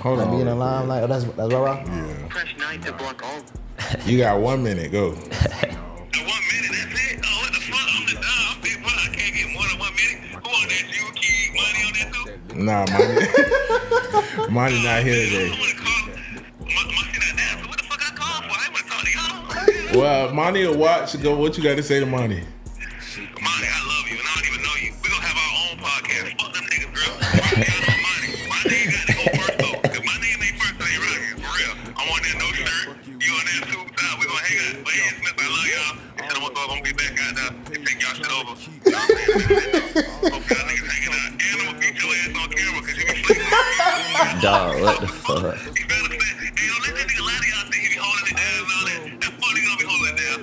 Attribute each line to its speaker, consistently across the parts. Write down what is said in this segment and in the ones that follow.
Speaker 1: Hold
Speaker 2: like
Speaker 1: on.
Speaker 2: being in the limelight. Oh, that's right.
Speaker 1: Yeah.
Speaker 3: Press 9 to block all.
Speaker 1: You got 1 minute. Go.
Speaker 3: 1 minute, that's it? Oh, what the fuck? I'm the dog. I'm big boy. I can't get more than 1 minute. Who on that? You, Key, Money on that too?
Speaker 1: Nah, Money not here today.
Speaker 3: I want to call. My shit not down. So what the fuck I called for? I want to talk to y'all.
Speaker 1: Well, Money will watch. Go. What you got to say to Money?
Speaker 3: Money, I love you, and I don't even know you. We gonna have our own podcast. Fuck them niggas, girl. Money. My name got to go first though, cause my name ain't first name right here, for real. I'm on that no shirt. You on that tube top. We gonna hang out. But yeah, Smith, I love y'all. And I'm gonna be back out there and take y'all shit over. Y'all hope y'all niggas hanging out. And I'm gonna beat your ass on camera, cause you be flaking.
Speaker 4: Dog, what the fuck?
Speaker 3: You better say, hey, don't let that nigga lie to y'all think he be holding it down and all that. That funny gonna be holding it down.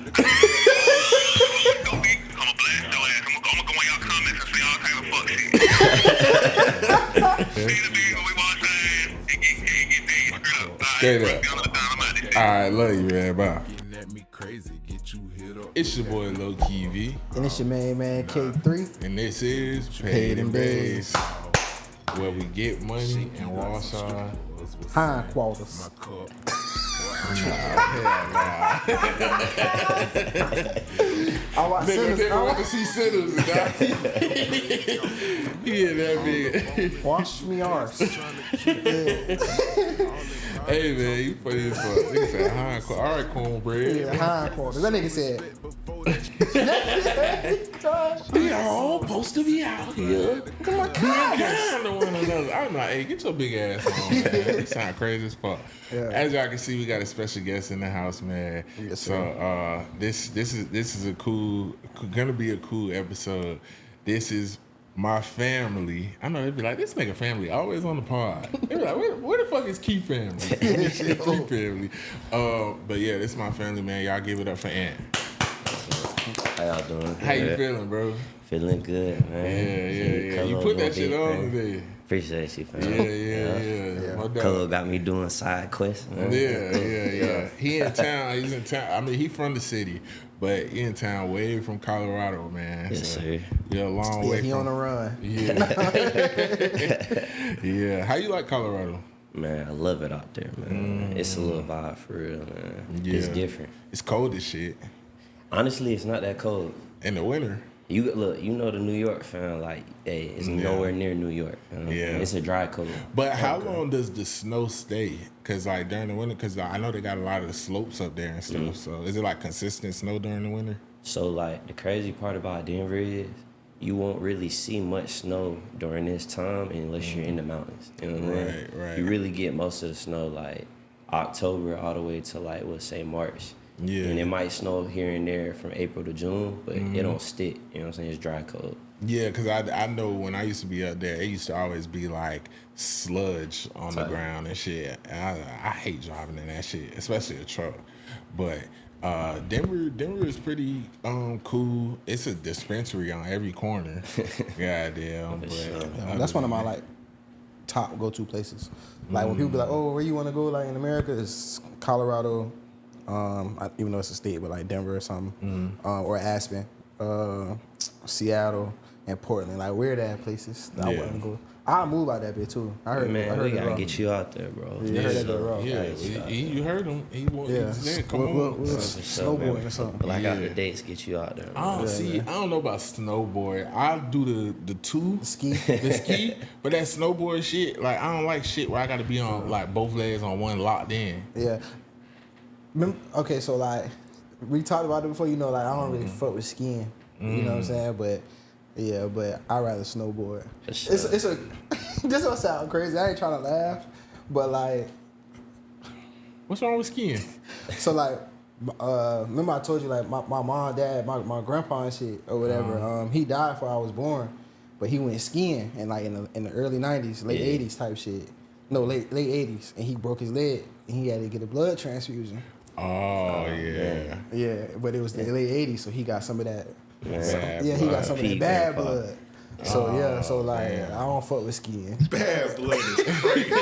Speaker 3: I'ma blast your ass. I'ma go on y'all comments and say all kind of fuck shit. See the video we wash our ass and get paid straight up.
Speaker 1: Straight up. Alright, love you, man. Bye. It's your boy Low Key V.
Speaker 2: And it's your man K3.
Speaker 1: And this is Paid N Bazed, where we get money and wash our
Speaker 2: Hind quarters. I watch Sinners.
Speaker 1: I want to see Sinners. Yeah, that big.
Speaker 2: Wash me arse.
Speaker 1: Hey man, you funny as fuck. Nigga said hind quarter. All right, cornbread.
Speaker 2: Yeah, hind quarters. That nigga said.
Speaker 1: We are all supposed to be out here being kind to one another. I'm like, hey, get your big ass on, man. You sound crazy as fuck.
Speaker 2: Yeah.
Speaker 1: As y'all can see, we got a special guest in the house, man.
Speaker 2: Yes,
Speaker 1: so this is gonna be a cool episode. This is my family. I know they'd be like, this nigga family always on the pod. They be like, where the fuck is Key family? Key family. But yeah, this is my family, man. Y'all give it up for Ant.
Speaker 4: How y'all doing?
Speaker 1: How you feeling, bro?
Speaker 4: Feeling good, man.
Speaker 1: Yeah. You put that shit on today.
Speaker 4: Appreciate you, fam.
Speaker 1: Yeah. My dog.
Speaker 4: Colo got me doing side quests. Man.
Speaker 1: Yeah. He in town. He's in town. I mean, he from the city, but he in town way from Colorado, man.
Speaker 4: Yes,
Speaker 1: so
Speaker 4: sir.
Speaker 1: You're a long way
Speaker 2: He
Speaker 1: from.
Speaker 2: on the run.
Speaker 1: Yeah. Yeah. How you like Colorado?
Speaker 4: Man, I love it out there, man. It's a little vibe for real, man.
Speaker 1: Yeah.
Speaker 4: It's different.
Speaker 1: It's cold as shit
Speaker 4: Honestly, it's not that cold.
Speaker 1: in the winter.
Speaker 4: You look, you know the New York fan, like, hey, it's nowhere near New York.
Speaker 1: Yeah.
Speaker 4: It's a dry cold.
Speaker 1: But how long does the snow stay? Because like during the winter, because I know they got a lot of the slopes up there and stuff. So is it like consistent snow during the winter?
Speaker 4: So, like, the crazy part about Denver is you won't really see much snow during this time unless you're in the mountains. You know what I mean?
Speaker 1: Right.
Speaker 4: You really get most of the snow, like, October all the way to, like, let's say March.
Speaker 1: Yeah.
Speaker 4: And it might snow here and there from April to June, but it don't stick. You know what I'm saying? It's dry cold.
Speaker 1: Yeah, because I know when I used to be up there, it used to always be like sludge on the ground and shit. And I hate driving in that shit, especially a truck. But Denver is pretty cool. It's a dispensary on every corner. Goddamn. But
Speaker 2: That's one of my like top go-to places. Like when people be like, "Oh, where you want to go?" Like in America, it's Colorado. Even though it's a state, but like Denver or something, or Aspen, Seattle, and Portland. Like weird ass places that I wouldn't go. I'll move out that bit too. I heard.
Speaker 4: Man,
Speaker 2: I heard
Speaker 4: we gotta
Speaker 2: raw.
Speaker 4: get you out there, bro.
Speaker 2: Yeah, I heard that raw.
Speaker 1: Yeah, you heard him. He said, "Come on."
Speaker 2: Snowboarding or something.
Speaker 4: Black out the dates, get you out there.
Speaker 1: I don't know about snowboard. I do the two
Speaker 2: Ski.
Speaker 1: the ski, but that snowboard shit, like I don't like shit where I got to be on like both legs on one locked in.
Speaker 2: Yeah. Okay, so like we talked about it before. You know, like I don't really fuck with skiing. You know what I'm saying? But yeah, but I rather snowboard.
Speaker 4: Sure.
Speaker 2: It's a. This don't sound crazy. I ain't trying to laugh, but like.
Speaker 1: What's wrong with skiing?
Speaker 2: So like, remember I told you like my mom, dad, my grandpa and shit or whatever. He died before I was born, but he went skiing and like in the early '90s, late '80s type shit. No, late '80s, and he broke his leg and he had to get a blood transfusion.
Speaker 1: Oh yeah.
Speaker 2: Yeah, but it was the late '80s, so he got some of that.
Speaker 1: Bad
Speaker 2: He got some of that bad blood. So so like
Speaker 1: man.
Speaker 2: I don't fuck with skiing.
Speaker 1: Bad blood is crazy.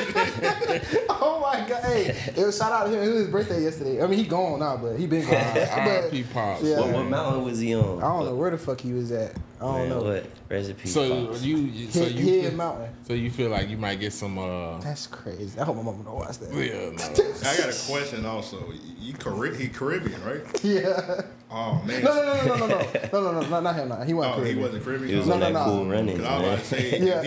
Speaker 2: Oh my god! Hey, it was shout out to him. It was his birthday yesterday. I mean, he gone now, but he been gone.
Speaker 1: R.I.P. Pops.
Speaker 2: Yeah.
Speaker 4: What mountain was he on?
Speaker 2: I don't know where the fuck he was at. I don't know.
Speaker 4: What recipe?
Speaker 1: So
Speaker 4: Pops?
Speaker 2: Head Mountain.
Speaker 1: So you feel like you might get some
Speaker 2: That's crazy. I hope my mama don't watch that.
Speaker 1: yeah, no.
Speaker 5: I got a question also. He Caribbean, right?
Speaker 2: Yeah.
Speaker 5: Oh man.
Speaker 2: No, not him. Not. He wasn't
Speaker 5: Oh,
Speaker 2: Caribbean.
Speaker 5: he wasn't Caribbean.
Speaker 4: He was
Speaker 5: Oh,
Speaker 4: on that
Speaker 2: no.
Speaker 4: cool running.
Speaker 5: Cause I was about to say,
Speaker 2: Yeah.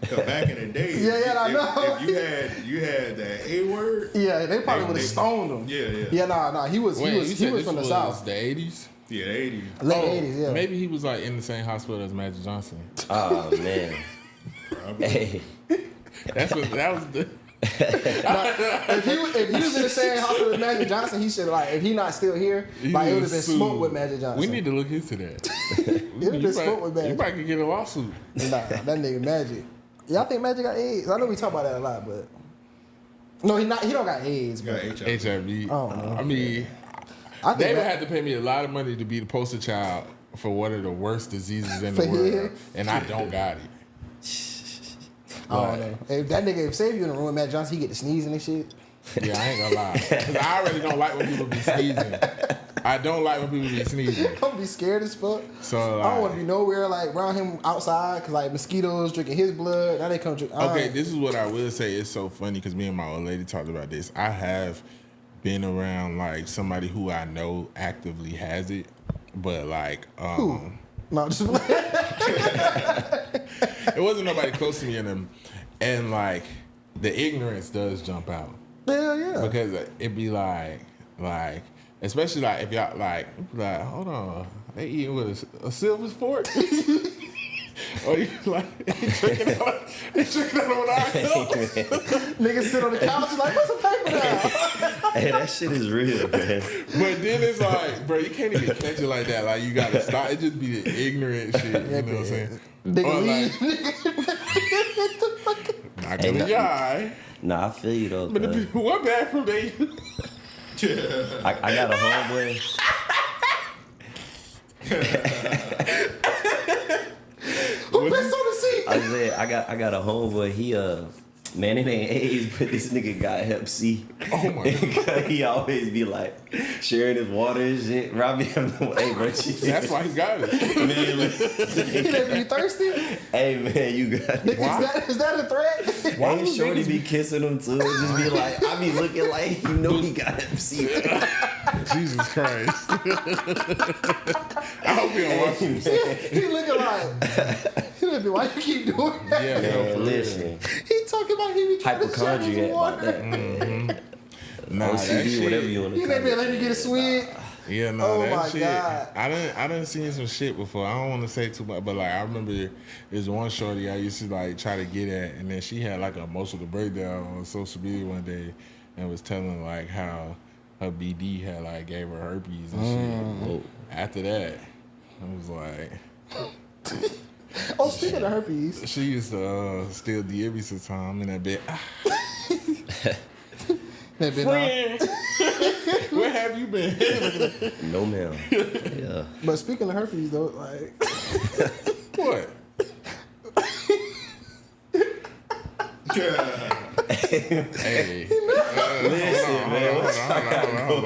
Speaker 5: cause back in the day,
Speaker 2: Yeah, I know.
Speaker 5: If you had that A word,
Speaker 2: Yeah, they probably would have
Speaker 5: they-
Speaker 2: stoned him.
Speaker 5: Yeah.
Speaker 2: Yeah, nah. He was
Speaker 1: Wait, you
Speaker 2: he
Speaker 1: said
Speaker 2: was
Speaker 1: this
Speaker 2: from the
Speaker 1: was
Speaker 2: South.
Speaker 1: the 80s?
Speaker 5: Yeah, the 80s.
Speaker 2: Late 80s, yeah.
Speaker 1: Maybe he was like in the same hospital as Magic Johnson.
Speaker 4: Oh man. Hey.
Speaker 1: That was the.
Speaker 2: If he was in the same hospital as Magic Johnson, he should like if he not still here, like it would have been smoked with Magic Johnson.
Speaker 1: We need to look into that.
Speaker 2: It would have been smoked with
Speaker 1: You
Speaker 2: Magic.
Speaker 1: might could get a lawsuit.
Speaker 2: Nah, that nigga Magic. Y'all think Magic got AIDS? I know we talk about that a lot, but no, he don't got AIDS.
Speaker 5: You got
Speaker 2: But
Speaker 5: HIV.
Speaker 1: HIV.
Speaker 2: Oh, man.
Speaker 1: I mean,
Speaker 2: I
Speaker 1: they
Speaker 2: think
Speaker 1: would have to pay me a lot of money to be the poster child for one of the worst diseases in the
Speaker 2: For
Speaker 1: world,
Speaker 2: him?
Speaker 1: and I don't got it.
Speaker 2: I don't know. If that nigga, if say you in the room with Magic Johnson, he get to sneezing and shit.
Speaker 1: Yeah, I ain't gonna lie. 'Cause I already don't like when people be sneezing. I don't like when people be sneezing.
Speaker 2: I'm gonna be scared as fuck.
Speaker 1: So
Speaker 2: I don't
Speaker 1: like,
Speaker 2: want to be nowhere like around him outside because like mosquitoes drinking his blood. Now they come drink.
Speaker 1: okay, this is what I will say. It's so funny because me and my old lady talked about this. I have been around like somebody who I know actively has it, but like,
Speaker 2: Who? No, just
Speaker 1: it wasn't nobody close to me in them, and like the ignorance does jump out
Speaker 2: hell yeah.
Speaker 1: because it be like, especially like if y'all like, hold on, they eating with a silver fork. Or you like they drinking out on our cups.
Speaker 2: Niggas sit on the couch like, put some paper down.
Speaker 4: Hey, that shit is real, man.
Speaker 1: But then it's like, bro, you can't even catch it like that. Like you gotta stop. It just be the ignorant shit. You know what I'm saying?
Speaker 2: Nigga
Speaker 1: Or
Speaker 2: leave.
Speaker 1: like, not gonna die.
Speaker 4: Nah, I feel you though.
Speaker 1: But the
Speaker 4: cuz.
Speaker 1: people, what bathroom they use?
Speaker 4: I got a homeboy.
Speaker 2: Who pissed on the seat?
Speaker 4: I said I got a homeboy. He man, it ain't AIDS, but this nigga got Hep C.
Speaker 1: Oh my god.
Speaker 4: He always be like sharing his water and shit. Robbie, hey bro,
Speaker 1: That's why he got it.
Speaker 4: man,
Speaker 2: He let me thirsty?
Speaker 4: hey man, you got.
Speaker 2: Nigga, is that a threat?
Speaker 1: Why
Speaker 4: Hey,
Speaker 1: would
Speaker 4: Shorty
Speaker 1: niggas
Speaker 4: be kissing him too. It just be like, I be looking like, you know, he got Hep C.
Speaker 1: Jesus Christ. I hope you don't watch this.
Speaker 2: He looking like, he looking, why you keep doing that?
Speaker 1: Yeah, no, for
Speaker 4: Man,
Speaker 1: real.
Speaker 4: listen,
Speaker 2: He talking about he be trying to share his
Speaker 4: hypochondriac about
Speaker 2: water.
Speaker 4: that.
Speaker 1: Nah, that
Speaker 4: OCD, whatever you
Speaker 1: shit.
Speaker 4: want
Speaker 2: He
Speaker 4: to
Speaker 2: may
Speaker 4: call
Speaker 2: be
Speaker 4: it.
Speaker 2: let me get a swig.
Speaker 1: Yeah, no,
Speaker 2: Oh
Speaker 1: that
Speaker 2: my
Speaker 1: shit.
Speaker 2: God.
Speaker 1: I done seen some shit before. I don't want to say too much, but like I remember there's one shorty I used to like try to get at, and then she had like an emotional breakdown on social media one day, and was telling like how her BD had like gave her herpes and shit.
Speaker 4: Whoa.
Speaker 1: After that, I was like,
Speaker 2: Oh, speaking of herpes,
Speaker 1: she used to still DM me sometime in that bed.
Speaker 2: that been
Speaker 1: Where have you been?
Speaker 4: No man. Yeah.
Speaker 2: But speaking of herpes though, like
Speaker 1: What? Hey.
Speaker 4: Listen, man.
Speaker 1: Hold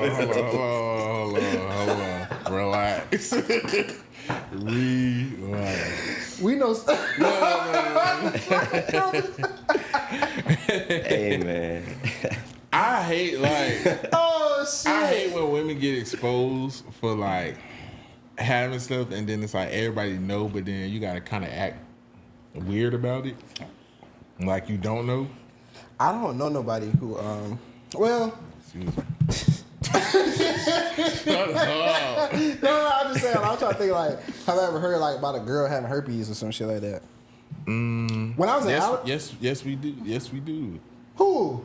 Speaker 1: on. Relax. Relax.
Speaker 2: we know.
Speaker 4: Hey man.
Speaker 1: I hate like
Speaker 2: Oh shit!
Speaker 1: I hate when women get exposed for like having stuff and then it's like everybody know, but then you gotta kind of act weird about it, like you don't know.
Speaker 2: I don't know nobody who well.
Speaker 1: Excuse me.
Speaker 2: No, I'm just saying. I'm trying to think like, have I ever heard like about a girl having herpes or some shit like that? When I was in
Speaker 1: Yes, we do. Yes, we do.
Speaker 2: who?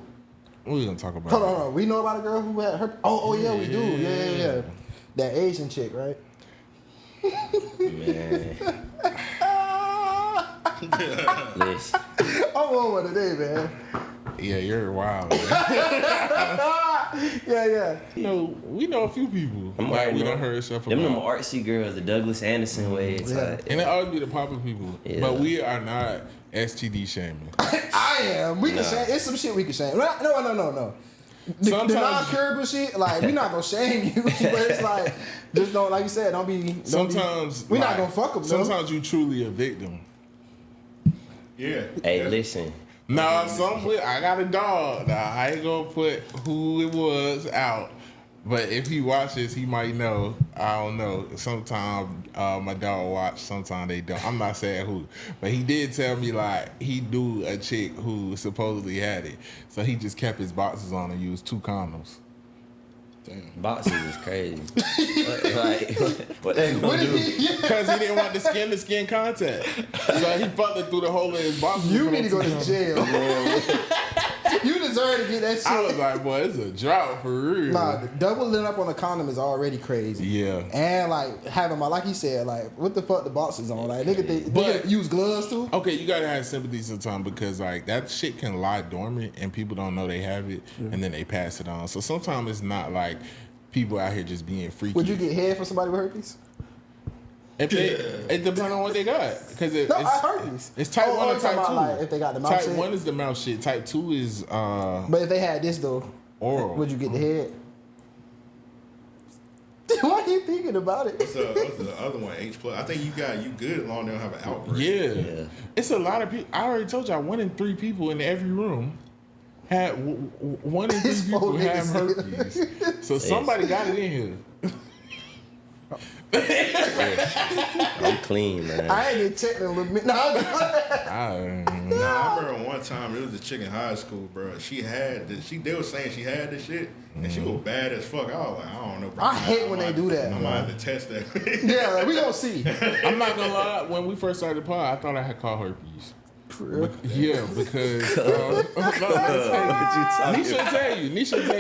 Speaker 1: We're gonna talk about.
Speaker 2: Hold on. We know about a girl who had herpes. Oh yeah, we do. Yeah. That Asian chick, right?
Speaker 4: Man. Listen.
Speaker 2: I'm on one today, man.
Speaker 1: Yeah, you're wild. Man.
Speaker 2: Yeah.
Speaker 1: We know a few people.
Speaker 4: I'm
Speaker 1: Like
Speaker 4: already
Speaker 1: we
Speaker 4: know.
Speaker 1: done heard stuff
Speaker 4: Them
Speaker 1: about.
Speaker 4: artsy girls, the Douglas Anderson way. It's
Speaker 2: Yeah.
Speaker 4: like,
Speaker 1: And it always be the popular people.
Speaker 4: Yeah.
Speaker 1: But we are not STD shaming.
Speaker 2: I am. We can shame. It's some shit we can shame. No. The
Speaker 1: sometimes
Speaker 2: non-curable shit, like we're not gonna shame you, but it's like just don't, like you said, don't be.
Speaker 1: sometimes
Speaker 2: we're not
Speaker 1: like,
Speaker 2: gonna fuck them.
Speaker 1: Sometimes you truly a victim.
Speaker 5: Yeah.
Speaker 4: Hey,
Speaker 5: Yeah.
Speaker 4: listen.
Speaker 1: Nah, I got a dog. Nah, I ain't gonna put who it was out. But if he watches, he might know. I don't know. Sometimes my dog watch, sometimes they don't. I'm not saying who. But he did tell me, like, he knew a chick who supposedly had it. So he just kept his boxes on and used 2 condoms.
Speaker 5: Damn.
Speaker 4: Boxes is crazy. What they gonna do?
Speaker 1: Because he didn't want the skin-to-skin contact. So he fucked it through the hole in his boxes.
Speaker 2: You need to go to jail. You deserve to get that shit.
Speaker 1: I was like, boy, it's a drought for real.
Speaker 2: Nah, doubling up on a condom is already crazy.
Speaker 1: Yeah.
Speaker 2: And like having like you said, like what the fuck the boxes on? Like nigga use gloves too.
Speaker 1: Okay, you gotta have sympathy sometimes because like that shit can lie dormant and people don't know they have it and then they pass it on. So sometimes it's not like people out here just being freaky.
Speaker 2: Would you get head from somebody with herpes?
Speaker 1: If it depends on what they got. Because
Speaker 2: I herpes.
Speaker 1: It's type 1 or type 2.
Speaker 2: Like if they got the mouth
Speaker 1: Type
Speaker 2: shit?
Speaker 1: 1 is the mouth shit. Type 2 is
Speaker 2: But if they had this though,
Speaker 1: oral.
Speaker 2: would you get the head? Why are you thinking about it?
Speaker 5: What's the other one? H+. I think you good as long as they don't have an outbreak.
Speaker 1: Yeah. It's a lot of people. I already told y'all 1 in 3 people in every room had 1 in 3
Speaker 2: It's
Speaker 1: people
Speaker 2: four
Speaker 1: have
Speaker 2: niggas.
Speaker 1: herpes. So somebody got it in here.
Speaker 4: I'm clean, man.
Speaker 2: I ain't get checked in a little bit. No,
Speaker 1: I
Speaker 5: Nah, I remember one time it was a chick in high school, bro. They were saying she had this shit, and she was bad as fuck. I was like, I don't know, bro.
Speaker 2: I hate when they do that,
Speaker 5: I might have to test that.
Speaker 2: yeah, like, we gonna see.
Speaker 1: I'm not gonna lie. When we first started the pod, I thought I had caught herpes. Yeah, because Nisha tell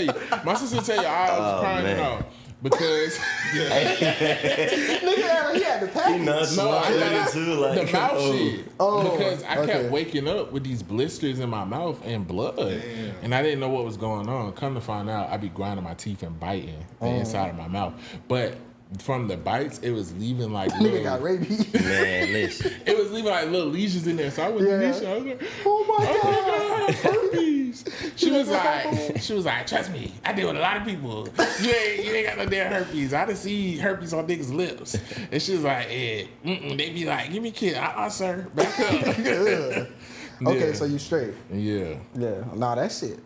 Speaker 1: you. My sister tell you I was crying it out because
Speaker 2: Nigga, he had the package.
Speaker 1: no, I got
Speaker 4: too, like,
Speaker 1: the mouth shit.
Speaker 2: Oh,
Speaker 1: Because I kept
Speaker 2: okay.
Speaker 1: waking up with these blisters in my mouth and blood,
Speaker 5: Damn.
Speaker 1: and I didn't know what was going on. Come to find out, I be grinding my teeth and biting the inside of my mouth, but. From the bites, it was leaving like
Speaker 2: Nigga got rabies.
Speaker 4: Man, listen.
Speaker 1: it was leaving like little lesions in there. So I went to Nisha. I was like,
Speaker 2: Oh my
Speaker 1: oh
Speaker 2: god.
Speaker 1: my God, herpes. She was like, trust me, I deal with a lot of people. You ain't got no damn herpes. I done see herpes on niggas' lips. And she was like, they be like, give me a kiss. Sir, back up.
Speaker 2: Okay,
Speaker 1: Yeah.
Speaker 2: so you straight.
Speaker 1: Yeah.
Speaker 2: Yeah. Nah, that shit.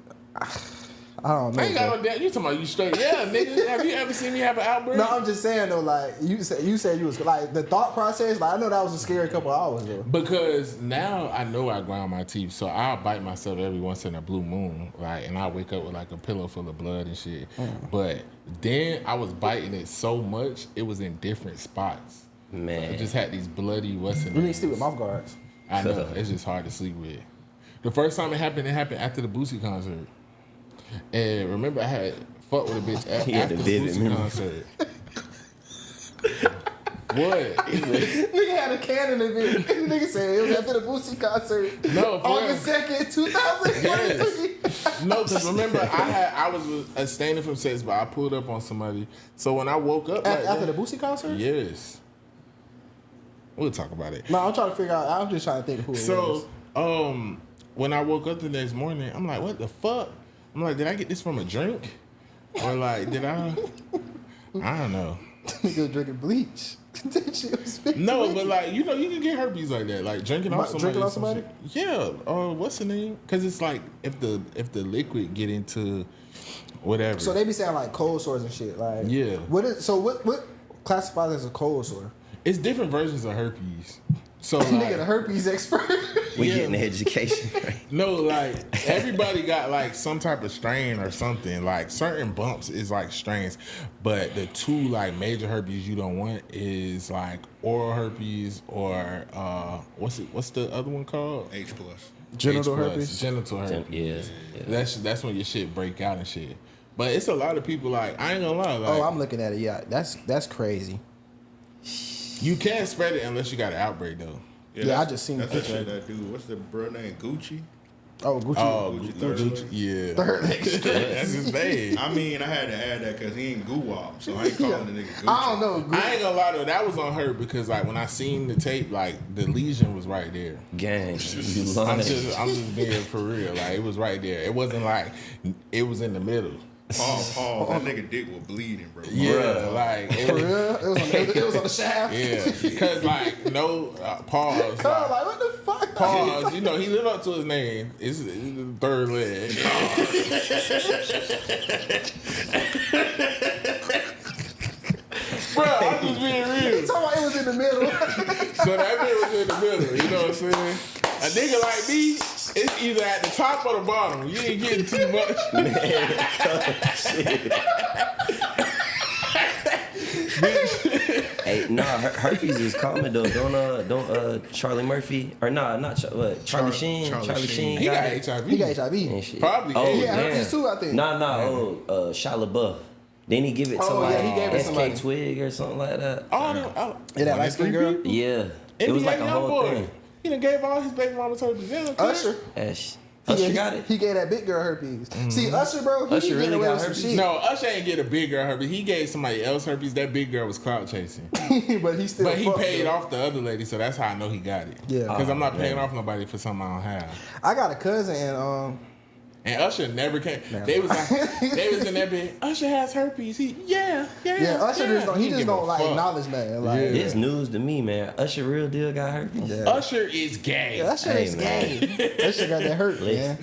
Speaker 2: I don't know.
Speaker 1: I ain't got
Speaker 2: bro.
Speaker 1: no damn. You talking about you straight? Yeah, nigga. Have you ever seen me have an outbreak?
Speaker 2: No, I'm just saying though, like you said you was like the thought process, like I know that was a scary couple hours though.
Speaker 1: Because now I know I grind my teeth, so I'll bite myself every once in a blue moon, like, and I wake up with like a pillow full of blood and shit. But then I was biting it so much, it was in different spots.
Speaker 4: Man.
Speaker 1: I just had these bloody Western.
Speaker 2: You need to sleep with mouth guards.
Speaker 1: I know it's just hard to sleep with. The first time it happened after the Boosie concert. And remember, I had fucked with a bitch
Speaker 4: He had
Speaker 1: after
Speaker 4: the
Speaker 1: the
Speaker 4: vivid
Speaker 1: Boosie
Speaker 4: memory.
Speaker 1: concert. What?
Speaker 2: Nigga had a cannon of it. Nigga said it was after the Boosie concert.
Speaker 1: No, for
Speaker 2: August
Speaker 1: real.
Speaker 2: 2nd, 2023.
Speaker 1: Yes. No, because remember, I was abstaining from sex, but I pulled up on somebody. So when I woke up,
Speaker 2: After the Boosie concert?
Speaker 1: yes, we'll talk about it.
Speaker 2: No, I'm trying to figure out. I'm just trying to think of who it was.
Speaker 1: So, when I woke up the next morning, I'm like, what the fuck? I'm like, did I get this from a drink? Or like, did I? I don't know.
Speaker 2: Nigga drinking bleach. That shit was big.
Speaker 1: No, but like, you can get herpes like that, like drinking off somebody.
Speaker 2: Drinking off
Speaker 1: or some
Speaker 2: somebody?
Speaker 1: shit. Yeah. What's the name? Because it's like if the liquid get into whatever.
Speaker 2: So they be saying like cold sores and shit. Like
Speaker 1: Yeah.
Speaker 2: What classifies as a cold sore?
Speaker 1: It's different versions of herpes. So
Speaker 2: Nigga, the
Speaker 1: like,
Speaker 2: herpes expert.
Speaker 4: We
Speaker 1: Yeah.
Speaker 4: getting the education. Right?
Speaker 1: no, like everybody got like some type of strain or something. Like certain bumps is like strains, but the two like major herpes you don't want is like oral herpes or what's the other one called?
Speaker 5: H+.
Speaker 2: Genital
Speaker 1: H+,
Speaker 2: herpes?
Speaker 1: Genital herpes.
Speaker 4: Yeah.
Speaker 1: That's when your shit break out and shit. But it's a lot of people like I ain't gonna lie. Like,
Speaker 2: Oh, I'm looking at it. Yeah, that's crazy.
Speaker 1: you can't spread it unless you got an outbreak though.
Speaker 2: Yeah, I just seen the
Speaker 5: that's that
Speaker 2: picture.
Speaker 5: shit that dude. What's the bro name? Gucci.
Speaker 2: Oh, Gucci.
Speaker 1: Oh,
Speaker 5: Gucci third leg.
Speaker 1: yeah.
Speaker 2: Third leg strap.
Speaker 1: That's his name.
Speaker 5: I mean, I had to add that because he ain't goo-wop, so I ain't calling the nigga Gucci.
Speaker 2: I don't know. Gucci.
Speaker 1: I ain't gonna lie though, that was on her because like when I seen the tape, like the lesion was right there.
Speaker 4: Gang, you
Speaker 1: I'm
Speaker 4: lying.
Speaker 1: just being for real. Like it was right there. It wasn't like it was in the middle.
Speaker 5: Paul, that nigga dick was bleeding, bro.
Speaker 1: Yeah, like it
Speaker 2: For
Speaker 1: was,
Speaker 2: real? It was on the shaft.
Speaker 1: yeah, because like no pause.
Speaker 2: Cuz, like, what the fuck?
Speaker 1: Pause. You know he lived up to his name. It's the third leg. Bro, I'm just being real.
Speaker 2: You talking about it was in the middle?
Speaker 1: So that bitch was in the middle. You know what I'm saying? A nigga like me, it's either at the top or the bottom. You ain't getting too much.
Speaker 4: Hey, nah, herpes is common though. Don't Charlie Murphy or not Charlie Sheen. Charlie Sheen.
Speaker 1: He got
Speaker 4: it.
Speaker 1: HIV.
Speaker 2: He got HIV.
Speaker 4: And shit.
Speaker 1: Probably.
Speaker 4: Oh,
Speaker 2: He got
Speaker 4: damn.
Speaker 2: herpes too, I think.
Speaker 4: Shia LaBeouf. Didn't he give it to
Speaker 2: Oh,
Speaker 4: like
Speaker 2: yeah, he gave it to somebody.
Speaker 4: SK Twig or something like that?
Speaker 1: Oh,
Speaker 2: Yeah, that light skinned girl.
Speaker 4: Yeah, it was like a whole thing.
Speaker 1: He done gave all his baby mamas herpes. Yeah,
Speaker 2: Usher.
Speaker 4: Usher got it.
Speaker 2: He gave that big girl herpes. See, Usher, bro, he
Speaker 4: Usher
Speaker 2: be getting
Speaker 4: really
Speaker 2: away
Speaker 4: got
Speaker 2: with some
Speaker 4: herpes?
Speaker 2: shit.
Speaker 1: No, Usher ain't get a big girl herpes. He gave somebody else herpes. That big girl was clout chasing.
Speaker 2: But he still
Speaker 1: But he
Speaker 2: fucked
Speaker 1: paid
Speaker 2: her.
Speaker 1: off the other lady, so that's how I know he got it.
Speaker 2: Yeah.
Speaker 1: Because I'm not paying
Speaker 4: man.
Speaker 1: off nobody for something I don't have.
Speaker 2: I got a cousin and
Speaker 1: And Usher never came.
Speaker 2: Never.
Speaker 1: They was like, they was in that bit. Usher has herpes. Yeah.
Speaker 2: Usher just don't, he just
Speaker 1: give
Speaker 2: don't
Speaker 1: a
Speaker 2: like
Speaker 1: fuck.
Speaker 2: acknowledge nothing. Like,
Speaker 1: Yeah.
Speaker 4: It's news to me, man. Usher real deal got herpes.
Speaker 2: yeah.
Speaker 1: Usher is gay.
Speaker 2: Yeah, that shit
Speaker 4: Hey,
Speaker 2: is
Speaker 4: man.
Speaker 2: gay. That shit got that hurt, man.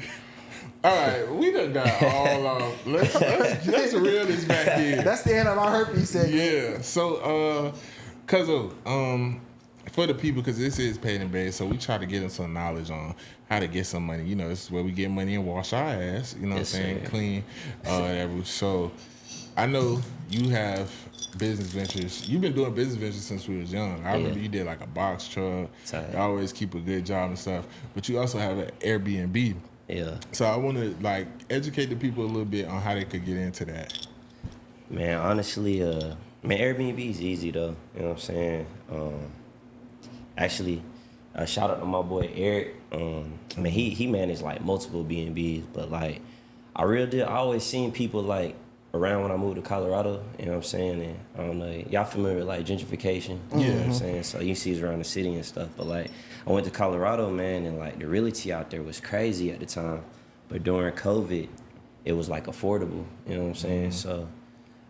Speaker 1: All right, we done got all of. Let's reel this back in.
Speaker 2: That's the end of our herpes segment.
Speaker 1: Yeah. So, for the people, because this is Paid N Bazed, so we try to get them some knowledge on how to get some money. You know, this is where we get money and wash our ass. You know
Speaker 4: Yes,
Speaker 1: what I'm saying?
Speaker 4: sir.
Speaker 1: Clean. Whatever. So, I know you have business ventures. You've been doing business ventures since we was young. I remember you did like a box truck.
Speaker 4: Tight.
Speaker 1: You always keep a good job and stuff. But you also have an Airbnb.
Speaker 4: Yeah.
Speaker 1: So I want to like educate the people a little bit on how they could get into that.
Speaker 4: Man, honestly, Airbnb is easy though. You know what I'm saying? Actually, shout out to my boy Eric. He managed like multiple B&Bs, but like I always seen people like around when I moved to Colorado. You know what I'm saying? And I don't know, y'all familiar with like gentrification? You know what I'm saying? So you see it around the city and stuff. But like I went to Colorado, man, and like the realty out there was crazy at the time. But during COVID, it was like affordable. You know what I'm saying? So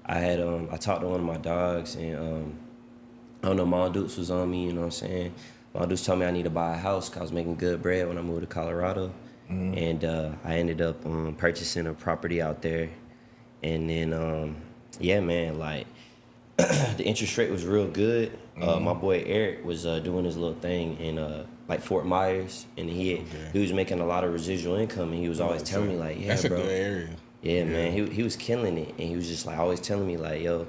Speaker 4: I had I talked to one of my dogs, and I don't know, Mom Dukes was on me. You know what I'm saying? Mom Dukes told me I need to buy a house because I was making good bread when I moved to Colorado, and I ended up purchasing a property out there, and then yeah, man, like the interest rate was real good. My boy Eric was doing his little thing in like Fort Myers, and he was making a lot of residual income, and he was always telling me like, yeah,
Speaker 1: That's
Speaker 4: bro.
Speaker 1: a good area.
Speaker 4: Yeah, man, he was killing it, and he was just like always telling me like, yo,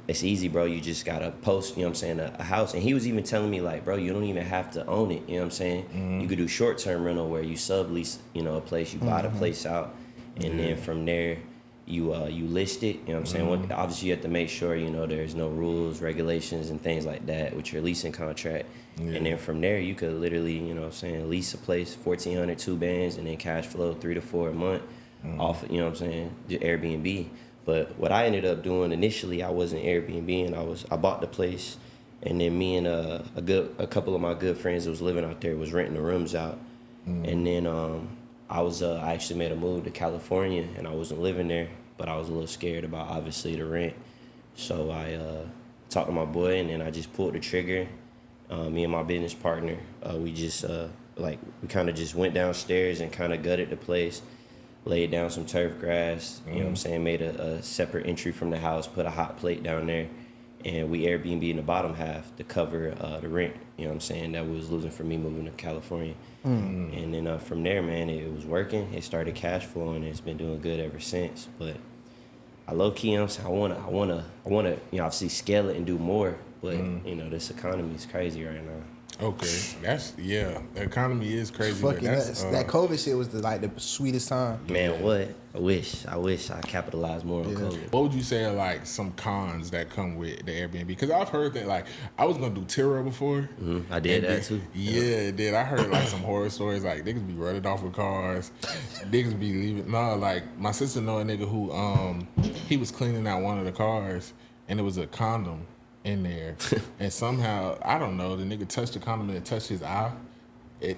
Speaker 4: it's easy, bro. You just gotta post, you know what I'm saying, a house. And he was even telling me like, bro, you don't even have to own it, you know what I'm saying? You could do short-term rental where you sublease, you know, a place, you buy the place out, and then from there you list it, you know what I'm saying? Obviously you have to make sure, you know, there's no rules, regulations, and things like that with your leasing contract. And then from there you could literally, you know what I'm saying, lease a place, 1,400, 2 bands, and then cash flow 3 to 4 a month off, you know what I'm saying, the Airbnb. But what I ended up doing initially, I wasn't Airbnb, and I bought the place, and then me and a couple of my good friends that was living out there was renting the rooms out, and then I actually made a move to California, and I wasn't living there, but I was a little scared about obviously the rent, so I talked to my boy, and then I just pulled the trigger. Me and my business partner, we just we kind of just went downstairs and kind of gutted the place. Laid down some turf grass, you know what I'm saying, made a separate entry from the house, put a hot plate down there, and we Airbnb in the bottom half to cover the rent, you know what I'm saying, that we was losing for me moving to California. And then from there, man, it was working. It started cash flowing, and it's been doing good ever since. But I low-key, you know what I'm saying, I wanna, you know, obviously scale it and do more, but, you know, this economy is crazy right now.
Speaker 1: Okay, that's The economy is crazy. But
Speaker 2: Fucking
Speaker 1: that's,
Speaker 2: that COVID shit was the sweetest time.
Speaker 4: Man, what? I wish I capitalized more on
Speaker 2: Yeah.
Speaker 4: COVID.
Speaker 1: What would you say are like some cons that come with the Airbnb? Because I've heard that like I was gonna do Turo before.
Speaker 4: I did
Speaker 1: And
Speaker 4: that too.
Speaker 1: Yeah, did I heard like some horror stories like niggas be running off with cars, niggas be leaving. No, like my sister know a nigga who he was cleaning out one of the cars and there was a condom in there, and somehow I don't know the nigga touched the condom and it touched his eye. It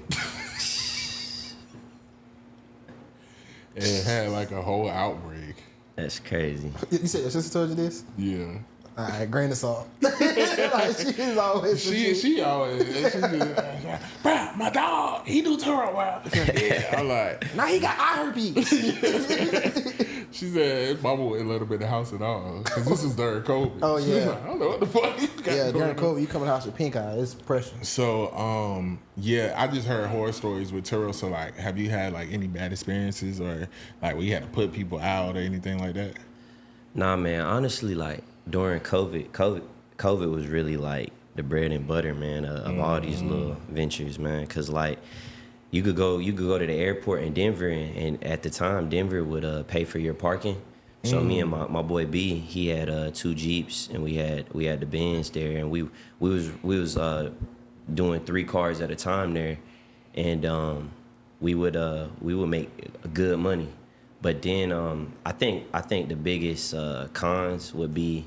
Speaker 1: it had like a whole outbreak.
Speaker 4: That's crazy.
Speaker 2: You said your sister told you this?
Speaker 1: Yeah.
Speaker 2: All right, grain of salt. Like she's always
Speaker 1: She always, she just, bruh, my dog, he do Turo well. Yeah, I'm like,
Speaker 2: now he got eye herpes.
Speaker 1: she said, his mama wouldn't let him in the house at all. Because this is during COVID.
Speaker 2: Oh,
Speaker 1: She was
Speaker 2: yeah.
Speaker 1: like, I don't know what the fuck you got
Speaker 2: Yeah,
Speaker 1: going
Speaker 2: during
Speaker 1: on.
Speaker 2: COVID, you come in the house with pink eye. It's pressure.
Speaker 1: So, I just heard horror stories with Turo. So, like, have you had, like, any bad experiences or, like, where you had to put people out or anything like that?
Speaker 4: Nah, man. Honestly, like during COVID was really like the bread and butter, man, of all these little ventures, man. Cause like you could go to the airport in Denver, and at the time Denver would pay for your parking. So me and my boy B, he had 2 Jeeps, and we had the Benz there, and we was doing 3 cars at a time there, and we would make good money. But then I think the biggest cons would be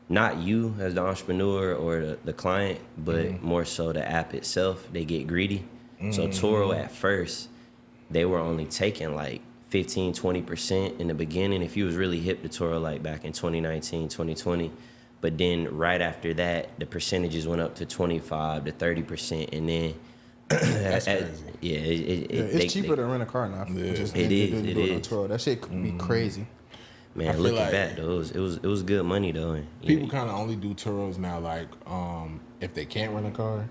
Speaker 4: not you as the entrepreneur or the client, but more so the app itself. They get greedy. So Turo at first, they were only taking like 15, 20% in the beginning if you was really hip to Turo like back in 2019, 2020. But then right after that, the percentages went up to 25 to 30%, and then
Speaker 1: That's crazy.
Speaker 4: yeah,
Speaker 2: It's cheaper to rent a car now.
Speaker 1: Yeah.
Speaker 2: Just
Speaker 4: It is,
Speaker 2: than
Speaker 4: it
Speaker 2: do on
Speaker 4: is.
Speaker 2: Turo. That shit could be crazy.
Speaker 1: I
Speaker 4: man,
Speaker 1: feel
Speaker 4: looking
Speaker 1: like
Speaker 4: back though, it was good money though. And, you
Speaker 1: People
Speaker 4: know,
Speaker 1: kind of only do Turos now, like, if they can't rent a car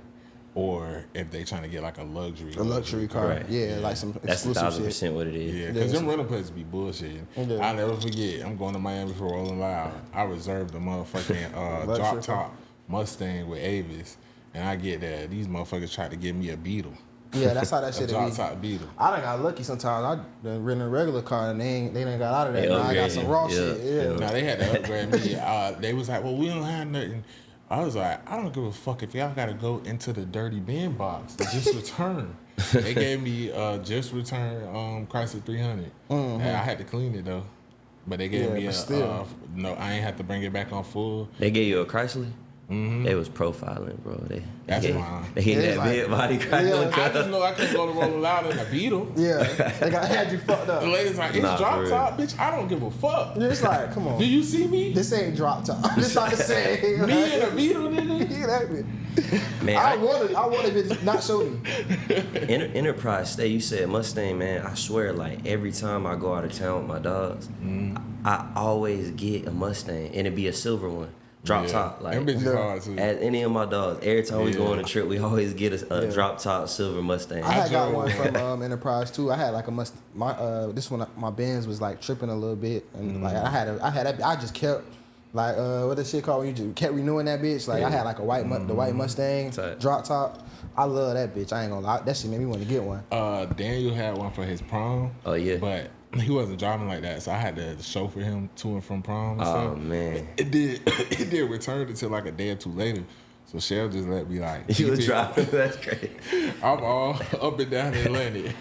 Speaker 1: or if they trying to get, like, a luxury
Speaker 2: car.
Speaker 4: Right.
Speaker 2: Yeah, like some
Speaker 4: that's
Speaker 2: exclusive shit.
Speaker 4: 1,000% what it is.
Speaker 1: Yeah,
Speaker 2: Yeah,
Speaker 1: because them
Speaker 2: so-
Speaker 1: rental places be bullshitting.
Speaker 2: Yeah.
Speaker 1: I'll never forget, I'm going to Miami for Rolling Loud. I reserved the motherfucking
Speaker 2: Luxury
Speaker 1: drop
Speaker 2: car.
Speaker 1: top Mustang with Avis. And I get there, these motherfuckers tried to give me a Beetle.
Speaker 2: Yeah, that's how that
Speaker 1: A
Speaker 2: shit
Speaker 1: drop
Speaker 2: be.
Speaker 1: top Beetle.
Speaker 2: I done got lucky sometimes. I done rented a regular car and they done got out of that.
Speaker 4: They
Speaker 2: Now I got
Speaker 4: upgraded.
Speaker 2: some raw
Speaker 4: Yeah,
Speaker 2: shit. Yeah.
Speaker 1: Now they had to upgrade me. They was like, well, we don't have nothing. I was like, I don't give a fuck if y'all gotta go into the dirty bin box. Just return. They gave me just return Chrysler 300. And I had to clean it though. But they gave
Speaker 2: Yeah,
Speaker 1: me
Speaker 2: but
Speaker 1: a
Speaker 2: still.
Speaker 1: no. I ain't have to bring it back on full.
Speaker 4: They gave you a Chrysler. They was profiling, bro.
Speaker 1: That's
Speaker 4: they,
Speaker 1: fine.
Speaker 4: They hit
Speaker 2: Yeah,
Speaker 4: that
Speaker 2: it's like-
Speaker 4: big body Chrysler.
Speaker 2: Yeah,
Speaker 1: I just know I couldn't go to Rolling Loud in a Beetle.
Speaker 2: Yeah, they got had you fucked up.
Speaker 1: The lady's like, it's
Speaker 4: Nah, for
Speaker 1: drop
Speaker 4: real.
Speaker 1: top, bitch. I don't give a fuck.
Speaker 2: It's like, come on.
Speaker 1: Do you see me?
Speaker 2: This ain't drop top. This not the same.
Speaker 1: Me in a Beetle, nigga.
Speaker 2: Yeah, that bitch.
Speaker 4: Man,
Speaker 2: I wanted it to not show me.
Speaker 4: Enterprise State, you said Mustang, man. I swear, like every time I go out of town with my dogs, I always get a Mustang, and it be a silver one, drop
Speaker 1: Yeah.
Speaker 4: top. Like
Speaker 1: Them bitches
Speaker 2: Yeah.
Speaker 1: hard too.
Speaker 4: as any of my dogs, every time we go
Speaker 1: Yeah.
Speaker 4: on a trip, we always get a
Speaker 2: Yeah.
Speaker 4: drop top silver Mustang.
Speaker 2: I had got
Speaker 1: drove
Speaker 2: one
Speaker 1: one.
Speaker 2: from Enterprise too. I had like a this one my Benz was like tripping a little bit, and like I just kept like what that shit called when you just kept renewing that bitch. Like I had like the white Mustang
Speaker 4: Tight.
Speaker 2: drop top. I love that bitch. I ain't gonna lie. That shit made me want to get one.
Speaker 1: Daniel had one for his prom.
Speaker 4: Oh, yeah.
Speaker 1: But he wasn't driving like that, so I had to chauffeur him to and from prom and
Speaker 4: Oh
Speaker 1: stuff.
Speaker 4: man,
Speaker 1: It did return until like a day or two later. So Shell just let me like
Speaker 4: he
Speaker 1: keep
Speaker 4: was
Speaker 1: it.
Speaker 4: driving. That's crazy.
Speaker 1: I'm all up and down the Atlantic.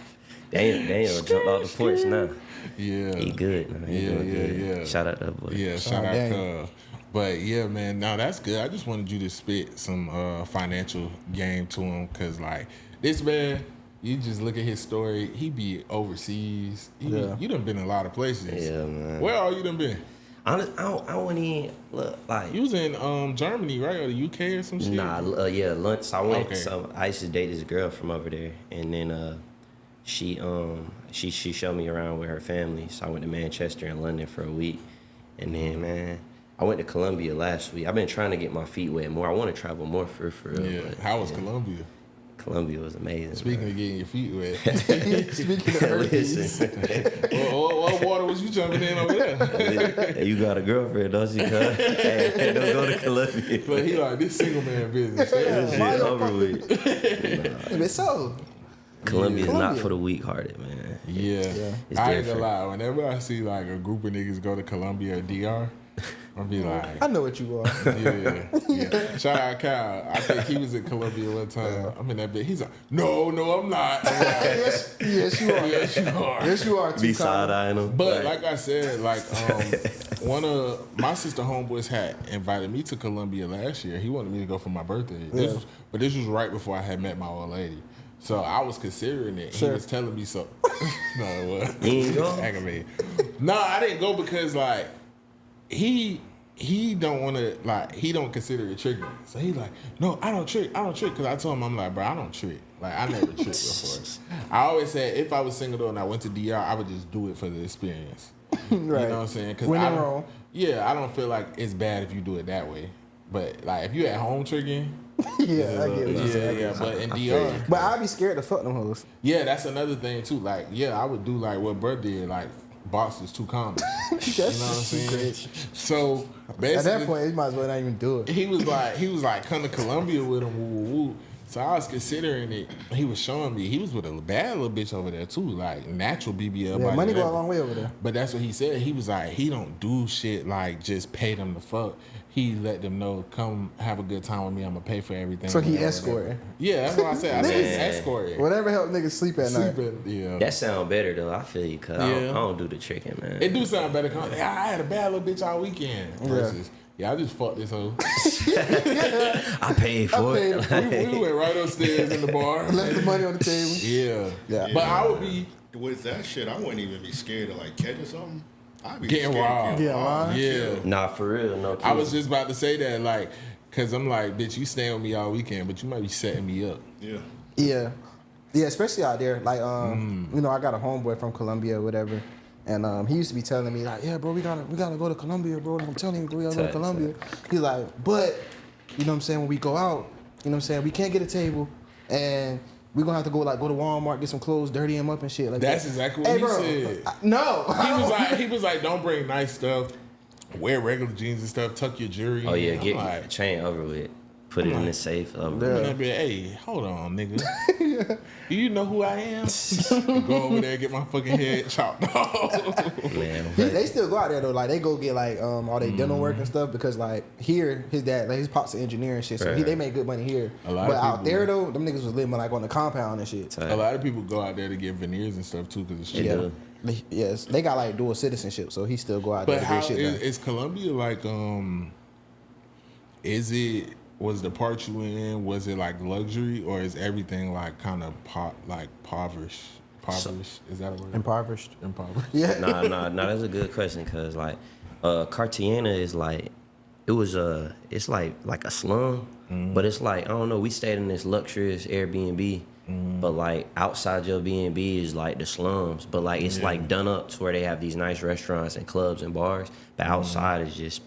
Speaker 4: Daniel jumped off the porch now.
Speaker 1: Yeah.
Speaker 4: He good. Man. He
Speaker 1: Yeah,
Speaker 4: doing
Speaker 1: yeah,
Speaker 4: good.
Speaker 1: yeah.
Speaker 4: Shout out to that boy.
Speaker 1: Yeah,
Speaker 2: Shout
Speaker 1: shout
Speaker 2: out
Speaker 1: out
Speaker 2: Daniel.
Speaker 1: Cub. But yeah, man, no, that's good. I just wanted you to spit some financial game to him, cause like this man, you just look at his story. He be overseas.
Speaker 2: Yeah.
Speaker 1: You done been in a lot of places.
Speaker 4: Yeah, man.
Speaker 1: Where all you done been?
Speaker 4: Honest, I don't even look like.
Speaker 1: You was in Germany, right, or the UK or some shit?
Speaker 4: Nah, yeah, lunch. I went.
Speaker 1: Okay.
Speaker 4: So I used to date this girl from over there, and then she showed me around with her family. So I went to Manchester and London for a week, and then man, I went to Colombia last week. I've been trying to get my feet wet more. I want to travel more for real.
Speaker 1: Yeah.
Speaker 4: but,
Speaker 1: How was Colombia?
Speaker 4: Colombia was amazing.
Speaker 1: Speaking of getting your feet wet,
Speaker 2: Speaking of herpes.
Speaker 4: Listen,
Speaker 1: what water was you jumping in over there?
Speaker 4: hey, you got a girlfriend, don't you? Cuz? Hey, don't go to Colombia.
Speaker 1: But he like, this single man business.
Speaker 4: This
Speaker 2: why
Speaker 4: shit
Speaker 2: y'all
Speaker 4: over with.
Speaker 2: It's so.
Speaker 4: Colombia is not
Speaker 2: Colombia.
Speaker 4: for the weak-hearted, man.
Speaker 1: Yeah.
Speaker 4: It's
Speaker 1: I ain't gonna
Speaker 4: different.
Speaker 1: lie. Whenever I see like a group of niggas go to Colombia or DR, I'll be like,
Speaker 2: I know what you are.
Speaker 1: yeah. Shout out Kyle. I think he was in Colombia one time. I'm in that bit. He's like, no, I'm not. I'm like,
Speaker 2: Yes, you are.
Speaker 1: yes, you are.
Speaker 2: Yes, you are.
Speaker 4: Be
Speaker 2: Too,
Speaker 4: side-eyeing them.
Speaker 1: But like I said, like one of my sister homeboys had invited me to Colombia last year. He wanted me to go for my birthday.
Speaker 2: Yeah.
Speaker 1: But this was right before I had met my old lady. So I was considering it.
Speaker 2: Sure.
Speaker 1: He was telling me so. No, it wasn't.
Speaker 4: You ain't go?
Speaker 1: Aggravated. No, I didn't go because like he don't want to, like, he don't consider it tricking. So he like, no, I don't trick. Because I told him, I'm like, bro, I don't trick. Like, I never tricked before. I always said if I was single though and I went to DR, I would just do it for the experience.
Speaker 2: right.
Speaker 1: You know what I'm saying? Cause
Speaker 2: When
Speaker 1: I
Speaker 2: in
Speaker 1: don't-
Speaker 2: Rome.
Speaker 1: Yeah, I don't feel like it's bad if you do it that way. But like if you at home tricking,
Speaker 2: Yeah, I get what you're saying.
Speaker 1: yeah. But in
Speaker 4: I feel
Speaker 1: DR,
Speaker 4: you.
Speaker 2: But I'd be scared to fuck them hoes.
Speaker 1: yeah, that's another thing too. Like, yeah, I would do like what bro did, like boxes 2 condoms. You know what I'm saying? So basically,
Speaker 2: At that point, you might as well not even do it.
Speaker 1: he was like, come to Colombia with him, woo, woo, woo. So I was considering it. He was showing me. He was with a bad little bitch over there too, like natural BBL.
Speaker 2: Yeah,
Speaker 1: body
Speaker 2: money
Speaker 1: and
Speaker 2: go a
Speaker 1: everything.
Speaker 2: long way over there.
Speaker 1: But that's what he said. He was like, he don't do shit like just pay them to fuck. He let them know, come have a good time with me. I'm gonna pay for everything.
Speaker 2: So he
Speaker 1: whatever,
Speaker 2: escorting.
Speaker 1: whatever. Yeah, that's what I said. I said he's escorting.
Speaker 2: Whatever help niggas sleep at night.
Speaker 1: Sleeping, yeah.
Speaker 4: That sound better though. I feel you, cause I
Speaker 1: Yeah.
Speaker 4: don't do the tricking, man.
Speaker 1: It do sound better. Cause I had a bad little bitch all weekend. Versus, yeah, I just fucked this hoe.
Speaker 4: I paid for
Speaker 2: paid
Speaker 4: it.
Speaker 2: for
Speaker 1: we went right upstairs in the bar.
Speaker 2: Left the money on the table.
Speaker 1: Yeah.
Speaker 2: Yeah.
Speaker 1: But I would be
Speaker 5: With that shit, I wouldn't even be scared to like catch or something. I'd be
Speaker 1: Getting
Speaker 5: scared to
Speaker 1: robbed.
Speaker 5: get
Speaker 2: Getting robbed?
Speaker 1: Yeah.
Speaker 4: Nah, for real, no.
Speaker 1: I was
Speaker 4: kidding.
Speaker 1: just about to say that, like, cause I'm like, bitch, you staying with me all weekend, but you might be setting me up.
Speaker 5: Yeah.
Speaker 2: Yeah. Yeah, especially out there. Like, you know, I got a homeboy from Colombia or whatever. And he used to be telling me, like, yeah, bro, we gotta go to Colombia, bro. I'm telling you, bro, we gotta go to
Speaker 4: Tight,
Speaker 2: Colombia. He's like, but, you know what I'm saying, when we go out, you know what I'm saying, we can't get a table and we're gonna have to go to Walmart, get some clothes, dirty them up and shit like
Speaker 1: That's
Speaker 2: that.
Speaker 1: exactly what
Speaker 2: Hey,
Speaker 1: he
Speaker 2: bro,
Speaker 1: said.
Speaker 2: No.
Speaker 1: He was like, don't bring nice stuff. Wear regular jeans and stuff. Tuck your jewelry.
Speaker 4: Oh yeah,
Speaker 1: in.
Speaker 4: get
Speaker 1: I'm
Speaker 4: your
Speaker 1: like,
Speaker 4: chain over with. Put it in the safe over
Speaker 2: Yeah.
Speaker 1: and
Speaker 4: with.
Speaker 1: I'd be like, hey, hold on, nigga. Do you know who I am? Go over there and get my fucking head chopped off.
Speaker 4: Man,
Speaker 2: They still go out there though, like they go get like all their dental work and stuff because like here his dad, like his pop's an engineer and shit, so
Speaker 4: Right.
Speaker 2: they make good money here.
Speaker 1: A lot
Speaker 2: But
Speaker 1: of
Speaker 2: out
Speaker 1: people-
Speaker 2: there though, them niggas was living like on the compound and shit.
Speaker 1: A lot of people go out there to get veneers and stuff too, because it's cheap.
Speaker 4: Yeah.
Speaker 2: Yeah. Yes, they got like dual citizenship, so he still go out
Speaker 1: But
Speaker 2: there to
Speaker 1: how
Speaker 2: get shit done.
Speaker 1: is Colombia like? Was the part you in? Was it like luxury, or is everything like kind of impoverished? Is that a word?
Speaker 2: Impoverished.
Speaker 1: Impoverished.
Speaker 2: Yeah.
Speaker 4: nah, that's a good question because like, Cartagena is like, it's like a slum, but it's like I don't know. We stayed in this luxurious Airbnb, but like outside your B&B is like the slums, but like it's like done up to where they have these nice restaurants and clubs and bars, but outside is just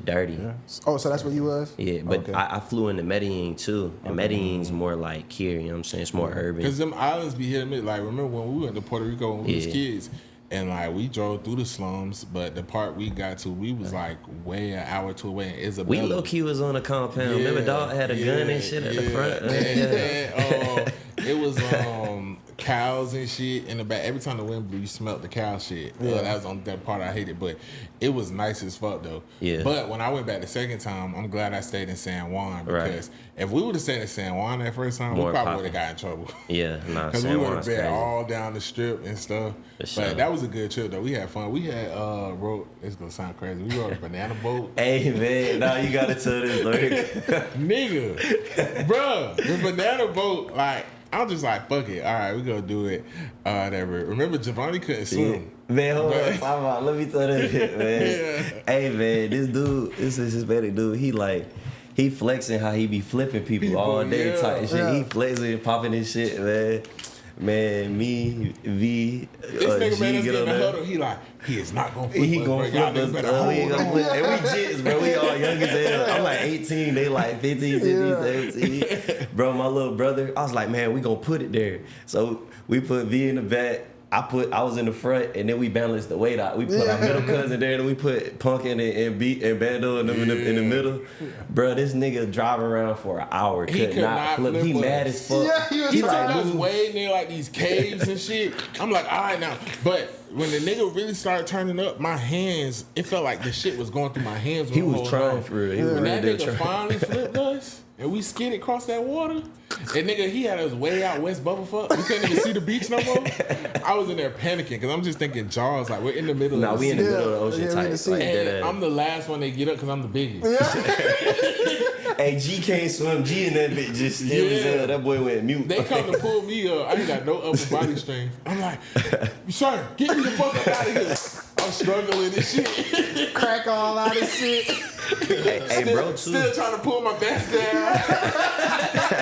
Speaker 4: dirty.
Speaker 2: Oh, so that's what you was?
Speaker 4: Yeah, but
Speaker 2: Okay.
Speaker 4: I flew into Medellin too, and Medellin's more like here. You know what I'm saying? It's more urban.
Speaker 1: Because them islands be hitting me. Like, remember when we went to Puerto Rico when we was
Speaker 4: Yeah.
Speaker 1: kids, and like we drove through the slums, but the part we got to, we was like way an hour or two away in Isabela.
Speaker 4: We low key was on the compound. Remember, dog had a gun and shit at the front.
Speaker 1: It was cows and shit in the back. Every time the wind blew, you smelled the cow shit. That was on that part I hated, but it was nice as fuck though.
Speaker 4: Yeah.
Speaker 1: But when I went back the second time, I'm glad I stayed in San Juan
Speaker 4: Right.
Speaker 1: because if we would have stayed in San Juan that first time,
Speaker 4: More
Speaker 1: we probably
Speaker 4: poppin'.
Speaker 1: would have got in trouble.
Speaker 4: Yeah, nah,
Speaker 1: Because we
Speaker 4: San
Speaker 1: would have
Speaker 4: Juan's
Speaker 1: been
Speaker 4: crazy.
Speaker 1: all down the strip and stuff.
Speaker 4: For sure.
Speaker 1: But that was a good trip though. We had fun. We had rode. It's gonna sound crazy. We rode a banana boat.
Speaker 4: Hey man, now you gotta tell this story.
Speaker 1: Nigga, bruh, the banana boat, like, I'm just like, fuck it. All right, we gonna do it. Whatever. Remember, Giovanni couldn't swim.
Speaker 4: Man, hold on,
Speaker 1: But-
Speaker 4: time out. Let me tell that shit, man. Hey man, this dude, this is Hispanic dude. He flexing how he be flipping people all day
Speaker 1: yeah.
Speaker 4: type shit.
Speaker 2: Yeah.
Speaker 4: He flexing, popping his shit, man. Man, me, V,
Speaker 1: This nigga
Speaker 4: G
Speaker 1: made us
Speaker 4: get
Speaker 1: get in
Speaker 4: on
Speaker 1: the
Speaker 4: there.
Speaker 1: huddle. He like, he is not gonna flip
Speaker 4: He
Speaker 1: us,
Speaker 4: gonna
Speaker 1: bro. Y'all
Speaker 4: flip us.
Speaker 1: niggas better hold
Speaker 4: And
Speaker 1: on.
Speaker 4: we jits, bro. We all young as hell. I'm like 18. They like 15, 16, 17. Bro, my little brother, I was like, man, we gonna put it there. So we put V in the back. I was in the front, and then we balanced the weight out. We put our middle cousin there, and we put Punkin and Beat and Bando in the middle. Bro, this nigga driving around for an hour, could not flip. He mad as fuck.
Speaker 2: Yeah,
Speaker 1: He
Speaker 4: like,
Speaker 1: took us way near like these caves and shit. I'm like, all right now. But when the nigga really started turning up, my hands, it felt like the shit was going through my hands.
Speaker 4: he was trying for real. He was
Speaker 1: When that
Speaker 4: really
Speaker 1: nigga
Speaker 4: trying.
Speaker 1: finally flipped us and we skidded across that water, and nigga, he had us way out west Bubblefuck. We couldn't even see the beach no more. I was in there panicking because I'm just thinking Jaws, like we're in the middle
Speaker 4: Nah,
Speaker 1: of the
Speaker 4: we in the
Speaker 1: sea.
Speaker 4: middle of the ocean
Speaker 2: Yeah, we in the
Speaker 4: type.
Speaker 2: sea.
Speaker 4: Like
Speaker 1: And
Speaker 4: that.
Speaker 1: I'm the last one they get up because I'm the biggest.
Speaker 4: Hey, G can't swim. G in that bitch just still as hell. That boy went mute.
Speaker 1: They come to pull me up. I ain't got no upper body strength. I'm like, sir, get me the fuck up out of here. I'm struggling and shit.
Speaker 2: Crack all out of shit.
Speaker 4: Hey, bro, too.
Speaker 1: Still trying to pull my vest down.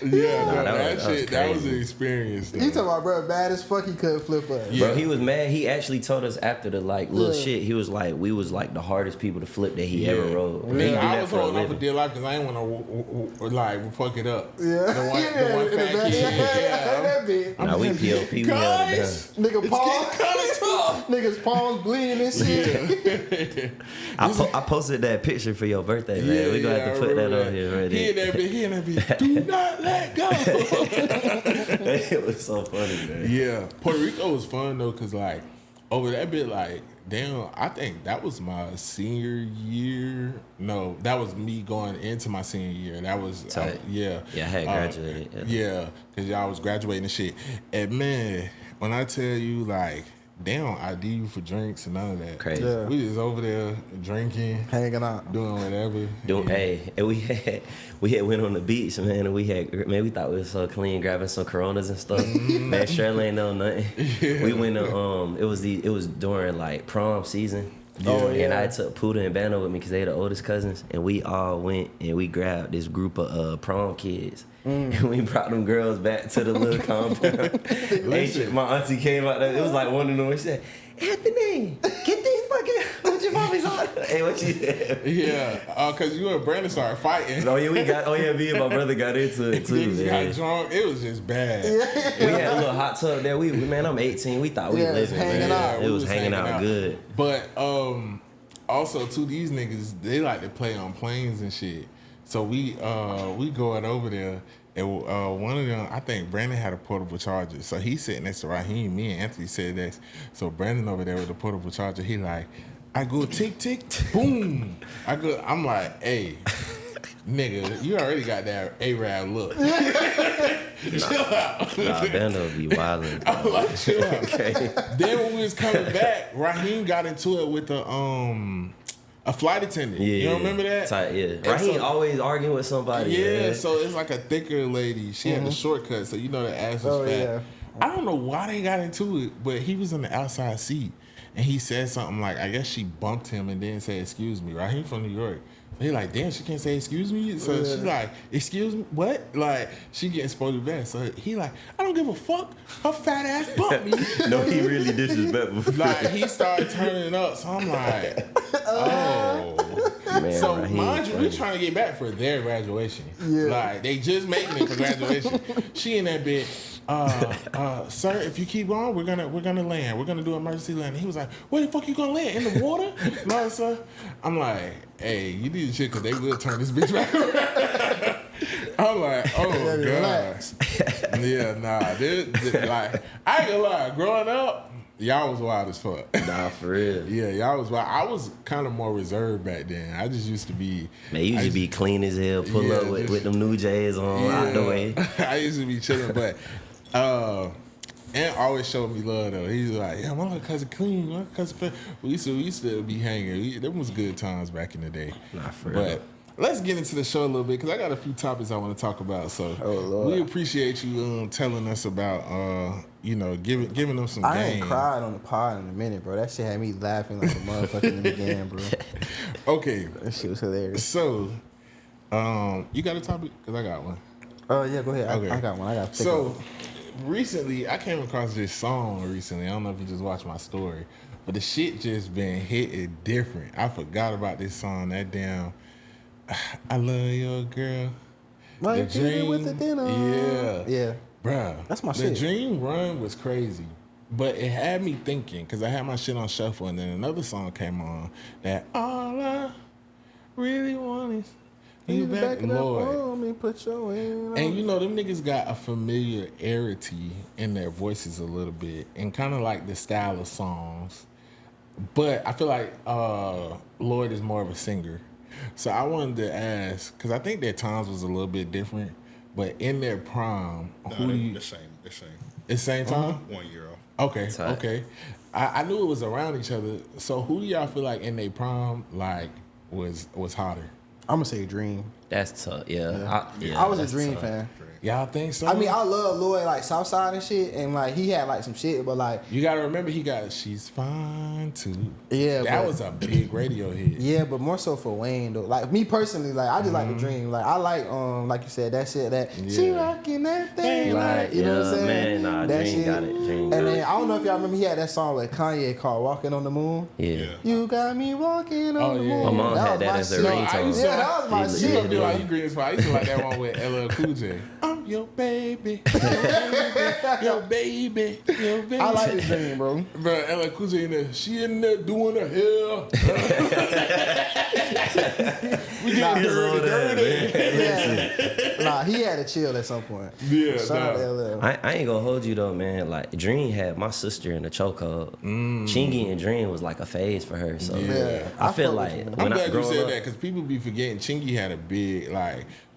Speaker 1: Yeah,
Speaker 4: Nah,
Speaker 1: no,
Speaker 4: that was
Speaker 1: that was
Speaker 4: crazy.
Speaker 1: an experience. Though.
Speaker 2: You talking about bro bad as fuck? He couldn't flip us.
Speaker 1: Yeah.
Speaker 4: Bro, he was mad. He actually told us after the like little shit. He was like, we was like the hardest people to flip that he ever rode. And he do
Speaker 1: I
Speaker 4: that
Speaker 1: was
Speaker 4: for a
Speaker 1: holding on for
Speaker 4: living.
Speaker 1: dear life because I ain't want to like fuck it up.
Speaker 2: Yeah.
Speaker 1: The one
Speaker 2: in the
Speaker 1: fat
Speaker 2: back.
Speaker 1: kid. Yeah.
Speaker 2: That bitch.
Speaker 4: Nah, we PLP. We held it down.
Speaker 1: Guys,
Speaker 2: Nigga
Speaker 1: it's
Speaker 2: palms,
Speaker 1: getting kind of
Speaker 2: niggas palms bleeding and shit.
Speaker 4: I posted that picture for your birthday, man. We gonna have to put that on here right
Speaker 1: He in
Speaker 4: there.
Speaker 1: that bitch. Do not let go.
Speaker 4: It was so funny, man.
Speaker 1: Yeah, Puerto Rico was fun though, cause like over that bit, like damn, I think that was my senior year. No, that was me going into my senior year. That was
Speaker 4: Tight.
Speaker 1: yeah.
Speaker 4: Yeah, I had graduated.
Speaker 1: Yeah, cause y'all was graduating and shit. And man, when I tell you like, they don't ID you for drinks and none of that.
Speaker 4: Crazy.
Speaker 2: Yeah.
Speaker 1: We just over there drinking,
Speaker 2: Hanging out.
Speaker 1: doing whatever.
Speaker 4: Hey, and we had went on the beach, man, and we thought we was so clean, grabbing some Coronas and stuff. Man, Shirley ain't know nothing. We went to it was during like prom season.
Speaker 2: Oh,
Speaker 4: And
Speaker 2: yeah.
Speaker 4: I took Puda and Bando with me because they the oldest cousins, and we all went and we grabbed this group of prom kids. And we brought them girls back to the little compound. And my auntie came out there. It was like one of them. She said, Anthony, get these fucking what your mommies on. Hey, what she said?
Speaker 1: Yeah, cause you and Brandon started fighting.
Speaker 4: Me and my brother got into it too,
Speaker 1: Niggas
Speaker 4: man.
Speaker 1: got drunk. It was just bad.
Speaker 4: We had a little hot tub there. Man, I'm 18. We thought we
Speaker 2: Yeah,
Speaker 4: living,
Speaker 2: hanging
Speaker 4: man.
Speaker 2: out.
Speaker 4: It
Speaker 1: We
Speaker 4: was hanging out good.
Speaker 1: But also too, these niggas they like to play on planes and shit. So we going over there, and one of them, I think Brandon had a portable charger. So he sitting next to Raheem. Me and Anthony said next. So Brandon over there with the portable charger. He like, I go tick tick, boom. I'm like, hey. Nigga, you already got that Arab look. Chill out.
Speaker 4: Nah, Bando be wildin'.
Speaker 1: I'm like, chill out.
Speaker 4: Okay.
Speaker 1: Then when we was coming back, Raheem got into it with a flight attendant.
Speaker 4: Yeah.
Speaker 1: You don't remember that?
Speaker 4: Tight, yeah.
Speaker 1: And
Speaker 4: Raheem
Speaker 1: so-
Speaker 4: always arguing with somebody.
Speaker 1: Yeah,
Speaker 4: man.
Speaker 1: so it's like a thicker lady. She had the shortcut, so you know the ass was
Speaker 2: Oh,
Speaker 1: fat.
Speaker 2: yeah.
Speaker 1: I don't know why they got into it, but he was in the outside seat, and he said something like, I guess she bumped him and didn't say excuse me. Right? He from New York. He like, damn, she can't say excuse me. So she like, excuse me, what? Like, she getting supposed to be bad. So he like, I don't give a fuck. Her fat ass bumped me.
Speaker 4: No, he really disrespectful.
Speaker 1: Like, he started turning up. So I'm like, oh.
Speaker 4: Man,
Speaker 1: So
Speaker 4: Raheem
Speaker 1: mind you, we
Speaker 4: funny.
Speaker 1: trying to get back for their graduation.
Speaker 2: Yeah.
Speaker 1: Like, they just making it for graduation. She in that bit. Sir, if you keep going, we're gonna land. We're gonna do emergency landing. He was like, where the fuck you gonna land? In the water? No, sir. I'm like, hey, you need to shit because they will turn this bitch back around. I'm like, oh god.
Speaker 2: Relax.
Speaker 1: Yeah, nah. Like, I ain't gonna lie. Growing up, y'all was wild as fuck.
Speaker 4: Nah, for real.
Speaker 1: Yeah, y'all was wild. I was kind of more reserved back then. I just used to be.
Speaker 4: Man, you used to be clean as hell, pull
Speaker 1: Yeah,
Speaker 4: up with
Speaker 1: just-
Speaker 4: them new J's on, out the way.
Speaker 1: I used to be chilling, but Ant always showed me love though. He's like, yeah, my little cousin clean, my cousin clean. We used to be hanging. Them was good times back in the day.
Speaker 4: Nah, for real.
Speaker 1: But let's get into the show a little bit because I got a few topics I want to talk about. So
Speaker 2: Lord.
Speaker 1: we appreciate you telling us about giving them some
Speaker 2: I
Speaker 1: game.
Speaker 2: ain't cried on the pod in a minute, bro. That shit had me laughing like a motherfucker in the beginning, bro.
Speaker 1: Okay,
Speaker 2: That shit was hilarious.
Speaker 1: so you got a topic? Cause I got one.
Speaker 2: Yeah, go ahead.
Speaker 1: Okay.
Speaker 2: I got one. I got.
Speaker 1: So recently, I came across this song recently. I don't know if you just watched my story, but the shit just been hitting different. I forgot about this song. That damn, I love your girl.
Speaker 2: Like Dream with the dinner. Yeah.
Speaker 1: Bruh.
Speaker 2: That's my
Speaker 1: the
Speaker 2: shit.
Speaker 1: The Dream run was crazy. But it had me thinking, because I had my shit on shuffle, and then another song came on that all I really want is you back, Lord.
Speaker 2: Me, put your hand
Speaker 1: And you know, them niggas got a familiarity in their voices a little bit, and kind of like the style of songs. But I feel like Lloyd is more of a singer. So I wanted to ask, because I think their times was a little bit different, but in their prime, who do you...
Speaker 5: The same.
Speaker 1: It's the same time?
Speaker 5: 1 year off.
Speaker 1: Okay, okay. I knew it was around each other. So who do y'all feel like in their prime, like, was hotter?
Speaker 2: I'm gonna say Dream.
Speaker 4: That's tough. Yeah.
Speaker 2: I was a
Speaker 4: that's
Speaker 2: Dream
Speaker 4: tough.
Speaker 2: fan.
Speaker 1: Y'all think so?
Speaker 2: I mean, I love Lloyd, like Southside and shit, and like he had like some shit, but like
Speaker 1: you gotta remember he got She's Fine Too.
Speaker 2: Yeah,
Speaker 1: that
Speaker 2: but-
Speaker 1: was a big radio hit.
Speaker 2: yeah, but more so for Wayne though. Like me personally, like I just like the Dream. Like I like you said, that shit that she
Speaker 1: Yeah.
Speaker 2: rocking that thing,
Speaker 4: Right,
Speaker 2: like you know what I'm
Speaker 4: yeah,
Speaker 2: saying?
Speaker 4: man, nah,
Speaker 2: that
Speaker 4: Dream
Speaker 2: shit.
Speaker 4: got it, Dream
Speaker 2: And
Speaker 4: got
Speaker 2: then
Speaker 4: it.
Speaker 2: I don't know if y'all remember he had that song with Kanye called "Walking on the Moon."
Speaker 4: Yeah.
Speaker 2: You got me walking on the
Speaker 1: yeah.
Speaker 2: moon.
Speaker 4: My mom
Speaker 2: That
Speaker 4: had
Speaker 2: was
Speaker 4: that
Speaker 2: my
Speaker 4: as a
Speaker 2: shit.
Speaker 4: ringtone.
Speaker 1: I used to,
Speaker 2: Yeah, that was my
Speaker 4: Yeah,
Speaker 1: You
Speaker 2: shit.
Speaker 1: gonna be
Speaker 4: yeah.
Speaker 1: like you green as fuck. I used to like that one with LL Cool J. I'm your baby, your baby, your baby.
Speaker 2: I like this Dream, bro.
Speaker 1: Bro, LL Cool J in there. She in there doing her hair. We getting dirty.
Speaker 2: Yeah. Nah, he had to chill at some point.
Speaker 1: Yeah,
Speaker 2: Shout out
Speaker 1: nah.
Speaker 2: to LL.
Speaker 4: I ain't gonna hold you though, man. Like Dream had my sister in the chokehold. Chingy and Dream was like a phase for her. So
Speaker 2: Yeah.
Speaker 4: I feel
Speaker 2: fuck
Speaker 4: like
Speaker 2: with you, man.
Speaker 1: I'm
Speaker 4: when I
Speaker 1: glad you
Speaker 4: grew
Speaker 1: said
Speaker 4: up,
Speaker 1: that because people be forgetting Chingy had a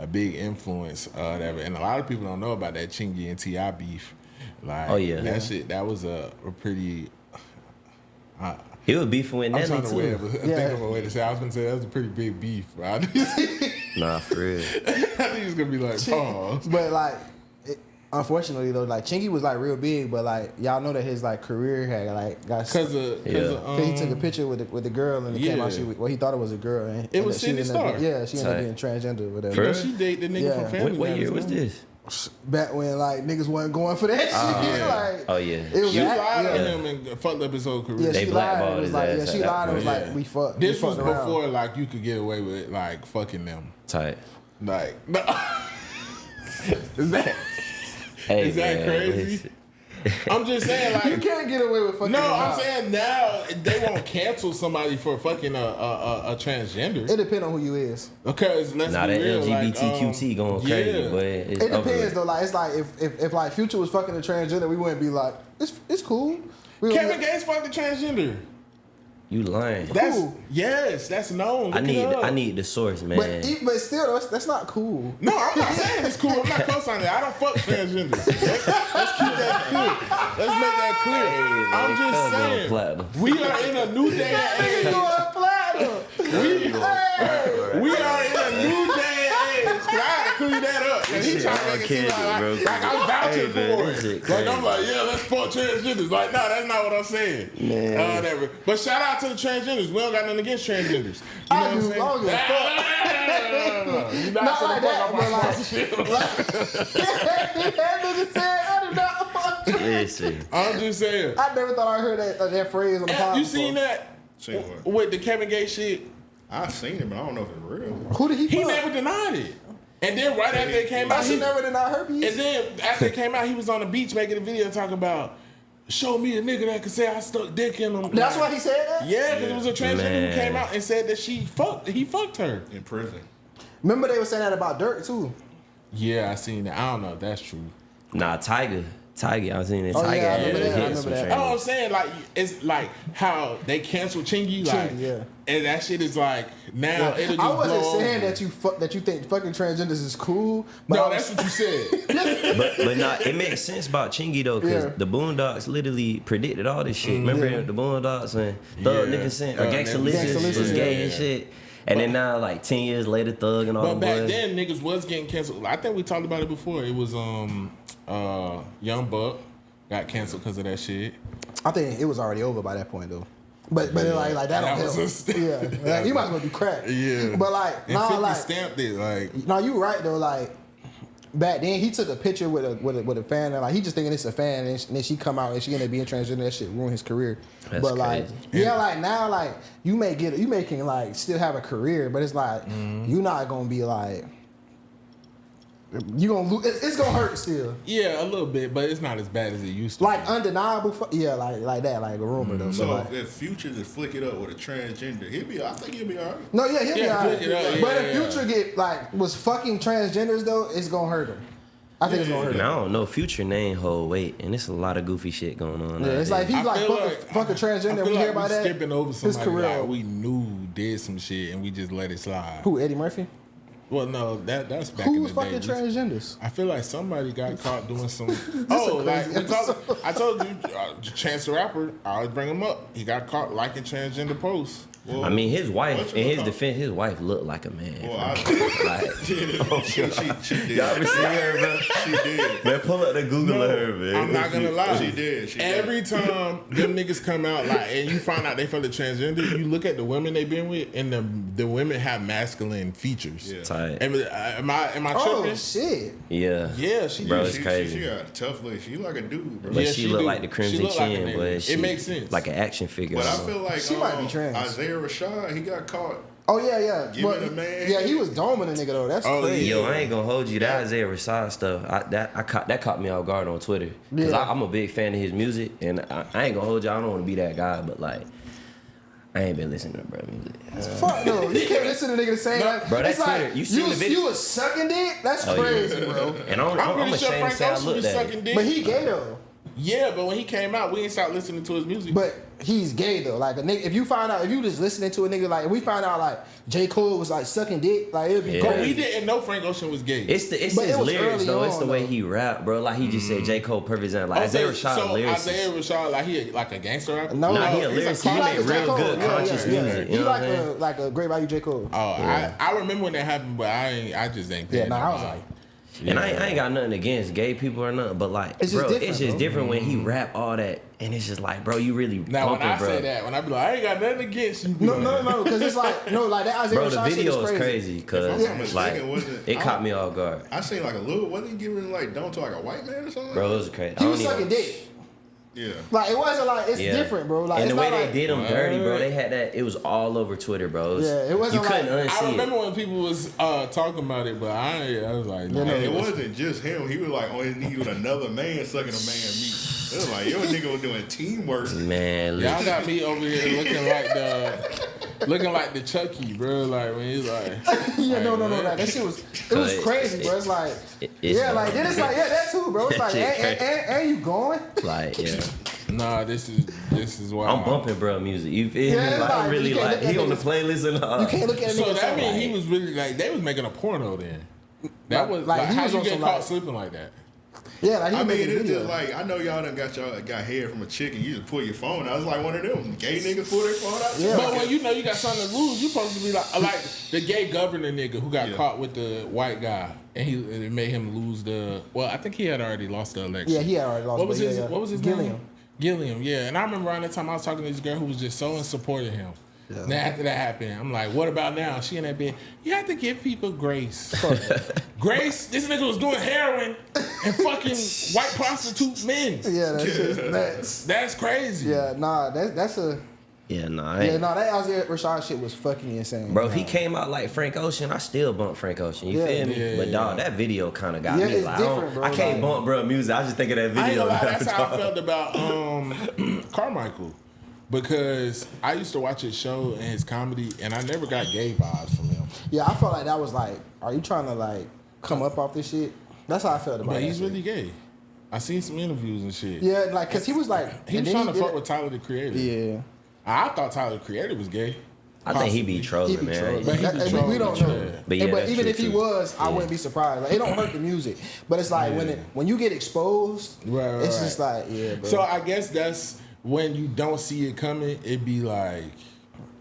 Speaker 1: big influence that, and a lot of people don't know about that Chingy and T.I. beef. Like,
Speaker 4: Oh, yeah.
Speaker 1: that shit. That was a pretty.
Speaker 4: he was beefing with
Speaker 1: I'm
Speaker 4: Nelly
Speaker 1: trying to
Speaker 4: too.
Speaker 1: think of a way to say. I was gonna say that was a pretty big beef. Right? I
Speaker 4: Nah, for real.
Speaker 1: think it's gonna be like pause.
Speaker 2: But like, unfortunately though, like Chingy was like real big, but like y'all know that his like career had like got
Speaker 1: Because of,
Speaker 2: he took a picture with the girl and it came out
Speaker 1: Yeah.
Speaker 2: well he thought it was a girl and
Speaker 1: It was
Speaker 2: she
Speaker 1: Cindy
Speaker 2: ended up
Speaker 1: Starr.
Speaker 2: being- she ended up
Speaker 4: Tight.
Speaker 2: being transgender or whatever.
Speaker 4: For real?
Speaker 1: she dated the nigga
Speaker 2: Yeah.
Speaker 1: from Family
Speaker 4: What
Speaker 1: Matters,
Speaker 4: year was
Speaker 1: man.
Speaker 4: this?
Speaker 2: Back when like niggas wasn't going for that shit.
Speaker 1: yeah.
Speaker 2: Like,
Speaker 4: Oh yeah.
Speaker 2: it was
Speaker 1: She
Speaker 2: that,
Speaker 1: lied on
Speaker 2: yeah.
Speaker 1: him and fucked up his whole career.
Speaker 2: Yeah,
Speaker 4: They
Speaker 2: she lied. It
Speaker 4: blackballed
Speaker 2: was
Speaker 4: his
Speaker 2: like,
Speaker 4: ass
Speaker 2: yeah,
Speaker 4: at
Speaker 2: she
Speaker 4: that
Speaker 2: lied. It was
Speaker 4: point.
Speaker 2: like we fucked.
Speaker 1: This
Speaker 2: we
Speaker 1: was
Speaker 2: fucked around.
Speaker 1: before like you could get away with like fucking them.
Speaker 4: Tight.
Speaker 1: Like, is that
Speaker 4: Hey,
Speaker 1: is that
Speaker 4: man,
Speaker 1: crazy?
Speaker 4: listen.
Speaker 1: I'm just saying
Speaker 2: You
Speaker 1: like.
Speaker 2: can't get away with fucking.
Speaker 1: No,
Speaker 2: them
Speaker 1: I'm
Speaker 2: out.
Speaker 1: saying now they won't cancel somebody for fucking a transgender.
Speaker 2: It depends on who you is.
Speaker 1: Because let's
Speaker 4: Now
Speaker 1: be
Speaker 4: that
Speaker 1: real, like,
Speaker 4: LGBTQT going crazy,
Speaker 1: yeah.
Speaker 4: but it's
Speaker 2: It
Speaker 4: over
Speaker 2: depends
Speaker 4: with.
Speaker 2: though. Like it's like if like Future was fucking a transgender, we wouldn't be like it's cool. We would
Speaker 1: Kevin
Speaker 2: be-
Speaker 1: Gates fucked a transgender.
Speaker 4: You lying.
Speaker 1: That's
Speaker 2: Cool.
Speaker 1: yes, that's known.
Speaker 4: I
Speaker 1: Look it up.
Speaker 4: need the source, man.
Speaker 2: but still, that's not cool.
Speaker 1: No, I'm not saying it's cool. I'm not co-signing it. I don't fuck transgenders. Let's keep that clear. Let's make that clear.
Speaker 4: Hey,
Speaker 1: I'm
Speaker 4: man,
Speaker 1: just
Speaker 4: cuz on
Speaker 1: saying
Speaker 4: platinum.
Speaker 1: we are in a new day and age. We are in a new day and age. 'Cause I had to clear that up. And he
Speaker 4: Shit,
Speaker 1: trying to
Speaker 4: all
Speaker 1: make it seem
Speaker 4: kidding,
Speaker 1: like,
Speaker 4: bro.
Speaker 1: like I'm vouching
Speaker 4: Hey, man,
Speaker 1: for
Speaker 4: this
Speaker 1: it.
Speaker 4: shit
Speaker 1: Like I'm
Speaker 4: crazy.
Speaker 1: like, yeah, let's fuck transgenders. Like, no, that's not what I'm saying.
Speaker 4: Man.
Speaker 1: Whatever. But shout out to the transgenders. We don't got nothing against transgenders. You know
Speaker 2: I do.
Speaker 1: what
Speaker 2: I
Speaker 1: I'm
Speaker 2: don't
Speaker 1: saying?
Speaker 2: give a fuck.
Speaker 1: You're not
Speaker 2: Not
Speaker 1: gonna
Speaker 2: like
Speaker 1: fuck
Speaker 2: that,
Speaker 1: up my
Speaker 2: but like-
Speaker 1: sponsorship.
Speaker 2: That nigga said, I did not fuck.
Speaker 4: Listen.
Speaker 1: I'm just saying.
Speaker 2: I never thought I heard that phrase on the podcast.
Speaker 1: You seen that
Speaker 5: See what?
Speaker 1: with the Kevin Gates shit?
Speaker 5: I seen it, but I don't know if it's real.
Speaker 2: Who did he
Speaker 1: He
Speaker 2: fuck?
Speaker 1: never denied it. And then right after it came
Speaker 2: But
Speaker 1: out,
Speaker 2: she
Speaker 1: he,
Speaker 2: never denied herpes.
Speaker 1: and then after it came out, he was on the beach making a video talking about, show me a nigga that could say I stuck dick in him.
Speaker 2: That's why he said that?
Speaker 1: Yeah, because it was a transgender
Speaker 4: Man.
Speaker 1: who came out and said that he fucked her.
Speaker 5: In prison.
Speaker 2: Remember they were saying that about Dirk too.
Speaker 1: Yeah, I seen that. I don't know if that's true.
Speaker 4: Nah, Tiger, I seen it.
Speaker 2: Oh,
Speaker 4: Tiger
Speaker 2: yeah, I
Speaker 4: had
Speaker 2: remember
Speaker 4: to
Speaker 2: that. I
Speaker 4: hit
Speaker 2: remember
Speaker 4: some
Speaker 2: that.
Speaker 4: trainers.
Speaker 1: Oh, I'm saying like it's like how they canceled Chingy, like,
Speaker 2: Chingy, yeah.
Speaker 1: and that shit is like now
Speaker 2: Yeah.
Speaker 1: it'll just
Speaker 2: I wasn't
Speaker 1: blow
Speaker 2: saying
Speaker 1: over.
Speaker 2: that you think fucking transgenders is cool. But
Speaker 1: No,
Speaker 2: I was-
Speaker 1: that's what you said.
Speaker 4: But nah, it makes sense about Chingy though, because
Speaker 2: Yeah.
Speaker 4: the Boondocks literally predicted all this shit. Remember the Boondocks when Thug
Speaker 1: Yeah.
Speaker 4: Nicholson or
Speaker 1: Thug
Speaker 4: Gangsta
Speaker 1: Nicholson.
Speaker 4: Licious was
Speaker 2: Gangsta
Speaker 4: gay
Speaker 2: Licious,
Speaker 4: and
Speaker 1: yeah.
Speaker 4: shit. And then now, like 10 years later, Thug and all
Speaker 1: But
Speaker 4: the
Speaker 1: back
Speaker 4: boys.
Speaker 1: then, niggas was getting canceled. I think we talked about it before. It was Young Buck got canceled because of that shit.
Speaker 2: I think it was already over by that point though. But like that
Speaker 1: That
Speaker 2: don't
Speaker 1: was
Speaker 2: help.
Speaker 1: a st-
Speaker 2: Yeah, like, you might as well do crack.
Speaker 1: Yeah.
Speaker 2: But like
Speaker 1: And
Speaker 2: now
Speaker 1: 50
Speaker 2: like
Speaker 1: stamped it like.
Speaker 2: no, you right though. Like back then he took a picture with a fan, and like he just thinking it's a fan, and then she come out and she ended up being transgender. That shit ruined his career.
Speaker 4: That's
Speaker 2: but like,
Speaker 4: crazy.
Speaker 2: yeah, like now, like you making like still have a career, but it's like you not gonna be like. You gonna lose. It's gonna hurt still.
Speaker 1: Yeah, a little bit, but it's not as bad as it used to.
Speaker 2: Like
Speaker 1: be.
Speaker 2: undeniable. Yeah, like that, like a rumor though.
Speaker 5: So
Speaker 2: like,
Speaker 5: if Future just flick it up with a transgender, I think he'll be alright.
Speaker 2: no, yeah, he'll be
Speaker 1: Yeah,
Speaker 2: alright.
Speaker 1: flick it up,
Speaker 2: But
Speaker 1: yeah,
Speaker 2: if Future get like was fucking transgenders though, it's gonna hurt him. I think it's gonna hurt
Speaker 4: And
Speaker 2: him.
Speaker 4: I don't know, Future name hold weight, and it's a lot of goofy shit going on.
Speaker 2: Yeah, it's like if he's
Speaker 1: I
Speaker 2: like
Speaker 1: feel
Speaker 2: fuck a transgender,
Speaker 1: I
Speaker 2: we
Speaker 1: feel
Speaker 2: hear
Speaker 1: like
Speaker 2: about
Speaker 1: we
Speaker 2: that.
Speaker 1: skipping over
Speaker 2: his
Speaker 1: somebody
Speaker 2: career.
Speaker 1: like we knew did some shit and we just let it slide.
Speaker 2: Who? Eddie Murphy?
Speaker 1: Well, no, that's back
Speaker 2: Who
Speaker 1: in
Speaker 2: was
Speaker 1: the
Speaker 2: fucking
Speaker 1: day.
Speaker 2: transgenders?
Speaker 1: I feel like somebody got caught doing some.
Speaker 2: a
Speaker 1: Like
Speaker 2: crazy
Speaker 1: I told you, Chance the Rapper. I always bring him up. He got caught liking transgender posts.
Speaker 5: Well,
Speaker 4: I mean, his wife,
Speaker 5: what
Speaker 4: in
Speaker 5: you
Speaker 4: his
Speaker 5: call-
Speaker 4: defense, his wife looked like a man.
Speaker 5: Well,
Speaker 4: fam.
Speaker 5: I did.
Speaker 4: Like,
Speaker 5: she did.
Speaker 4: y'all ever seen her, bro?
Speaker 5: She did.
Speaker 4: Man, pull up the Google of her, man.
Speaker 1: I'm not gonna lie.
Speaker 5: She did. She did.
Speaker 1: Every time them niggas come out, like, and you find out they feel the transgender, you look at the women they been with, and the women have masculine features.
Speaker 5: Yeah.
Speaker 4: Tight.
Speaker 1: And, am I
Speaker 2: Oh
Speaker 1: tripping?
Speaker 2: shit!
Speaker 4: Yeah.
Speaker 1: Yeah, she
Speaker 4: Bro,
Speaker 1: did.
Speaker 4: it's crazy.
Speaker 5: She got a tough look. She like a dude, bro.
Speaker 4: But
Speaker 1: Yeah,
Speaker 4: she
Speaker 1: she
Speaker 4: looked
Speaker 1: do.
Speaker 4: like the
Speaker 1: She
Speaker 4: Crimson
Speaker 1: look like a
Speaker 4: Chin,
Speaker 1: nigga.
Speaker 4: but
Speaker 1: It
Speaker 4: she
Speaker 1: makes sense.
Speaker 4: like an action figure.
Speaker 5: But I feel like
Speaker 2: She might be trans.
Speaker 5: Isaiah Rashad, he got caught.
Speaker 2: Oh yeah.
Speaker 5: Give it a man.
Speaker 2: Yeah, he was doming a nigga though. That's
Speaker 1: Oh,
Speaker 2: crazy.
Speaker 4: Yo, I ain't gonna hold you. That Isaiah Rashad stuff, that caught me off guard on Twitter. Cause
Speaker 2: Yeah.
Speaker 4: I'm a big fan of his music, and I ain't gonna hold you. I don't want to be that guy, but like, I ain't been listening to bro music.
Speaker 2: Fuck no, you can't listen to niggas saying that.
Speaker 4: Bro,
Speaker 2: it's
Speaker 4: that's
Speaker 2: like
Speaker 4: Twitter. You seen the video?
Speaker 2: You was sucking dick. That's
Speaker 4: Oh, yeah.
Speaker 2: crazy, bro.
Speaker 4: And
Speaker 1: I'm
Speaker 4: I'm
Speaker 1: pretty sure
Speaker 4: ashamed to
Speaker 1: Frank
Speaker 4: say I
Speaker 1: Ocean
Speaker 4: looked
Speaker 1: was
Speaker 4: at
Speaker 1: sucking
Speaker 4: it.
Speaker 1: dick.
Speaker 2: But he gay though.
Speaker 1: Yeah, but when he came out, we ain't start listening to his music.
Speaker 2: But he's gay though. Like a nigga, if you just listening to a nigga, like if we find out like J. Cole was like sucking dick, like it'd be
Speaker 4: Yeah.
Speaker 1: But
Speaker 2: crazy.
Speaker 1: we didn't know Frank Ocean was gay.
Speaker 4: It's
Speaker 2: But
Speaker 4: his
Speaker 2: it was
Speaker 4: lyrics
Speaker 2: early
Speaker 4: though. It's the
Speaker 2: on,
Speaker 4: way
Speaker 2: though.
Speaker 4: he rap, bro. Like he just said J. Cole perfect example. Like
Speaker 1: Oh,
Speaker 4: Isaiah Rashad
Speaker 1: so
Speaker 4: lyricist.
Speaker 1: Isaiah Rashad, like he like a gangster rapper?
Speaker 2: No,
Speaker 4: Nah, he a
Speaker 2: he's
Speaker 4: lyricist. He
Speaker 2: like
Speaker 4: make
Speaker 2: J.
Speaker 4: real
Speaker 2: Cole.
Speaker 4: good conscious music, you
Speaker 2: He
Speaker 4: know
Speaker 2: like
Speaker 4: what I'm
Speaker 2: like a great value J. Cole.
Speaker 1: Oh, I remember when that happened, but I just ain't.
Speaker 2: Yeah,
Speaker 1: paying
Speaker 2: nah,
Speaker 1: no
Speaker 2: I was
Speaker 1: mind.
Speaker 2: like,
Speaker 4: And I ain't got nothing against gay people or nothing, but like,
Speaker 2: It's just
Speaker 4: bro,
Speaker 2: different,
Speaker 4: it's just
Speaker 2: bro.
Speaker 4: different when he rap all that, and it's just like, bro, you really
Speaker 1: Now when
Speaker 4: bumping,
Speaker 1: I
Speaker 4: bro.
Speaker 1: say that, when I be like, I ain't got nothing against you.
Speaker 2: no, because it's like like that Isaiah
Speaker 4: Bro, the
Speaker 2: Rashad shit
Speaker 4: video
Speaker 2: is
Speaker 4: is
Speaker 2: crazy.
Speaker 4: crazy because
Speaker 5: If I'm not
Speaker 4: like
Speaker 5: mistaken, wasn't-
Speaker 4: it caught me off guard.
Speaker 5: I seen like a little. Wasn't he giving like don't to like a white man or something?
Speaker 4: Bro, it was crazy.
Speaker 2: He was sucking dick.
Speaker 5: Yeah.
Speaker 2: Like it wasn't like it's
Speaker 4: Yeah.
Speaker 2: different, bro. Like
Speaker 4: And
Speaker 2: it's
Speaker 4: the way
Speaker 2: not
Speaker 4: they
Speaker 2: like,
Speaker 4: did him dirty, bro, they had that. It was all over Twitter, bro.
Speaker 2: Yeah, it wasn't
Speaker 4: You couldn't
Speaker 2: like-
Speaker 4: unsee
Speaker 1: I remember
Speaker 4: it.
Speaker 1: when people was talking about it, but I was like, nah,
Speaker 5: And it wasn't just him. He was like on his knee with another man sucking a man meat. It was like, yo, nigga was doing teamwork.
Speaker 4: Man,
Speaker 1: y'all
Speaker 4: look,
Speaker 1: got me over here looking like the Chucky, bro. Like when he's like,
Speaker 2: yeah, no. Like, that shit was crazy, bro. It's like
Speaker 4: it's
Speaker 2: like then it's like that too, bro. It's like
Speaker 4: That shit
Speaker 2: and you going?
Speaker 4: like, yeah.
Speaker 1: nah, this is why
Speaker 4: I'm bumping, bro, music. You feel
Speaker 2: Yeah,
Speaker 4: me? Like,
Speaker 2: like,
Speaker 4: I'm really
Speaker 2: you can't
Speaker 4: like
Speaker 2: look at
Speaker 4: he on the
Speaker 2: niggas-
Speaker 4: playlist and all.
Speaker 2: You can't look at a
Speaker 1: So
Speaker 2: nigga
Speaker 1: that
Speaker 2: so
Speaker 1: mean
Speaker 2: like,
Speaker 1: he was really like they was making a porno then. That was
Speaker 2: like,
Speaker 1: like,
Speaker 2: he
Speaker 1: how
Speaker 2: was
Speaker 1: you
Speaker 2: on
Speaker 1: get
Speaker 2: some,
Speaker 1: caught
Speaker 2: like-
Speaker 1: sleeping like that.
Speaker 2: yeah, like he
Speaker 5: I
Speaker 2: was
Speaker 5: mean,
Speaker 2: making a
Speaker 5: it's
Speaker 2: video.
Speaker 5: just like I know y'all done got hair from a chick and you just pull your phone out. It's like one of them gay niggas pull their phone out.
Speaker 2: Yeah.
Speaker 1: But when you know you got something to lose, you supposed to be like the gay governor nigga who got
Speaker 5: Yeah.
Speaker 1: caught with the white guy and it made him lose the. Well, I think he had already lost the election.
Speaker 2: Yeah, he had already lost.
Speaker 1: What was
Speaker 2: but
Speaker 1: his?
Speaker 2: yeah.
Speaker 1: What was his
Speaker 2: Gilliam.
Speaker 1: name? Gilliam. Yeah, and I remember around that time I was talking to this girl who was just so in support of him.
Speaker 2: Yeah.
Speaker 1: Now after that happened, I'm like, what about now? She in that bed. You have to give people grace. Grace. This nigga was doing heroin and fucking white prostitute men.
Speaker 2: Yeah, that shit's nuts.
Speaker 1: That's crazy.
Speaker 2: Yeah, nah, that's a
Speaker 4: Yeah, nah,
Speaker 2: yeah, nah, that Isaiah Rashad shit was fucking insane.
Speaker 4: bro. If he came out like Frank Ocean, I still bump Frank Ocean. You
Speaker 2: Yeah.
Speaker 4: feel me?
Speaker 1: Yeah,
Speaker 4: But
Speaker 1: yeah.
Speaker 4: dog, that video kind of got
Speaker 2: Yeah,
Speaker 4: me.
Speaker 2: it's
Speaker 4: Like,
Speaker 2: different, bro.
Speaker 4: I can't
Speaker 2: Like-
Speaker 4: bump bro music. I just think of that
Speaker 1: I ain't
Speaker 4: video.
Speaker 1: gonna lie, that's how I
Speaker 4: dog.
Speaker 1: felt about Carmichael. Because I used to watch his show and his comedy, and I never got gay vibes from him.
Speaker 2: Yeah, I felt like that was like, are you trying to like come up off this shit? That's how I felt about
Speaker 1: But
Speaker 2: it.
Speaker 1: he's really gay. I seen some interviews and shit.
Speaker 2: Yeah, like cause he was like
Speaker 1: He
Speaker 2: and
Speaker 1: was
Speaker 2: then
Speaker 1: trying to
Speaker 2: did
Speaker 1: fuck
Speaker 2: it-
Speaker 1: with Tyler the Creator.
Speaker 2: Yeah.
Speaker 1: I thought Tyler the Creator was gay.
Speaker 4: I think he be
Speaker 1: Possibly.
Speaker 4: trolling,
Speaker 2: He be
Speaker 4: man.
Speaker 2: trolling.
Speaker 1: But he be
Speaker 2: That- we
Speaker 1: trolling,
Speaker 2: don't
Speaker 1: yeah.
Speaker 2: know.
Speaker 4: But yeah,
Speaker 2: but
Speaker 4: that's
Speaker 2: even
Speaker 4: true,
Speaker 2: if he
Speaker 4: too.
Speaker 2: was, I wouldn't be surprised. Like, it don't hurt the music, but it's like
Speaker 1: Yeah.
Speaker 2: when you get exposed,
Speaker 1: Right, right,
Speaker 2: it's
Speaker 1: right.
Speaker 2: just like yeah, bro.
Speaker 1: So I guess that's when you don't see it coming, it be like,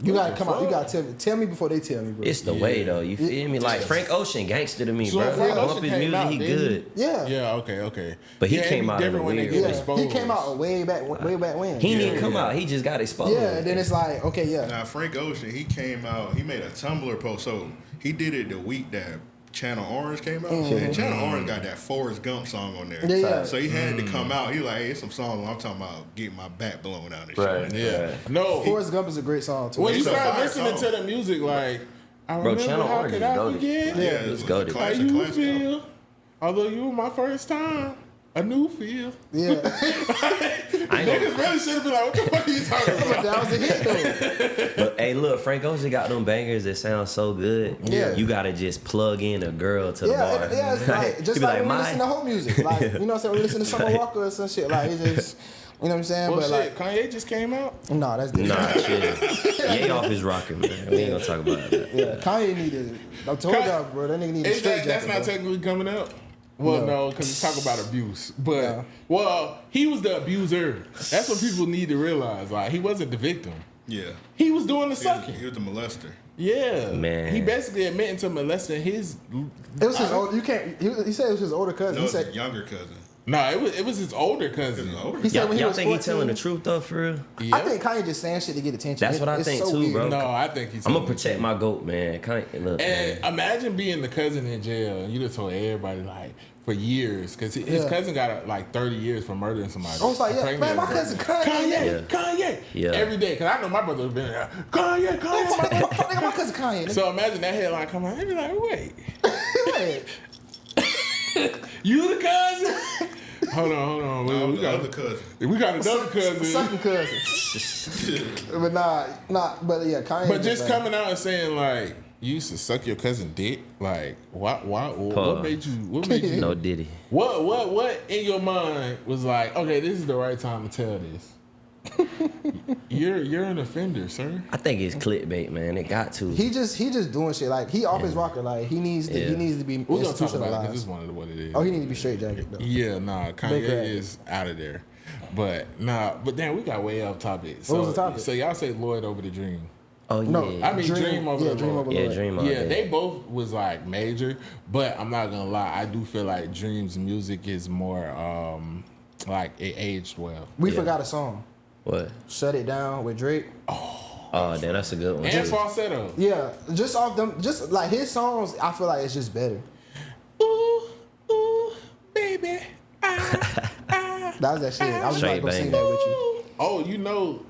Speaker 2: you
Speaker 1: what
Speaker 2: gotta
Speaker 1: the
Speaker 2: come out. You
Speaker 1: fuck?
Speaker 2: gotta tell me before they tell me, bro.
Speaker 4: It's the way though. You feel me? Like Frank Ocean, gangster to me,
Speaker 1: So
Speaker 4: bro.
Speaker 1: Frank
Speaker 4: I bump
Speaker 1: Ocean
Speaker 4: his
Speaker 1: came
Speaker 4: music,
Speaker 1: out,
Speaker 4: he
Speaker 1: didn't he?
Speaker 4: good.
Speaker 2: yeah.
Speaker 1: yeah, okay.
Speaker 4: But he
Speaker 1: Yeah,
Speaker 4: came
Speaker 1: it be
Speaker 4: out of the
Speaker 1: different when they
Speaker 4: weird
Speaker 1: get
Speaker 4: way.
Speaker 2: Yeah,
Speaker 1: exposed.
Speaker 2: he came out way back when.
Speaker 4: He didn't even come out. He just got exposed.
Speaker 2: Yeah, and then it's like okay, yeah.
Speaker 5: Now Frank Ocean, he came out. He made a Tumblr post. So he did it the week that Channel Orange came out, and Channel Orange got that Forrest Gump song on there.
Speaker 2: Yeah.
Speaker 5: So he had to come out. He like, hey, some songs I'm talking about getting my back blown out and
Speaker 4: Right.
Speaker 5: shit.
Speaker 1: Yeah.
Speaker 4: Right.
Speaker 1: No.
Speaker 2: Forrest Gump is a great song too.
Speaker 1: When you
Speaker 5: It's a
Speaker 1: start
Speaker 5: fire
Speaker 1: listening
Speaker 5: song.
Speaker 1: to the music, like, I
Speaker 4: Bro,
Speaker 1: remember
Speaker 4: Channel
Speaker 1: how
Speaker 4: Orange
Speaker 1: could
Speaker 4: is
Speaker 1: I
Speaker 4: goated.
Speaker 1: forget?
Speaker 5: Yeah,
Speaker 4: It's goated.
Speaker 1: How
Speaker 5: classic,
Speaker 1: you
Speaker 5: classic.
Speaker 1: feel? Although you were my first time, a new feel.
Speaker 2: Yeah,
Speaker 4: I ain't gonna,
Speaker 1: Niggas really should have been like, what the fuck are you talking
Speaker 2: but
Speaker 1: about?
Speaker 2: that was a hit though.
Speaker 4: but hey, look, Frank Ocean got them bangers that sound so good.
Speaker 2: Yeah.
Speaker 4: You gotta just plug in a girl to the
Speaker 2: Yeah,
Speaker 4: bar.
Speaker 2: yeah, it's like
Speaker 4: He
Speaker 2: just
Speaker 4: be
Speaker 2: like when we
Speaker 4: "My-"
Speaker 2: listen to whole music, like you know what I'm saying. We listen to Summer Walker or some shit, like it just, you know what I'm saying.
Speaker 1: Well,
Speaker 2: but
Speaker 1: shit, Kanye just came out.
Speaker 2: like, nah, that's different.
Speaker 4: Nah, chill. Yay off his rocker, man. We ain't gonna talk about that.
Speaker 2: Yeah, Kanye needed. I told y'all, bro, that nigga needed a
Speaker 1: Is
Speaker 2: straight
Speaker 1: that, that's
Speaker 2: jacket.
Speaker 1: not
Speaker 2: bro.
Speaker 1: technically coming out? Well, no, because it's talk about abuse. But,
Speaker 2: Yeah.
Speaker 1: well, he was the abuser. That's what people need to realize. Like, he wasn't the victim.
Speaker 5: Yeah.
Speaker 1: He was doing the
Speaker 5: He
Speaker 1: sucking.
Speaker 5: was the molester.
Speaker 1: Yeah.
Speaker 4: Man.
Speaker 1: He basically admitting to molesting his...
Speaker 2: It was his old. You can't. He said it was his older cousin.
Speaker 5: No,
Speaker 2: He
Speaker 5: it's a
Speaker 2: said.
Speaker 5: younger cousin.
Speaker 1: No, it was his older cousin.
Speaker 5: It's older.
Speaker 2: He said
Speaker 4: Y'all,
Speaker 2: when he
Speaker 4: y'all
Speaker 2: was
Speaker 4: think
Speaker 2: 14.
Speaker 4: he telling the truth though, for real?
Speaker 1: Yeah.
Speaker 2: I think Kanye just saying shit to get attention.
Speaker 4: That's what I
Speaker 2: It's
Speaker 4: think
Speaker 2: so
Speaker 4: too,
Speaker 2: weird.
Speaker 4: bro.
Speaker 1: No, I think he's...
Speaker 4: I'm gonna protect my goat, man. Look,
Speaker 1: And
Speaker 4: man.
Speaker 1: imagine being the cousin in jail and you just told everybody, like, for years. Because his
Speaker 2: Yeah.
Speaker 1: cousin got, like, 30 years for murdering somebody.
Speaker 2: I was like, yeah,
Speaker 1: Pregnant
Speaker 2: man, my
Speaker 1: girl.
Speaker 2: cousin Kanye.
Speaker 1: Kanye, Kanye.
Speaker 4: Yeah.
Speaker 1: Every day. Because I know my brother would have been there. Kanye, Kanye.
Speaker 2: My cousin Kanye.
Speaker 1: So imagine that headline come out. They'd be like, wait,
Speaker 2: Wait.
Speaker 1: you the cousin? hold on.
Speaker 5: I'm
Speaker 1: We
Speaker 5: the
Speaker 1: got,
Speaker 5: other cousin.
Speaker 1: we got another cousin.
Speaker 2: Second cousin. But but yeah, Kanye.
Speaker 1: But just
Speaker 2: like,
Speaker 1: coming out and saying, like, you used to suck your cousin dick? Like, what
Speaker 4: Pause.
Speaker 1: made you,
Speaker 4: No Diddy.
Speaker 1: what in your mind was like, okay, this is the right time to tell this? You're an offender, sir.
Speaker 4: I think it's clickbait, man. It got to.
Speaker 2: he just doing shit like he off his rocker. Like he needs to be
Speaker 1: We're gonna talk about it because
Speaker 2: institutionalized.
Speaker 1: it's one of what it is.
Speaker 2: Oh, he need to be straight jacket though.
Speaker 1: Yeah, nah, Kanye
Speaker 2: Big rat.
Speaker 1: is out of there. But but then we got way off topic. So,
Speaker 2: was the topic?
Speaker 1: So y'all say Lloyd over the Dream.
Speaker 4: Oh
Speaker 2: No,
Speaker 4: yeah.
Speaker 1: I mean Dream over the
Speaker 2: Dream
Speaker 1: Lloyd.
Speaker 2: over
Speaker 4: Yeah,
Speaker 2: Lloyd.
Speaker 4: Dream on
Speaker 1: Yeah,
Speaker 4: that.
Speaker 1: they both was like major, but I'm not gonna lie, I do feel like Dream's music is more like it aged well.
Speaker 2: We
Speaker 4: Yeah.
Speaker 2: forgot a song.
Speaker 4: What?
Speaker 2: Shut It Down with Drake.
Speaker 4: Oh, damn, that's a good one.
Speaker 1: And
Speaker 4: too.
Speaker 1: falsetto.
Speaker 2: Yeah, just off them, just like his songs, I feel like it's just better.
Speaker 1: Ooh, baby.
Speaker 2: That was that shit. I was
Speaker 4: Straight
Speaker 2: about to go sing
Speaker 4: banger.
Speaker 2: that with you.
Speaker 1: Oh, you know,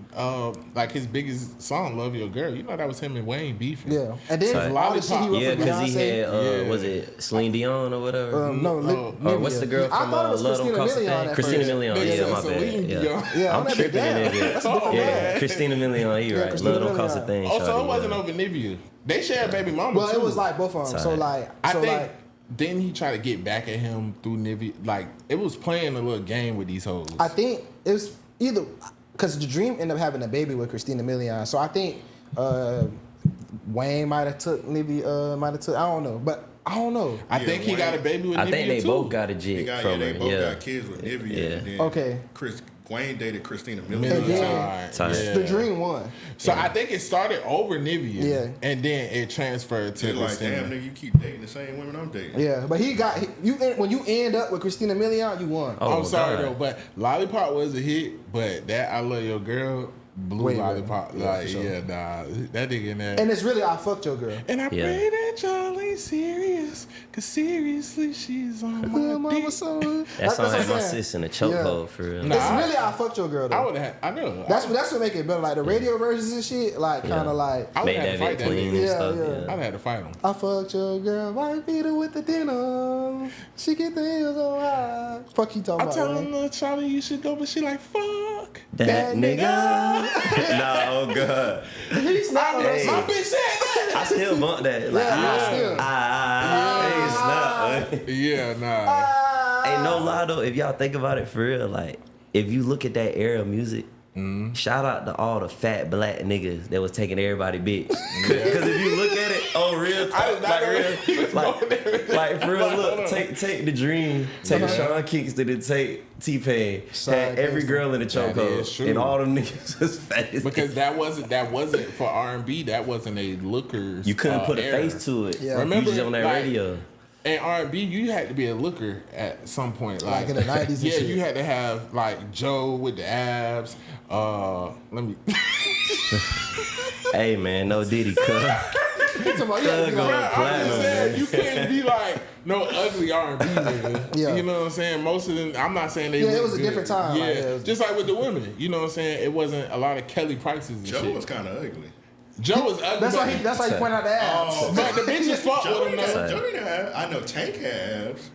Speaker 1: like his biggest song, "Love Your Girl." You know that was him and Wayne beefing.
Speaker 2: Yeah, and then
Speaker 4: Sorry.
Speaker 2: all the shit he wrote
Speaker 4: Yeah,
Speaker 2: for
Speaker 4: because he
Speaker 2: Beyonce.
Speaker 4: had,
Speaker 1: Yeah.
Speaker 4: was it Celine Dion or whatever?
Speaker 2: No,
Speaker 1: Or
Speaker 4: what's the girl
Speaker 2: I
Speaker 4: from
Speaker 2: thought it was
Speaker 4: Love Don't
Speaker 2: Christina
Speaker 4: Cost a
Speaker 2: Milian
Speaker 4: Thing?
Speaker 2: at
Speaker 4: Christina
Speaker 2: first.
Speaker 4: Milian,
Speaker 1: They
Speaker 4: yeah,
Speaker 1: said
Speaker 4: my
Speaker 1: Celine
Speaker 4: bad.
Speaker 1: Dion.
Speaker 4: Yeah,
Speaker 2: Yeah,
Speaker 4: I'm
Speaker 2: that
Speaker 4: tripping
Speaker 2: bit
Speaker 4: in
Speaker 2: down.
Speaker 4: that bit.
Speaker 2: That's a different
Speaker 4: Yeah,
Speaker 2: bag.
Speaker 4: Christina Milian, you
Speaker 2: Yeah,
Speaker 4: right.
Speaker 2: Christina
Speaker 4: Love Don't Cost a
Speaker 2: Milian.
Speaker 4: Thing.
Speaker 1: Oh, so
Speaker 4: shawty,
Speaker 1: it wasn't
Speaker 4: yeah.
Speaker 1: over Nivea. They shared baby mama.
Speaker 2: Well,
Speaker 1: too.
Speaker 2: it was like both of them. So
Speaker 4: Tight.
Speaker 2: like,
Speaker 1: I
Speaker 2: so
Speaker 1: think
Speaker 2: like,
Speaker 1: didn't he try to get back at him through Nivea? Like it was playing a little game with these hoes.
Speaker 2: I think it was either because the Dream ended up having a baby with Christina Milian. So I think Wayne might have took Nivea, might have took. I don't know, but I don't know.
Speaker 1: I
Speaker 5: Yeah,
Speaker 1: think he
Speaker 5: Wayne-
Speaker 1: got a baby with Nivea
Speaker 4: I think they
Speaker 1: too.
Speaker 4: both got a
Speaker 5: They
Speaker 4: jig
Speaker 5: got,
Speaker 4: from
Speaker 5: they
Speaker 4: her.
Speaker 5: both
Speaker 4: Yeah.
Speaker 5: got kids with Nivea.
Speaker 4: Yeah.
Speaker 5: And then
Speaker 2: Okay.
Speaker 5: Wayne dated Christina
Speaker 1: Million
Speaker 5: Milian.
Speaker 2: Yeah.
Speaker 1: times.
Speaker 4: Tight.
Speaker 1: Yeah.
Speaker 2: The Dream won.
Speaker 1: So I think it started over Nivea.
Speaker 2: Yeah.
Speaker 1: And then it transferred to
Speaker 5: They're like,
Speaker 1: Christina.
Speaker 5: damn, nigga, you keep dating the same women I'm dating.
Speaker 2: Yeah, but when you end up with Christina Milian, you won.
Speaker 4: Oh,
Speaker 1: I'm sorry
Speaker 4: God.
Speaker 1: though, but Lollipop was a hit, but that I Love Your Girl blew
Speaker 2: Way better.
Speaker 1: Lollipop.
Speaker 2: Yeah,
Speaker 1: Like,
Speaker 2: for sure.
Speaker 1: yeah, nah, that nigga in there.
Speaker 2: And it's really I fucked your girl.
Speaker 1: And I
Speaker 4: Yeah.
Speaker 1: pray that y'all ain't serious, cause seriously, she's on my dick.
Speaker 4: That song
Speaker 2: what
Speaker 4: had
Speaker 2: I'm
Speaker 4: my
Speaker 2: saying.
Speaker 4: sis in a chokehold
Speaker 2: Yeah.
Speaker 4: for real.
Speaker 1: Nah.
Speaker 2: It's really I fucked your girl
Speaker 1: I
Speaker 2: though.
Speaker 1: would have. I know.
Speaker 2: That's what make it better. Like the radio versions and shit, like kind of like
Speaker 1: I would
Speaker 4: Made
Speaker 1: have
Speaker 4: that
Speaker 1: to fight
Speaker 4: bit
Speaker 1: that
Speaker 4: clean
Speaker 1: nigga.
Speaker 4: and
Speaker 2: Yeah,
Speaker 4: stuff.
Speaker 2: yeah.
Speaker 4: Yeah.
Speaker 1: I'd have to fight him.
Speaker 2: I fucked your girl, white beater with the dinner. She get the heels on high. Fuck you talking
Speaker 1: I'm
Speaker 2: about,
Speaker 1: telling
Speaker 2: man?
Speaker 1: little Charlie you should go, but she like fuck.
Speaker 4: That nigga. Nah, oh god.
Speaker 2: He's not on
Speaker 4: Hey.
Speaker 2: that
Speaker 1: My
Speaker 2: song.
Speaker 1: bitch said that.
Speaker 4: I still want that. Like, hey, snap.
Speaker 1: Yeah, nah.
Speaker 4: Ain't no lie though. If y'all think about it for real, like if you look at that era of music, shout out to all the fat black niggas that was taking everybody bitch. Because if you look at it on real
Speaker 1: I
Speaker 4: talk,
Speaker 1: did not know he was going there.
Speaker 4: like for real,
Speaker 1: Hold
Speaker 4: look,
Speaker 1: on.
Speaker 4: take the Dream, take Sean Kingston, and take T-Pain.
Speaker 2: Sean
Speaker 4: Had every
Speaker 2: Kingston.
Speaker 4: girl in the
Speaker 1: That is
Speaker 4: chokehold,
Speaker 1: true.
Speaker 4: and all them niggas was fat as
Speaker 1: Because that wasn't for R&B. That wasn't a lookers.
Speaker 4: you couldn't put a
Speaker 1: era.
Speaker 4: face to it.
Speaker 2: Yeah.
Speaker 1: Remember,
Speaker 4: you just on that
Speaker 1: like,
Speaker 4: radio.
Speaker 1: In R&B, you had to be a looker at some point.
Speaker 2: Like in the 90s and
Speaker 1: yeah,
Speaker 2: shit.
Speaker 1: you had to have like Joe with the abs. Let me.
Speaker 4: Hey man, no Diddy, cuz.
Speaker 2: Talking about, yeah,
Speaker 4: Thug
Speaker 2: be like,
Speaker 4: on
Speaker 1: I'm
Speaker 4: platinum,
Speaker 1: just saying,
Speaker 4: man.
Speaker 1: you can't be like no ugly R&B nigga.
Speaker 2: Yeah.
Speaker 1: You know what I'm saying? Most of them, I'm not saying they.
Speaker 2: Yeah, it
Speaker 1: look
Speaker 2: was a
Speaker 1: good.
Speaker 2: different time,
Speaker 1: Yeah,
Speaker 2: like, it was-
Speaker 1: just like with the women. You know what I'm saying? It wasn't a lot of Kelly Prices and
Speaker 5: Joe
Speaker 1: shit.
Speaker 5: was kind of ugly.
Speaker 1: Joe was ugly.
Speaker 2: That's why he pointed out the abs.
Speaker 5: Oh,
Speaker 1: But the bitches fought
Speaker 5: Joe
Speaker 1: with him
Speaker 5: didn't
Speaker 1: though.
Speaker 5: have, Joe didn't have. I know Tank had abs.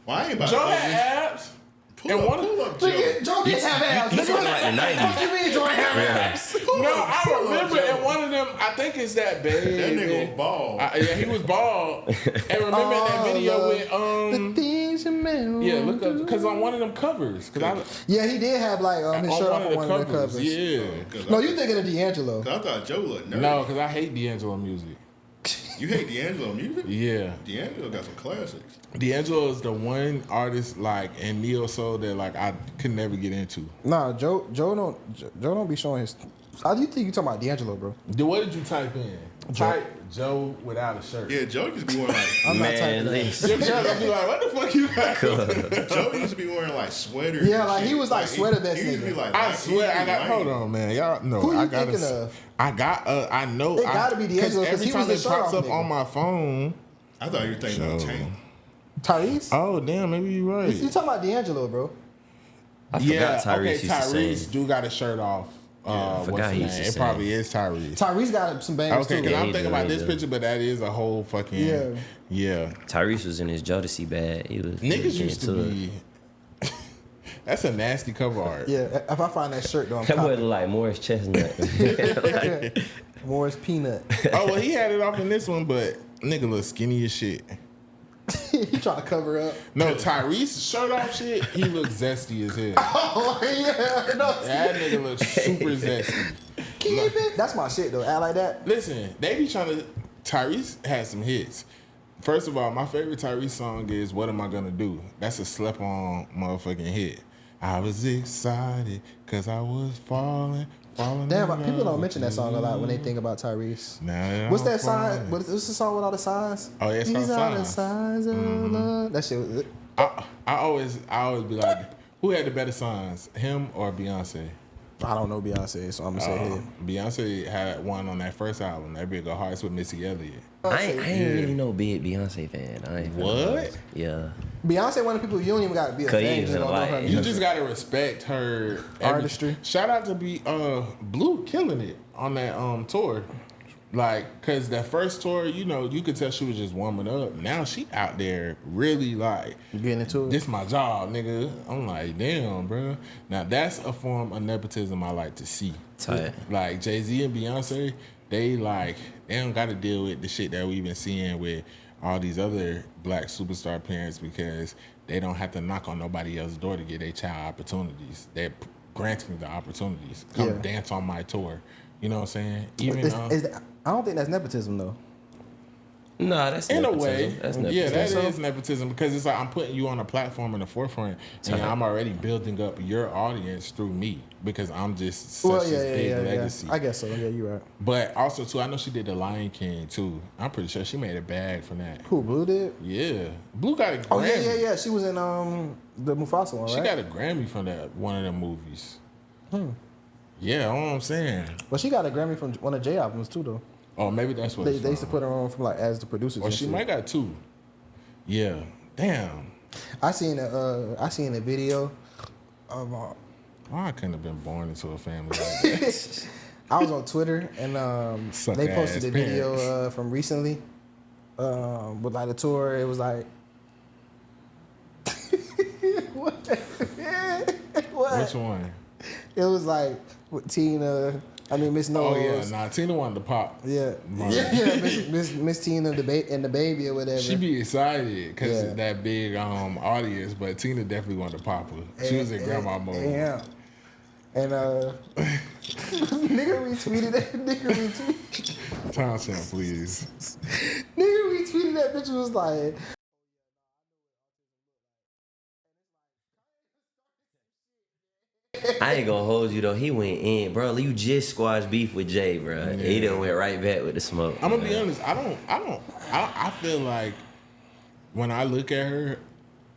Speaker 5: Well, I ain't about
Speaker 1: Joe
Speaker 5: to
Speaker 1: had abs.
Speaker 5: Pull
Speaker 1: and
Speaker 5: up,
Speaker 1: one-
Speaker 5: pull up, Joe.
Speaker 2: Nigga, Joe didn't have abs.
Speaker 4: You
Speaker 2: Nigga,
Speaker 4: talking like the
Speaker 2: what the
Speaker 4: 90s.
Speaker 2: fuck you mean Joe didn't have abs?
Speaker 1: No, I
Speaker 5: Pull up,
Speaker 1: remember
Speaker 5: Joe.
Speaker 1: in one of them. I think it's that bad.
Speaker 5: That nigga was bald.
Speaker 1: Yeah, he was bald. And remember in that video with
Speaker 2: the things you meant.
Speaker 1: yeah, look up because on one of them covers.
Speaker 2: Yeah, he did have like his shirt off on one of the covers.
Speaker 1: Yeah.
Speaker 2: No, you thinking of D'Angelo?
Speaker 5: I thought Joe looked nerdy.
Speaker 1: No, because I hate D'Angelo music.
Speaker 5: You hate D'Angelo music?
Speaker 1: Yeah.
Speaker 5: D'Angelo got some classics.
Speaker 1: D'Angelo is the one artist like in neo soul that like I could never get into.
Speaker 2: Nah, Joe don't be showing his. How do you think you talking about D'Angelo, bro?
Speaker 1: What did you type in? Type Joe without a shirt.
Speaker 5: Yeah, Joe used to be wearing like
Speaker 2: I'm not
Speaker 4: Man,
Speaker 2: typing that.
Speaker 4: listen.
Speaker 1: Your girl gonna be like, what the fuck you got?
Speaker 5: Joe used to be wearing like sweaters.
Speaker 2: Yeah,
Speaker 5: and
Speaker 2: like,
Speaker 5: shit.
Speaker 2: he was like sweater vest
Speaker 5: He used to be
Speaker 2: nigga.
Speaker 5: like,
Speaker 1: I
Speaker 5: he
Speaker 1: swear,
Speaker 5: used to
Speaker 1: I
Speaker 5: be
Speaker 1: got.
Speaker 5: lame.
Speaker 1: Hold on, man. Y'all know.
Speaker 2: Who you
Speaker 1: I got.
Speaker 2: thinking of?
Speaker 1: I got. I know.
Speaker 2: It gotta be D'Angelo, 'cause
Speaker 1: every
Speaker 2: he
Speaker 1: time
Speaker 2: was
Speaker 1: it
Speaker 2: the
Speaker 1: pops
Speaker 2: shirt
Speaker 1: up
Speaker 2: off
Speaker 1: on
Speaker 2: nigga.
Speaker 1: my phone.
Speaker 5: I thought you were thinking about
Speaker 1: Joe.
Speaker 5: Tank.
Speaker 2: Tyrese?
Speaker 1: Oh damn, maybe you're right.
Speaker 2: You talking about D'Angelo, bro?
Speaker 4: I forgot Tyrese used to
Speaker 1: Tyrese
Speaker 4: sing.
Speaker 1: do got his shirt off.
Speaker 4: I
Speaker 1: What's
Speaker 4: forgot
Speaker 1: the
Speaker 4: he
Speaker 1: name?
Speaker 4: used to
Speaker 1: It
Speaker 4: sing.
Speaker 1: probably is Tyrese.
Speaker 2: Tyrese got some bangers
Speaker 1: Okay,
Speaker 2: too.
Speaker 1: because
Speaker 4: Yeah,
Speaker 1: I'm
Speaker 4: he
Speaker 1: thinking
Speaker 4: do,
Speaker 1: about
Speaker 4: he
Speaker 1: this
Speaker 4: do.
Speaker 1: picture, but that is a whole fucking yeah.
Speaker 4: Tyrese was in his Jodeci bag. He was
Speaker 1: Niggas
Speaker 4: getting
Speaker 1: used to
Speaker 4: it.
Speaker 1: be. That's a nasty cover art.
Speaker 2: Yeah, if I find that shirt though, I'm
Speaker 4: That boy
Speaker 2: copying.
Speaker 4: look like Morris Chestnut.
Speaker 2: Morris Peanut.
Speaker 1: Oh well, he had it off in this one, but nigga look skinny as shit.
Speaker 2: He trying to cover up.
Speaker 1: No, Tyrese shirt off shit, he looks zesty as hell.
Speaker 2: Oh yeah, no.
Speaker 1: That nigga looks super zesty.
Speaker 2: Keep it. That's my shit though. Act like that.
Speaker 1: Listen, they be trying to. Tyrese has some hits. First of all, my favorite Tyrese song is "What Am I Gonna Do." That's a slept-on motherfucking hit. I was excited because I was falling.
Speaker 2: Damn,
Speaker 1: in
Speaker 2: people
Speaker 1: love
Speaker 2: don't mention that
Speaker 1: with
Speaker 2: song a lot when they
Speaker 1: you.
Speaker 2: think about Tyrese.
Speaker 1: Now
Speaker 2: What's
Speaker 1: I'm
Speaker 2: that sign?
Speaker 1: falling.
Speaker 2: What's the song with all the signs?
Speaker 1: Oh, yeah, it's called
Speaker 2: These are the
Speaker 1: Signs.
Speaker 2: signs of love. That shit was.
Speaker 1: I always be like, who had the better songs, him or Beyonce?
Speaker 2: I don't know Beyonce, so I'm gonna say him.
Speaker 1: Beyonce had one on that first album. That big go Hearts with Missy Elliott.
Speaker 4: I ain't really no big Beyonce fan. I ain't
Speaker 1: What?
Speaker 4: Yeah.
Speaker 2: Beyonce, one of the people you don't even got to be a
Speaker 4: Cause you
Speaker 2: fan.
Speaker 4: ain't
Speaker 2: You
Speaker 4: gonna
Speaker 2: don't know
Speaker 4: like
Speaker 2: her
Speaker 4: it.
Speaker 1: You
Speaker 2: music.
Speaker 1: just gotta respect her
Speaker 2: Artistry.
Speaker 1: Shout out to Blue killing it on that tour. Like, cause that first tour, you could tell she was just warming up. Now she out there really like
Speaker 2: Getting into it.
Speaker 1: this my job, nigga. I'm like, damn, bro. Now that's a form of nepotism I like to see.
Speaker 4: Tight.
Speaker 1: Like Jay-Z and Beyonce, they don't got to deal with the shit that we've been seeing with all these other black superstar parents because they don't have to knock on nobody else's door to get their child opportunities. They're granting the opportunities. Come
Speaker 2: Yeah.
Speaker 1: dance on my tour. You know what I'm saying? Even
Speaker 2: I don't think that's nepotism though.
Speaker 4: Nah, that's
Speaker 1: in a
Speaker 4: nepotism.
Speaker 1: way,
Speaker 4: That's
Speaker 1: yeah,
Speaker 4: nepotism.
Speaker 1: that is nepotism because it's like I'm putting you on a platform in the forefront, and I'm already building up your audience through me because I'm just such this big legacy.
Speaker 2: I guess so. Yeah, you're right.
Speaker 1: But also too, I know she did the Lion King too. I'm pretty sure she made a bag from that.
Speaker 2: Who, Blue did?
Speaker 1: Yeah, Blue got a Grammy.
Speaker 2: Oh yeah. She was in the Mufasa one, right?
Speaker 1: She got a Grammy from that one of them movies. Yeah, you know what I'm saying.
Speaker 2: Well, she got a Grammy from one of J albums too, though.
Speaker 1: Oh, maybe that's what
Speaker 2: They
Speaker 1: it's
Speaker 2: used to
Speaker 1: from.
Speaker 2: put her on from like as the producers.
Speaker 1: Or
Speaker 2: and
Speaker 1: she
Speaker 2: shit.
Speaker 1: might got two. Yeah, damn.
Speaker 2: I seen a video of.
Speaker 1: Why I couldn't have been born into a family like that.
Speaker 2: I was on Twitter and
Speaker 1: Suck
Speaker 2: they
Speaker 1: ass
Speaker 2: posted a video
Speaker 1: parents.
Speaker 2: from recently with like the tour. It was like. what?
Speaker 1: Which one?
Speaker 2: It was like with Tina. I mean Miss Knowles.
Speaker 1: Oh yeah, nah. Tina wanted to pop.
Speaker 2: Yeah,
Speaker 1: Martin.
Speaker 2: Miss Tina and the baby or whatever.
Speaker 1: She be excited because
Speaker 2: Yeah.
Speaker 1: of that big audience, but Tina definitely wanted to pop her. She was in grandma mode.
Speaker 2: Yeah. And nigga retweeted that. Nigga retweeted.
Speaker 1: Timestamp, please.
Speaker 2: Nigga retweeted that bitch was like.
Speaker 4: I ain't gonna hold you though. He went in, bro. You just squashed beef with Jay, bro. He done went right back with the smoke.
Speaker 1: I'm gonna
Speaker 4: man.
Speaker 1: be honest. I feel like when I look at her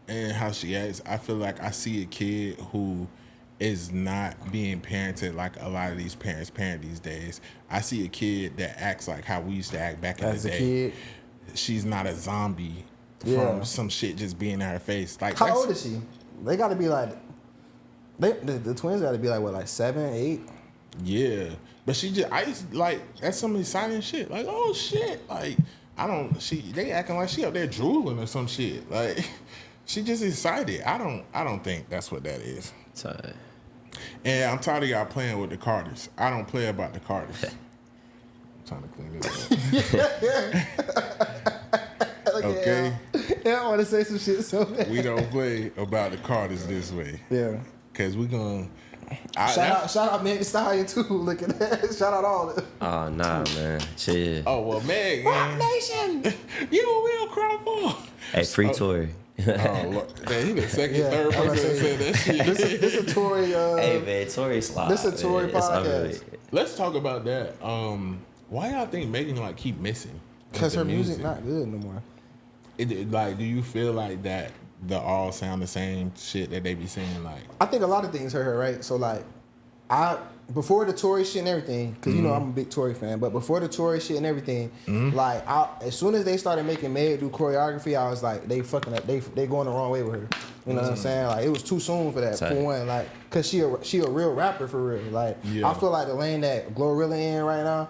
Speaker 1: and how she acts, I feel like I see a kid who is not being parented like a lot of these parents parent these days. I see a kid that acts like how we used to act back in
Speaker 2: As
Speaker 1: the
Speaker 2: a
Speaker 1: day.
Speaker 2: kid.
Speaker 1: She's not a zombie
Speaker 2: Yeah.
Speaker 1: from some shit just being in her face. Like,
Speaker 2: How old is she? They got to be like, the twins got to be like what, like 7, 8?
Speaker 1: Yeah, but she just I used to, like that's some exciting shit. Like, oh shit, like they acting like she up there drooling or some shit. Like, she just excited. I don't think that's what that is.
Speaker 4: Tight.
Speaker 1: And I'm tired of y'all playing with the Carters. I don't play about the Carters. I'm trying to clean this up. Okay,
Speaker 2: Yeah, I want to say some shit so bad.
Speaker 1: we don't play about the Carters this way.
Speaker 2: Yeah.
Speaker 1: Cause we gonna
Speaker 2: Shout out Meg Thee Stallion too. Look at that. Shout out all of them.
Speaker 4: Oh nah, man. Chill.
Speaker 1: Oh well, Meg,
Speaker 2: Rock
Speaker 1: man.
Speaker 2: Nation.
Speaker 1: You a real crowd.
Speaker 4: Hey, free Tory.
Speaker 1: Oh, Lord. Man, he the second,
Speaker 2: Yeah,
Speaker 1: third
Speaker 2: I'm
Speaker 1: person
Speaker 2: gonna
Speaker 1: that
Speaker 2: say-
Speaker 1: said that shit.
Speaker 2: This a Tory.
Speaker 4: Hey man, Tory slide.
Speaker 2: This a Tory
Speaker 4: man. It's
Speaker 2: podcast.
Speaker 4: ugly.
Speaker 1: Let's talk about that. Why y'all think Megan like keep missing?
Speaker 2: Because
Speaker 1: with
Speaker 2: her
Speaker 1: the
Speaker 2: music not good no more.
Speaker 1: Like, do you feel like that the all sound the same shit that they be saying? Like,
Speaker 2: I think a lot of things hurt her, right? So like, before the Tory shit and everything, because you know I'm a big Tory fan, but before the Tory shit and everything, like as soon as they started making Meg do choreography, I was like, they fucking up, they going the wrong way with her. You know what I'm saying? Like, it was too soon for that.
Speaker 4: Tight.
Speaker 2: For one, like, cause she a real rapper for real. Like,
Speaker 1: Yeah.
Speaker 2: I feel like the lane that Glorilla in right now,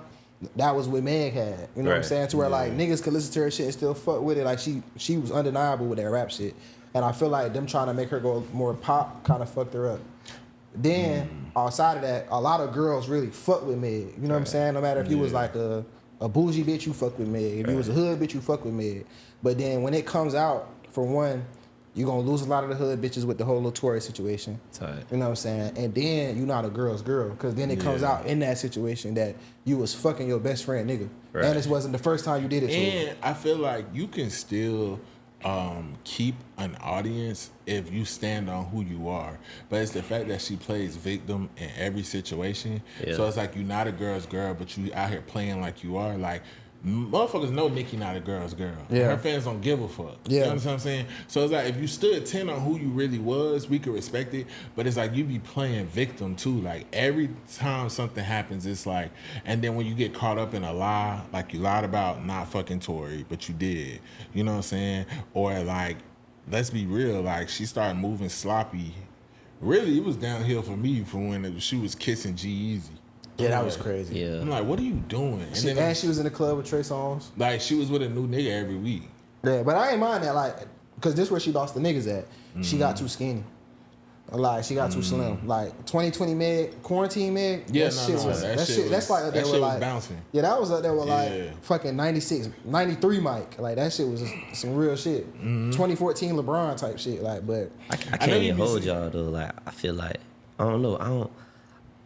Speaker 2: that was what Meg had. You know what I'm
Speaker 4: Right.
Speaker 2: saying? To where like niggas could listen to her shit and still fuck with it. Like she was undeniable with that rap shit. And I feel like them trying to make her go more pop kind of fucked her up. Then outside of that, a lot of girls really fuck with Meg. You know what I'm saying? No matter if you was like a bougie bitch, you fuck with Meg. If you was a hood bitch, you fuck with Meg. But then when it comes out, for one, you're gonna lose a lot of the hood bitches with the whole little Tory situation.
Speaker 4: Tight.
Speaker 2: You know what I'm saying? And then you're not a girl's girl. Cause then it comes out in that situation that you was fucking your best friend nigga.
Speaker 4: Right.
Speaker 2: And this wasn't the first time you did it to her.
Speaker 1: and I feel like you can still keep an audience if you stand on who you are. But it's the fact that she plays victim in every situation.
Speaker 4: Yeah.
Speaker 1: So it's like you're not a girl's girl, but you out here playing like you are. Like, motherfuckers know Nicki not a girl's girl.
Speaker 2: Yeah.
Speaker 1: Her fans don't give a fuck.
Speaker 2: Yeah.
Speaker 1: You understand what I'm saying? So it's like if you stood 10 on who you really was, we could respect it. But it's like you be playing victim too. Like every time something happens, it's like, and then when you get caught up in a lie, like you lied about not fucking Tory, but you did. You know what I'm saying? Or like, let's be real, like she started moving sloppy. Really, it was downhill for me from when she was kissing G-Eazy.
Speaker 2: Yeah, that was crazy.
Speaker 4: Yeah.
Speaker 1: I'm like, what are you doing?
Speaker 2: And she was in the club with Trey Songz.
Speaker 1: like she was with a new nigga every week.
Speaker 2: Yeah, but I ain't mind that, like, because this where she lost the niggas at. She got too skinny. Like, she got too slim. Like, 2020 Meg, quarantine Meg,
Speaker 1: Yeah,
Speaker 2: that shit was, that's like,
Speaker 1: that shit was bouncing.
Speaker 2: Yeah, that was up there with,
Speaker 1: Yeah.
Speaker 2: like, fucking 96, 93 Mike. Like, that shit was some real shit. 2014 LeBron type shit, like, but.
Speaker 4: I can't even hold y'all though. Like I feel like I don't know.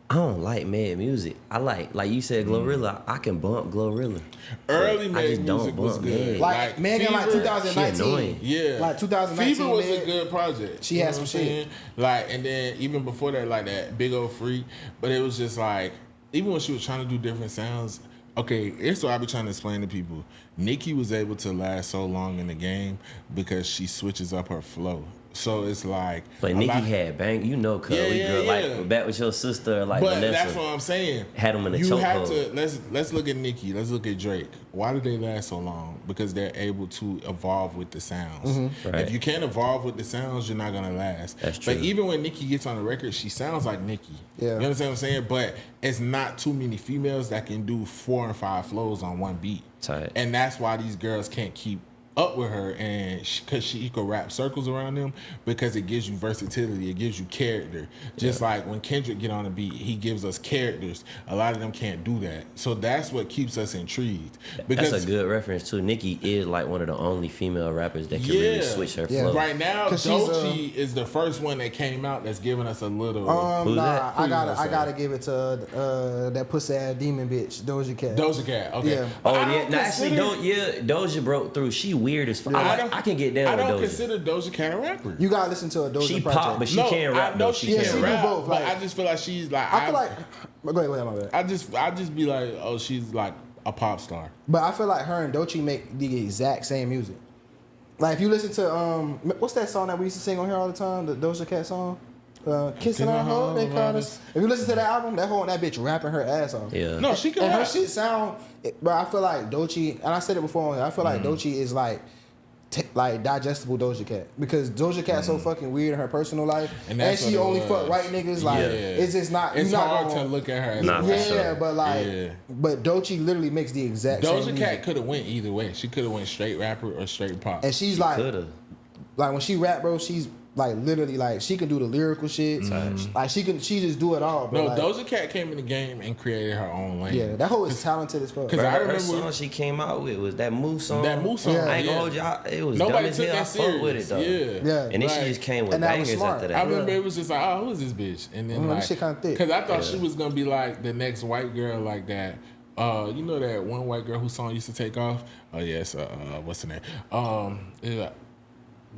Speaker 4: I don't like Meg music. I like you said, Glorilla. I can bump Glorilla.
Speaker 1: Early
Speaker 4: I
Speaker 1: Meg
Speaker 4: just don't
Speaker 1: music was
Speaker 4: bump
Speaker 1: good.
Speaker 4: Meg.
Speaker 2: Like, Megan, like,
Speaker 1: Fever,
Speaker 2: 2019.
Speaker 4: She annoying.
Speaker 1: Yeah.
Speaker 2: Like, 2019
Speaker 1: Fever was
Speaker 2: Meg,
Speaker 1: a good project.
Speaker 2: She
Speaker 1: You
Speaker 2: had
Speaker 1: know
Speaker 2: some
Speaker 1: what I'm saying? Like, and then even before that, like that Big Old Freak. But it was just like, even when she was trying to do different sounds, okay, here's what I be trying to explain to people. Nicki was able to last so long in the game because she switches up her flow. So it's like,
Speaker 4: But
Speaker 1: a
Speaker 4: Nicki
Speaker 1: lot-
Speaker 4: had bang. You know, cuz
Speaker 1: Yeah,
Speaker 4: we
Speaker 1: yeah,
Speaker 4: grew
Speaker 1: yeah.
Speaker 4: like back with your sister, like
Speaker 1: But
Speaker 4: Vanessa.
Speaker 1: that's what I'm saying.
Speaker 4: Had 'em in a
Speaker 1: You have
Speaker 4: chokehold.
Speaker 1: to let's look at Nicki. Let's look at Drake. Why do they last so long? Because they're able to evolve with the sounds.
Speaker 4: Right.
Speaker 1: If you can't evolve with the sounds, you're not gonna last.
Speaker 4: That's
Speaker 1: But
Speaker 4: true.
Speaker 1: even when Nicki gets on the record, she sounds like Nicki.
Speaker 2: Yeah.
Speaker 1: You understand what I'm saying? But it's not too many females that can do 4 and 5 flows on one beat.
Speaker 4: Tight.
Speaker 1: And that's why these girls can't keep up with her, and because she could wrap circles around them, because it gives you versatility, it gives you character. Just like when Kendrick get on the beat, he gives us characters. A lot of them can't do that, so that's what keeps us intrigued. Because
Speaker 4: That's a good reference too. Nicki is like one of the only female rappers that can really switch her
Speaker 2: Yeah.
Speaker 4: flow.
Speaker 1: right now,
Speaker 2: 'Cause she's,
Speaker 1: Doechii is the first one that came out that's giving us a little.
Speaker 4: Who's
Speaker 2: Nah,
Speaker 4: that?
Speaker 2: I
Speaker 1: Who
Speaker 2: gotta
Speaker 1: you gonna
Speaker 2: I gotta give it to that pussy ass demon bitch, Doja Cat.
Speaker 1: Doja Cat, okay.
Speaker 2: Yeah.
Speaker 4: Oh
Speaker 1: I
Speaker 4: yeah,
Speaker 1: don't
Speaker 4: now actually, Doja broke through. She weird as fuck. I can get down
Speaker 1: I
Speaker 4: with
Speaker 1: don't
Speaker 4: Doja.
Speaker 1: consider Doja Cat a rapper.
Speaker 2: You gotta listen to a Doja
Speaker 4: She
Speaker 2: project.
Speaker 4: pop, but she
Speaker 1: no,
Speaker 4: can't rap
Speaker 1: I know
Speaker 4: though.
Speaker 1: she
Speaker 2: Yeah,
Speaker 1: can't
Speaker 2: she do
Speaker 1: rap,
Speaker 2: both,
Speaker 1: but
Speaker 2: like-
Speaker 1: I just feel like she's like.
Speaker 2: I feel like. Go ahead, my bad.
Speaker 1: I just be like, oh, she's like a pop star.
Speaker 2: But I feel like her and Doechii make the exact same music. Like if you listen to what's that song that we used to sing on here all the time, the Doja Cat song? Kissing her hoe, they call us. If you listen to that album, that whole that bitch rapping her ass off.
Speaker 4: Yeah.
Speaker 1: No, she can
Speaker 2: And her
Speaker 1: rap.
Speaker 2: shit sound, bro. I feel like Doechii, and I said it before. I feel like Doechii is like digestible Doja Cat because Doja Cat's so fucking weird in her personal life,
Speaker 1: And
Speaker 2: and
Speaker 1: that's
Speaker 2: she
Speaker 1: what it
Speaker 2: only
Speaker 1: was.
Speaker 2: fuck white niggas. Like it's just not.
Speaker 1: It's
Speaker 2: you're not
Speaker 1: hard
Speaker 2: gonna,
Speaker 1: to look at her as
Speaker 4: Nah,
Speaker 1: a
Speaker 4: for
Speaker 1: rapper.
Speaker 4: sure.
Speaker 2: but like, but Doechii literally makes the exact same
Speaker 1: Doja
Speaker 2: music.
Speaker 1: Cat could have went either way. She could have went straight rapper or straight pop.
Speaker 2: And she's like,
Speaker 4: Coulda.
Speaker 2: like when she rap, bro, she's like literally like she can do the lyrical shit. Like she just do it all. Bro.
Speaker 1: No,
Speaker 2: like,
Speaker 1: Doja Cat came in the game and created her own lane.
Speaker 2: yeah, that hoe is talented as fuck.
Speaker 1: Cause
Speaker 4: Bro,
Speaker 1: I
Speaker 4: her
Speaker 1: remember
Speaker 4: song she came out with was that Moose song.
Speaker 1: that Moose song.
Speaker 2: Yeah.
Speaker 4: I ain't gonna
Speaker 1: yeah.
Speaker 4: hold y'all. It was
Speaker 1: Nobody
Speaker 4: dumb as
Speaker 1: took
Speaker 4: hell. I
Speaker 1: that
Speaker 4: fuck with it
Speaker 1: serious.
Speaker 4: though.
Speaker 1: Yeah.
Speaker 2: Yeah.
Speaker 4: And then
Speaker 1: Right.
Speaker 4: she just came with
Speaker 2: And that was
Speaker 4: bangers
Speaker 2: smart.
Speaker 4: after
Speaker 1: I
Speaker 4: that.
Speaker 1: remember it was just like, oh, who is this bitch? And then
Speaker 2: That
Speaker 1: like,
Speaker 2: shit kinda thick.
Speaker 1: cause I thought she was gonna be like the next white girl like that. You know that one white girl whose song used to take off? Oh yes, what's her name? It's like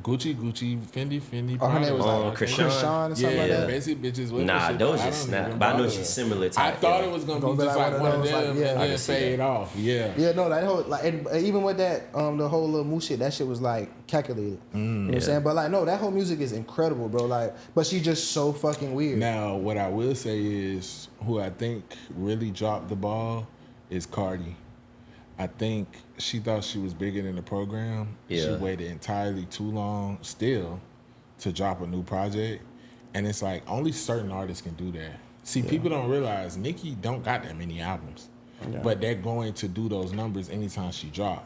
Speaker 1: Gucci, Fendi,
Speaker 2: Oh, her name was
Speaker 4: Oh,
Speaker 2: like
Speaker 4: Krishan.
Speaker 2: Krishan or something like
Speaker 1: yeah,
Speaker 2: that.
Speaker 1: basic bitches with
Speaker 4: Nah,
Speaker 1: that shit.
Speaker 4: those
Speaker 1: I
Speaker 4: just
Speaker 1: don't
Speaker 4: snap.
Speaker 1: even
Speaker 4: But I know
Speaker 1: bother.
Speaker 4: she's similar
Speaker 1: I
Speaker 4: type.
Speaker 1: thought
Speaker 4: yeah.
Speaker 1: it was gonna
Speaker 2: Gonna
Speaker 1: be
Speaker 2: be
Speaker 1: just
Speaker 2: like
Speaker 1: like
Speaker 2: one
Speaker 1: one
Speaker 2: of
Speaker 1: of
Speaker 2: those,
Speaker 1: them
Speaker 2: like, yeah. I
Speaker 1: and
Speaker 4: can see
Speaker 1: fade
Speaker 4: that.
Speaker 1: off. Yeah.
Speaker 2: Yeah, no, that whole like, and even with that, the whole little moose shit, that shit was like calculated. You know what I'm saying? But like, no, that whole music is incredible, bro. Like, but she just so fucking weird.
Speaker 1: Now, what I will say is, who I think really dropped the ball is Cardi. I think she thought she was bigger than the program. She
Speaker 4: Yeah.
Speaker 1: waited entirely too long still to drop a new project. And it's like only certain artists can do that. See, people don't realize Nicki don't got that many albums. But they're going to do those numbers anytime she drop.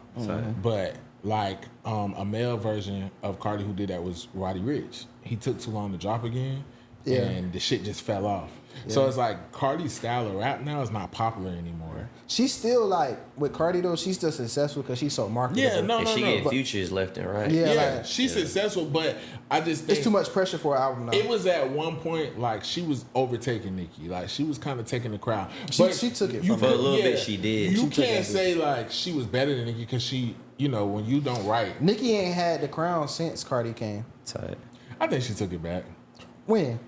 Speaker 1: But like a male version of Cardi who did that was Roddy Ricch. He took too long to drop again.
Speaker 2: Yeah.
Speaker 1: And the shit just fell off. So it's like Cardi's style of rap now is not popular anymore.
Speaker 2: She's still like with Cardi though. She's still successful because she's so marketable.
Speaker 1: Yeah, no,
Speaker 4: And
Speaker 1: no,
Speaker 4: she
Speaker 1: no.
Speaker 4: get
Speaker 1: But
Speaker 4: futures left and right.
Speaker 2: Yeah.
Speaker 1: yeah,
Speaker 2: like-
Speaker 1: she's successful, but I just think
Speaker 2: It's too much pressure for an album now.
Speaker 1: It was at one point like she was overtaking Nicki, like she was kind of taking the crowd.
Speaker 2: She took it
Speaker 1: you
Speaker 2: from
Speaker 4: her. For a
Speaker 1: could-
Speaker 4: little bit she did.
Speaker 1: You
Speaker 2: She took
Speaker 1: can't
Speaker 2: it.
Speaker 1: say like she was better than Nicki because she, you know, when you don't write.
Speaker 2: Nicki ain't had the crown since Cardi came.
Speaker 4: Tight.
Speaker 1: I think she took it back.
Speaker 2: When?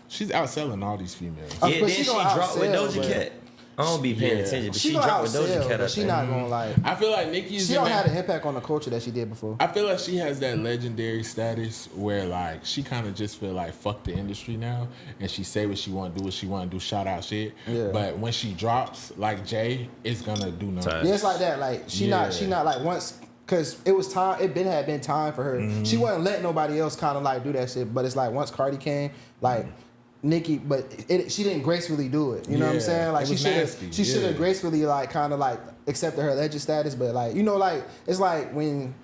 Speaker 1: She's outselling all these females.
Speaker 2: Of
Speaker 4: Yeah,
Speaker 2: course,
Speaker 4: then
Speaker 2: she
Speaker 4: she
Speaker 2: gonna
Speaker 4: dropped with
Speaker 2: outsell,
Speaker 4: Doja
Speaker 2: but-
Speaker 4: Cat. I don't be paying
Speaker 1: Yeah.
Speaker 4: attention, but
Speaker 2: She
Speaker 4: she
Speaker 2: gonna
Speaker 4: dropped with Doja
Speaker 2: outsell,
Speaker 4: Cat. I
Speaker 2: but she
Speaker 4: think.
Speaker 2: not gonna like.
Speaker 1: I feel like Nicki's
Speaker 2: She don't have the impact on the culture that she did before.
Speaker 1: I feel like she has that legendary status where like she kind of just feel like fuck the industry now, and she say what she want to do, what she want to do, shout out shit.
Speaker 2: Yeah.
Speaker 1: But when she drops like Jay, it's gonna do nothing.
Speaker 4: Tight.
Speaker 2: Yeah, it's like that. Like she not like once because it was time. It had been time for her. She wasn't letting nobody else kind of like do that shit. But it's like once Cardi came, like. Nicki, but she didn't gracefully do it. You know what I'm
Speaker 1: Yeah,
Speaker 2: saying? Like
Speaker 1: it
Speaker 2: she
Speaker 1: was
Speaker 2: should
Speaker 1: nasty,
Speaker 2: have, she should have
Speaker 1: yeah.
Speaker 2: gracefully like kind of like accepted her legend status. But like you know, like it's like when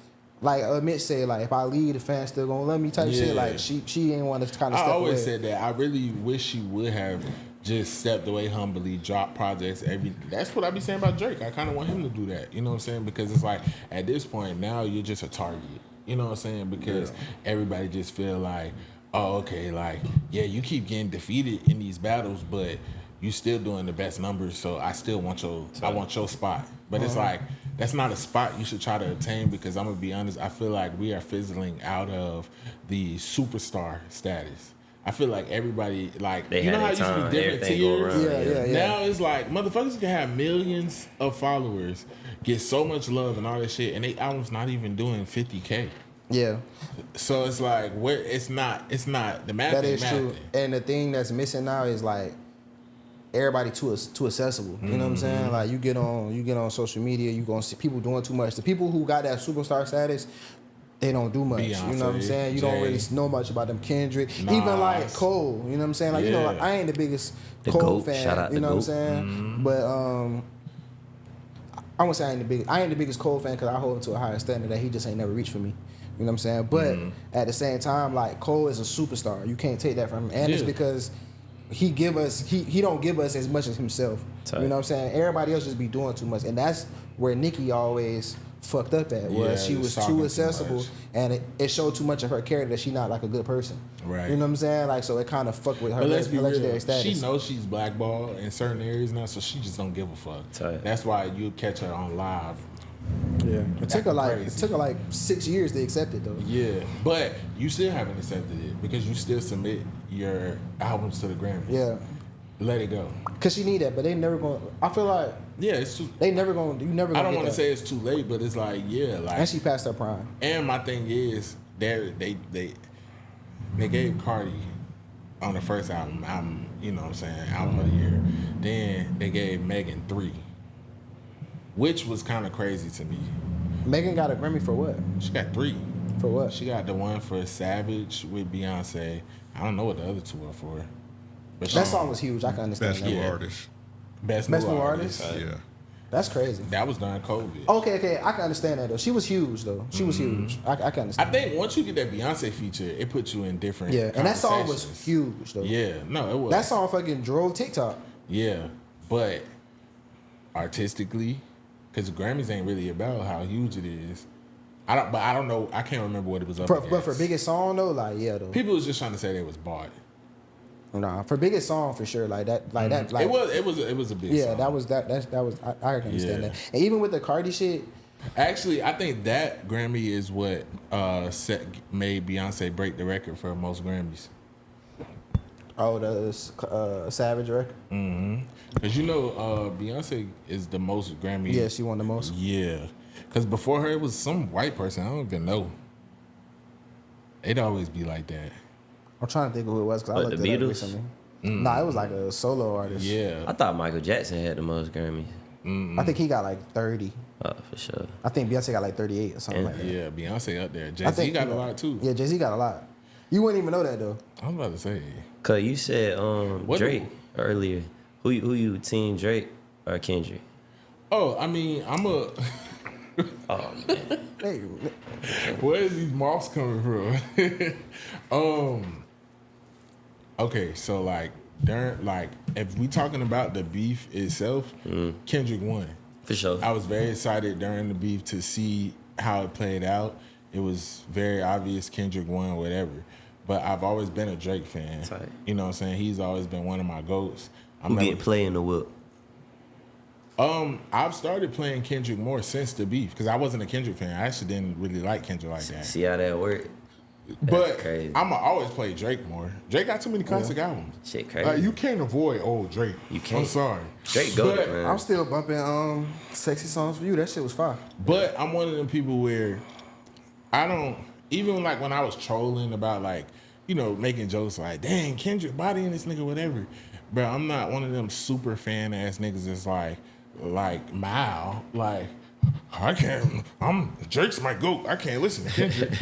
Speaker 2: like Mitch said, like if I leave, the fans still gonna love me type shit.
Speaker 1: Yeah.
Speaker 2: Like she ain't want to kind of
Speaker 1: I
Speaker 2: step
Speaker 1: always
Speaker 2: away.
Speaker 1: said that. I really wish she would have just stepped away humbly, dropped projects every. That's what I be saying about Drake. I kind of want him to do that. You know what I'm saying? Because it's like at this point now you're just a target. You know what I'm saying? Because everybody just feel like, oh, okay, like yeah, you keep getting defeated in these battles, but you still doing the best numbers. So I still want your spot. But it's like that's not a spot you should try to attain because I'm gonna be honest. I feel like we are fizzling out of the superstar status. I feel like everybody like
Speaker 4: They
Speaker 1: you know
Speaker 4: had
Speaker 1: how it
Speaker 4: their
Speaker 1: used to
Speaker 4: time.
Speaker 1: be different
Speaker 4: Everything go
Speaker 1: tiers.
Speaker 4: around.
Speaker 2: Yeah.
Speaker 1: Now it's like motherfuckers can have millions of followers, get so much love and all that shit, and they albums not even doing 50K.
Speaker 2: Yeah,
Speaker 1: So it's like where it's not the math.
Speaker 2: that
Speaker 1: ain't
Speaker 2: is true.
Speaker 1: mathing.
Speaker 2: And the thing that's missing now is like everybody too accessible. You know what I'm saying? Like you get on social media, you gonna see people doing too much. The people who got that superstar status, they don't do much. You know what I'm
Speaker 1: Beyonce,
Speaker 2: saying? You don't
Speaker 1: Jay.
Speaker 2: really know much about them. Kendrick,
Speaker 1: Nas.
Speaker 2: even like Cole. You know what I'm saying? Like you know, like,
Speaker 1: Yeah.
Speaker 2: I ain't the biggest
Speaker 4: The
Speaker 2: Cole
Speaker 4: GOAT.
Speaker 2: fan.
Speaker 4: Shout out
Speaker 2: you
Speaker 4: the
Speaker 2: know what I'm
Speaker 4: GOAT.
Speaker 2: saying? But I won't say I ain't the biggest Cole fan because I hold him to a higher standard that he just ain't never reached for me. You know what I'm saying? But at the same time, like Cole is a superstar. You can't take that from him, and it's
Speaker 1: Yeah.
Speaker 2: because he don't give us as much as himself.
Speaker 4: Tight.
Speaker 2: You know what I'm saying? Everybody else just be doing too much, and that's where Nicki always fucked up at. Was
Speaker 1: Yeah,
Speaker 2: she was
Speaker 1: just talking
Speaker 2: too
Speaker 1: too
Speaker 2: accessible,
Speaker 1: much.
Speaker 2: and it showed too much of her character that she not like a good person.
Speaker 1: Right.
Speaker 2: You know what I'm saying? Like so, it kind of fucked with her,
Speaker 1: But let's be
Speaker 2: her legendary
Speaker 1: real.
Speaker 2: status.
Speaker 1: She knows she's blackballed in certain areas now, so she just don't give a fuck.
Speaker 4: Tight.
Speaker 1: That's why you catch her on live.
Speaker 2: Yeah. It took her
Speaker 1: Crazy.
Speaker 2: like 6 years to accept it though.
Speaker 1: Yeah, but you still haven't accepted it because you still submit your albums to the Grammy.
Speaker 2: Yeah.
Speaker 1: Let it go.
Speaker 2: Cause she need that, but they never gonna. I feel like
Speaker 1: Yeah, it's too.
Speaker 2: they never gonna. You never.
Speaker 1: I
Speaker 2: Gonna
Speaker 1: don't
Speaker 2: get
Speaker 1: want to
Speaker 2: that.
Speaker 1: say it's too late, but it's like yeah, like.
Speaker 2: And she passed her prime.
Speaker 1: And my thing is, they gave Cardi on the first album, you know what I'm saying, album of the year. Then they gave Megan 3, which was kind of crazy to me.
Speaker 2: Megan got a Grammy for what?
Speaker 1: She got 3.
Speaker 2: For what?
Speaker 1: She got the one for Savage with Beyonce. I don't know what the other 2 are for. But
Speaker 2: That song was huge. I can understand
Speaker 5: Best
Speaker 2: that.
Speaker 5: new
Speaker 1: Yeah.
Speaker 5: artist.
Speaker 1: Best
Speaker 2: New
Speaker 1: new
Speaker 2: Artist?
Speaker 1: artist.
Speaker 5: Yeah.
Speaker 2: That's crazy.
Speaker 1: That was during COVID.
Speaker 2: Okay, I can understand that though. She was huge though. She was huge. I can
Speaker 1: I
Speaker 2: understand.
Speaker 1: think once you get that Beyonce feature, it puts you in different.
Speaker 2: Yeah, and that song was
Speaker 1: conversations.
Speaker 2: huge though.
Speaker 1: Yeah, no, it was.
Speaker 2: That song fucking drove TikTok.
Speaker 1: Yeah, but artistically, because the Grammys ain't really about how huge it is. I don't know. I can't remember what it was up
Speaker 2: But for
Speaker 1: against.
Speaker 2: biggest song though, like yeah though.
Speaker 1: People was just trying to say they was bought.
Speaker 2: Nah, for biggest song for sure. Like that. Like that. Like
Speaker 1: It was a big
Speaker 2: yeah,
Speaker 1: song.
Speaker 2: that was I can understand
Speaker 1: Yeah.
Speaker 2: that. And even with the Cardi shit,
Speaker 1: Actually, I think that Grammy is what made Beyonce break the record for most Grammys.
Speaker 2: the Savage record.
Speaker 1: Because you know, Beyonce is the most Grammy.
Speaker 2: Yeah, she won the most.
Speaker 1: Yeah. Because before her, it was some white person. I don't even know. It'd always be like that.
Speaker 2: I'm trying to think of who it was because I
Speaker 4: What,
Speaker 2: looked
Speaker 4: the
Speaker 2: it up
Speaker 4: Beatles?
Speaker 2: recently. Nah, it was like a solo artist.
Speaker 1: Yeah.
Speaker 4: I thought Michael Jackson had the most Grammys.
Speaker 2: I think he got like 30.
Speaker 4: Oh, for sure.
Speaker 2: I think Beyonce got like 38 or something
Speaker 4: Yeah.
Speaker 2: like that.
Speaker 1: Yeah, Beyonce up there.
Speaker 2: I
Speaker 1: Jay-Z
Speaker 2: think
Speaker 1: got
Speaker 2: he
Speaker 1: a lot too.
Speaker 2: Yeah, Jay-Z got a lot. You wouldn't even know that though.
Speaker 1: I was about to say.
Speaker 4: Cause you said
Speaker 1: What
Speaker 4: Drake earlier. Who you team Drake or Kendrick?
Speaker 1: Oh, I mean, I'm a.
Speaker 4: Oh man.
Speaker 2: Hey,
Speaker 1: Where is these moths coming from? Okay, so like during if we talking about the beef itself, Kendrick won.
Speaker 4: For sure.
Speaker 1: I was very excited during the beef to see how it played out. It was very obvious Kendrick won, whatever. But I've always been a Drake fan.
Speaker 4: Tight.
Speaker 1: You know what I'm saying? He's always been one of my goats.
Speaker 4: Who get play in the whip?
Speaker 1: I've started playing Kendrick more since the beef because I wasn't a Kendrick fan. I actually didn't really like Kendrick like that.
Speaker 4: See how that work?
Speaker 1: But
Speaker 4: crazy.
Speaker 1: I'ma always play Drake more. Drake got too many classic albums.
Speaker 4: Shit crazy.
Speaker 1: Like you can't avoid old Drake.
Speaker 4: You can't.
Speaker 1: I'm sorry.
Speaker 4: Drake go
Speaker 1: But-
Speaker 4: man.
Speaker 2: I'm still bumping Sexy Songs for You. That shit was fire.
Speaker 1: But I'm one of them people where I don't even like when I was trolling about like, you know, making jokes like, dang, Kendrick bodying this nigga, whatever. Bro, I'm not one of them super fan ass niggas that's like Mal, like Drake's my goat. I can't listen to Kendrick.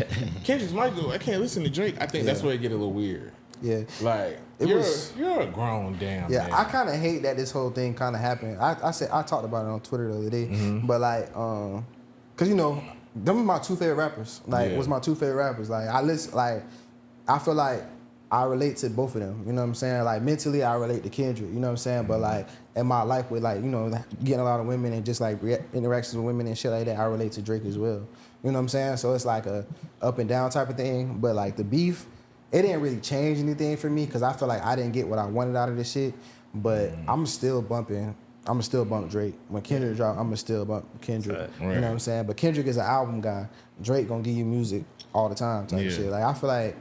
Speaker 1: Kendrick's my goat. I can't listen to Drake. I think that's where it get a little weird.
Speaker 2: Yeah.
Speaker 1: Like you're a grown damn
Speaker 2: Yeah,
Speaker 1: man.
Speaker 2: I kind of hate that this whole thing kind of happened. I talked about it on Twitter the other day, but like, cause you know, them are my two favorite rappers. Like,
Speaker 1: Yeah.
Speaker 2: was my two favorite rappers. Like, I listen, like, I feel like I relate to both of them. You know what I'm saying? Like mentally, I relate to Kendrick. You know what I'm saying? But like in my life with like, you know, getting a lot of women and just like interactions with women and shit like that, I relate to Drake as well. You know what I'm saying? So it's like a up and down type of thing. But like the beef, it didn't really change anything for me because I feel like I didn't get what I wanted out of this shit. But I'm still bump Drake. When Kendrick drop, I'ma still bump Kendrick.
Speaker 4: Right.
Speaker 2: You know what I'm saying? But Kendrick is an album guy. Drake gonna give you music all the time type
Speaker 1: Yeah.
Speaker 2: shit. Like I feel like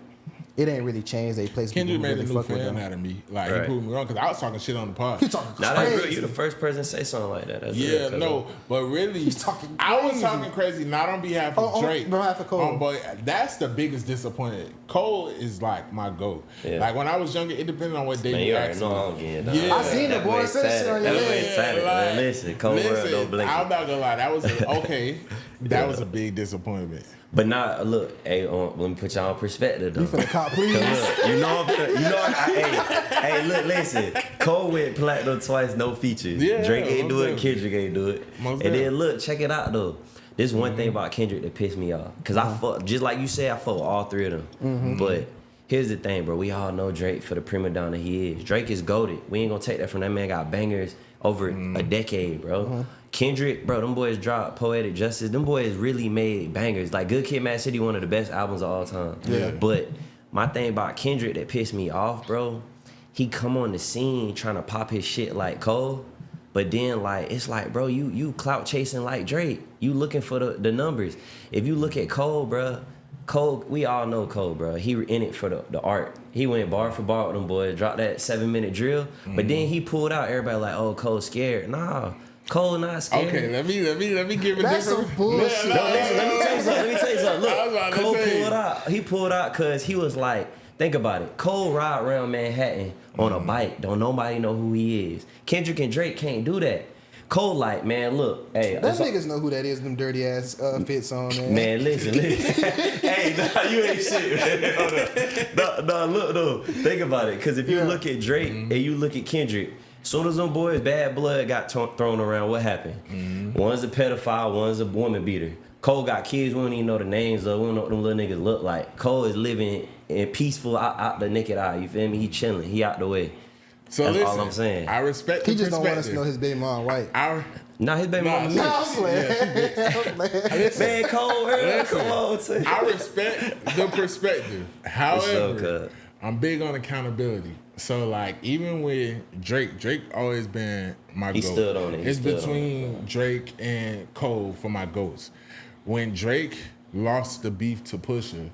Speaker 2: it ain't really changed their place.
Speaker 1: Kendrick made a new
Speaker 2: fuck with
Speaker 1: fan
Speaker 2: them.
Speaker 1: out of me. Like
Speaker 4: Right.
Speaker 1: he proved me wrong because I was talking shit on the pod.
Speaker 2: You talking
Speaker 4: Now that's real.
Speaker 2: crazy.
Speaker 4: You the first person to say something like that. That's
Speaker 1: Yeah,
Speaker 4: real, 'cause
Speaker 1: no, but really,
Speaker 2: He's talking
Speaker 1: I was
Speaker 2: crazy.
Speaker 1: talking crazy, not on behalf of
Speaker 2: On
Speaker 1: Drake.
Speaker 2: behalf of Cole.
Speaker 1: But that's the biggest disappointment. Cole is like my goat.
Speaker 4: Yeah.
Speaker 1: Like when I was younger, it depended on what day
Speaker 4: Man,
Speaker 1: you
Speaker 4: you already
Speaker 1: asked
Speaker 4: know
Speaker 1: me.
Speaker 4: I don't get it. dog.
Speaker 1: Yeah.
Speaker 2: I seen the
Speaker 4: That
Speaker 2: boy
Speaker 4: boy
Speaker 2: say shit on your
Speaker 4: That boy
Speaker 2: head.
Speaker 4: excited, man. Listen, Cold World don't blink.
Speaker 1: I'm not gonna lie, that was okay. That was a big disappointment.
Speaker 4: But now, look, hey, let me put y'all in perspective though.
Speaker 2: You finna cop, please.
Speaker 4: 'Cause look, hey, look, listen. Cole went platinum twice, no features.
Speaker 1: Yeah,
Speaker 4: Drake ain't do it,
Speaker 1: most
Speaker 4: Kendrick ain't do it.
Speaker 1: Most
Speaker 4: And then
Speaker 1: definitely.
Speaker 4: look, check it out though. This one thing about Kendrick that pissed me off. Cause I fuck, just like you said, I fuck with all three of them. But here's the thing, bro. We all know Drake for the prima donna he is. Drake is goated. We ain't gonna take that from that man. Got bangers over a decade, bro. Kendrick, bro, them boys dropped Poetic Justice. Them boys really made bangers. Like Good Kid, Mad City, one of the best albums of all time.
Speaker 1: Yeah.
Speaker 4: But my thing about Kendrick that pissed me off, bro, he come on the scene trying to pop his shit like Cole. But then, like, it's like, bro, you clout chasing like Drake. You looking for the numbers. If you look at Cole, bro, Cole, we all know Cole, bro. He in it for the art. He went bar for bar with them boys, dropped that 7-minute drill. But then he pulled out. Everybody like, oh, Cole's scared. Nah, Cole not scared.
Speaker 1: Okay, let me give a
Speaker 2: That's
Speaker 1: different.
Speaker 2: some bullshit.
Speaker 1: No,
Speaker 4: No, let me tell you something.
Speaker 1: I was about to
Speaker 4: Cole
Speaker 1: say.
Speaker 4: pulled out. He pulled out because he was like, Think about it. Cole ride around Manhattan on a bike. Don't nobody know who he is. Kendrick and Drake can't do that. Cole like, man, look, hey.
Speaker 2: Them niggas know who that is, them dirty ass fits on, man.
Speaker 4: Man, listen. Hey, nah, you ain't shit, man. Hold up. Nah, look, though. Think about it. Because if you look at Drake and you look at Kendrick, soon as them boys, bad blood got thrown around, what happened? One's a pedophile, one's a woman beater. Cole got kids, we don't even know the names of, we don't know what them little niggas look like. Cole is living in peaceful out the naked eye, you feel me? He chilling, he out the way.
Speaker 1: So
Speaker 4: That's
Speaker 1: listen,
Speaker 4: all I'm saying.
Speaker 1: I respect
Speaker 2: He
Speaker 1: the
Speaker 2: just don't want us
Speaker 1: perspective.
Speaker 2: to know his baby mom white.
Speaker 4: Nah, his baby mama
Speaker 2: Nah,
Speaker 4: mixed.
Speaker 2: I'm playing.
Speaker 4: Man, Cole, come on.
Speaker 1: I respect the perspective. However, I'm big on accountability. So like, even with Drake always been my
Speaker 4: He
Speaker 1: goat.
Speaker 4: stood on it.
Speaker 1: It's between Drake and Cole for my goats. When Drake lost the beef to Pusha,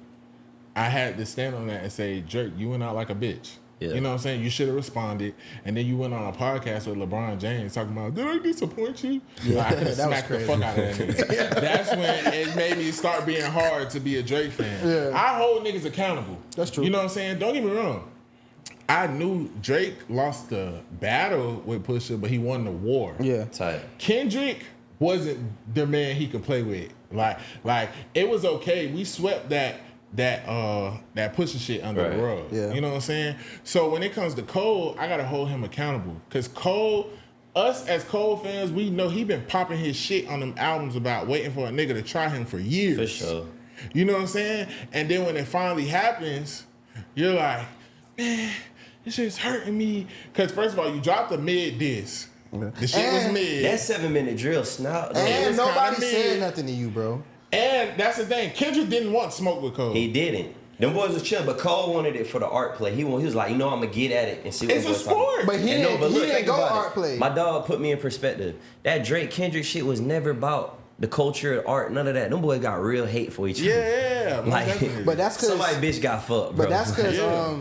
Speaker 1: I had to stand on that and say, Drake, you went out like a bitch.
Speaker 4: Yeah.
Speaker 1: You know what I'm saying? You should have responded. And then you went on a podcast with LeBron James talking about, did I disappoint you?
Speaker 2: Yeah,
Speaker 1: I could have
Speaker 2: that was
Speaker 1: smacked the
Speaker 2: crazy.
Speaker 1: fuck out of that nigga. That's when it made me start being hard to be a Drake fan.
Speaker 2: Yeah.
Speaker 1: I hold niggas accountable.
Speaker 2: That's true.
Speaker 1: You know what I'm saying? Don't get me wrong. I knew Drake lost the battle with Pusha, but he won the war.
Speaker 2: Yeah.
Speaker 4: Tight.
Speaker 1: Kendrick wasn't the man he could play with. Like it was okay. We swept that Pusha shit under the rug.
Speaker 2: Yeah.
Speaker 1: You know what I'm saying? So when it comes to Cole, I gotta hold him accountable. Cause Cole, us as Cole fans, we know he been popping his shit on them albums about waiting for a nigga to try him for years.
Speaker 4: For sure.
Speaker 1: You know what I'm saying? And then when it finally happens, you're like, man, this shit's hurting me. Cause first of all, you dropped a mid diss. The shit was mid.
Speaker 4: That 7-minute drill snout.
Speaker 2: And
Speaker 1: was
Speaker 2: nobody
Speaker 1: kinda
Speaker 2: said
Speaker 1: mid.
Speaker 2: nothing to you, bro.
Speaker 1: And that's the thing. Kendrick didn't want smoke with Cole.
Speaker 4: He didn't. Them boys was chill, but Cole wanted it for the art play. He was like, you know, I'm gonna get at it and see what
Speaker 1: It's a
Speaker 4: boys talking about.
Speaker 1: sport.
Speaker 2: But he
Speaker 4: And
Speaker 2: didn't, he didn't
Speaker 4: think
Speaker 2: go
Speaker 4: about
Speaker 2: art
Speaker 4: it.
Speaker 2: play.
Speaker 4: My dog put me in perspective. That Drake Kendrick shit was never about the culture, art, none of that. Them boys got real hate for each other.
Speaker 1: Yeah, most
Speaker 4: Like,
Speaker 1: definitely.
Speaker 2: But that's because
Speaker 4: Somebody bitch got fucked, bro.
Speaker 2: But that's because
Speaker 1: Yeah.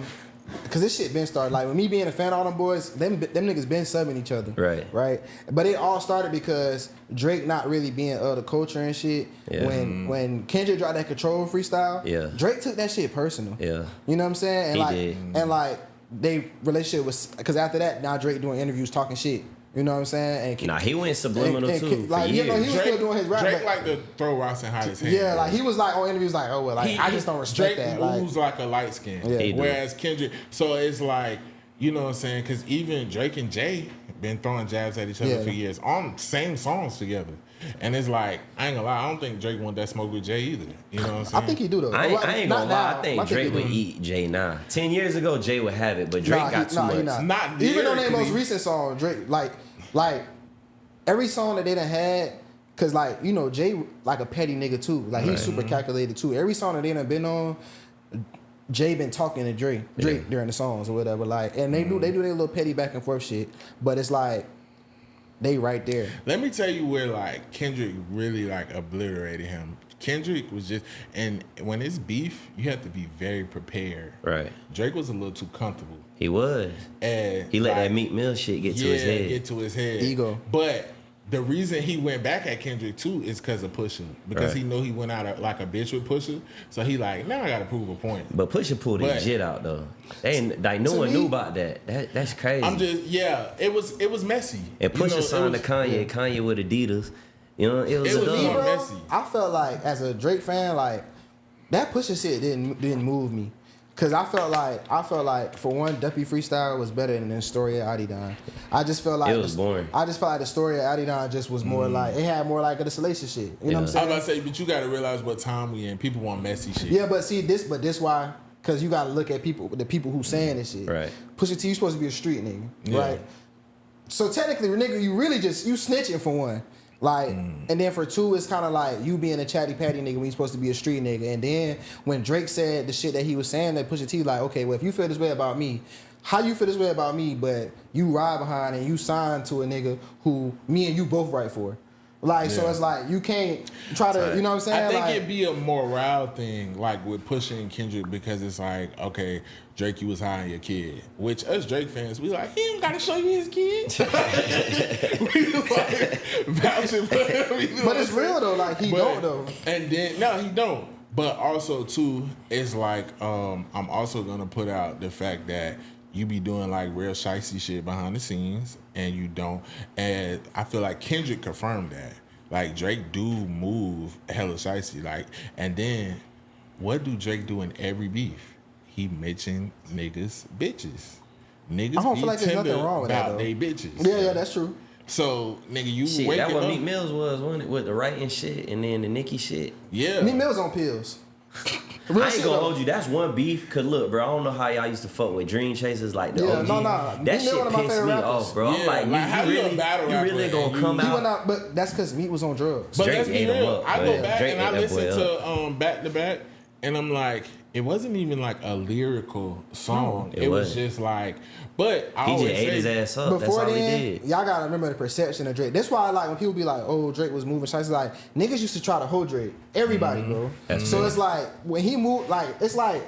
Speaker 2: Cause this shit been started. Like with me being a fan of all them boys, them niggas been subbing each other.
Speaker 4: Right.
Speaker 2: Right. But it all started because Drake not really being of the culture and shit.
Speaker 4: Yeah.
Speaker 2: When Kendrick dropped that Control freestyle,
Speaker 4: Yeah.
Speaker 2: Drake took that shit personal.
Speaker 4: Yeah.
Speaker 2: You know what I'm saying? And
Speaker 4: He
Speaker 2: like
Speaker 4: did.
Speaker 2: and like they relationship was because after that now Drake doing interviews talking shit. You know what I'm saying? And
Speaker 4: Nah, he went subliminal too
Speaker 2: like
Speaker 4: for
Speaker 2: you know,
Speaker 4: years.
Speaker 2: he was still doing his rap.
Speaker 1: Drake
Speaker 2: but-
Speaker 1: like to throw rocks and hide his hand.
Speaker 2: yeah, like he was like on interviews like, oh well, like I just don't respect
Speaker 1: Drake
Speaker 2: that. Like,
Speaker 1: moves like a light skin.
Speaker 2: Yeah.
Speaker 4: He do.
Speaker 1: Whereas Kendrick, so it's like, you know what I'm saying? Because even Drake and Jay been throwing jabs at each other
Speaker 2: Yeah.
Speaker 1: for years on same songs together. And it's like, I ain't gonna lie, I don't think Drake want that smoke with Jay either. You know what I'm saying?
Speaker 2: I think he do though.
Speaker 4: I ain't
Speaker 2: Not
Speaker 4: gonna lie.
Speaker 2: now.
Speaker 4: I think
Speaker 2: he
Speaker 4: Drake
Speaker 2: do.
Speaker 4: would eat Jay now. 10 years ago, Jay would have it, but Drake
Speaker 2: Nah,
Speaker 4: got
Speaker 2: he-
Speaker 4: too
Speaker 2: nah, he
Speaker 4: much.
Speaker 2: not.
Speaker 1: Not
Speaker 2: Even on their most
Speaker 1: lyrically.
Speaker 2: recent song, Drake, like every song that they done had, cause like, you know, Jay like a petty nigga too. Like he's super calculated too. Every song that they done been on, Jay been talking to Drake during the songs or whatever. Like, and they do their little petty back and forth shit. But it's like they right there.
Speaker 1: Let me tell you where like Kendrick really like obliterated him. Kendrick was just, and when it's beef, you have to be very prepared.
Speaker 4: Right.
Speaker 1: Drake was a little too comfortable.
Speaker 4: He was.
Speaker 1: And
Speaker 4: He let
Speaker 1: like,
Speaker 4: that Meek Mill shit get to his head.
Speaker 1: get to his head.
Speaker 2: Ego.
Speaker 1: But the reason he went back at Kendrick too is because of Pusha. Because
Speaker 4: Right.
Speaker 1: he know he went out like a bitch with Pusha. So he like, now I gotta prove a point.
Speaker 4: But Pusha pulled his
Speaker 1: But-
Speaker 4: shit out though. They ain't, like no
Speaker 2: To
Speaker 4: one
Speaker 2: me-
Speaker 4: knew about that. That's crazy.
Speaker 1: I'm just, it was messy.
Speaker 4: and
Speaker 1: You
Speaker 4: Pusha
Speaker 1: know, it
Speaker 4: signed to
Speaker 1: was-
Speaker 4: Kanye. Kanye with Adidas. You know, it was
Speaker 1: It
Speaker 4: a
Speaker 1: was
Speaker 4: dub.
Speaker 1: me,
Speaker 2: Bro,
Speaker 1: messy.
Speaker 2: I felt like as a Drake fan, like that Pusha shit didn't move me. Cause I felt like for one, Duppy freestyle was better than the story of Adidon. I just felt like
Speaker 4: It was boring.
Speaker 2: I just felt like the story of Adidon just was more like it had more like a salacious shit. You know what I'm
Speaker 1: I was
Speaker 2: saying?
Speaker 1: about to say, but you gotta realize what time we in. People want messy shit.
Speaker 2: Yeah, but see this why? Cause you gotta look at the people who saying this shit.
Speaker 4: Right.
Speaker 2: Pusha T, you supposed to be a street nigga,
Speaker 1: Yeah.
Speaker 2: right? So technically, nigga, you really just you snitching for one. Like, and then for two, it's kind of like you being a chatty patty nigga when you supposed to be a street nigga. And then when Drake said the shit that he was saying, that Pusha T like, okay, well, if you feel this way about me, how you feel this way about me, but you ride behind and you sign to a nigga who me and you both write for. Like, so
Speaker 1: Yeah.
Speaker 2: it's like you can't try to, you know what I'm saying?
Speaker 1: I think
Speaker 2: like,
Speaker 1: it'd be a morale thing, like with Pusha and Kendrick, because it's like, okay, Drake, you was high on your kid. Which us Drake fans, we like, he don't gotta show you his kid. We like vouching for him. You know
Speaker 2: but
Speaker 1: what
Speaker 2: it's
Speaker 1: I'm saying?
Speaker 2: real though. Like he
Speaker 1: But-
Speaker 2: don't though.
Speaker 1: And then no, he don't. But also too, it's like I'm also gonna put out the fact that you be doing like real shicey shit behind the scenes, and you don't. And I feel like Kendrick confirmed that. Like Drake do move hella shicey. Like, and then what do Drake do in every beef? He mention niggas bitches. Niggas
Speaker 2: I don't
Speaker 1: be
Speaker 2: feel like there's
Speaker 1: tender
Speaker 2: nothing wrong with that,
Speaker 1: about
Speaker 2: though.
Speaker 1: they bitches.
Speaker 2: Yeah, that's true.
Speaker 1: So nigga, you
Speaker 4: Shit,
Speaker 1: waking
Speaker 4: that what
Speaker 1: up.
Speaker 4: Meek Mills was, wasn't it? With the writing shit and then the Nicki shit.
Speaker 1: Yeah.
Speaker 2: Meek Mill's on pills. Real
Speaker 4: I ain't
Speaker 2: shit,
Speaker 4: gonna
Speaker 2: though.
Speaker 4: hold you. That's one beef. Cause look, bro, I don't know how y'all used to fuck with Dream Chasers like the
Speaker 2: Yeah,
Speaker 4: OG.
Speaker 2: no.
Speaker 4: That
Speaker 2: Meek
Speaker 4: shit
Speaker 2: Mill one of my
Speaker 4: pissed
Speaker 2: favorite
Speaker 4: me
Speaker 2: rappers.
Speaker 4: off, bro.
Speaker 1: Yeah,
Speaker 4: I'm like,
Speaker 1: like, how
Speaker 4: you
Speaker 1: you a
Speaker 4: really,
Speaker 1: battle
Speaker 4: you
Speaker 1: rapper
Speaker 4: really
Speaker 1: and
Speaker 4: gonna
Speaker 1: you-
Speaker 4: come
Speaker 2: He
Speaker 4: out?
Speaker 2: went out, but that's because Meek was on drugs.
Speaker 1: But
Speaker 4: Drake
Speaker 1: let's be
Speaker 4: ate 'em
Speaker 1: real.
Speaker 4: up,
Speaker 1: I
Speaker 4: but
Speaker 1: go back
Speaker 4: Drake
Speaker 1: and I
Speaker 4: ate that
Speaker 1: listen
Speaker 4: boy
Speaker 1: to Back to Back, and I'm like, it wasn't even like a lyrical song.
Speaker 4: it
Speaker 1: it was
Speaker 4: wasn't.
Speaker 1: just like, but I
Speaker 4: He just
Speaker 1: always
Speaker 4: ate
Speaker 1: say,
Speaker 4: his ass up. That's
Speaker 2: Before
Speaker 4: all he
Speaker 2: then,
Speaker 4: did.
Speaker 2: y'all gotta remember the perception of Drake. That's why I like when people be like, "Oh, Drake was moving shots." Like niggas used to try to hold Drake. Everybody, bro.
Speaker 4: That's
Speaker 2: So
Speaker 4: true.
Speaker 2: it's like when he moved, like it's like,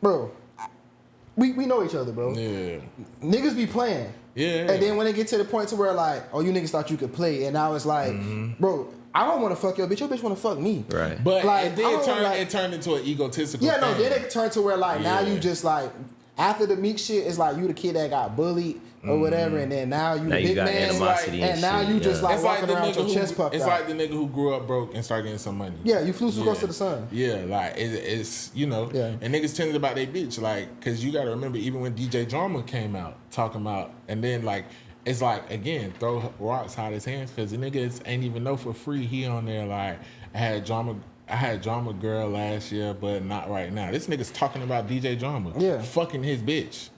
Speaker 2: bro, we know each other, bro.
Speaker 1: yeah,
Speaker 2: Niggas be playing.
Speaker 1: Yeah.
Speaker 2: And then when it get to the point to where like, oh, you niggas thought you could play, and now it's like, bro, I don't want to fuck your bitch. Your bitch want to fuck me.
Speaker 4: Right.
Speaker 1: but
Speaker 2: Like,
Speaker 1: it
Speaker 2: I
Speaker 1: did
Speaker 2: don't
Speaker 1: turn.
Speaker 2: like-
Speaker 1: It turned into an egotistical.
Speaker 2: Yeah, no.
Speaker 1: thing.
Speaker 2: Then it turned to where like now
Speaker 1: Yeah.
Speaker 2: you just like after the Meek shit, it's like you the kid that got bullied or whatever, and then now you
Speaker 4: Now
Speaker 2: the
Speaker 4: you
Speaker 2: big
Speaker 4: got
Speaker 2: man,
Speaker 4: animosity
Speaker 2: and
Speaker 4: and
Speaker 2: now
Speaker 4: shit,
Speaker 2: you just
Speaker 4: yeah.
Speaker 2: like
Speaker 1: It's like
Speaker 2: walking
Speaker 1: the
Speaker 2: around with
Speaker 1: nigga
Speaker 2: your chest
Speaker 1: who.
Speaker 2: puffed
Speaker 1: It's
Speaker 2: out.
Speaker 1: like the nigga who grew up broke and started getting some money.
Speaker 2: Yeah, you flew too close to the sun.
Speaker 1: Yeah, like it's you know,
Speaker 2: Yeah.
Speaker 1: and niggas tended about their bitch, like, cause you gotta remember even when DJ Drama came out talking about, and then like it's like again throw rocks hot his hands, cause the niggas ain't even know for free he on there like I had drama girl last year, but not right now. This nigga's talking about DJ Drama,
Speaker 2: Yeah.
Speaker 1: fucking his bitch,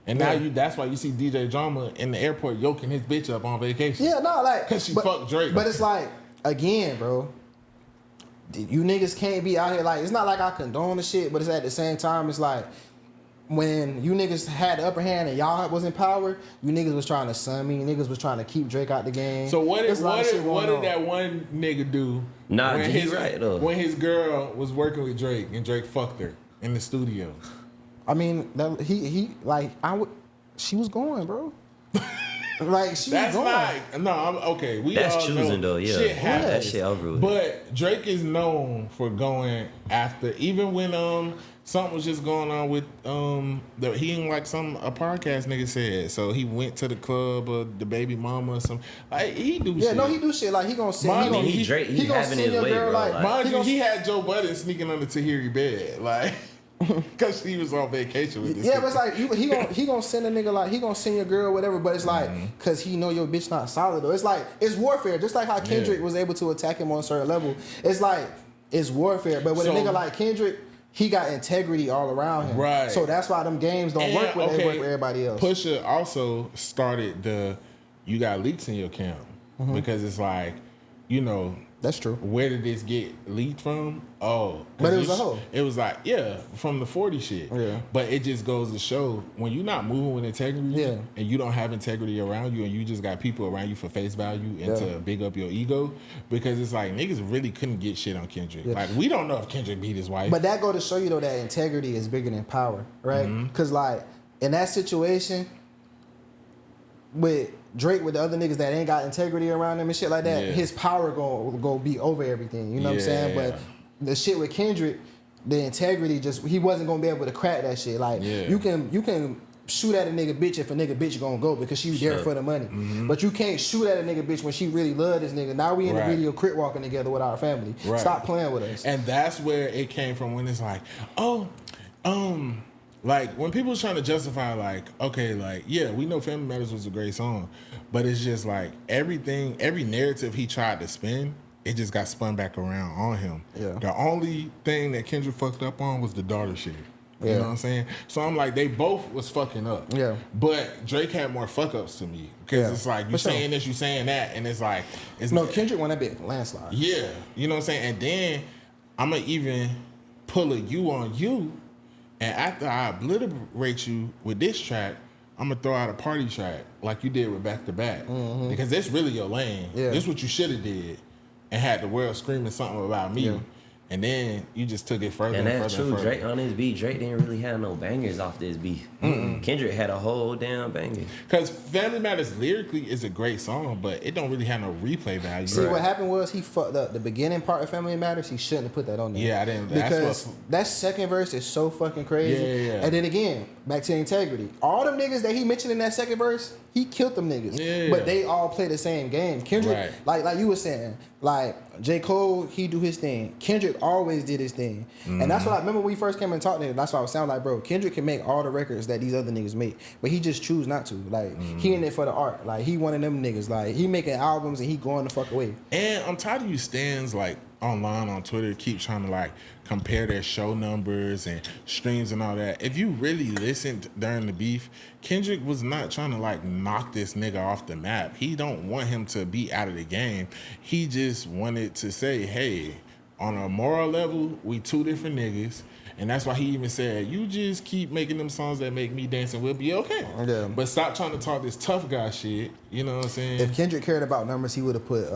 Speaker 1: and now
Speaker 2: Yeah.
Speaker 1: that's why you see DJ Drama in the airport yoking his bitch up on vacation.
Speaker 2: Yeah, no, like
Speaker 1: 'Cause she fucked Drake.
Speaker 2: But it's like again, bro. You niggas can't be out here like it's not like I condone the shit, but it's at the same time it's like when you niggas had the upper hand and y'all was in power, you niggas was trying to sun me, niggas was trying to keep Drake out the game.
Speaker 1: So what did
Speaker 2: There's a lot of shit
Speaker 1: what
Speaker 2: going
Speaker 1: did
Speaker 2: on.
Speaker 1: that one nigga do?
Speaker 4: Nah,
Speaker 1: when
Speaker 4: he
Speaker 1: his,
Speaker 4: right, though.
Speaker 1: When his girl was working with Drake and Drake fucked her in the studio.
Speaker 2: I mean, that, he like I would. She was going, bro. Like she
Speaker 1: That's
Speaker 2: was going.
Speaker 1: not no. I'm okay. We
Speaker 4: That's
Speaker 1: all
Speaker 4: choosing
Speaker 1: know
Speaker 4: though, yeah.
Speaker 1: Shit happens.
Speaker 4: That shit over with.
Speaker 1: But Drake is known for going after, even when something was just going on with he didn't like a podcast nigga said, so he went to the club or the baby mama or some like he do
Speaker 2: Yeah,
Speaker 1: shit.
Speaker 2: no, he do shit like he gonna send.
Speaker 1: Mind
Speaker 2: He gonna,
Speaker 1: you,
Speaker 4: he Drake, he
Speaker 2: gonna
Speaker 4: having
Speaker 2: send
Speaker 4: his
Speaker 2: your
Speaker 4: way,
Speaker 2: girl
Speaker 4: bro.
Speaker 2: like-
Speaker 4: Like,
Speaker 1: Mind
Speaker 2: he
Speaker 1: you,
Speaker 2: gonna-
Speaker 1: he had Joe Budden sneaking under Tahiri bed, like, because he was on vacation with this.
Speaker 2: Yeah,
Speaker 1: nigga.
Speaker 2: but it's like he gonna send a nigga like he gonna send your girl whatever, but it's like cause he know your bitch not solid though. It's like it's warfare, just like how Kendrick was able to attack him on a certain level. It's like it's warfare, but with a
Speaker 1: So-
Speaker 2: nigga like Kendrick, he got integrity all around him.
Speaker 1: Right.
Speaker 2: So that's why them games don't
Speaker 1: And,
Speaker 2: work when they work with everybody else.
Speaker 1: Pusha also started you got leaks in your camp because it's like, you know,
Speaker 2: That's true.
Speaker 1: where did this get leaked from? Oh, 'cause
Speaker 2: But it was a hoe.
Speaker 1: It was like, yeah, from the 40 shit.
Speaker 2: Yeah.
Speaker 1: But it just goes to show when you're not moving with integrity
Speaker 2: Yeah.
Speaker 1: and you don't have integrity around you and you just got people around you for face value and
Speaker 2: Yeah.
Speaker 1: to big up your ego, because it's like niggas really couldn't get shit on Kendrick.
Speaker 2: Yeah.
Speaker 1: Like, we don't know if Kendrick beat his wife.
Speaker 2: But that go to show you though that integrity is bigger than power, right? Because like in that situation with Drake with the other niggas that ain't got integrity around him and shit like that,
Speaker 1: Yeah.
Speaker 2: his power go be over everything. You know what I'm saying?
Speaker 1: Yeah.
Speaker 2: But the shit with Kendrick, the integrity he wasn't gonna be able to crack that shit. Like
Speaker 1: Yeah.
Speaker 2: you can shoot at a nigga bitch if a nigga bitch gonna go because she was there
Speaker 4: Sure.
Speaker 2: for the money. But you can't shoot at a nigga bitch when she really love this nigga. Now we in
Speaker 1: Right.
Speaker 2: the video crit walking together with our family.
Speaker 1: Right.
Speaker 2: Stop playing with us.
Speaker 1: And that's where it came from, when it's like, like when people was trying to justify, like, okay, like, yeah, we know Family Matters was a great song, but it's just like every narrative he tried to spin, it just got spun back around on him.
Speaker 2: Yeah.
Speaker 1: The only thing that Kendrick fucked up on was the daughter shit. You
Speaker 2: Yeah.
Speaker 1: know what I'm saying? So I'm like, they both was fucking up.
Speaker 2: Yeah.
Speaker 1: But Drake had more fuck ups to me, because
Speaker 2: Yeah.
Speaker 1: it's like you
Speaker 2: For sure.
Speaker 1: saying this, you saying that, and it's like it's
Speaker 2: No, Kendrick won that big landslide.
Speaker 1: yeah, you know what I'm saying? And then I'm going to even pull a you on you, and after I obliterate you with this track, I'm going to throw out a party track like you did with Back to Back. Because that's really your lane.
Speaker 2: Yeah.
Speaker 1: This is what you should have did and had the world screaming something about me.
Speaker 2: Yeah.
Speaker 1: And then you just took it further
Speaker 4: And
Speaker 1: and
Speaker 4: that's
Speaker 1: further
Speaker 4: true.
Speaker 1: and further.
Speaker 4: Drake on his beat, Drake didn't really have no bangers off this beat. Kendrick had a whole damn banger.
Speaker 1: Because Family Matters lyrically is a great song, but it don't really have no replay value.
Speaker 2: See, what happened was he fucked up the beginning part of Family Matters. He shouldn't have put that on there.
Speaker 1: Yeah, I didn't.
Speaker 2: Because that second verse is so fucking crazy.
Speaker 1: Yeah.
Speaker 2: And then again, back to integrity. All them niggas that he mentioned in that second verse, he killed them niggas.
Speaker 1: Yeah.
Speaker 2: But they all play the same game. Kendrick, like you were saying, like J. Cole, he do his thing. Kendrick always did his thing. And that's what I remember when we first came and talked to him. That's why I was sound like, bro, Kendrick can make all the records that these other niggas make, but he just choose not to. Like he in it for the art. Like he one of them niggas. Like he making albums and he going the fuck away.
Speaker 1: And I'm tired of you stands like online on Twitter keep trying to like compare their show numbers and streams and all that. If you really listened during the beef, Kendrick was not trying to like knock this nigga off the map. He don't want him to be out of the game. He just wanted to say, hey, on a moral level, we two different niggas. And that's why he even said, you just keep making them songs that make me dance and we'll be okay.
Speaker 2: Yeah.
Speaker 1: But stop trying to talk this tough guy shit. You know what I'm saying?
Speaker 2: If Kendrick cared about numbers, he would have put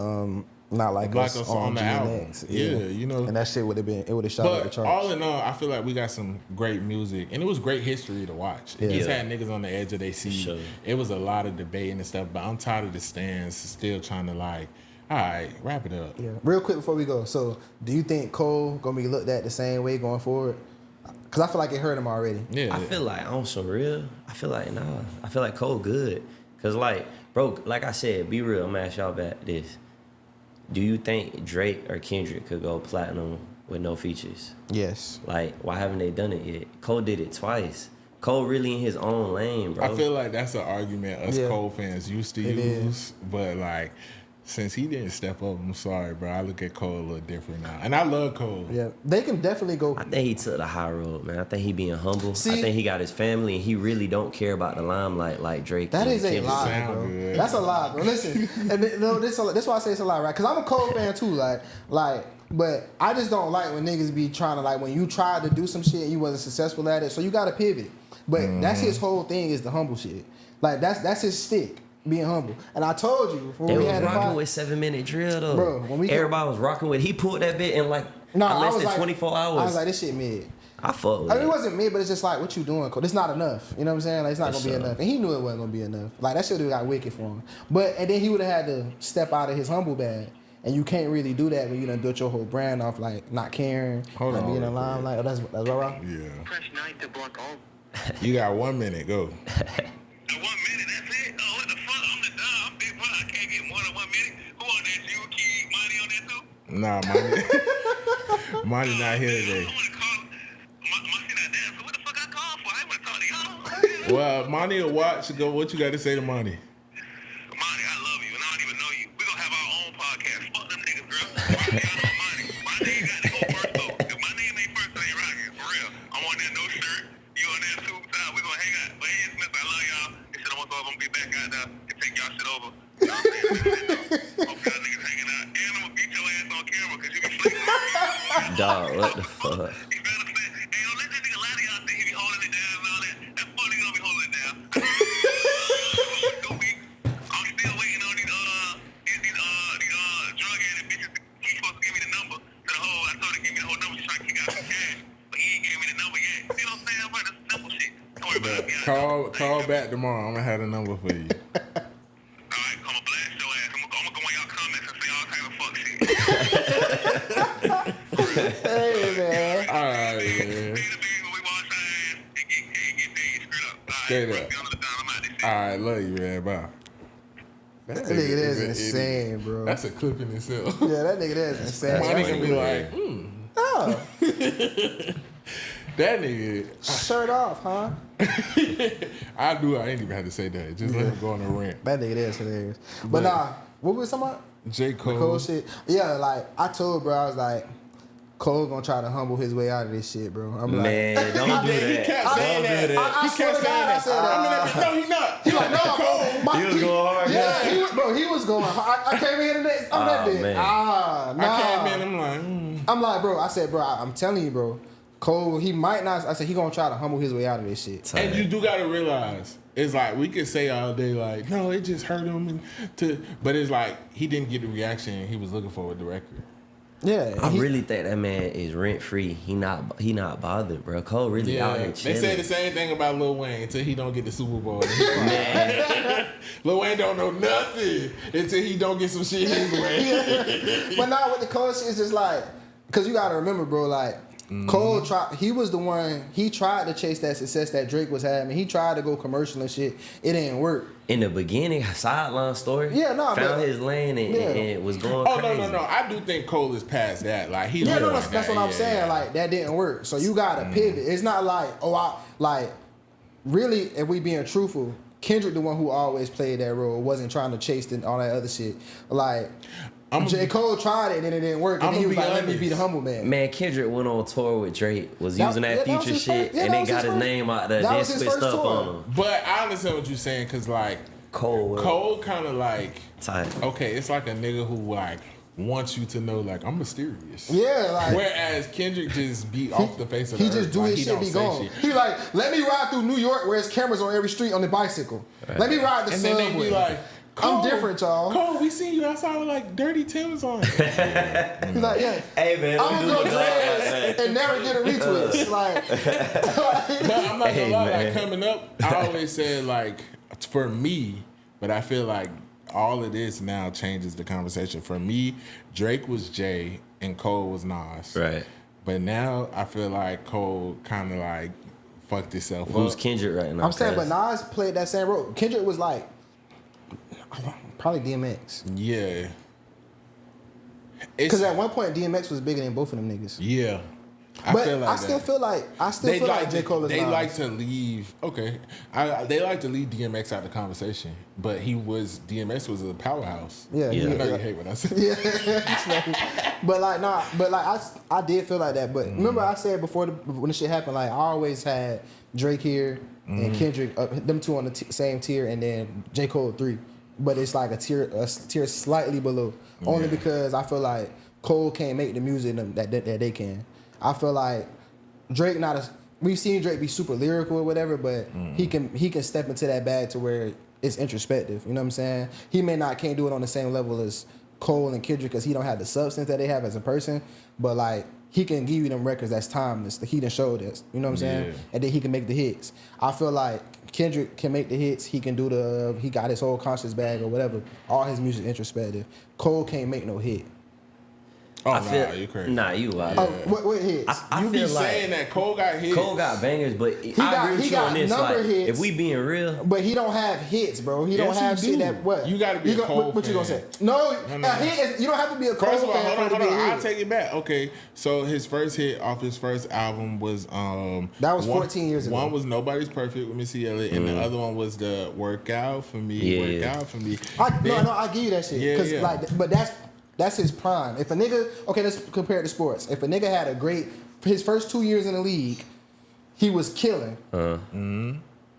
Speaker 2: Not Like Us on
Speaker 1: the album.
Speaker 2: GNX.
Speaker 1: Yeah, you know.
Speaker 2: And that shit would have been, it would have shot up the
Speaker 1: But
Speaker 2: charts.
Speaker 1: all in all, I feel like we got some great music. And it was great history to watch. It just had niggas on the edge of their seat.
Speaker 4: Sure.
Speaker 1: It was a lot of debating and stuff. But I'm tired of the stands still trying to like, all right, wrap it up.
Speaker 2: Yeah. Real quick before we go. So, do you think Cole going to be looked at the same way going forward? Because I feel like it hurt him already.
Speaker 1: Yeah.
Speaker 4: I feel like on some real, I feel like nah. I feel like Cole good. Cause like, bro, like I said, be real. I'm gonna ask y'all back this. Do you think Drake or Kendrick could go platinum with no features?
Speaker 2: Yes.
Speaker 4: Like, why haven't they done it yet? Cole did it twice. Cole really in his own lane, bro.
Speaker 1: I feel like that's an argument us Cole fans used to use. But like, since he didn't step up, I'm sorry, bro. I look at Cole a little different now. And I love Cole.
Speaker 2: Yeah. They can definitely go.
Speaker 4: I think he took the high road, man. I think he being humble.
Speaker 2: See?
Speaker 4: I think he got his family, and he really don't care about the limelight like Drake.
Speaker 2: That
Speaker 4: and
Speaker 2: is a
Speaker 4: Kendrick.
Speaker 2: lie,
Speaker 1: sound
Speaker 2: bro.
Speaker 1: good.
Speaker 2: That's a lie, bro. Listen, and this why I say it's a lie, right? Because I'm a Cole fan too, like, but I just don't like when niggas be trying to like when you tried to do some shit and you wasn't successful at it, so you got to pivot. But that's his whole thing is the humble shit. Like that's his stick, being humble. And I told you when
Speaker 4: They
Speaker 2: we
Speaker 4: was
Speaker 2: had
Speaker 4: rocking
Speaker 2: the
Speaker 4: with 7 minute drill though.
Speaker 2: Bro, when we
Speaker 4: everybody was rocking with. He pulled that bit in like less than 24 hours.
Speaker 2: I was like, this shit mid.
Speaker 4: I fuck with
Speaker 2: I mean,
Speaker 4: it.
Speaker 2: it wasn't mid, but it's just like, what you doing, Cole? It's not enough. You know what I'm saying? Like, it's not
Speaker 4: For
Speaker 2: gonna be
Speaker 4: sure.
Speaker 2: enough. And he knew it wasn't gonna be enough. Like that shit got wicked for him. And then he would have had to step out of his humble bag. And you can't really do that when you done built your whole brand off like not caring,
Speaker 1: Hold
Speaker 2: like
Speaker 1: on
Speaker 2: being
Speaker 1: real
Speaker 2: in line. Like that's all right.
Speaker 1: Yeah.
Speaker 3: Press 9 to block all.
Speaker 1: You got 1 minute. Go.
Speaker 3: 1 minute, that's it? Oh, what the fuck? I'm the dog. I'm big brother. I can't get more than 1 minute. Who on that? You, Key, Money on that too?
Speaker 1: Nah, Monty not here today.
Speaker 3: I want to call. My shit not there. So what the fuck I called for? I want to talk to y'all.
Speaker 1: Well, Monty will watch. Go. What you got to say to Monty?
Speaker 3: Monty, I love you, and I don't even know you. We gonna have our own podcast. Fuck them niggas, girl. Y'all know Monty. My name got to go first though. If my name ain't first, I ain't rocking. For real. I'm on that no shirt. You on that tube top. We gonna hang out. But hey, Smith, I love y'all. This shit almost over. I'm gonna be back out there and take y'all shit over. You know what I'm saying? Hope y'all niggas hanging out. And I'm gonna beat your ass on camera because you be sleeping.
Speaker 4: Dog, what the fuck?
Speaker 3: You better say, hey, don't let that nigga lie to y'all think he be holding it down and all that. That fuck nigga gonna be holding it down. 2 weeks. I'm still waiting on these drug addict bitches. He's supposed to give me the number to the whole. I told him to give me the whole number. She's trying to kick out some cash, but he ain't gave me the number yet. See what I'm saying? Bro, that's simple shit. Don't worry about it.
Speaker 1: Call back tomorrow. I'm gonna have a number for you.
Speaker 3: Alright, I'm gonna blast your ass. I'm gonna go on y'all comments and say all type of fuck shit.
Speaker 2: Hey man.
Speaker 1: All right, man.
Speaker 3: Pay the bills when we wash our ass and get paid screwed up.
Speaker 1: Straight
Speaker 3: Alright,
Speaker 1: up.
Speaker 3: be on the down. I'm out this shit.
Speaker 1: All right, love you, man. Bye. That
Speaker 2: That nigga that's
Speaker 1: is an
Speaker 2: insane,
Speaker 1: idiot.
Speaker 2: bro.
Speaker 1: That's a clip in itself.
Speaker 2: Yeah, that nigga that's insane.
Speaker 1: Monty
Speaker 4: funny.
Speaker 1: gonna be like,
Speaker 2: Oh,
Speaker 1: that nigga.
Speaker 2: shirt off, huh?
Speaker 1: I ain't even had to say that. Just let him go on a rant.
Speaker 2: That nigga that's hilarious. But
Speaker 1: But-
Speaker 2: nah, what was talking about?
Speaker 1: J. Cole.
Speaker 2: Cole shit. Yeah, like I told bro, I was like, Cole gonna try to humble his way out of this shit, bro. I'm like,
Speaker 4: Man, don't do
Speaker 1: He
Speaker 4: that.
Speaker 1: kept saying that.
Speaker 2: I
Speaker 1: He
Speaker 2: swear
Speaker 1: kept
Speaker 2: to God, I
Speaker 1: saying
Speaker 2: said
Speaker 1: that.
Speaker 2: that.
Speaker 1: No, he not.
Speaker 2: He like, no, bro.
Speaker 4: He was going hard.
Speaker 2: Yeah, he was going hard. I came in here today. I'm that
Speaker 4: Oh,
Speaker 2: bitch.
Speaker 4: man.
Speaker 2: Nah.
Speaker 1: I came in, I'm like,
Speaker 2: I'm like, bro. I said, bro. I'm telling you, bro. Cole, he might not. I said he gonna try to humble his way out of this shit.
Speaker 1: And you do gotta realize, it's like we could say all day, like, no, it just hurt him, but it's like he didn't get the reaction he was looking for with the record.
Speaker 2: Yeah,
Speaker 4: I really think that man is rent free. He not bothered, bro. Cole really out here
Speaker 1: They
Speaker 4: chilling.
Speaker 1: say the same thing about Lil Wayne until he don't get the Super Bowl. Man. Lil Wayne don't know nothing until he don't get some shit his way.
Speaker 2: But now with the Cole shit, it's just like, cause you gotta remember, bro, like Cole tried. He was the one. He tried to chase that success that Drake was having. He tried to go commercial and shit. It didn't work.
Speaker 4: In the beginning, sideline story.
Speaker 2: Yeah, no,
Speaker 4: found his lane and was going.
Speaker 1: Oh
Speaker 4: crazy.
Speaker 1: no! I do think Cole is past that. Like he.
Speaker 2: Yeah, no,
Speaker 1: like
Speaker 2: that's what I'm saying.
Speaker 1: Yeah.
Speaker 2: Like that didn't work. So you gotta pivot. It's not like really. If we being truthful, Kendrick, the one who always played that role, wasn't trying to chase all that other shit. Like J. Cole tried it and then it didn't work. And then he was like, "Let me be the humble man."
Speaker 4: Man, Kendrick went on tour with Drake, was using that
Speaker 2: that was
Speaker 4: future
Speaker 2: his
Speaker 4: shit,
Speaker 2: first- yeah,
Speaker 4: and
Speaker 2: that
Speaker 4: then
Speaker 2: was
Speaker 4: got
Speaker 2: his
Speaker 4: his
Speaker 2: first-
Speaker 4: name out there,
Speaker 2: that
Speaker 4: then
Speaker 2: was his
Speaker 4: switched
Speaker 2: first
Speaker 4: up
Speaker 2: tour.
Speaker 4: on him.
Speaker 1: But I understand what you're saying because like Cole kind of like
Speaker 4: Tight.
Speaker 1: okay, it's like a nigga who like wants you to know like I'm mysterious.
Speaker 2: Yeah, like
Speaker 1: Whereas Kendrick just be off the face of the
Speaker 2: he
Speaker 1: earth.
Speaker 2: just do
Speaker 1: like,
Speaker 2: his
Speaker 1: he
Speaker 2: shit,
Speaker 1: don't
Speaker 2: be
Speaker 1: say
Speaker 2: gone.
Speaker 1: shit.
Speaker 2: He like, let me ride through New York where there's cameras on every street on the bicycle. Let me ride the
Speaker 1: And then
Speaker 2: subway.
Speaker 1: they be like,
Speaker 2: I'm different, y'all.
Speaker 1: Cole, we seen you outside with like dirty Timbs on.
Speaker 2: He's like, yeah.
Speaker 4: Hey man,
Speaker 2: I'm gonna go dreads and never get a retwist. Like,
Speaker 1: But I'm not gonna
Speaker 4: Hey,
Speaker 1: lie,
Speaker 4: man.
Speaker 1: like coming up, I always said like for me, but I feel like all of this now changes the conversation. For me, Drake was Jay and Cole was Nas.
Speaker 4: Right.
Speaker 1: But now I feel like Cole kind of like fucked himself
Speaker 4: Who's
Speaker 1: up.
Speaker 4: Kendrick right now?
Speaker 2: I'm saying,
Speaker 4: cuz?
Speaker 2: but Nas played that same role. Kendrick was like, probably DMX.
Speaker 1: Yeah.
Speaker 2: Because at one point, DMX was bigger than both of them niggas.
Speaker 1: Yeah.
Speaker 2: But
Speaker 1: feel like
Speaker 2: I still
Speaker 1: that.
Speaker 2: feel like J. Cole is
Speaker 1: They
Speaker 2: Nas.
Speaker 1: like to leave. Okay, they like to leave DMX out of the conversation, but DMX was a powerhouse.
Speaker 2: Yeah,
Speaker 4: Yeah.
Speaker 1: I know you hate what I said.
Speaker 2: Yeah, but I did feel like that. But remember, I said before when the shit happened, like I always had Drake here and Kendrick, them two on the same tier, and then J. Cole 3. But it's like a tier slightly below, only because I feel like Cole can't make the music that they can. I feel like Drake we've seen Drake be super lyrical or whatever, but he can step into that bag to where it's introspective. You know what I'm saying? He can't do it on the same level as Cole and Kendrick because he don't have the substance that they have as a person. But like he can give you them records that's timeless. He done showed us. You know what I'm saying?
Speaker 1: Yeah.
Speaker 2: And then he can make the hits. I feel like Kendrick can make the hits. He can do he got his whole conscious bag or whatever. All his music introspective. Cole can't make no hit.
Speaker 1: Oh,
Speaker 4: I feel,
Speaker 1: you crazy.
Speaker 4: Nah, you out.
Speaker 2: Oh, what hits?
Speaker 4: I
Speaker 1: You be
Speaker 4: feel like
Speaker 1: saying that Cole got hits.
Speaker 4: Cole got bangers, but I
Speaker 2: got-
Speaker 4: agree with
Speaker 2: he
Speaker 4: you on
Speaker 2: got
Speaker 4: this.
Speaker 2: number
Speaker 4: Like,
Speaker 2: hits.
Speaker 4: if we being real,
Speaker 2: But he don't have hits, bro. He
Speaker 1: Yes,
Speaker 2: don't have
Speaker 1: he
Speaker 2: shit
Speaker 1: do.
Speaker 2: that what?
Speaker 1: You gotta be a Cole
Speaker 2: what you gonna say?
Speaker 1: fan.
Speaker 2: No,
Speaker 1: No.
Speaker 2: a hit is, you don't have to be a Cole
Speaker 1: First of all,
Speaker 2: fan for it to
Speaker 1: hold
Speaker 2: be
Speaker 1: on.
Speaker 2: a
Speaker 1: I'll
Speaker 2: hit.
Speaker 1: take it back. Okay, so his first hit off his first album was
Speaker 2: That was 14 years ago.
Speaker 1: One was Nobody's Perfect with Missy Elliott, and the other one was the Workout for Me.
Speaker 4: Yeah.
Speaker 1: Workout for Me.
Speaker 2: I give you that shit.
Speaker 1: Yeah,
Speaker 2: 'Cause,
Speaker 1: yeah.
Speaker 2: like, but that's his prime. If a nigga, okay, let's compare it to sports. If a nigga had his first 2 years in the league, he was killing.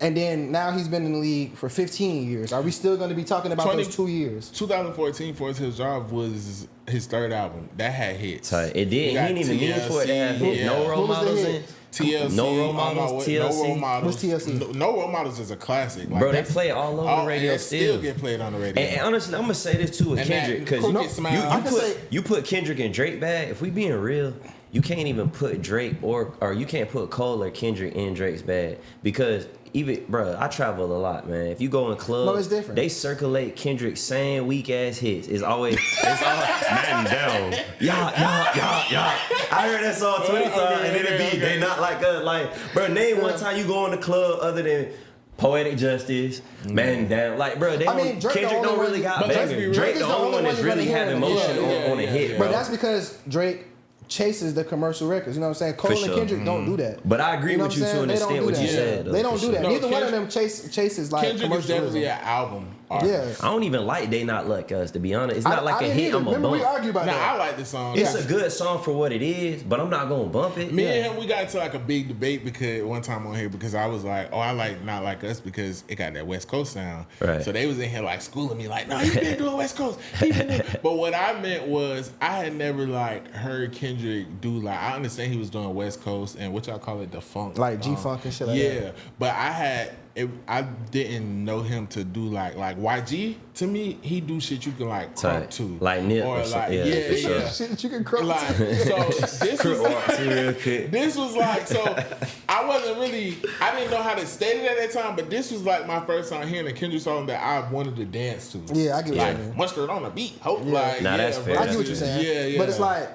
Speaker 2: And then now he's been in the league for 15 years. Are we still going to be talking about those 2 years?
Speaker 1: 2014 Force Hills Drive was his third album. That had hits.
Speaker 4: tight. It did.
Speaker 1: You
Speaker 4: He
Speaker 1: got
Speaker 4: didn't even mean for it to have hit.
Speaker 1: TLC,
Speaker 4: No
Speaker 1: yeah.
Speaker 4: role
Speaker 2: What was the
Speaker 4: models
Speaker 2: hit?
Speaker 4: in.
Speaker 1: TLC.
Speaker 4: No Role
Speaker 1: On My
Speaker 4: Models,
Speaker 1: Way- No
Speaker 4: TLC.
Speaker 1: Role Models.
Speaker 2: What's TLC?
Speaker 1: No Role Models is a classic. Like,
Speaker 4: Bro, they
Speaker 1: that's-
Speaker 4: play it all over the radio
Speaker 1: and it
Speaker 4: still.
Speaker 1: get played on the radio.
Speaker 4: And honestly, I'm gonna say this too with
Speaker 1: And that
Speaker 4: Kendrick because
Speaker 1: Crooked Smile.
Speaker 2: I can say-
Speaker 4: you put Kendrick and Drake bag. If we being real, you can't even put Drake or you can't put Cole or Kendrick in Drake's bag because even bro, I travel a lot, man. If you go in clubs,
Speaker 2: No, it's different.
Speaker 4: They circulate Kendrick's same weak ass hits. It's always man down. Yeah. I heard that song 20 times and then it be they not like us. Like bro, name one time you go in the club other than Poetic Justice, Man Down. Like, bro,
Speaker 2: I mean, Drake the
Speaker 4: Kendrick
Speaker 2: only
Speaker 4: don't
Speaker 2: one
Speaker 4: really
Speaker 2: you-
Speaker 4: got
Speaker 1: But let's be
Speaker 4: bangers.
Speaker 1: real.
Speaker 4: Drake
Speaker 2: Drake
Speaker 4: the
Speaker 2: is the
Speaker 4: only
Speaker 2: only
Speaker 4: one
Speaker 2: one
Speaker 4: that's
Speaker 2: you
Speaker 4: really
Speaker 2: gonna
Speaker 4: have
Speaker 2: hear
Speaker 4: emotion
Speaker 2: in the-
Speaker 4: on a hit,
Speaker 1: yeah.
Speaker 4: bro.
Speaker 2: But that's because Drake chases the commercial records. You know what I'm saying? Cole and
Speaker 4: sure.
Speaker 2: Kendrick don't do that.
Speaker 4: But I agree
Speaker 2: You know
Speaker 4: with
Speaker 2: what
Speaker 4: you
Speaker 2: I'm
Speaker 4: to
Speaker 2: saying?
Speaker 4: an
Speaker 2: They don't
Speaker 4: extent
Speaker 2: do
Speaker 4: what you
Speaker 2: that.
Speaker 4: said. though,
Speaker 2: They don't
Speaker 4: for
Speaker 2: do
Speaker 4: sure.
Speaker 2: that.
Speaker 1: No,
Speaker 2: Neither one of
Speaker 1: Kendrick-
Speaker 2: them chases like
Speaker 1: Kendrick is
Speaker 2: commercialism.
Speaker 1: definitely an album artist.
Speaker 2: Yeah.
Speaker 4: I don't even like They Not Like Us, to be honest. It's not like a
Speaker 2: didn't
Speaker 4: hit
Speaker 2: either.
Speaker 4: I'm a
Speaker 2: Remember we
Speaker 4: bump.
Speaker 2: argued about
Speaker 1: Nah,
Speaker 2: that.
Speaker 1: I like the song.
Speaker 4: It's
Speaker 2: Yeah.
Speaker 4: a good song for what it is, but I'm not gonna bump it.
Speaker 1: Me and him, we got into like a big debate because one time on here because I was like, I like Not Like Us because it got that West Coast sound.
Speaker 4: Right.
Speaker 1: So they was in here like schooling me like, no, you been doing West Coast. But what I meant was I had never like heard Kendrick do like I understand he was doing West Coast and what y'all call it, the funk.
Speaker 2: Like G-Funk and shit like
Speaker 1: yeah,
Speaker 2: that.
Speaker 1: but I had I didn't know him to do like YG. To me, he do shit you can like crop to,
Speaker 4: like Nip
Speaker 1: or
Speaker 4: or
Speaker 1: like
Speaker 4: something. Yeah, for sure.
Speaker 2: Shit that you can crop
Speaker 1: like
Speaker 2: to.
Speaker 1: so.
Speaker 4: Real quick.
Speaker 1: This was like so. I wasn't really. I didn't know how to state it at that time, but this was like my first time hearing a Kendrick song that I wanted to dance to.
Speaker 2: Yeah, I get what
Speaker 1: Like
Speaker 2: you mean.
Speaker 1: mustard on the beat. Hope
Speaker 2: Yeah.
Speaker 1: like
Speaker 4: Nah, that's fair.
Speaker 2: I get what you're saying.
Speaker 1: Yeah.
Speaker 2: But it's like,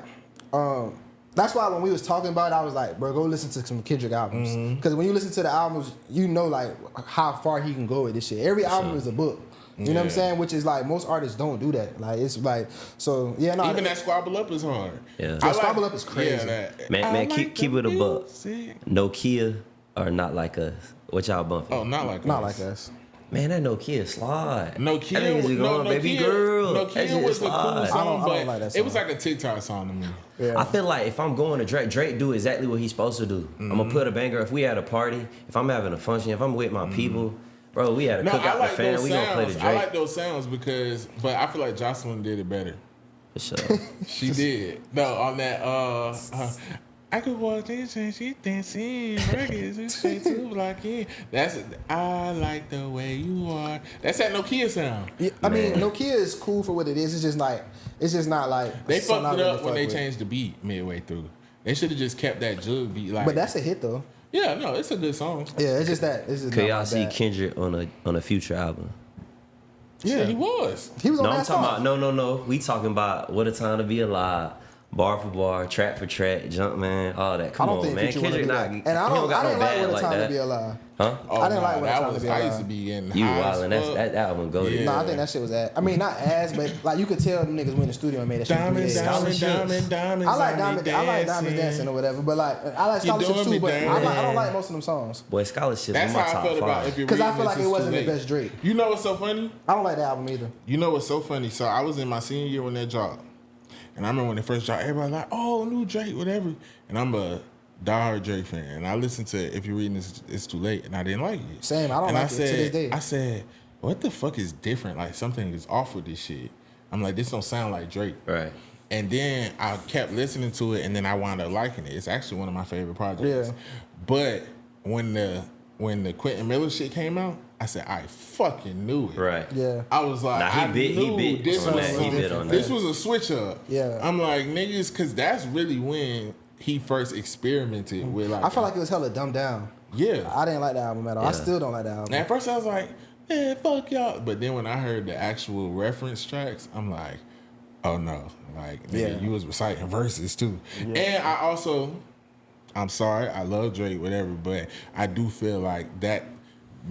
Speaker 2: that's why when we was talking about it, I was like, bro, go listen to some Kendrick albums. Because when you listen to the albums, you know like how far he can go with this shit. Every album is a book. You know what I'm saying? Which is like most artists don't do that. Like it's like so yeah. No,
Speaker 1: even that Squabble Up is hard.
Speaker 4: Yeah.
Speaker 2: So Squabble Up is crazy.
Speaker 1: Yeah, that,
Speaker 4: Man,
Speaker 1: I
Speaker 4: keep
Speaker 1: the
Speaker 4: it a buck.
Speaker 1: music.
Speaker 4: Nokia or Not Like Us. What y'all bumping?
Speaker 1: Oh, not like
Speaker 2: Not
Speaker 1: us.
Speaker 2: like us.
Speaker 4: Man, that Nokia slide.
Speaker 1: Nokia,
Speaker 4: That nigga's going,
Speaker 1: no,
Speaker 4: baby
Speaker 1: Nokia,
Speaker 4: girl. That
Speaker 1: Nokia
Speaker 4: shit
Speaker 1: was a cool
Speaker 4: slide.
Speaker 1: song,
Speaker 2: I don't
Speaker 1: but
Speaker 2: like that
Speaker 1: it was
Speaker 2: song.
Speaker 1: like a TikTok song to me.
Speaker 2: Yeah.
Speaker 4: I feel like if I'm going to Drake do exactly what he's supposed to do. I'm gonna put a banger. If we at a party, if I'm having a function, if I'm with my people, bro, we had a
Speaker 1: No,
Speaker 4: cookout
Speaker 1: I
Speaker 4: with
Speaker 1: like
Speaker 4: fam.
Speaker 1: those
Speaker 4: We gonna play the
Speaker 1: sounds.
Speaker 4: Drake.
Speaker 1: I like those sounds because, but I feel like Jocelyn did it better.
Speaker 4: For sure.
Speaker 1: She did. No, on that. I could walk this and she dancing records and straight to block in. That's I like the way you are. That's that Nokia sound.
Speaker 2: Yeah, I mean, Nokia is cool for what it is. It's just not like
Speaker 1: They
Speaker 2: something
Speaker 1: fucked
Speaker 2: I
Speaker 1: it
Speaker 2: really
Speaker 1: up when they
Speaker 2: fuck with.
Speaker 1: changed the beat midway through. They should have just kept that jug beat. Like,
Speaker 2: But that's a hit though.
Speaker 1: yeah, no, it's a good song.
Speaker 2: Yeah, it's just that. It's just
Speaker 4: Could
Speaker 2: not
Speaker 4: y'all
Speaker 2: like
Speaker 4: see
Speaker 2: that.
Speaker 4: Kendrick on a future album?
Speaker 1: Yeah, he was.
Speaker 2: He was on
Speaker 4: No, I'm
Speaker 2: that
Speaker 4: talking
Speaker 2: song.
Speaker 4: about no. We talking about What a Time to Be Alive, bar for bar, track for track, jump man, all that. Come
Speaker 2: I don't
Speaker 4: on,
Speaker 2: think
Speaker 4: man.
Speaker 2: Future wanna
Speaker 4: Kendrick
Speaker 2: do
Speaker 4: not.
Speaker 2: that. And I
Speaker 4: he
Speaker 2: don't.
Speaker 4: got
Speaker 2: I
Speaker 4: no
Speaker 2: didn't like
Speaker 4: bag
Speaker 2: What a
Speaker 4: like
Speaker 2: Time to
Speaker 4: that.
Speaker 2: Be Alive.
Speaker 4: Huh?
Speaker 1: Oh,
Speaker 2: I didn't like What a
Speaker 1: that
Speaker 2: Time to
Speaker 1: was.
Speaker 2: Be
Speaker 1: I
Speaker 2: Alive.
Speaker 1: used to be getting
Speaker 4: You
Speaker 1: high
Speaker 4: wildin'.
Speaker 1: as fuck.
Speaker 4: That album go.
Speaker 1: Yeah.
Speaker 2: No, I think that shit was that. I mean, not as, but like you could tell them niggas went in the studio and made that shit.
Speaker 1: Diamond,
Speaker 2: 3 days.
Speaker 1: diamond,
Speaker 4: Scholarships.
Speaker 1: diamond.
Speaker 2: I like Diamond Dancing or whatever, but like I like
Speaker 1: You
Speaker 2: scholarships
Speaker 1: doing me
Speaker 2: too. But I
Speaker 1: dirty.
Speaker 2: don't like most of them songs
Speaker 4: Boy, scholarships.
Speaker 1: That's
Speaker 4: in my
Speaker 1: how I
Speaker 4: top
Speaker 1: felt about
Speaker 4: 5.
Speaker 1: If You're
Speaker 2: because I
Speaker 1: Reading
Speaker 2: feel like
Speaker 1: This,
Speaker 2: it
Speaker 1: It's
Speaker 2: wasn't
Speaker 1: Too
Speaker 2: the
Speaker 1: Late.
Speaker 2: best Drake.
Speaker 1: You know what's so funny?
Speaker 2: I don't like the album either.
Speaker 1: You know what's so funny? So I was in my senior year when that dropped. And I remember when it first dropped, everybody like, oh, new Drake, whatever. And I'm a diehard Drake fan. And I listened to If You're Reading This, It's Too Late. And I didn't like it.
Speaker 2: Same, I don't
Speaker 1: and
Speaker 2: like
Speaker 1: I
Speaker 2: it
Speaker 1: said,
Speaker 2: to this day.
Speaker 1: I said, what the fuck is different? Like something is off with this shit. I'm like, this don't sound like Drake.
Speaker 4: Right.
Speaker 1: And then I kept listening to it, and then I wound up liking it. It's actually one of my favorite projects.
Speaker 2: Yeah.
Speaker 1: But when the Quentin Miller shit came out, I said I fucking knew it.
Speaker 4: Right.
Speaker 2: Yeah.
Speaker 1: I was like,
Speaker 4: Nah, he
Speaker 1: I
Speaker 4: bit- he
Speaker 1: knew
Speaker 4: bit
Speaker 1: this
Speaker 4: on
Speaker 1: was
Speaker 4: that. He bit on
Speaker 1: this
Speaker 4: that.
Speaker 1: was a switch up.
Speaker 2: Yeah.
Speaker 1: I'm like niggas, because that's really when he first experimented with like.
Speaker 2: I felt like it was hella dumbed down.
Speaker 1: yeah.
Speaker 2: I didn't like the album at all. I
Speaker 4: Yeah.
Speaker 2: still don't like the album.
Speaker 1: And at first I was like, man, fuck y'all. But then when I heard the actual reference tracks, I'm like, oh no. Like, nigga,
Speaker 2: Yeah.
Speaker 1: you was reciting verses too. And I also, I'm sorry, I love Drake, whatever, but I do feel like that,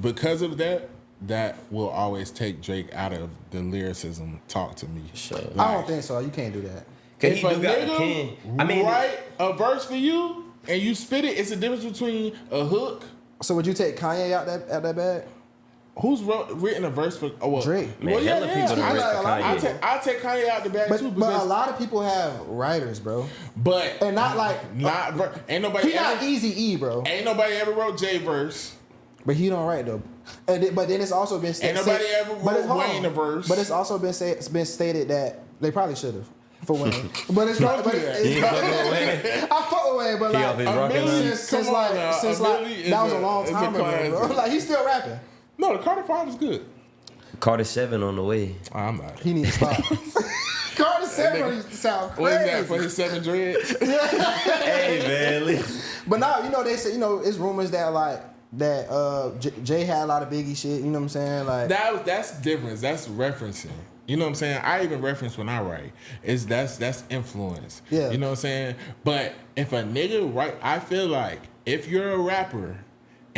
Speaker 1: because of that, that will always take Drake out of the lyricism talk to me.
Speaker 4: Sure.
Speaker 2: I don't think so. You can't do that.
Speaker 4: Cause
Speaker 1: If
Speaker 4: he
Speaker 1: a
Speaker 4: do got the
Speaker 1: nigga
Speaker 4: pen. I mean,
Speaker 1: write a verse for you and you spit it, it's a difference between a hook.
Speaker 2: So would you take Kanye out that bag?
Speaker 1: Who's written a verse for
Speaker 2: Drake.
Speaker 4: Man, hella people done
Speaker 2: I
Speaker 4: written
Speaker 2: like
Speaker 4: for
Speaker 2: a lot of
Speaker 4: Kanye.
Speaker 1: I take Kanye out the bag
Speaker 2: But
Speaker 1: too,
Speaker 2: but
Speaker 1: because
Speaker 2: a lot of people have writers, bro.
Speaker 1: but
Speaker 2: And not like
Speaker 1: ain't nobody
Speaker 2: he not
Speaker 1: ever,
Speaker 2: Easy E, bro.
Speaker 1: ain't nobody ever wrote J verse.
Speaker 2: But he don't write though. But then it's also been
Speaker 1: Ain't nobody ever
Speaker 2: but it's-
Speaker 1: wrote
Speaker 2: hold on.
Speaker 1: Wayne a verse.
Speaker 2: But it's also been stated that they probably should have for Wayne. But it's
Speaker 1: Don't
Speaker 2: but
Speaker 1: do that.
Speaker 2: it's
Speaker 4: You fuck with Wayne?
Speaker 2: I fuck with Wayne, but
Speaker 4: He
Speaker 2: like
Speaker 4: off his
Speaker 1: A
Speaker 4: rocket
Speaker 1: million-
Speaker 4: line.
Speaker 2: since
Speaker 1: come on
Speaker 2: like
Speaker 1: now,
Speaker 2: since
Speaker 1: a
Speaker 2: like
Speaker 1: million is
Speaker 2: that was a
Speaker 1: a-
Speaker 2: long
Speaker 1: is a
Speaker 2: time ago, bro.
Speaker 1: classic.
Speaker 2: Like he's still rapping.
Speaker 1: No, the Carter 5 is good.
Speaker 4: Carter 7 on the way.
Speaker 1: Oh, I'm not.
Speaker 2: He needs to stop. Carter Seven used to sound
Speaker 1: What is that for
Speaker 2: crazy.
Speaker 1: his 7 dreads?
Speaker 4: Hey man, listen.
Speaker 2: But now you know they say it's rumors that like Jay had a lot of Biggie shit. You know what I'm saying? Like
Speaker 1: That's difference. That's referencing. You know what I'm saying? I even reference when I write. That's influence.
Speaker 2: Yeah.
Speaker 1: You know what I'm saying? But if a nigga write, I feel like if you're a rapper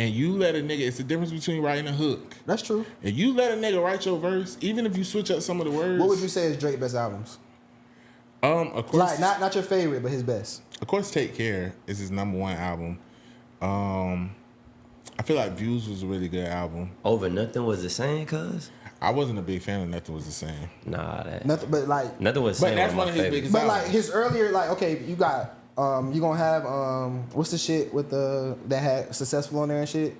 Speaker 1: and you let a nigga, it's the difference between writing a hook.
Speaker 2: that's true.
Speaker 1: If you let a nigga write your verse, even if you switch up some of the words,
Speaker 2: What would you say is Drake's best albums?
Speaker 1: Of course,
Speaker 2: Like not your favorite, but his best.
Speaker 1: of course, Take Care is his #1 album. I feel like Views was a really good album.
Speaker 4: Over Nothing Was the Same, cuz?
Speaker 1: I wasn't a big fan of Nothing Was the Same.
Speaker 4: Nah, that.
Speaker 2: Nothing, but like,
Speaker 4: Nothing Was the
Speaker 1: But
Speaker 4: Same.
Speaker 1: that's
Speaker 4: One
Speaker 1: one
Speaker 4: of
Speaker 1: of
Speaker 4: my
Speaker 1: his
Speaker 4: favorites.
Speaker 1: biggest
Speaker 2: but like
Speaker 1: albums.
Speaker 2: his earlier, like okay, you got you gonna have what's the shit with that had Successful on there and shit.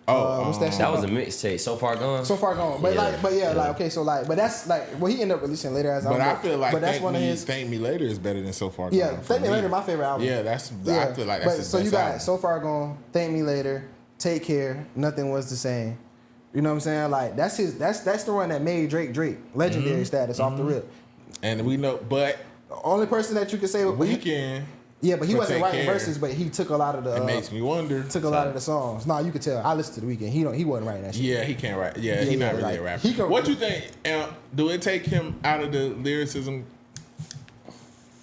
Speaker 2: What's that shit?
Speaker 4: That was a mixtape. So Far Gone?
Speaker 2: So Far Gone, but
Speaker 4: Yeah.
Speaker 2: like okay, so like, but that's like what he ended up releasing later as
Speaker 1: But
Speaker 2: album.
Speaker 1: I feel like
Speaker 2: but that's one of his.
Speaker 1: Thank Me Later is better than So Far
Speaker 2: Yeah,
Speaker 1: Gone. for
Speaker 2: Thank Me Later, my favorite album.
Speaker 1: Yeah, I feel like that's his
Speaker 2: so
Speaker 1: best
Speaker 2: you got
Speaker 1: album.
Speaker 2: So Far Gone, Thank Me Later, Take Care, Nothing Was the Same. You know what I'm saying? Like that's the one that made Drake legendary status off the rip.
Speaker 1: And we know, but
Speaker 2: The only person that you could say
Speaker 1: Weeknd.
Speaker 2: Yeah, but he
Speaker 1: for
Speaker 2: wasn't
Speaker 1: Take
Speaker 2: writing
Speaker 1: Care.
Speaker 2: verses, but he took a lot of the.
Speaker 1: It makes me wonder.
Speaker 2: Took a lot of the songs. Nah, you could tell. I listened to The Weeknd. He wasn't writing that shit.
Speaker 1: Yeah, he can't rap. Yeah, he's not really
Speaker 2: like,
Speaker 1: a rapper. What you think? Do it take him out of the lyricism?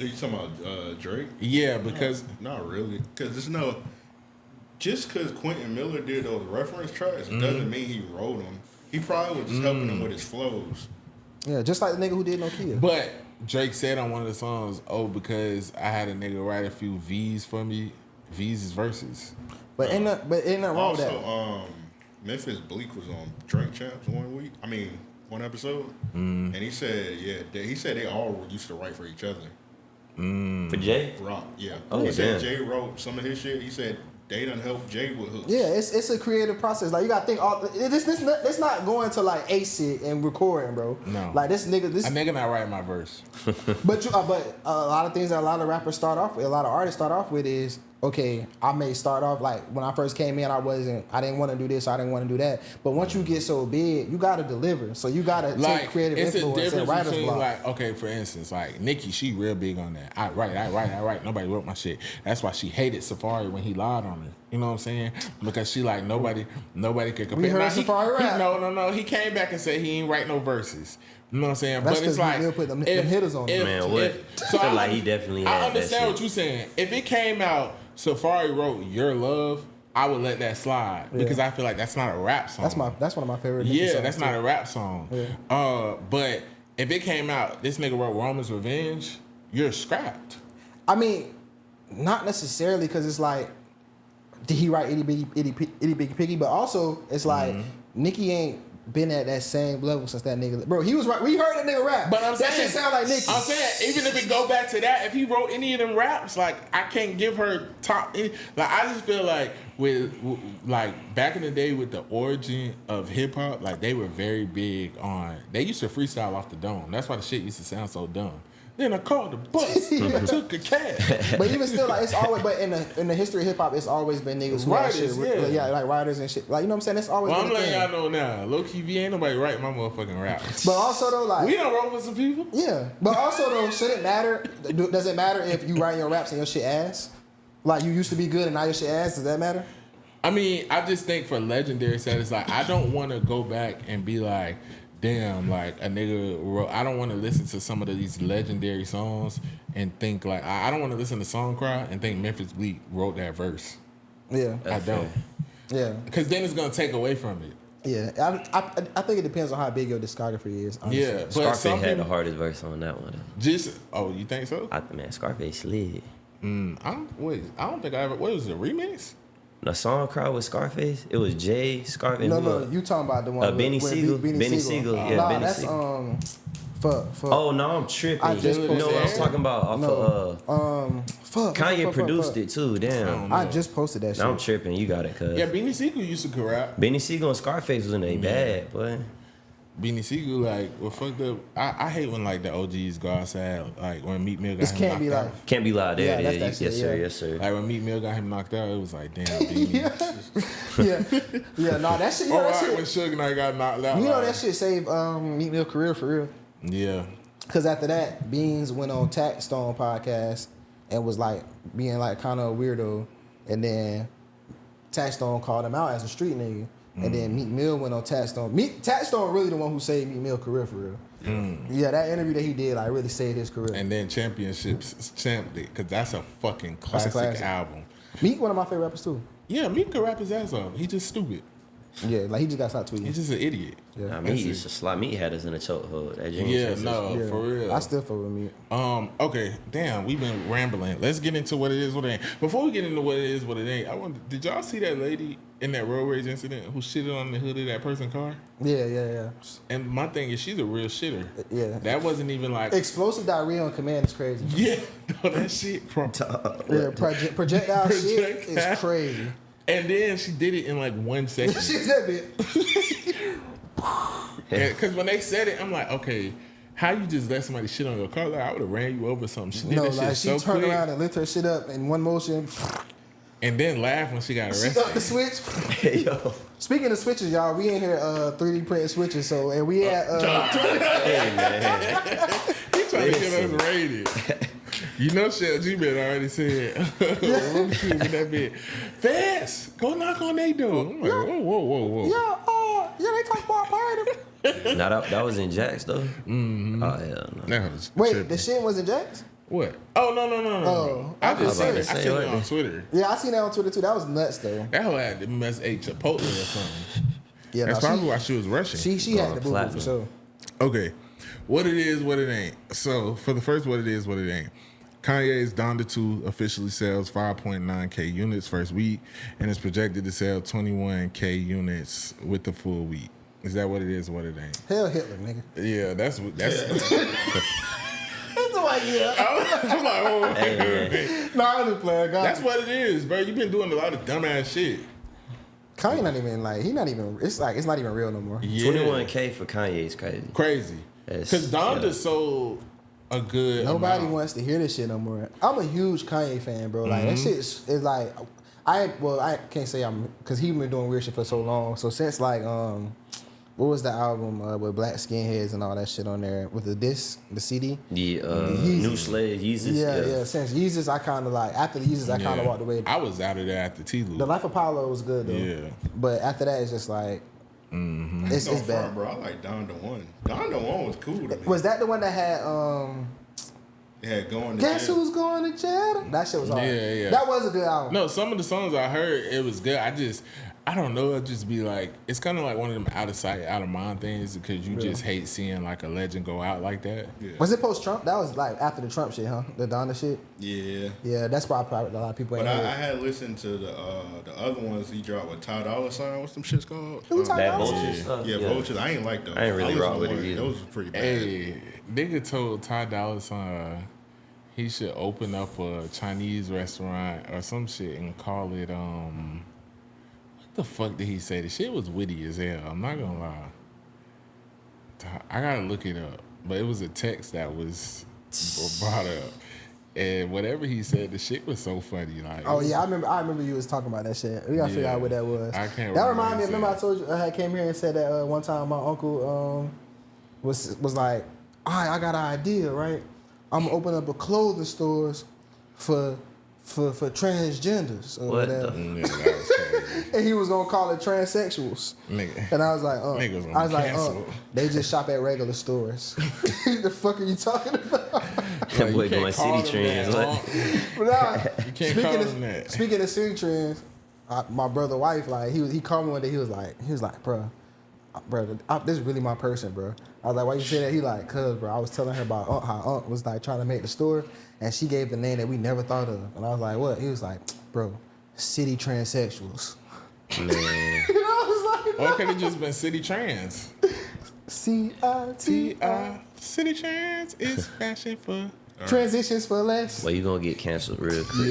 Speaker 5: Are you talking about Drake?
Speaker 1: Yeah, because
Speaker 5: Not really. Because there's no. Just because Quentin Miller did those reference tracks doesn't mean he wrote them. He probably was just helping him with his flows.
Speaker 2: Yeah, just like the nigga who did No Kid.
Speaker 1: But Drake said on one of the songs, because I had a nigga write a few V's for me. V's is verses.
Speaker 2: But ain't nothing wrong with that.
Speaker 5: Also, Memphis Bleak was on Drink Champs one episode, and he said, they all used to write for each other.
Speaker 4: For Jay?
Speaker 5: Rock, yeah.
Speaker 4: Oh,
Speaker 5: he said
Speaker 4: damn.
Speaker 5: Jay wrote some of his shit. He said they done helped Jay with hooks.
Speaker 2: Yeah, it's a creative process. Like you gotta think it's not going to like ace it and recording, bro.
Speaker 1: No.
Speaker 2: Like this
Speaker 1: A
Speaker 2: nigga
Speaker 1: nigga not writing my verse.
Speaker 2: but a lot of things that a lot of rappers start off with, a lot of artists start off with is, okay, I may start off like when I first came in, I didn't want to do this, I didn't want to do that. But once you get so big, you gotta deliver. So you gotta take creative
Speaker 1: it's
Speaker 2: influence
Speaker 1: a
Speaker 2: and
Speaker 1: difference
Speaker 2: writer's
Speaker 1: between
Speaker 2: block.
Speaker 1: like, okay, for instance, like Nicki, she real big on that. I write. Nobody wrote my shit. That's why she hated Safari when he lied on her. You know what I'm saying? Because she like nobody could compare.
Speaker 2: We heard Safari rap.
Speaker 1: No. He came back and said he ain't write no verses. You know what I'm saying?
Speaker 2: That's
Speaker 1: but it's
Speaker 2: 'cause
Speaker 1: like
Speaker 2: Neil put them hitters on him.
Speaker 4: Man, what?
Speaker 1: So
Speaker 4: I feel like he definitely had
Speaker 1: I
Speaker 4: that
Speaker 1: understand
Speaker 4: shit.
Speaker 1: what you're saying. If it came out, Safari wrote Your Love, I would let that slide because I feel like that's not a rap song.
Speaker 2: That's one of my favorite Nicki
Speaker 1: Yeah,
Speaker 2: songs,
Speaker 1: that's
Speaker 2: too.
Speaker 1: not a rap song.
Speaker 2: Yeah.
Speaker 1: But if it came out, this nigga wrote Roman's Revenge, you're scrapped.
Speaker 2: I mean, not necessarily because it's like, did he write Itty Bitty Piggy? But also, it's like Nicki ain't been at that same level since that nigga. Bro, he was right. We heard that nigga rap.
Speaker 1: But I'm
Speaker 2: that
Speaker 1: saying,
Speaker 2: shit sound like Nicki.
Speaker 1: I'm saying, even if it go back to that, if he wrote any of them raps, like I can't give her top. Like I just feel like with like back in the day with the origin of hip hop, like they were very big on. They used to freestyle off the dome. That's why the shit used to sound so dumb. Then I called the bus. I took a cab.
Speaker 2: But even still, like it's always. But in the history of hip hop, it's always been niggas who
Speaker 1: Writers,
Speaker 2: shit,
Speaker 1: yeah.
Speaker 2: like writers and shit. Like you know what I'm saying? It's always.
Speaker 1: Well,
Speaker 2: been
Speaker 1: I'm
Speaker 2: a
Speaker 1: letting
Speaker 2: thing.
Speaker 1: y'all know now. Low key, V ain't nobody write my motherfucking raps.
Speaker 2: But also though, like
Speaker 1: We done wrote for some people.
Speaker 2: yeah. But also though, should it matter? Does it matter if you write your raps and your shit ass? Like you used to be good and now your shit ass. Does that matter?
Speaker 1: I mean, I just think for legendary status, like I don't want to go back and be like, damn, like a nigga wrote. I don't want to listen to some of these legendary songs and think like I don't want to listen to Song Cry and think Memphis Bleak wrote that verse.
Speaker 2: Yeah.
Speaker 1: I don't,
Speaker 2: Yeah.
Speaker 1: because then it's gonna take away from it.
Speaker 2: Yeah. I think it depends on how big your discography is. Honestly.
Speaker 1: Yeah, but
Speaker 4: Scarface
Speaker 1: some
Speaker 4: had the
Speaker 1: people
Speaker 4: hardest verse on that one.
Speaker 1: you think so?
Speaker 4: Man, Scarface slid.
Speaker 1: I don't think I ever. What was it, a remix?
Speaker 4: The song crowd with Scarface, it was Jay, Scarface.
Speaker 2: No, you talking about the one
Speaker 4: Benny
Speaker 2: with
Speaker 4: Siegel?
Speaker 2: Benny
Speaker 4: Benny
Speaker 2: Siegel.
Speaker 4: Siegel, yeah,
Speaker 2: Nah,
Speaker 4: Benny
Speaker 2: that's
Speaker 4: Siegel.
Speaker 2: fuck.
Speaker 4: Oh no, I'm tripping.
Speaker 2: I just
Speaker 4: You know what I'm
Speaker 1: posted
Speaker 4: talking about? Off of,
Speaker 2: fuck.
Speaker 4: Kanye produced
Speaker 2: fuck.
Speaker 4: it too. Damn.
Speaker 2: I just posted that shit.
Speaker 4: Now I'm tripping. You got it, cuz.
Speaker 1: Yeah, Beanie Siegel used to rap.
Speaker 4: Benny Siegel and Scarface was in a bad, boy.
Speaker 1: Beanie Siegel, like, well, fucked up. I hate when like the OGs go outside, like when Meek Mill got
Speaker 2: This
Speaker 1: him
Speaker 2: can't
Speaker 1: knocked
Speaker 2: be
Speaker 1: out.
Speaker 2: like.
Speaker 4: Can't be loud.
Speaker 2: Yeah,
Speaker 4: There it
Speaker 2: that's
Speaker 4: is.
Speaker 2: that
Speaker 4: Yes,
Speaker 2: shit,
Speaker 4: sir.
Speaker 2: yeah.
Speaker 4: Yes, sir.
Speaker 1: Like when Meek Mill got him knocked out, it was like, damn, Beanie.
Speaker 2: Yeah. Nah, that shit. You know
Speaker 1: All
Speaker 2: that
Speaker 1: right, when
Speaker 2: shit.
Speaker 1: Suge Knight got knocked out.
Speaker 2: You know
Speaker 1: like,
Speaker 2: that shit saved Meek Mill career for real.
Speaker 1: Yeah.
Speaker 2: Cause after that, Beans went on Taxstone podcast and was like being like kind of a weirdo, and then Taxstone called him out as a street nigga, and then Meek Mill went on Taxstone. Taxstone really the one who saved Meek Mill career for real. Yeah, that interview that he did like really saved his career.
Speaker 1: And then Championships champed it, because that's a fucking classic,
Speaker 2: classic.
Speaker 1: album.
Speaker 2: Meek one of my favorite rappers too.
Speaker 1: Yeah, Meek could rap his ass off. He just stupid.
Speaker 2: Yeah, like he just got stopped tweeting.
Speaker 1: He's just an idiot.
Speaker 4: Nah, me used to slide. Me had us in a chokehold. That James
Speaker 1: Yeah,
Speaker 4: was
Speaker 1: no,
Speaker 2: Yeah.
Speaker 1: for real.
Speaker 2: I still fuck with Meek.
Speaker 1: Okay, damn, we've been rambling. Let's get into what it is, what it ain't. Before we get into what it is, what it ain't, did y'all see that lady in that road rage incident who shitted on the hood of that person's car?
Speaker 2: Yeah.
Speaker 1: And my thing is, she's a real shitter.
Speaker 2: Yeah.
Speaker 1: That wasn't even like,
Speaker 2: Explosive diarrhea on command is crazy.
Speaker 1: yeah, no, that shit.
Speaker 2: Yeah, projectile shit is crazy.
Speaker 1: And then she did it in like 1 second.
Speaker 2: Shit's that bit.
Speaker 1: Because when they said it, I'm like, okay, how you just let somebody shit on your car? Like, I would have ran you over or something. She did
Speaker 2: No,
Speaker 1: that
Speaker 2: like
Speaker 1: shit
Speaker 2: she
Speaker 1: so
Speaker 2: turned
Speaker 1: quick.
Speaker 2: around and lift her shit up in one motion.
Speaker 1: and then laugh when she got
Speaker 2: She
Speaker 1: arrested.
Speaker 2: got the switch.
Speaker 4: Hey, yo.
Speaker 2: Speaking of switches, y'all, we in here 3D printing switches. So and we had
Speaker 4: Hey, man.
Speaker 1: He trying to get us rated. You know, Shell G-Man already said, "What we shooting with that bit? Fast, go knock on their door." I'm like, whoa.
Speaker 2: yeah, they talk about party.
Speaker 4: Nah, that was in Jax, though. Mm-hmm. Oh, hell no.
Speaker 1: That was
Speaker 2: Wait,
Speaker 1: tripping.
Speaker 2: the shit wasn't Jax?
Speaker 1: What? Oh no.
Speaker 2: Oh,
Speaker 1: I
Speaker 2: I was
Speaker 1: just seen
Speaker 2: about
Speaker 1: it.
Speaker 2: to
Speaker 1: I
Speaker 4: say,
Speaker 1: seen
Speaker 4: what?
Speaker 1: it on Twitter.
Speaker 2: Yeah, I seen that on Twitter too. That was nuts though.
Speaker 1: That whole had must ate Chipotle or something.
Speaker 2: Yeah,
Speaker 1: That's
Speaker 2: no,
Speaker 1: probably why she was rushing.
Speaker 2: she had the boo for
Speaker 4: Platinum.
Speaker 2: sure.
Speaker 1: Okay, what it is, what it ain't. So for the first, what it is, what it ain't. Kanye's Donda 2 officially sells 5.9K units first week, and is projected to sell 21K units with the full week. Is that what it is? What it ain't?
Speaker 2: Hell Hitler, nigga.
Speaker 1: Yeah, that's.
Speaker 2: That's why, yeah.
Speaker 1: I'm like, oh,
Speaker 4: Hey,
Speaker 2: No, I'm just playing. God.
Speaker 1: that's what it is, bro. You've been doing a lot of dumbass shit.
Speaker 2: Kanye not even like he not even. It's like it's not even real no more.
Speaker 1: Yeah.
Speaker 4: 21K for Kanye is crazy.
Speaker 1: Crazy.
Speaker 4: That's-
Speaker 1: Because Donda
Speaker 4: yeah.
Speaker 1: sold a good.
Speaker 2: Nobody
Speaker 1: amount.
Speaker 2: wants to hear this shit no more. I'm a huge Kanye fan, bro. Like that shit is like I can't say I'm because he been doing weird shit for so long. So since like what was the album with Black Skinheads and all that shit on there with the disc, the CD?
Speaker 4: The
Speaker 2: Yeezy.
Speaker 4: New Slave, Yeezus.
Speaker 2: Yeah. Since Yeezus, I kind of like after the Yeezus, I kind of walked away.
Speaker 1: I was out of there after T.
Speaker 2: The
Speaker 1: Lou.
Speaker 2: Life of Pablo was good though.
Speaker 1: Yeah.
Speaker 2: But after that, it's just like it's
Speaker 5: No
Speaker 2: bad.
Speaker 5: front, bro. I like Donda 1. Donda 1 was cool to me.
Speaker 2: Was that the one that had
Speaker 5: Yeah, going to
Speaker 2: Guess
Speaker 5: jail.
Speaker 2: Who's Going to Jail? That shit was hard.
Speaker 1: Yeah.
Speaker 2: That was a good album.
Speaker 1: No, some of the songs I heard, it was good. I don't know. It just be like, it's kind of like one of them out of sight, out of mind things because you just hate seeing like a legend go out like that.
Speaker 5: Yeah.
Speaker 2: Was it post Trump? That was like after the Trump shit, huh? The Donda shit.
Speaker 5: Yeah.
Speaker 2: Yeah, that's why probably a lot of people ain't
Speaker 5: But I
Speaker 2: heard.
Speaker 5: had listened to the other ones he dropped with Ty Dolla $ign. What's them shits called?
Speaker 2: Who Ty
Speaker 4: That
Speaker 2: Dolla $ign?
Speaker 4: Vulture stuff.
Speaker 5: Yeah, Vultures. I ain't like those.
Speaker 4: I ain't really
Speaker 5: listened
Speaker 4: rock
Speaker 5: to
Speaker 4: with
Speaker 5: one.
Speaker 4: it either.
Speaker 5: Those was pretty bad.
Speaker 1: Hey, nigga told Ty Dolla $ign he should open up a Chinese restaurant or some shit and call it what the fuck did he say? The shit was witty as hell. I'm not gonna lie. I gotta look it up, but it was a text that was brought up, and whatever he said, the shit was so funny. Like,
Speaker 2: Oh yeah, I remember you was talking about that shit. We gotta figure
Speaker 1: Yeah.
Speaker 2: out what that was.
Speaker 1: I can't
Speaker 2: That
Speaker 1: remember
Speaker 2: reminded me.
Speaker 1: what he
Speaker 2: Remember I
Speaker 1: said.
Speaker 2: told you I had came here and said that one time my uncle was like, all right, I got an idea, right? I'm gonna open up a clothing stores for transgenders or
Speaker 4: What
Speaker 2: whatever.
Speaker 4: the-
Speaker 1: yeah, that was crazy.
Speaker 2: And he was gonna call it transsexuals.
Speaker 1: Nigga.
Speaker 2: And I was like,
Speaker 1: Niggas gonna
Speaker 2: I was
Speaker 1: be
Speaker 2: like,
Speaker 1: canceled.
Speaker 2: they just shop at regular stores. The fuck are you talking about?
Speaker 4: That boy
Speaker 1: You can't
Speaker 4: going
Speaker 1: call
Speaker 4: city
Speaker 1: them
Speaker 4: trends.
Speaker 1: that,
Speaker 4: What?
Speaker 1: huh?
Speaker 2: But nah,
Speaker 1: You can't call them that.
Speaker 2: Speaking of city trends, my brother wife, like he called me one day. He was like, bro, this is really my person, bro. I was like, why you say that? He like, cause bro, I was telling her about how was like trying to make the store, and she gave the name that we never thought of, and I was like, what? He was like, bro, city transsexuals.
Speaker 4: Man.
Speaker 2: You know, I was
Speaker 1: Or
Speaker 2: like,
Speaker 1: it could have just been City Trans.
Speaker 2: CIT
Speaker 1: T.I. City Trans is fashion for.
Speaker 2: transitions for less.
Speaker 4: Well, you gonna get canceled real quick.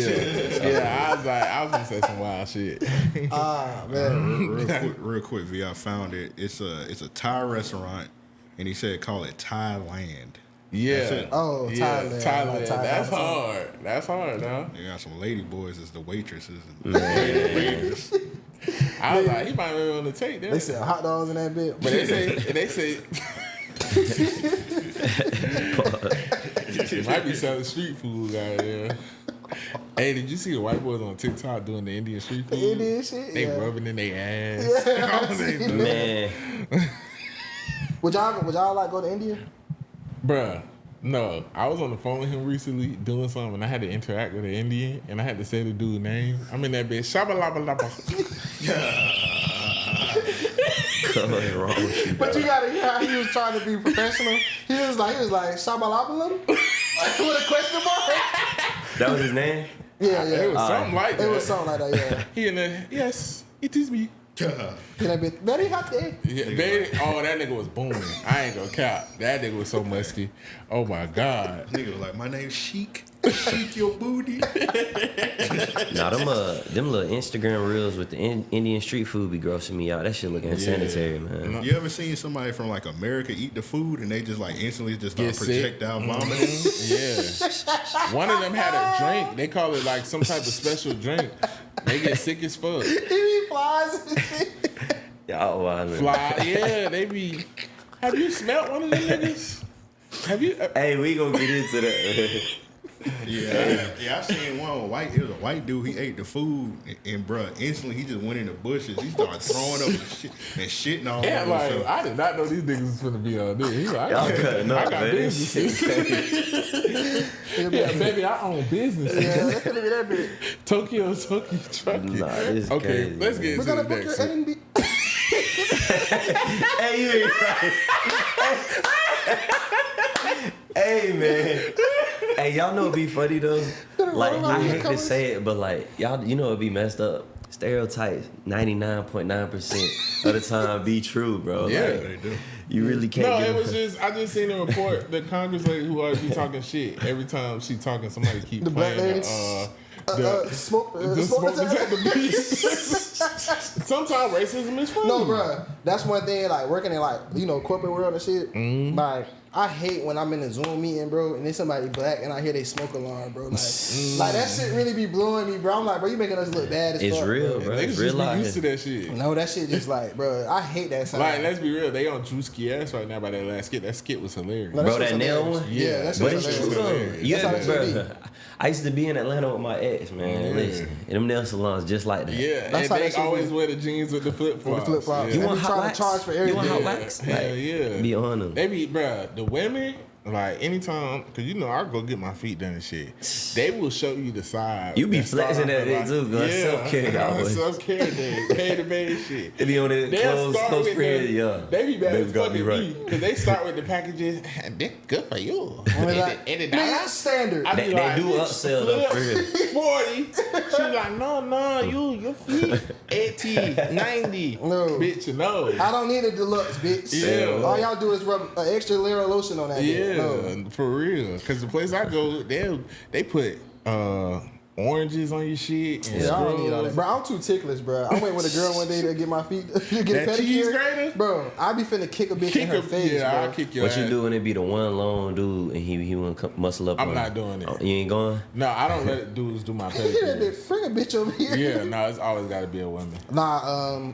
Speaker 1: Yeah, I was gonna say some wild shit.
Speaker 2: Ah man,
Speaker 5: Real quick, V. I found it. It's a Thai restaurant, and he said call it Thailand.
Speaker 1: Yeah.
Speaker 5: That's it.
Speaker 2: Oh,
Speaker 1: yeah,
Speaker 2: Thailand.
Speaker 1: Thailand.
Speaker 2: Thailand.
Speaker 1: That's hard. That's hard, huh?
Speaker 5: They got some lady boys as the waitresses. And
Speaker 4: Man.
Speaker 1: I was like, he might be on the tape there.
Speaker 2: They sell hot dogs in that bit.
Speaker 1: But they say might be selling street food out there. Hey, did you see the white boys on TikTok doing the Indian street food?
Speaker 2: The Indian shit,
Speaker 1: They
Speaker 2: yeah.
Speaker 1: rubbing in their ass.
Speaker 2: Yeah, I seen that.
Speaker 4: Man.
Speaker 2: Would y'all like go to India?
Speaker 1: Bruh, no. I was on the phone with him recently doing something, and I had to interact with an Indian, and I had to say the dude's name. I'm in that bitch. Shabba-labba-labba.
Speaker 4: What's wrong with you,
Speaker 2: But
Speaker 4: bro?
Speaker 2: you gotta hear how he was trying to be professional. He was like shabba-labba-labba? With a question mark?
Speaker 4: That was his name?
Speaker 2: Yeah,
Speaker 1: It was
Speaker 2: yeah.
Speaker 1: something like that.
Speaker 2: It was something like that, yeah.
Speaker 1: He in there, yes, it is me.
Speaker 2: And that bit very hot there.
Speaker 1: Yeah, that nigga was booming. I ain't gonna cap. That nigga was so musky. Oh my God.
Speaker 5: nigga was like, my name's Sheik. Sheik your booty.
Speaker 4: Nah, them little Instagram reels with the Indian street food be grossing me out. That shit look insanitary, man.
Speaker 5: You ever seen somebody from like America eat the food and they just like instantly just start
Speaker 1: Get sick.
Speaker 5: projectile vomiting?
Speaker 1: Yeah. One of them had a drink. They call it like some type of special drink. They get sick as fuck.
Speaker 2: He be flies and shit.
Speaker 4: Y'all wild.
Speaker 1: Fly, yeah, they be. Have you smelt one of them niggas? Have you?
Speaker 4: Hey, we gonna get into that.
Speaker 5: Yeah, I seen one white. It was a white dude. He ate the food, and bruh, instantly he just went in the bushes. He started throwing up and shitting all
Speaker 1: Yeah,
Speaker 5: over
Speaker 1: like
Speaker 5: himself.
Speaker 1: I did not know these niggas was finna be on this. He like,
Speaker 4: Y'all cutting up,
Speaker 1: I got
Speaker 4: man.
Speaker 1: businesses. Yeah, baby, I own businesses.
Speaker 2: Yeah, that could be that big.
Speaker 1: Tokyo trucking.
Speaker 4: Nah, this is
Speaker 1: Okay,
Speaker 4: crazy,
Speaker 1: let's get
Speaker 2: We're
Speaker 1: into
Speaker 2: gonna
Speaker 1: the
Speaker 2: book your
Speaker 1: next.
Speaker 2: N&B.
Speaker 4: Hey, you ain't right. Hey, man. Hey, y'all know it'd be funny though. Like, I hate to say it, but like, y'all, you know it'd be messed up. Stereotypes, 99.9% of the time be true, bro.
Speaker 1: Yeah.
Speaker 4: Like,
Speaker 5: They do.
Speaker 4: you really can't.
Speaker 1: No,
Speaker 4: get
Speaker 1: it was just I just seen a report. The Congress lady who always be talking shit every time she talking, somebody keep
Speaker 2: The black
Speaker 1: playing
Speaker 2: lady?
Speaker 1: the
Speaker 2: Smoke
Speaker 1: smoke
Speaker 2: detector.
Speaker 1: detector beast. Sometimes racism is funny.
Speaker 2: No, bruh. That's one thing, like, working in, like, you know, corporate world and shit. Like, I hate when I'm in a Zoom meeting, bro, and there's somebody black, and I hear they smoke alarm, bro. Like, like that shit really be blowing me, bro. I'm like, bro, you making us look bad as
Speaker 4: It's
Speaker 2: fuck,
Speaker 4: real,
Speaker 2: bro.
Speaker 4: bro.
Speaker 1: Niggas
Speaker 4: It's
Speaker 1: just
Speaker 4: real
Speaker 1: be
Speaker 4: out
Speaker 1: used to
Speaker 4: here.
Speaker 1: that shit.
Speaker 2: No, that shit just like, bro, I hate that sound.
Speaker 1: Like, let's be real, they on Drewski ass right now by that last skit. That skit was hilarious.
Speaker 2: No,
Speaker 4: Bro,
Speaker 2: shit's
Speaker 4: that nail
Speaker 2: hilarious.
Speaker 4: one?
Speaker 2: Yeah, that
Speaker 4: But
Speaker 2: shit's
Speaker 4: it's true
Speaker 2: hilarious.
Speaker 4: though.
Speaker 2: That's how
Speaker 4: Yeah,
Speaker 2: that shit
Speaker 4: bro. I used to be in Atlanta with my ex, man.
Speaker 1: Yeah.
Speaker 4: Listen, and them nail salons just like that.
Speaker 1: Yeah,
Speaker 2: That's
Speaker 1: and
Speaker 2: how
Speaker 1: they
Speaker 2: that shit
Speaker 1: always
Speaker 2: be.
Speaker 1: wear the jeans with the flip flops.
Speaker 2: With the flip-flops.
Speaker 4: You
Speaker 2: They
Speaker 4: want
Speaker 2: be
Speaker 4: hot
Speaker 2: trying to
Speaker 4: wax?
Speaker 2: charge for
Speaker 4: You want hot
Speaker 2: everything.
Speaker 4: wax?
Speaker 1: Hell yeah.
Speaker 4: Be on them.
Speaker 1: They be, bruh, the women, like, anytime, because you know, I go get my feet done and shit. They will show you the side.
Speaker 4: You be
Speaker 1: that start
Speaker 4: flexing
Speaker 1: off
Speaker 4: that
Speaker 1: with,
Speaker 4: dick too, girl. Self-care, y'all boys.
Speaker 1: Self-care day. Paid N Bazed shit.
Speaker 4: They be on it
Speaker 1: They'll start
Speaker 4: close
Speaker 1: with
Speaker 4: friend,
Speaker 1: the,
Speaker 4: yeah.
Speaker 1: They be bad
Speaker 4: Baby
Speaker 1: as
Speaker 4: gotta be
Speaker 1: fucking
Speaker 4: right.
Speaker 1: me. Because they start with the packages. This good for you.
Speaker 2: And they're like,
Speaker 1: $80.
Speaker 2: nigga, standard.
Speaker 1: I be
Speaker 4: They
Speaker 1: like,
Speaker 4: do
Speaker 1: bitch,
Speaker 4: upsell though, for real.
Speaker 1: 40. She like, no, your feet 80, 90.
Speaker 2: No.
Speaker 1: Bitch, no.
Speaker 2: I don't need a deluxe, bitch.
Speaker 1: Yeah.
Speaker 2: All y'all do is rub an extra layer of lotion on that bitch.
Speaker 1: Yeah,
Speaker 2: No.
Speaker 1: for real. Because the place I go, they put oranges on your shit and
Speaker 2: Yeah, I don't need all that.
Speaker 1: scrubs.
Speaker 2: Bro, I'm too ticklish, bro. I went with a girl one day to get my feet, to get
Speaker 1: That
Speaker 2: a pedicure.
Speaker 1: cheese grater?
Speaker 2: Bro, I be finna kick a bitch in her face,
Speaker 1: yeah,
Speaker 2: bro.
Speaker 1: I'll kick your
Speaker 4: What
Speaker 1: ass.
Speaker 4: you do when it be the one long dude and he want to muscle up?
Speaker 1: I'm
Speaker 4: on
Speaker 1: not
Speaker 4: you?
Speaker 1: doing it.
Speaker 4: Oh, you ain't going?
Speaker 1: No, I don't let dudes do my
Speaker 2: Hear that
Speaker 1: pedicure.
Speaker 2: bitch, bring a bitch over here.
Speaker 1: Yeah, no, it's always got to be a woman.
Speaker 2: Nah,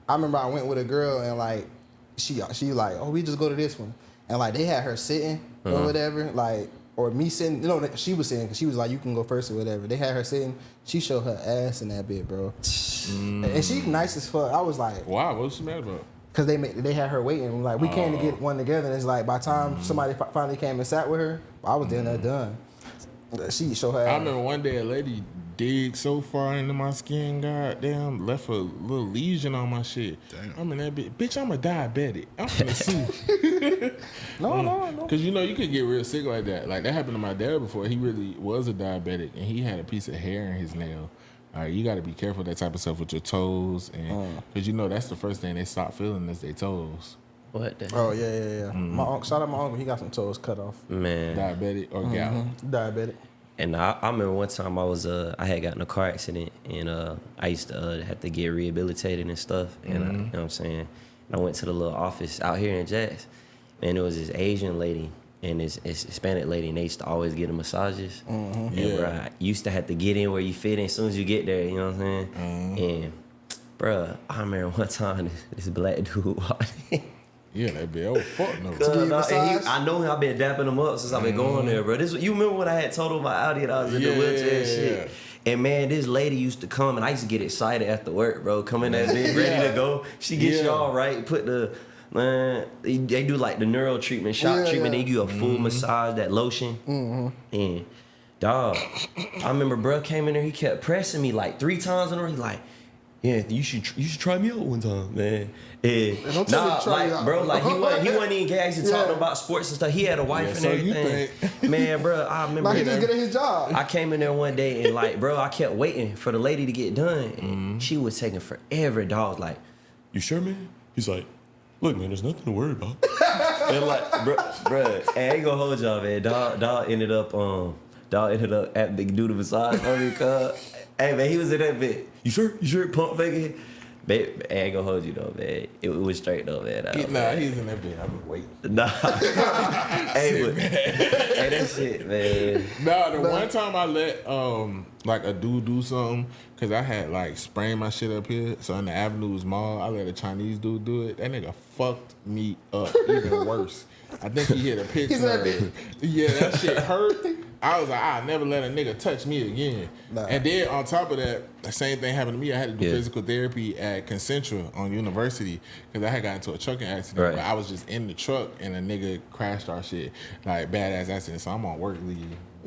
Speaker 2: I remember I went with a girl and like she like, oh, we just go to this one, and like they had her sitting or whatever, like, or me sitting. You know, she was sitting because she was like, you can go first or whatever. They had her sitting. She showed her ass in that bit, bro. And she nice as fuck. I was like,
Speaker 1: Wow, what's she mad about?
Speaker 2: because they had her waiting. Like we came to get one together, and it's like by the time somebody finally came and sat with her, I was there and done. She showed her
Speaker 1: I
Speaker 2: ass.
Speaker 1: remember one day a lady digged so far into my skin, goddamn, left a little lesion on my shit.
Speaker 5: Damn.
Speaker 1: I'm in that bitch, I'm a diabetic. I'm finna sue.
Speaker 2: No.
Speaker 1: Because you know, you could get real sick like that. Like that happened to my dad before. He really was a diabetic and he had a piece of hair in his nail. All right, you got to be careful that type of stuff with your toes. And because you know, that's the first thing they stop feeling is their toes.
Speaker 4: What the
Speaker 2: Oh yeah. My uncle, shout out my uncle. He got some toes cut off.
Speaker 4: man?
Speaker 1: Diabetic or gout.
Speaker 2: Diabetic.
Speaker 4: And I remember one time I had gotten in a car accident and I used to have to get rehabilitated and stuff. And you know what I'm saying? And I went to the little office out here in Jazz, and there was this Asian lady and this Hispanic lady, and they used to always get the massages. And
Speaker 1: Yeah.
Speaker 4: bro, I used to have to get in where you fit in as soon as you get there. You know what I'm saying? And bro, I remember one time this black dude walked in.
Speaker 1: Yeah, that bitch. Oh, fuck no.
Speaker 2: give you a
Speaker 4: And
Speaker 2: massage?
Speaker 4: I know him. I've been dapping him up since I've been going there, bro. You remember when I had told him about Audi that I was in the wheelchair and shit? And man, this lady used to come, and I used to get excited after work, bro. Come in that bitch, ready to go. She gets you all right. Put the man, they do like the neural treatment, shock treatment. They give you a full massage, that lotion. And dog, I remember bro came in there. He kept pressing me like 3 times in a row. He like, yeah, you should try me out one time, man. And
Speaker 2: Don't tell me to try you
Speaker 4: like
Speaker 2: out.
Speaker 4: bro, like he wasn't even gags and talking about sports and stuff. He had a wife
Speaker 1: Yeah,
Speaker 4: and
Speaker 1: so you
Speaker 4: everything. Man, bro, I remember.
Speaker 2: Now he just good at his job.
Speaker 4: I came in there one day and like, bro, I kept waiting for the lady to get done, and she was taking forever. Dog, like, you sure, man? He's like, look, man, there's nothing to worry about. And like, bro, I ain't gonna hold y'all, man. Dog ended up having to do the massage for me, cuz. Hey, man, he was in that bit. You sure? Pump faking. Babe, I ain't gonna hold you though, man. It was straight though, man.
Speaker 1: Nah, he's in that bed. I've been waiting.
Speaker 4: Nah. Hey, that shit, man.
Speaker 1: Nah, the one time I let like a dude do something, cause I had like sprained my shit up here. So in the Avenues Mall, I let a Chinese dude do it. That nigga fucked me up even worse. I think he hit a picture.
Speaker 2: He's that bitch.
Speaker 1: Yeah, that shit hurt. I was like, I never let a nigga touch me again.
Speaker 2: Nah.
Speaker 1: And then on top of that, the same thing happened to me. I had to do
Speaker 4: Yeah.
Speaker 1: physical therapy at Concentra on University because I had got into a trucking accident.
Speaker 4: Right.
Speaker 1: But I was just in the truck and a nigga crashed our shit. Like, badass accident. So I'm on work leave.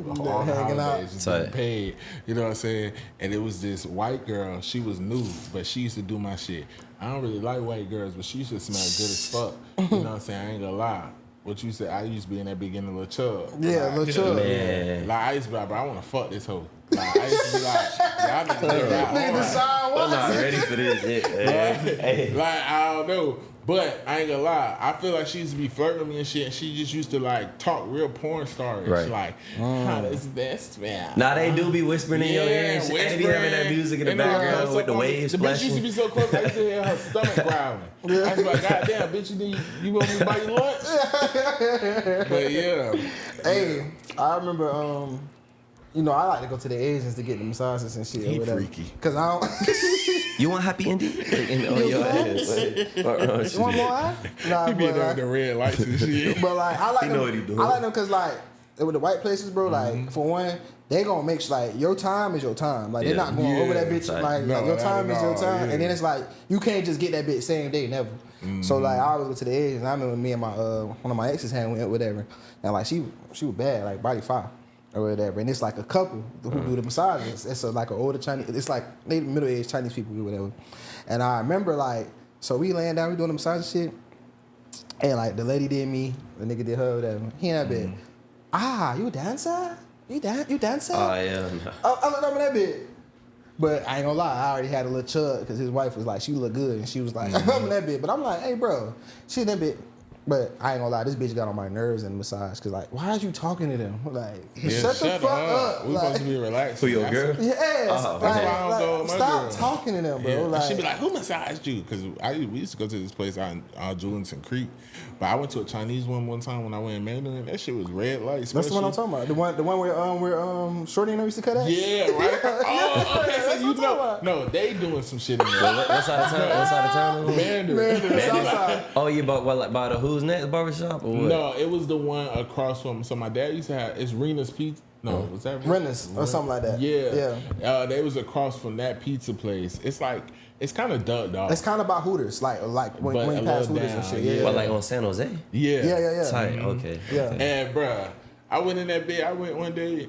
Speaker 1: On
Speaker 2: hanging out.
Speaker 1: holidays, just getting paid. You know what I'm saying? And it was this white girl. She was new, but she used to do my shit. I don't really like white girls, but she used to smell good as fuck. You know what I'm saying? I ain't gonna lie. What you said, I used to be in that beginning little chub.
Speaker 2: Yeah,
Speaker 1: like,
Speaker 2: little chub.
Speaker 4: Man.
Speaker 1: Like, I used to be like, bro, I want to fuck this hoe. Like, I used to be like, y'all need to get out.
Speaker 2: Nigga decide
Speaker 4: I'm
Speaker 2: what?
Speaker 4: not ready for this shit, man. Hey.
Speaker 1: Like, I don't know. But I ain't gonna lie, I feel like she used to be flirting with me and shit, and she just used to like talk real porn stars.
Speaker 4: Right.
Speaker 1: Like, how does this smell?
Speaker 4: Nah, they do be whispering in your ear and shit. They be having that music in the background with the waves
Speaker 1: The bitch used to
Speaker 4: splashing.
Speaker 1: be so close, I used to hear her stomach growling. I was like, God damn, bitch, you want me to buy you lunch? But yeah.
Speaker 2: Hey, I remember, you know, I like to go to the Asians to get the massages and shit.
Speaker 1: He
Speaker 2: or whatever.
Speaker 1: freaky.
Speaker 2: Cause I don't.
Speaker 4: You want happy ending? On your ass.
Speaker 2: You want more eye? Nah,
Speaker 1: He be
Speaker 2: but
Speaker 1: there with
Speaker 2: like,
Speaker 1: the red lights and shit.
Speaker 2: but like, I like
Speaker 4: He
Speaker 2: them.
Speaker 4: know what he doing.
Speaker 2: I like them cause like with the white places, bro. Like for one, they gonna make sure like your time is your time. Like they're
Speaker 4: Yeah.
Speaker 2: not going over that bitch.
Speaker 4: Tight.
Speaker 2: Like,
Speaker 1: No,
Speaker 2: like your
Speaker 1: not
Speaker 2: time
Speaker 1: at
Speaker 2: is your
Speaker 1: all,
Speaker 2: time,
Speaker 1: yeah.
Speaker 2: and then it's like you can't just get that bitch same day, never. So like I always go to the Asians. I remember me and my one of my exes had whatever, and like she was bad, like body fire or whatever. And it's like a couple who do the massages. It's like an older Chinese. It's like they middle aged Chinese people or whatever. And I remember like so we laying down, we doing the massage shit, and like the lady did me, the nigga did her, whatever. He in that bed. Ah, you a dancer? You dancer?
Speaker 4: Oh, yeah.
Speaker 2: I looked up in that bed. But I ain't gonna lie, I already had a little chub because his wife was like, she looked good, and she was like, I'm in that bit. But I'm like, hey, bro, she in that bit. But I ain't gonna lie, this bitch got on my nerves in the massage because like, why are you talking to them? Like,
Speaker 1: Yeah,
Speaker 2: shut the fuck up.
Speaker 1: We
Speaker 2: Like,
Speaker 1: supposed to be relaxed.
Speaker 4: Who, your girl?
Speaker 2: yeah,
Speaker 1: That's why I don't go with my
Speaker 2: stop
Speaker 1: girl.
Speaker 2: talking to them, bro.
Speaker 1: Yeah.
Speaker 2: Like,
Speaker 1: She'd be like, who massaged you? Because we used to go to this place out in Julianson Creek. But I went to a Chinese one time when I went in Mandarin. That shit was red light.
Speaker 2: that's the one I'm talking about. The one where Shorty and them used to cut at?
Speaker 1: Yeah, right? Oh, okay, so
Speaker 2: That's
Speaker 1: you
Speaker 2: what I'm talking
Speaker 1: know.
Speaker 2: about.
Speaker 1: No, they doing some shit in there.
Speaker 4: What side of town? What side of town?
Speaker 1: Mandarin.
Speaker 2: Man, Southside.
Speaker 4: Oh, you by the Who's Next barbershop or what?
Speaker 1: No, it was the one across from. So my dad used to have. It's Rena's Pizza. No, was that
Speaker 2: Rennes or something like that.
Speaker 1: Yeah. They was across from that pizza place. It's like it's kind of ducked off.
Speaker 2: It's kind of about Hooters, like when
Speaker 1: But
Speaker 2: you
Speaker 1: a
Speaker 2: pass
Speaker 1: little
Speaker 2: Hooters and
Speaker 1: down,
Speaker 2: shit.
Speaker 1: yeah.
Speaker 2: Yeah,
Speaker 4: What, like on San Jose?
Speaker 1: Yeah.
Speaker 4: Tight. Okay.
Speaker 2: Yeah.
Speaker 1: And bruh, I went in that bed. I went one day.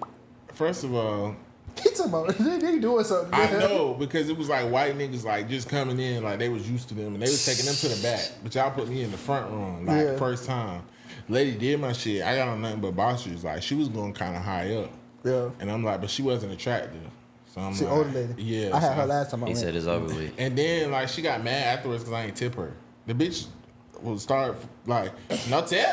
Speaker 1: First of all,
Speaker 2: He talking about they doing something.
Speaker 1: I know because it was like white niggas like just coming in like they was used to them and they was taking them to the back. But y'all put me in the front room like
Speaker 2: Yeah.
Speaker 1: first time. Lady did my shit. I got on nothing but boxers. Like she was going kind of high up.
Speaker 2: Yeah.
Speaker 1: And I'm like, but she wasn't attractive. So I'm
Speaker 2: She
Speaker 1: like,
Speaker 2: older lady.
Speaker 1: Yeah.
Speaker 2: I had
Speaker 1: so-
Speaker 2: her last time I
Speaker 4: He
Speaker 2: went.
Speaker 4: said it's over with.
Speaker 1: And then like she got mad afterwards because I ain't tip her. The bitch will start like, no tip.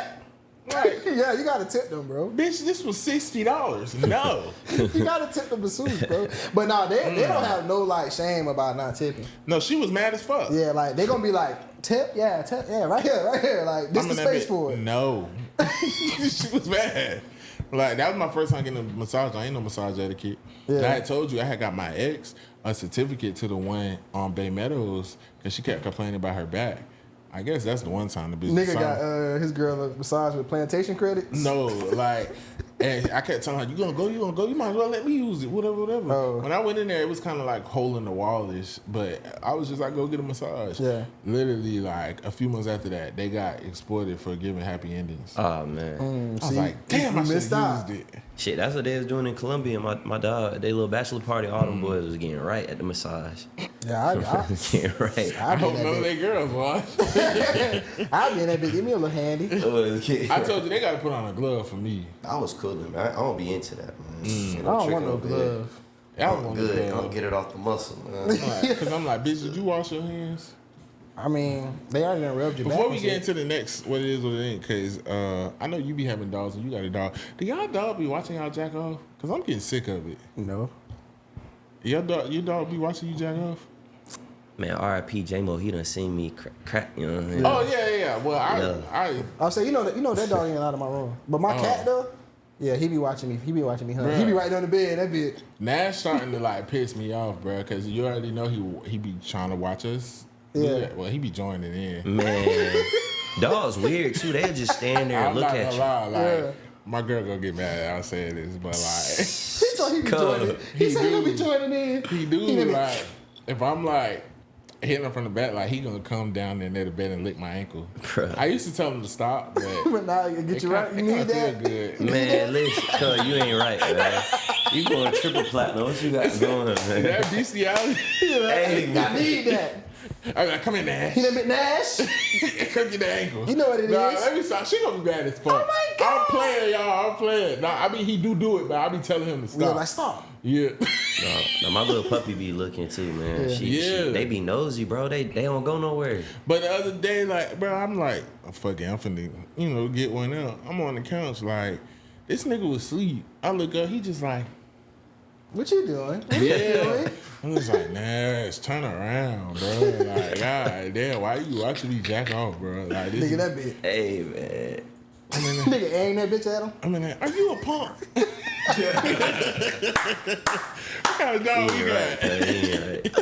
Speaker 1: Like,
Speaker 2: Yeah, you gotta tip them, bro.
Speaker 1: bitch, this was $60. No.
Speaker 2: You gotta tip the masseuse, bro. But nah, they don't have no like shame about not tipping.
Speaker 1: No, she was mad as fuck.
Speaker 2: Yeah, like they gonna be like tip, yeah, right here. Like this
Speaker 1: I'm
Speaker 2: the
Speaker 1: in that
Speaker 2: space
Speaker 1: bit-
Speaker 2: for it.
Speaker 1: No. She was mad. Like, that was my first time getting a massage. I ain't no massage etiquette.
Speaker 2: Yeah.
Speaker 1: And I had told you I had got my ex a certificate to the one on Bay Meadows because she kept complaining about her back. I guess that's the one time the bitch
Speaker 2: Nigga
Speaker 1: saw-
Speaker 2: got his girl a massage with plantation credits.
Speaker 1: No, like, and I kept telling her, you gonna go, you might as well let me use it, whatever.
Speaker 2: Oh.
Speaker 1: When I went in there, it was kind of like hole in the wall-ish, but I was just like, go get a massage.
Speaker 2: Yeah.
Speaker 1: Literally, like, a few months after that, they got exploited for giving happy endings.
Speaker 4: Oh man.
Speaker 1: I was like, damn, I
Speaker 2: you
Speaker 1: should
Speaker 2: missed
Speaker 1: have
Speaker 2: out.
Speaker 1: used it.
Speaker 4: Shit, that's what they was doing in Colombia. My dog, they little bachelor party, all them boys was getting right at the massage.
Speaker 2: Yeah,
Speaker 4: Getting right.
Speaker 1: I hope
Speaker 2: that
Speaker 1: none of
Speaker 2: bitch.
Speaker 1: they girls watch.
Speaker 2: I'll be in that bitch. Give me a little handy.
Speaker 1: I told you, they got to put on a glove for me.
Speaker 6: I was cooling, man. I don't be into that, man.
Speaker 2: I don't want no glove.
Speaker 1: I
Speaker 6: I'm
Speaker 1: want
Speaker 6: good.
Speaker 1: a
Speaker 6: I'm
Speaker 1: glove.
Speaker 6: get it off the muscle, man.
Speaker 1: Because I'm like, bitch, did you wash your hands?
Speaker 2: I mean, they already done rubbed your back.
Speaker 1: Before we
Speaker 2: and
Speaker 1: get
Speaker 2: shit.
Speaker 1: into the next, what it is, what it ain't, because I know you be having dogs and you got a dog. Do y'all dog be watching y'all jack off? Because I'm getting sick of it.
Speaker 2: No.
Speaker 1: Your dog be watching you jack off?
Speaker 4: Man, R.I.P. J-Mo, he done seen me crack, you know what I mean?
Speaker 1: Oh yeah. Well,
Speaker 2: I'll say, you know that dog ain't out of my room. But my cat though, yeah, he be watching me. He be watching me hunt. He be right on the bed. That bitch.
Speaker 1: Nash starting to like piss me off, bro, because you already know he be trying to watch us.
Speaker 2: Yeah.
Speaker 1: Well, he be joining in.
Speaker 4: Man, dogs weird too. They'll just stand there and
Speaker 1: I'm
Speaker 4: look
Speaker 1: not
Speaker 4: at
Speaker 1: gonna
Speaker 4: you.
Speaker 1: lie, like
Speaker 2: Yeah.
Speaker 1: my girl gonna get mad at I saying this, but like
Speaker 2: He thought he be joining. He said he'll be joining in.
Speaker 1: he do like if I'm like hitting him from the back, like he gonna come down there near the bed and lick my ankle.
Speaker 4: Bruh.
Speaker 1: I used to tell him to stop, but
Speaker 2: But now you get you right. You need that.
Speaker 1: Feel good.
Speaker 4: Man, listen, cuz you ain't right, man. You going triple platinum. What you got going, man?
Speaker 1: That bestiality.
Speaker 4: Hey,
Speaker 2: I need that.
Speaker 1: I like, come in, Nash.
Speaker 2: He done bit Nash.
Speaker 1: Come get the ankle.
Speaker 2: You know what it
Speaker 1: nah,
Speaker 2: is.
Speaker 1: Let me stop. She gonna be bad as fuck.
Speaker 2: Oh my God.
Speaker 1: I'm playing, y'all. I'm playing. Nah, I mean he do it, but I be telling him to stop.
Speaker 2: Yeah, like stop.
Speaker 1: Yeah.
Speaker 4: No, my little puppy be looking too, man.
Speaker 1: Yeah.
Speaker 4: They be nosy, bro. They don't go nowhere.
Speaker 1: But the other day, like, bro, I'm like, I'm finna, get one out. I'm on the couch, like, this nigga was asleep. I look up, he just like,
Speaker 2: What you doing? What you
Speaker 1: yeah.
Speaker 2: doing?
Speaker 1: I'm just like, Nash, turn around, bro. Like, God damn, why you watching me jack off, bro? Like, this
Speaker 2: Nigga, that bitch.
Speaker 4: Hey, man.
Speaker 2: Nigga aim that bitch at him.
Speaker 1: I mean, are you a punk? What kind of dog you got?
Speaker 4: Right.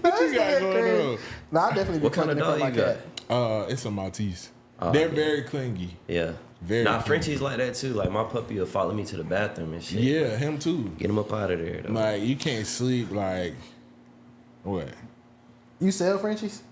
Speaker 1: What you got going on?
Speaker 2: Nah, I definitely be
Speaker 4: What kind of
Speaker 2: fucking in
Speaker 4: dog
Speaker 2: front of
Speaker 4: you
Speaker 2: my cat.
Speaker 1: It's a Maltese.
Speaker 4: Oh,
Speaker 1: They're
Speaker 4: yeah.
Speaker 1: very clingy.
Speaker 4: Yeah.
Speaker 1: Very
Speaker 4: Nah,
Speaker 1: cute.
Speaker 4: Frenchie's like that too. Like my puppy will follow me to the bathroom and shit.
Speaker 1: Yeah, him too.
Speaker 4: Get him up out of there, though.
Speaker 1: Like, you can't sleep, like, what?
Speaker 2: You sell Frenchies?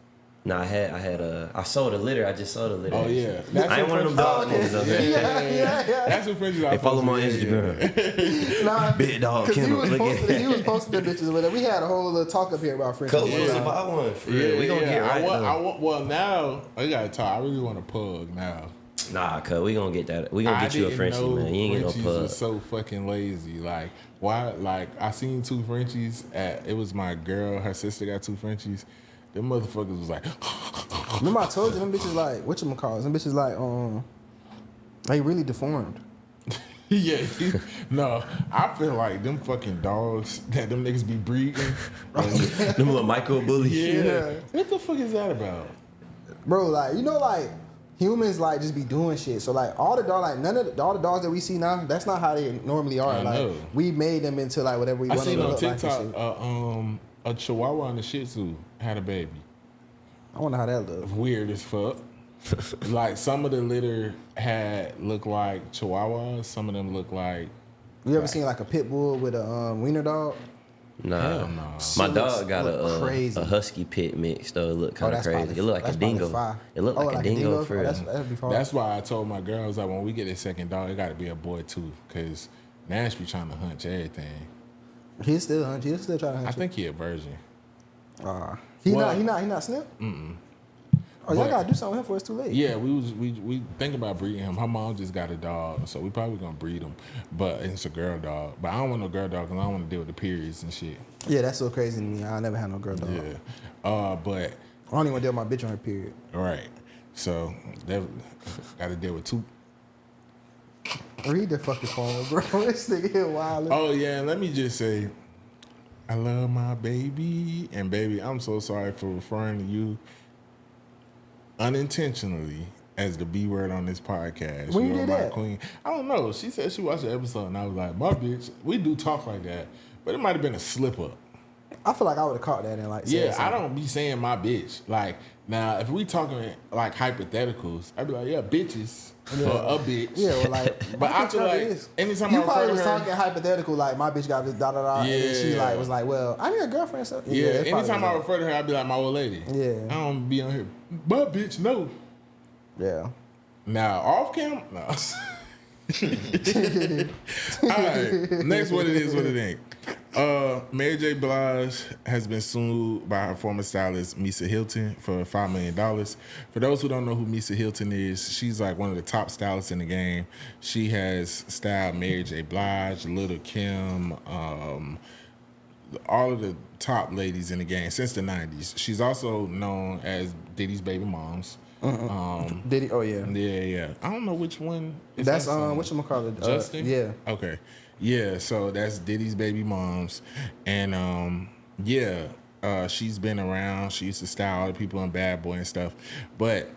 Speaker 4: Nah, I sold a litter. I just sold a litter.
Speaker 1: Oh, yeah.
Speaker 4: I ain't one of them dog niggas out there.
Speaker 2: Yeah.
Speaker 1: That's what Frenchies are.
Speaker 4: They follow me on Instagram.
Speaker 2: Nah,
Speaker 4: Big dog,
Speaker 2: Cause
Speaker 4: Kendall.
Speaker 2: he was posting the bitches with it. We had a whole little talk up here about Frenchies.
Speaker 4: Coach wants to buy one. For real. We gonna get right though.
Speaker 1: Well, now, I gotta talk. I really want a pug now.
Speaker 4: Nah, cuz we gonna get that. We gonna get you a Frenchie, man. You ain't get no
Speaker 1: Frenchies
Speaker 4: pug.
Speaker 1: was so fucking lazy. Like, why? Like, I seen 2 Frenchies. It was my girl. Her sister got 2 Frenchies. Them motherfuckers was like,
Speaker 2: Remember I told you them bitches like whatchamacallit? Them bitches like they really deformed.
Speaker 1: yeah. No, I feel like them fucking dogs that them niggas be breeding.
Speaker 4: Them little micro bullies.
Speaker 1: Yeah. What the fuck is that about?
Speaker 2: Bro, like, you know, like humans like just be doing shit. So like all the dogs that we see now, that's not how they normally are.
Speaker 1: I
Speaker 2: Like
Speaker 1: know.
Speaker 2: we made them into like whatever we
Speaker 1: I
Speaker 2: want them
Speaker 1: seen
Speaker 2: to
Speaker 1: on
Speaker 2: look like.
Speaker 1: TikTok
Speaker 2: And shit.
Speaker 1: a Chihuahua and a Shih Tzu had a baby.
Speaker 2: I wonder how that looks.
Speaker 1: Weird as fuck. Like some of the litter looked like Chihuahuas. Some of them look like.
Speaker 2: You ever seen like a pit bull with a wiener dog?
Speaker 4: Nah.
Speaker 1: Hell no.
Speaker 4: My
Speaker 2: Shit
Speaker 4: dog got
Speaker 2: look crazy.
Speaker 4: a husky pit mix though. It looked kind of
Speaker 2: that's
Speaker 4: crazy.
Speaker 2: probably-
Speaker 4: It looked like a
Speaker 2: that's probably
Speaker 4: dingo.
Speaker 2: fire.
Speaker 4: It looked like a dingo for real.
Speaker 2: That'd be fire.
Speaker 1: That's why I told my girls that when we get a second dog, it got to be a boy too, because Nash be trying to hunch everything.
Speaker 2: He's still trying to hunt
Speaker 1: I
Speaker 2: you.
Speaker 1: think he a virgin.
Speaker 2: He
Speaker 1: Well-
Speaker 2: not snip? Oh, y'all
Speaker 1: But-
Speaker 2: gotta do something with him before it's too late.
Speaker 1: Yeah, we think about breeding him. Her mom just got a dog, so we probably gonna breed him. But it's a girl dog. But I don't want no girl dog because I don't want to deal with the periods and shit.
Speaker 2: Yeah, that's so crazy to me. I never had no girl dog.
Speaker 1: Yeah. But
Speaker 2: I don't even want to deal with my bitch on her period.
Speaker 1: right, so got to deal with 2.
Speaker 2: Read the fucking phone, bro. This nigga here wild.
Speaker 1: Oh yeah, and let me just say, I love my baby, and baby, I'm so sorry for referring to you unintentionally as the B word on this podcast.
Speaker 2: When you
Speaker 1: are
Speaker 2: did
Speaker 1: my
Speaker 2: that?
Speaker 1: queen. I don't know. She said she watched the episode, and I was like, my bitch. We do talk like that, but it might have been a slip up.
Speaker 2: I feel like I would have caught that and like said
Speaker 1: Yeah, I
Speaker 2: something.
Speaker 1: don't be saying my bitch. Like now, if we talking like hypotheticals, I'd be like, yeah, bitches or a bitch.
Speaker 2: Yeah, well, like,
Speaker 1: But I feel
Speaker 2: probably
Speaker 1: like
Speaker 2: is.
Speaker 1: anytime
Speaker 2: You
Speaker 1: I refer
Speaker 2: probably
Speaker 1: to
Speaker 2: was
Speaker 1: her,
Speaker 2: talking hypothetical, like my bitch got this da da da, and then she
Speaker 1: Yeah.
Speaker 2: like was like, well, I'm your girlfriend, so
Speaker 1: yeah,
Speaker 2: it probably
Speaker 1: anytime
Speaker 2: was
Speaker 1: I refer to her, I'd be like my old lady.
Speaker 2: Yeah.
Speaker 1: I don't be on here, my bitch, no.
Speaker 2: yeah.
Speaker 1: Now off cam, no. All right, next what it is, what it ain't. Mary J. Blige has been sued by her former stylist Misa Hilton for $5 million. For those who don't know who Misa Hilton is, she's like one of the top stylists in the game. She has styled Mary J. Blige, Little Kim, all of the top ladies in the game since the 90s. She's also known as Diddy's baby moms.
Speaker 2: Did he? Oh yeah.
Speaker 1: Yeah. I don't know which one. Is
Speaker 2: That's
Speaker 1: that song?
Speaker 2: whatchamacallit?
Speaker 1: Justin?
Speaker 2: Yeah.
Speaker 1: Okay. Yeah, so that's Diddy's baby moms. And She's been around. She used to style other people in Bad Boy and stuff. But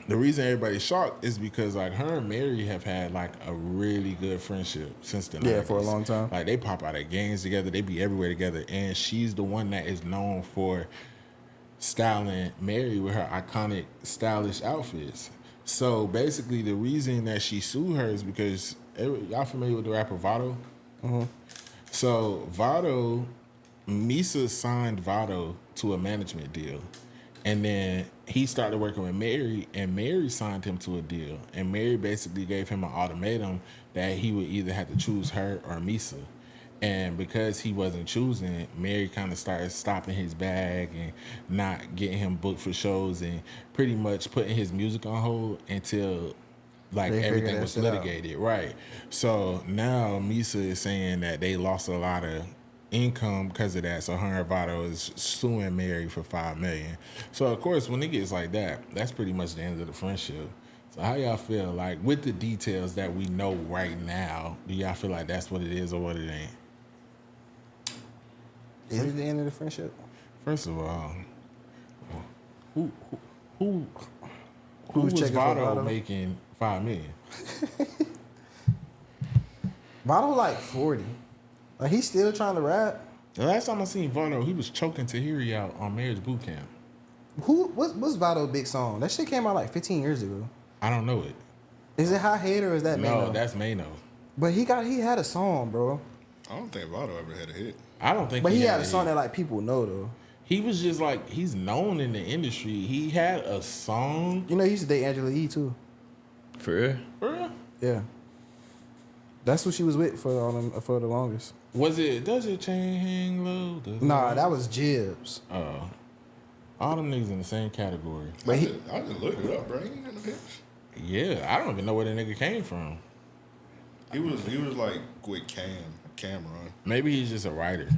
Speaker 1: the reason everybody's shocked is because like her and Mary have had like a really good friendship since the 90s.
Speaker 2: Yeah, for a long time.
Speaker 1: Like they pop out at games together. They be everywhere together. And she's the one that is known for styling Mary with her iconic stylish outfits. So basically the reason that she sued her is because y'all familiar with the rapper Vado?
Speaker 2: Mm-hmm.
Speaker 1: So Vado, Misa signed Vado to a management deal. And then he started working with Mary, and Mary signed him to a deal. And Mary basically gave him an ultimatum that he would either have to choose her or Misa. And because he wasn't choosing, Mary kind of started stopping his bag and not getting him booked for shows and pretty much putting his music on hold until like
Speaker 2: They figured
Speaker 1: everything
Speaker 2: that
Speaker 1: was
Speaker 2: shit out.
Speaker 1: litigated. Right. So now Misa is saying that they lost a lot of income because of that. So her and Vado is suing Mary for $5 million. So of course, when it gets like that, that's pretty much the end of the friendship. So how y'all feel like with the details that we know right now? Do y'all feel like that's what it is or what it ain't?
Speaker 2: Is it the end of the friendship?
Speaker 1: First of all, who
Speaker 2: Who's
Speaker 1: was
Speaker 2: checking for
Speaker 1: Vado
Speaker 2: Vado?
Speaker 1: making $5 million?
Speaker 2: Vado like 40. Like he's still trying to rap.
Speaker 1: The last time I seen Vado, he was choking Tahiri out on Marriage Boot Camp.
Speaker 2: What's Vado's big song? That shit came out like 15 years ago.
Speaker 1: I don't know it.
Speaker 2: Is it Hot Head or is that
Speaker 1: No,
Speaker 2: Mano?
Speaker 1: that's Mano.
Speaker 2: But he had a song, bro.
Speaker 5: I don't think Vado ever had a hit.
Speaker 1: I don't think.
Speaker 2: But he had a
Speaker 1: hit.
Speaker 2: song that like people know though.
Speaker 1: He was just like he's known in the industry. He had a song.
Speaker 2: You know, he used to date Angela Yee too.
Speaker 4: For real?
Speaker 1: For real?
Speaker 2: Yeah. That's who she was with for the longest.
Speaker 1: Was it? Does your chain hang low? Does
Speaker 2: Nah,
Speaker 1: it-
Speaker 2: that was Jibs.
Speaker 1: all them niggas in the same category.
Speaker 2: But
Speaker 5: I just looked it up, bro. He ain't got no hits.
Speaker 1: Yeah, I don't even know where that nigga came from.
Speaker 5: He was like with Cameron.
Speaker 1: Maybe he's just a writer.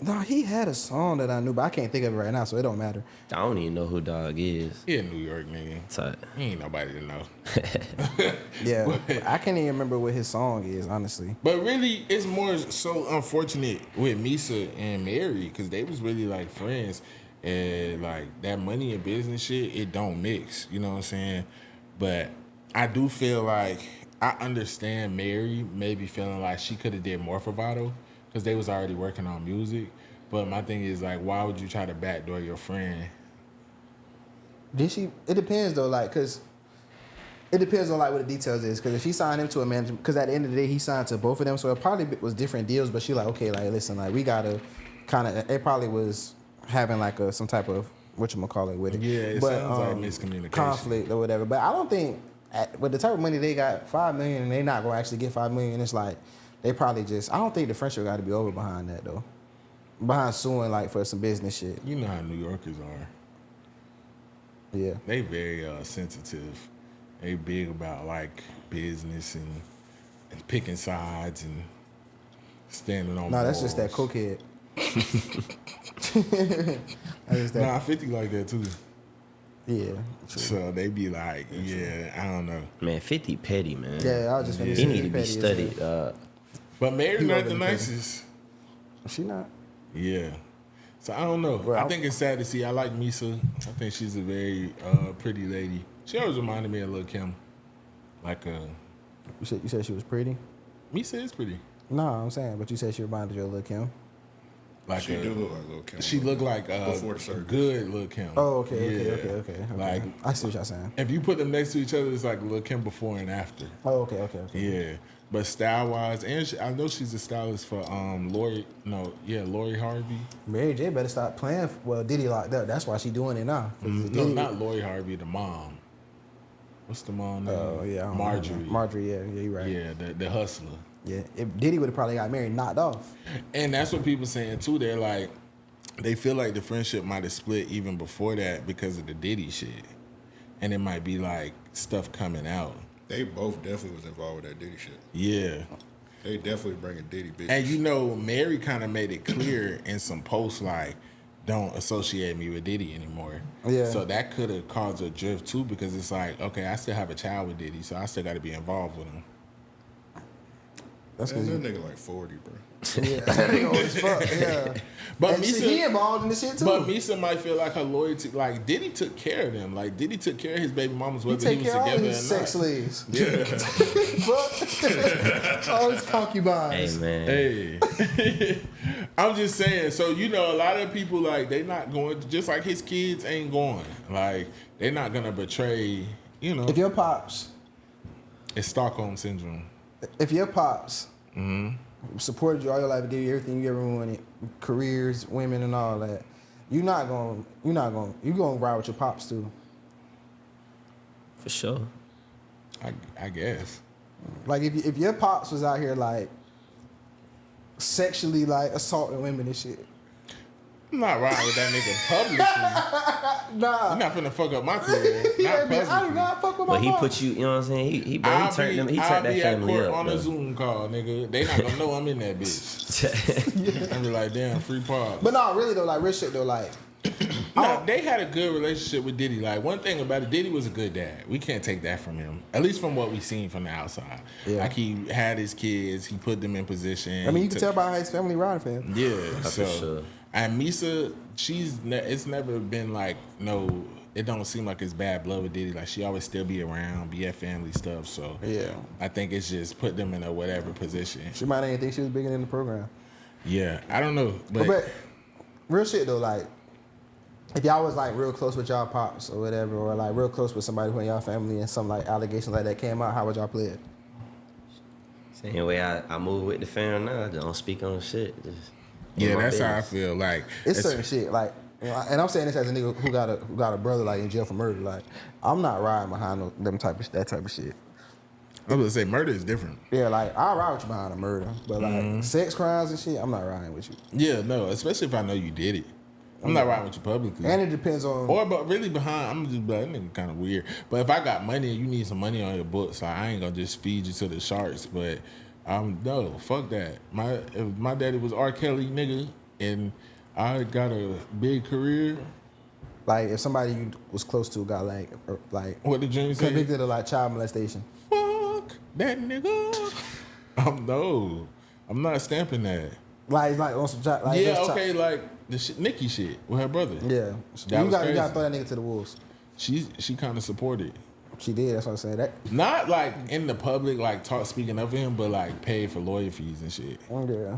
Speaker 2: Nah, he had a song that I knew, but I can't think of it right now, so it don't matter.
Speaker 4: I don't even know who Dog is.
Speaker 1: He a New York nigga.
Speaker 4: Tight.
Speaker 1: He ain't nobody to know.
Speaker 2: Yeah,
Speaker 1: But-
Speaker 2: I can't even remember what his song is, honestly.
Speaker 1: But really, it's more so unfortunate with Misa and Mary because they was really like friends, and like that money and business shit, it don't mix. You know what I'm saying? But I do feel like I understand Mary maybe feeling like she could have did more for Vado because they was already working on music. But my thing is like, why would you try to backdoor your friend?
Speaker 2: Did she? It depends though, like, cause it depends on like what the details is. Cause if she signed him to a management, cause at the end of the day he signed to both of them, so it probably was different deals. But she like, okay, like listen, like we gotta kind of. It probably was having like some type of whatchamacallit with it.
Speaker 1: Yeah, it sounds like miscommunication.
Speaker 2: conflict or whatever. But I don't think with the type of money they got, $5 million, and they not gonna actually get $5 million. It's like they probably just. I don't think the friendship got to be over behind that though. Behind suing like for some business shit.
Speaker 1: You know how New Yorkers are.
Speaker 2: Yeah.
Speaker 1: They very sensitive. They big about like business and picking sides and standing on.
Speaker 2: No, that's just that
Speaker 1: balls.
Speaker 2: cokehead. That's just that.
Speaker 1: Nah, 50 like that too.
Speaker 2: Yeah. True.
Speaker 1: So they be like, yeah, I don't know.
Speaker 4: Man, 50 petty, man.
Speaker 2: Yeah, I was just gonna say
Speaker 4: He need to be
Speaker 2: petty as
Speaker 4: studied.
Speaker 1: But Mary
Speaker 2: He
Speaker 1: not
Speaker 2: over
Speaker 1: the
Speaker 2: the petty.
Speaker 1: nicest.
Speaker 2: She not.
Speaker 1: Yeah. So I don't know.
Speaker 2: Well,
Speaker 1: I think it's sad to see. I like Misa. I think she's a very pretty lady. She always reminded me of Lil' Kim. Like
Speaker 2: You said she was pretty.
Speaker 1: Misa is pretty.
Speaker 2: No, I'm saying, but you said she reminded you of Lil' Kim.
Speaker 1: Like
Speaker 5: She do look like Lil' Kim.
Speaker 1: she looked like
Speaker 5: Before the surgery.
Speaker 1: good Lil' Kim.
Speaker 2: Oh, okay.
Speaker 1: Yeah. Like
Speaker 2: I see what y'all saying.
Speaker 1: if you put them next to each other, it's like Lil' Kim before and after.
Speaker 2: Oh, okay.
Speaker 1: Yeah, but style wise, and I know she's a stylist for Lori Harvey.
Speaker 2: Mary J better stop playing. Well, Diddy locked up. That's why she doing it now. 'Cause
Speaker 1: No,
Speaker 2: Diddy-
Speaker 1: not Lori Harvey, the mom. What's the mom name?
Speaker 2: Oh yeah, I don't know.
Speaker 1: Marjorie.
Speaker 2: Marjorie, yeah, you're right.
Speaker 1: Yeah, the hustler.
Speaker 2: Yeah, if Diddy would have probably got married, knocked off.
Speaker 1: And that's what people saying too. They're like, they feel like the friendship might have split even before that because of the Diddy shit, and it might be like stuff coming out.
Speaker 5: They both definitely was involved with that Diddy shit.
Speaker 1: Yeah.
Speaker 5: They definitely bringing Diddy bitches.
Speaker 1: And you know, Mary kind of made it clear in some posts like, don't associate me with Diddy anymore.
Speaker 2: Yeah.
Speaker 1: So that could have caused a drift too because it's like, okay, I still have a child with Diddy, so I still got to be involved with him.
Speaker 2: That's
Speaker 5: Man,
Speaker 2: because
Speaker 5: that nigga like 40, bro.
Speaker 2: yeah, that nigga old as fuck. Yeah,
Speaker 1: But
Speaker 2: and
Speaker 1: Misa,
Speaker 2: he involved in this shit too.
Speaker 1: but Misa might feel like her loyalty, like Diddy took care of them. Like Diddy took care of his baby mamas
Speaker 2: he
Speaker 1: whether
Speaker 2: take
Speaker 1: he was
Speaker 2: care of all
Speaker 1: together or
Speaker 2: his
Speaker 1: not.
Speaker 2: sex slaves.
Speaker 5: Yeah.
Speaker 2: Fuck. All his concubines.
Speaker 4: Hey man.
Speaker 1: Hey, I'm just saying. So you know, a lot of people like they not going. Just like his kids ain't going. Like they're not gonna betray. You know,
Speaker 2: If your pops,
Speaker 1: it's Stockholm syndrome.
Speaker 2: supported you all your life, gave you everything you ever wanted, careers, women, and all that, you gonna ride with your pops too.
Speaker 4: For sure.
Speaker 1: I guess.
Speaker 2: Like if your pops was out here like sexually like assaulting women and shit,
Speaker 1: I'm not riding with that nigga publicly.
Speaker 2: nah.
Speaker 1: You're not finna fuck up my career.
Speaker 2: Yeah,
Speaker 1: Not
Speaker 2: man, I do
Speaker 1: publicly.
Speaker 2: not fuck with my
Speaker 4: But he
Speaker 2: pops.
Speaker 4: put you know what I'm saying? He
Speaker 1: I'll
Speaker 4: turned them, he
Speaker 1: I'll
Speaker 4: turned that
Speaker 1: be at
Speaker 4: family
Speaker 1: court
Speaker 4: up.
Speaker 1: on
Speaker 4: Bro.
Speaker 1: a Zoom call, nigga. They not gonna know I'm in that bitch. I be like, damn, free pop.
Speaker 2: But no, really though, like real shit though, like
Speaker 1: No, they had a good relationship with Diddy. Like one thing about it, Diddy was a good dad. We can't take that from him. At least from what we seen from the outside.
Speaker 2: Yeah.
Speaker 1: Like he had his kids, he put them in position.
Speaker 2: I mean, you
Speaker 1: he
Speaker 2: can
Speaker 1: took-
Speaker 2: tell by how his family riding for him.
Speaker 1: Yeah, so
Speaker 4: for sure.
Speaker 1: and Misa, it's never been like no. It don't seem like it's bad blood with Diddy. Like she always still be around, be at family stuff. So
Speaker 2: Yeah.
Speaker 1: I think it's just put them in a whatever position.
Speaker 2: She might not even think she was bigger than the program.
Speaker 1: Yeah, I don't know, but,
Speaker 2: But real shit though, like if y'all was like real close with y'all pops or whatever, or like real close with somebody who in y'all family and some like allegations like that came out, how would y'all play it?
Speaker 4: Same way I move with the fam now. I don't speak on shit. Just
Speaker 1: yeah,
Speaker 4: my
Speaker 1: that's how I
Speaker 4: business.
Speaker 1: feel. Like
Speaker 2: It's certain shit like, you know, and I'm saying this as a nigga who got a brother like in jail for murder. Like I'm not riding behind that type of shit.
Speaker 1: I was gonna say, murder is different.
Speaker 2: Yeah, like I'll ride with you behind a murder, but like sex crimes and shit, I'm not riding with you.
Speaker 1: Yeah, no, especially if I know you did it. I'm not riding with you publicly.
Speaker 2: And it depends on.
Speaker 1: But really behind, I'm just like, that nigga kind of weird. But if I got money and you need some money on your books, like, I ain't gonna just feed you to the sharks. But no, fuck that. If my daddy was R. Kelly, nigga, and I got a big career,
Speaker 2: Like if somebody you was close to got like
Speaker 1: what the dream say?
Speaker 2: convicted of like child molestation.
Speaker 1: Fuck that nigga. I'm not stamping that.
Speaker 2: Like on some child. Like,
Speaker 1: Yeah,
Speaker 2: that's
Speaker 1: okay, like the shit, Nikki shit with her brother.
Speaker 2: Yeah,
Speaker 1: That
Speaker 2: you
Speaker 1: was
Speaker 2: gotta
Speaker 1: crazy.
Speaker 2: throw that nigga to the wolves.
Speaker 1: She kind of supported.
Speaker 2: She did. That's what I'm saying. That
Speaker 1: Not like in the public, like speaking of him, but like paid for lawyer fees and shit.
Speaker 2: yeah.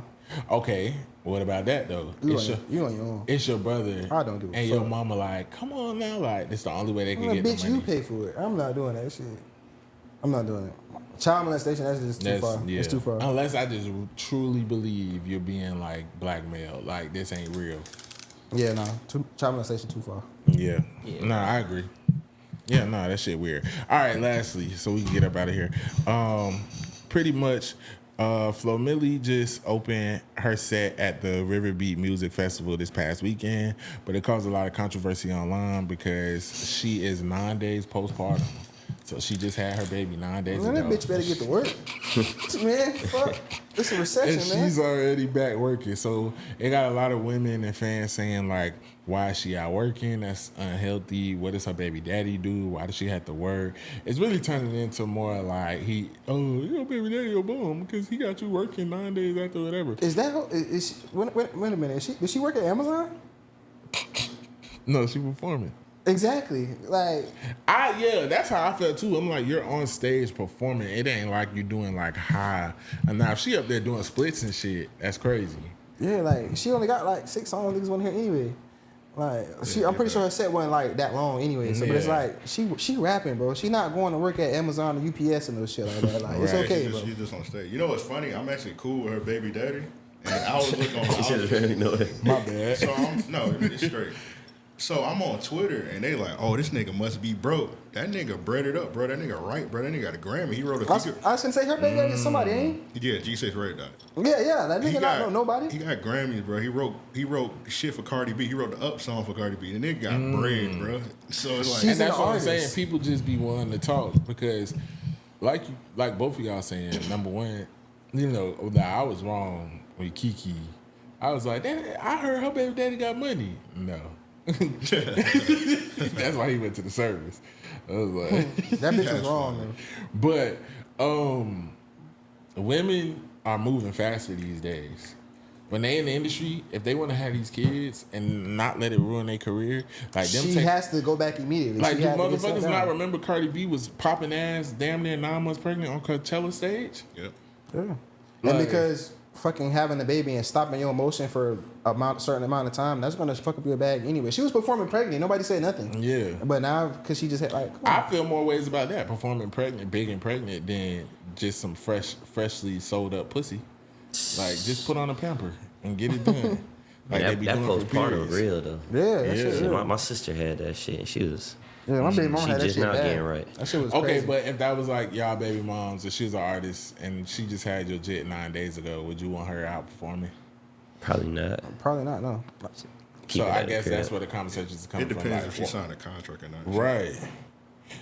Speaker 1: Okay, what about that though?
Speaker 2: You
Speaker 1: It's
Speaker 2: on your own.
Speaker 1: it's your brother.
Speaker 2: I don't give a
Speaker 1: And your
Speaker 2: fuck.
Speaker 1: mama like, come on now, like this the only way they can get
Speaker 2: Bitch,
Speaker 1: the money.
Speaker 2: you pay for it. I'm not doing that shit. I'm not doing it. Child molestation. That's just too far.
Speaker 1: Yeah.
Speaker 2: It's too far.
Speaker 1: Unless I just truly believe you're being like blackmailed, like this ain't real.
Speaker 2: Yeah, nah. Child molestation too far.
Speaker 1: Yeah. No, I agree. Yeah, no, that shit weird. All right, lastly, so we can get up out of here. Pretty much, FloMilli's just opened her set at the River Beat Music Festival this past weekend, but it caused a lot of controversy online because she is 9 days postpartum. So she just had her baby 9 days
Speaker 2: Man,
Speaker 1: ago.
Speaker 2: that bitch better get to work. Man, fuck. It's a recession,
Speaker 1: And
Speaker 2: man.
Speaker 1: she's already back working. So it got a lot of women and fans saying, like, why is she out working? That's unhealthy. What does her baby daddy do? Why does she have to work? It's really turning into more like your baby daddy your bum because he got you working 9 days after whatever.
Speaker 2: Is that is she, wait a minute? Does she work at Amazon?
Speaker 1: No, she performing.
Speaker 2: Exactly. Like
Speaker 1: Yeah, that's how I felt too. I'm like, you're on stage performing. It ain't like you doing like high. And now if she up there doing splits and shit, that's crazy.
Speaker 2: yeah, like she only got like 6 songs niggas want to hear anyway. Like I'm pretty sure her set wasn't like that long anyway. So but it's
Speaker 1: Yeah.
Speaker 2: like she rapping, bro. She not going to work at Amazon or UPS and no shit like that. Like it's
Speaker 1: Right.
Speaker 2: okay, bro.
Speaker 5: She's just on stage. You know what's funny? I'm actually cool with her baby daddy. And I was looking on
Speaker 4: You should really know it.
Speaker 1: My bad.
Speaker 5: So it's straight. So I'm on Twitter and they like, oh, this nigga must be broke. That nigga bred it up, bro. That nigga right, bro. That nigga got a Grammy. He wrote a
Speaker 2: I was gonna say her baby daddy is somebody, ain't
Speaker 5: yeah, G6 Red Dot.
Speaker 2: he? Yeah, that nigga not know nobody.
Speaker 5: He got Grammys, bro. He wrote shit for Cardi B. He wrote the Up song for Cardi B. The nigga got bread, bro. So it's like
Speaker 2: She's
Speaker 1: And that's
Speaker 2: an
Speaker 1: what I'm
Speaker 2: artist.
Speaker 1: saying. People just be willing to talk because, like both of y'all saying, number one, you know, I was wrong with Kiki. I was like, I heard her baby daddy got money. No. That's why he went to the service. I was like,
Speaker 2: That bitch was wrong, man.
Speaker 1: but women are moving faster these days. When they in the industry, if they want to have these kids and not let it ruin their career, like them,
Speaker 2: She has to go back immediately.
Speaker 1: like
Speaker 2: She
Speaker 1: do
Speaker 2: had to get sat
Speaker 1: motherfuckers
Speaker 2: down.
Speaker 1: not remember Cardi B was popping ass damn near 9 months pregnant on Coachella stage?
Speaker 5: Yep.
Speaker 2: Yeah. And
Speaker 1: Like-
Speaker 2: because fucking having a baby and stopping your emotion for a certain amount of time, that's gonna fuck up your bag anyway. She was performing pregnant. Nobody said nothing.
Speaker 1: Yeah.
Speaker 2: But now, because she just had like, come on.
Speaker 1: I feel more ways about that performing pregnant, big and pregnant, than just some freshly sold up pussy. Like just put on a pamper and get it done. Like
Speaker 4: that
Speaker 1: they be
Speaker 4: that
Speaker 1: doing for
Speaker 4: postpartum
Speaker 1: periods.
Speaker 4: real though.
Speaker 2: Yeah, that
Speaker 1: Yeah.
Speaker 2: shit
Speaker 4: Shit,
Speaker 2: real.
Speaker 4: my sister had that shit. And she was.
Speaker 2: Yeah, my baby mom
Speaker 4: she
Speaker 2: had that
Speaker 4: just
Speaker 2: shit
Speaker 4: now
Speaker 2: bad.
Speaker 4: getting right.
Speaker 2: That shit was
Speaker 1: Okay,
Speaker 2: crazy.
Speaker 1: but if that was like y'all baby moms, if she was an artist and she just had your jit 9 days ago, would you want her out performing?
Speaker 4: Probably not.
Speaker 2: Probably not, no.
Speaker 4: Keep
Speaker 1: So
Speaker 4: it
Speaker 1: I
Speaker 4: at the
Speaker 1: guess
Speaker 4: crib.
Speaker 1: that's where the conversation is coming
Speaker 5: It
Speaker 1: from.
Speaker 5: depends
Speaker 1: Like,
Speaker 5: if she signed a contract or not.
Speaker 1: right.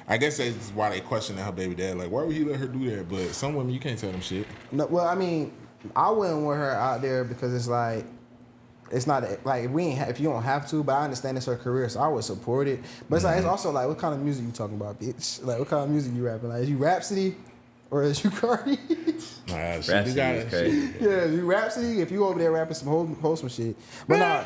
Speaker 1: I guess that's why they questioning her baby dad. Like, why would he let her do that? But some women, you can't tell them shit.
Speaker 2: No, well, I mean, I wouldn't want her out there because it's like, it's not like if we ain't if you don't have to, but I understand it's her career, so I would support it. But it's like it's also like, what kind of music you talking about, bitch? Like, what kind of music you rapping? Like, is you Rhapsody or is you Cardi?
Speaker 1: Nah, she
Speaker 4: Rhapsody
Speaker 1: do got
Speaker 4: is
Speaker 1: it.
Speaker 4: crazy.
Speaker 2: Yeah, is you Rhapsody. If you over there rapping some wholesome shit, but nah,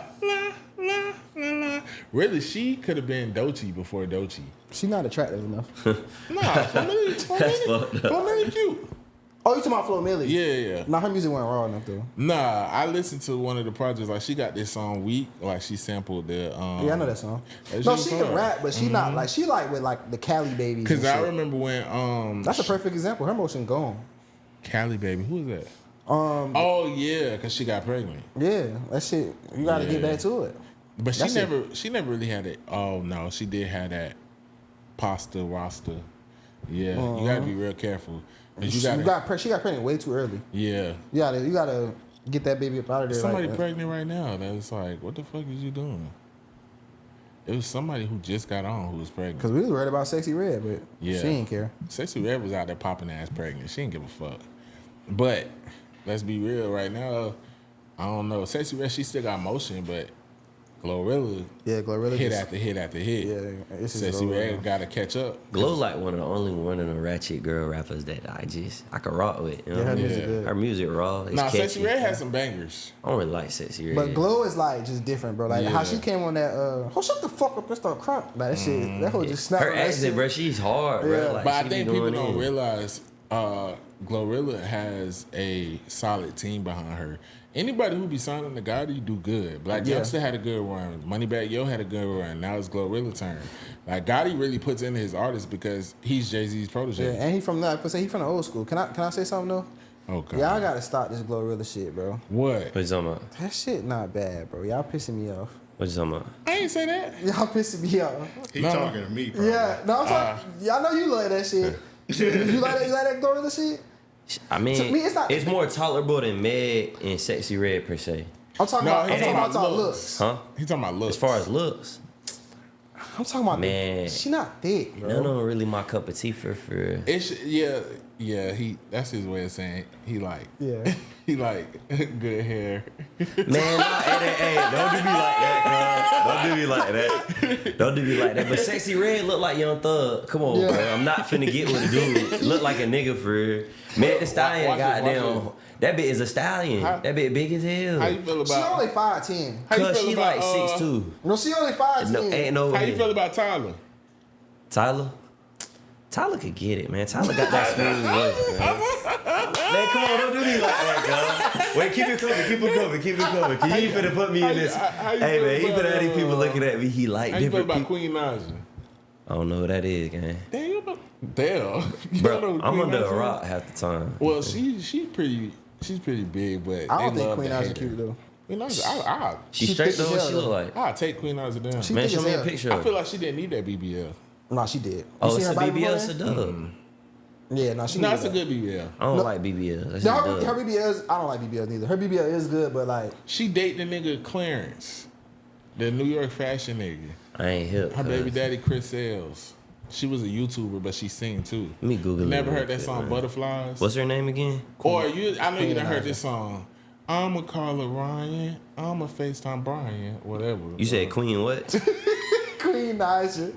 Speaker 1: Really, she could have been Doechii before Doechii.
Speaker 2: she not attractive enough.
Speaker 1: Nah, FloMilli's cute.
Speaker 2: Oh, you talking about FloMilli's?
Speaker 1: Yeah.
Speaker 2: Nah, her music wasn't raw enough though.
Speaker 1: Nah, I listened to one of the projects. Like, she got this song "Weak." Like, she sampled the.
Speaker 2: Yeah, I know that song.
Speaker 1: that
Speaker 2: No,
Speaker 1: shit
Speaker 2: she
Speaker 1: was
Speaker 2: can
Speaker 1: hard.
Speaker 2: rap, but she not like she like with like the Cali babies.
Speaker 1: Because
Speaker 2: and
Speaker 1: I
Speaker 2: shit.
Speaker 1: remember when
Speaker 2: That's a perfect example. Her motion gone.
Speaker 1: Cali baby, who is that? Oh yeah, because she got pregnant.
Speaker 2: Yeah, that shit. You got to get
Speaker 1: Yeah.
Speaker 2: back to it.
Speaker 1: But she
Speaker 2: That's
Speaker 1: never really had it. Oh no, she did have that pasta rasta. Yeah, you gotta be real careful. 'Cause you gotta,
Speaker 2: She got pregnant way too early.
Speaker 1: yeah.
Speaker 2: You gotta get that baby up out of there.
Speaker 1: Somebody
Speaker 2: like that.
Speaker 1: pregnant right now. That was like, what the fuck is you doing? It was somebody who just got on who was pregnant.
Speaker 2: Cause we was worried about Sexy Red, but
Speaker 1: Yeah.
Speaker 2: she ain't care.
Speaker 1: Sexy Red was out there popping ass pregnant. She didn't give a fuck. But let's be real right now. I don't know. Sexy Red, she still got motion, but Glorilla
Speaker 2: Yeah, Glorilla.
Speaker 1: hit
Speaker 2: just-
Speaker 1: after hit after hit.
Speaker 2: Yeah, it's just
Speaker 1: Sexy
Speaker 2: Glorilla.
Speaker 1: Red got to catch up.
Speaker 4: Glow like one of the ratchet girl rappers that I could rock with. You know?
Speaker 2: Yeah, her
Speaker 1: Yeah.
Speaker 2: music good.
Speaker 4: Her music raw. It's
Speaker 1: Nah,
Speaker 4: catchy.
Speaker 1: Sexy Red had some bangers.
Speaker 4: I don't really like Sexy Red.
Speaker 2: But Glow is like just different, bro. Like
Speaker 1: Yeah.
Speaker 2: how she came on that. Oh, shut the fuck up! Let's start crunk. Like that shit. That whole just snapped.
Speaker 4: her
Speaker 2: on that
Speaker 4: accent,
Speaker 2: shit.
Speaker 4: bro, she's hard, bro.
Speaker 2: Yeah.
Speaker 4: Like,
Speaker 1: But I
Speaker 4: she
Speaker 1: think
Speaker 4: be
Speaker 1: people
Speaker 4: going
Speaker 1: don't
Speaker 4: in.
Speaker 1: realize Glorilla has a solid team behind her. Anybody who be signing to Gotti do good. Black
Speaker 2: Yeah.
Speaker 1: Youngster had a good run. Moneybagg Yo had a good run. Now it's Glorilla turn. Like Gotti really puts in his artists because he's Jay-Z's
Speaker 2: Yeah,
Speaker 1: protege.
Speaker 2: and he from the old school. Can I say something though?
Speaker 1: Okay.
Speaker 2: Y'all gotta stop this Glorilla shit, bro.
Speaker 1: What?
Speaker 4: What you talking about?
Speaker 2: That shit not bad, bro. Y'all pissing me off.
Speaker 4: What you talking about?
Speaker 1: I ain't say that.
Speaker 2: Y'all pissing me off.
Speaker 5: He
Speaker 1: No.
Speaker 5: talking to me, probably.
Speaker 2: Yeah, no, I'm talking. Y'all know you like that shit. You like that? You like that Glorilla shit?
Speaker 4: I mean,
Speaker 2: To me, it's not-
Speaker 4: more tolerable than Meg and Sexy Red per se.
Speaker 2: I'm talking
Speaker 1: No,
Speaker 2: about.
Speaker 1: he's
Speaker 2: I'm talking
Speaker 1: talking
Speaker 2: about
Speaker 1: about
Speaker 2: looks.
Speaker 4: Huh?
Speaker 1: He talking about looks.
Speaker 4: As far as looks,
Speaker 2: I'm talking about.
Speaker 4: Man.
Speaker 2: She not thick, bro.
Speaker 4: none of them really my cup of tea for.
Speaker 1: It's he that's his way of saying he like
Speaker 2: Yeah.
Speaker 1: he like good hair.
Speaker 4: Man, hey, don't do me like that, bro. Don't do me like that. Don't do me like that. But Sexy Red look like Young Thug. Come on,
Speaker 2: Yeah.
Speaker 4: bro. I'm not finna get with a dude. Look like a nigga for real. Meg the Stallion,
Speaker 1: watch it,
Speaker 4: goddamn.
Speaker 1: watch it.
Speaker 4: That bitch is a stallion.
Speaker 1: How-
Speaker 4: That bitch big as hell.
Speaker 1: How you feel
Speaker 2: She
Speaker 1: about
Speaker 2: only 5'10".
Speaker 1: how you
Speaker 4: Cause
Speaker 1: feel
Speaker 4: she
Speaker 1: about,
Speaker 4: like 6'2".
Speaker 2: No, she only 5'10".
Speaker 4: No, ain't no
Speaker 1: How
Speaker 4: way.
Speaker 1: you feel about Tyler?
Speaker 4: Tyler? Tyler could get it, man. Tyler got that smooth voice, man. Man, come on, don't do me like that, girl. Wait, keep it coming. You ain't finna put me in this.
Speaker 1: how you
Speaker 4: Hey,
Speaker 1: feel
Speaker 4: man, he
Speaker 1: about,
Speaker 4: finna have these people looking at me. He like
Speaker 1: How you feel
Speaker 4: different
Speaker 1: about
Speaker 4: people.
Speaker 1: Queen Naja?
Speaker 4: I don't know who that is, gang.
Speaker 1: Damn, you don't know
Speaker 4: Bro,
Speaker 1: who
Speaker 4: I'm
Speaker 1: Queen
Speaker 4: under
Speaker 1: Naja
Speaker 4: a
Speaker 1: is?
Speaker 4: rock half the time.
Speaker 1: Well, she's pretty big, but
Speaker 2: I don't
Speaker 1: they
Speaker 2: think
Speaker 1: love
Speaker 2: Queen
Speaker 1: to
Speaker 2: Naja
Speaker 1: hate
Speaker 2: cute
Speaker 1: her.
Speaker 2: though.
Speaker 1: Queen Naja,
Speaker 4: She
Speaker 2: She
Speaker 4: straight
Speaker 2: thick
Speaker 4: though?
Speaker 2: as
Speaker 4: What she
Speaker 2: hell,
Speaker 4: look like?
Speaker 1: I'll take Queen Naja down.
Speaker 2: She
Speaker 4: Man,
Speaker 2: thick
Speaker 4: show
Speaker 2: as
Speaker 4: me a
Speaker 2: hell.
Speaker 4: picture
Speaker 1: I
Speaker 4: of
Speaker 1: feel
Speaker 4: her.
Speaker 1: like she didn't need that BBL.
Speaker 2: Nah, she did.
Speaker 4: Oh,
Speaker 2: You
Speaker 4: it's
Speaker 2: seen
Speaker 4: a
Speaker 2: her body
Speaker 4: BBL, it's a
Speaker 2: before?
Speaker 4: dub.
Speaker 2: Yeah, nah, she.
Speaker 1: No,
Speaker 2: needed
Speaker 1: it's a
Speaker 2: that.
Speaker 1: good BBL.
Speaker 4: I don't
Speaker 2: No.
Speaker 4: like BBL. That's
Speaker 2: No,
Speaker 4: just
Speaker 2: her
Speaker 4: dub.
Speaker 2: BBL I don't like BBL neither. Her BBL is good, but like
Speaker 1: She date the nigga Clarence, the New York fashion nigga.
Speaker 4: I ain't hip.
Speaker 1: Her baby
Speaker 4: cuz.
Speaker 1: daddy Chris Sales. She was a YouTuber, but she sing too.
Speaker 4: Let me Google
Speaker 1: You
Speaker 4: it
Speaker 1: never
Speaker 4: real
Speaker 1: heard that
Speaker 4: quick,
Speaker 1: song
Speaker 4: man.
Speaker 1: Butterflies?
Speaker 4: What's her name again?
Speaker 1: Or I know you done heard
Speaker 2: Naja.
Speaker 1: this song. I'ma call her Ryan. I'ma FaceTime Brian. Whatever.
Speaker 4: You said Queen what?
Speaker 2: Queen mean, Naja.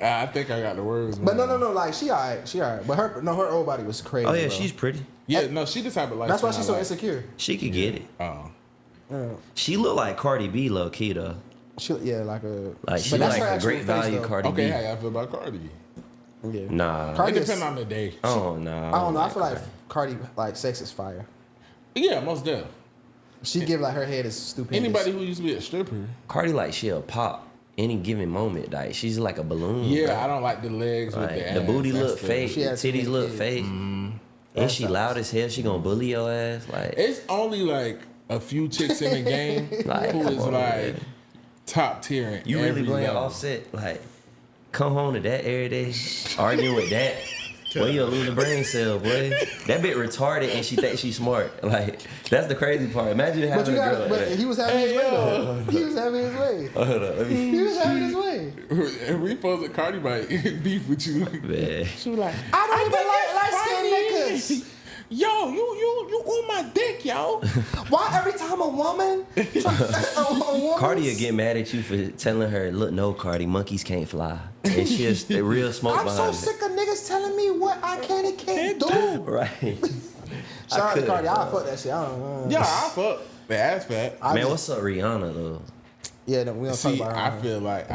Speaker 1: I think I got the words.
Speaker 2: But
Speaker 1: wrong.
Speaker 2: no. Like she alright. But her old body was crazy.
Speaker 4: Oh yeah,
Speaker 2: bro.
Speaker 4: she's pretty.
Speaker 1: Yeah, no, she the type of life.
Speaker 2: That's why
Speaker 1: skin
Speaker 2: she's
Speaker 1: I
Speaker 2: so
Speaker 1: like.
Speaker 2: insecure.
Speaker 4: She could get it.
Speaker 1: Oh,
Speaker 4: She look like Cardi B low key though.
Speaker 2: She like a
Speaker 4: Like she
Speaker 2: but that's
Speaker 4: like
Speaker 2: her
Speaker 4: a
Speaker 2: actual
Speaker 4: great
Speaker 2: face,
Speaker 4: value
Speaker 2: though.
Speaker 4: Cardi
Speaker 1: okay.
Speaker 4: B.
Speaker 1: How y'all feel about Cardi?
Speaker 2: Yeah.
Speaker 4: Nah.
Speaker 1: It
Speaker 2: Cardi is,
Speaker 1: depends on the day.
Speaker 4: Oh no.
Speaker 2: I don't know. I feel like Cardi like sex is fire.
Speaker 1: Yeah, most definitely.
Speaker 2: She give like her head is stupendous.
Speaker 1: Anybody who used to be a stripper.
Speaker 4: Cardi like she'll pop any given moment. Like she's like a balloon.
Speaker 1: Yeah,
Speaker 4: bro.
Speaker 1: I don't like the legs with
Speaker 4: Like,
Speaker 1: the ass.
Speaker 4: the booty
Speaker 1: That's
Speaker 4: look
Speaker 1: the-
Speaker 4: fake,
Speaker 2: She
Speaker 4: the
Speaker 2: had too many
Speaker 4: titties look
Speaker 2: kids.
Speaker 4: fake, and she loud as hell. She gonna bully your ass. Like
Speaker 1: It's only like a few chicks in the game
Speaker 4: Like,
Speaker 1: who
Speaker 4: come
Speaker 1: is
Speaker 4: on,
Speaker 1: like
Speaker 4: man.
Speaker 1: top tier. In
Speaker 4: you
Speaker 1: every
Speaker 4: really blame
Speaker 1: level.
Speaker 4: Offset? Like come home to that every day, arguing with that. Boy, you'll lose a brain cell, boy. That bitch retarded and she thinks she's smart. Like that's the crazy part. Imagine having
Speaker 2: But you
Speaker 4: a girl
Speaker 2: got,
Speaker 4: like
Speaker 2: but
Speaker 4: that.
Speaker 2: he was having his way though. He was having his way.
Speaker 4: Hold up, let me.
Speaker 2: He was having his way.
Speaker 1: And we supposed to Cardi might beef with you.
Speaker 4: Man.
Speaker 1: She was like,
Speaker 2: I don't even
Speaker 1: think
Speaker 2: like
Speaker 1: it's
Speaker 2: light-skinned
Speaker 1: funny. Yo, you on my dick, yo.
Speaker 2: Why every time a woman, a woman
Speaker 4: Cardi will get mad at you for telling her, look, no, Cardi, monkeys can't fly. And she just the real smoke
Speaker 2: I'm so
Speaker 4: behind
Speaker 2: sick of niggas telling me what I can and can't do.
Speaker 4: it. Right.
Speaker 2: Shout out to
Speaker 4: couldn't,
Speaker 2: Cardi. I'll
Speaker 4: bro.
Speaker 2: fuck that shit. I don't know.
Speaker 1: Yeah, I fuck the ass fat.
Speaker 2: I
Speaker 4: Man,
Speaker 2: just-
Speaker 4: what's up, Rihanna, though?
Speaker 2: Yeah, we don't
Speaker 1: See,
Speaker 2: talk about her.
Speaker 1: I feel like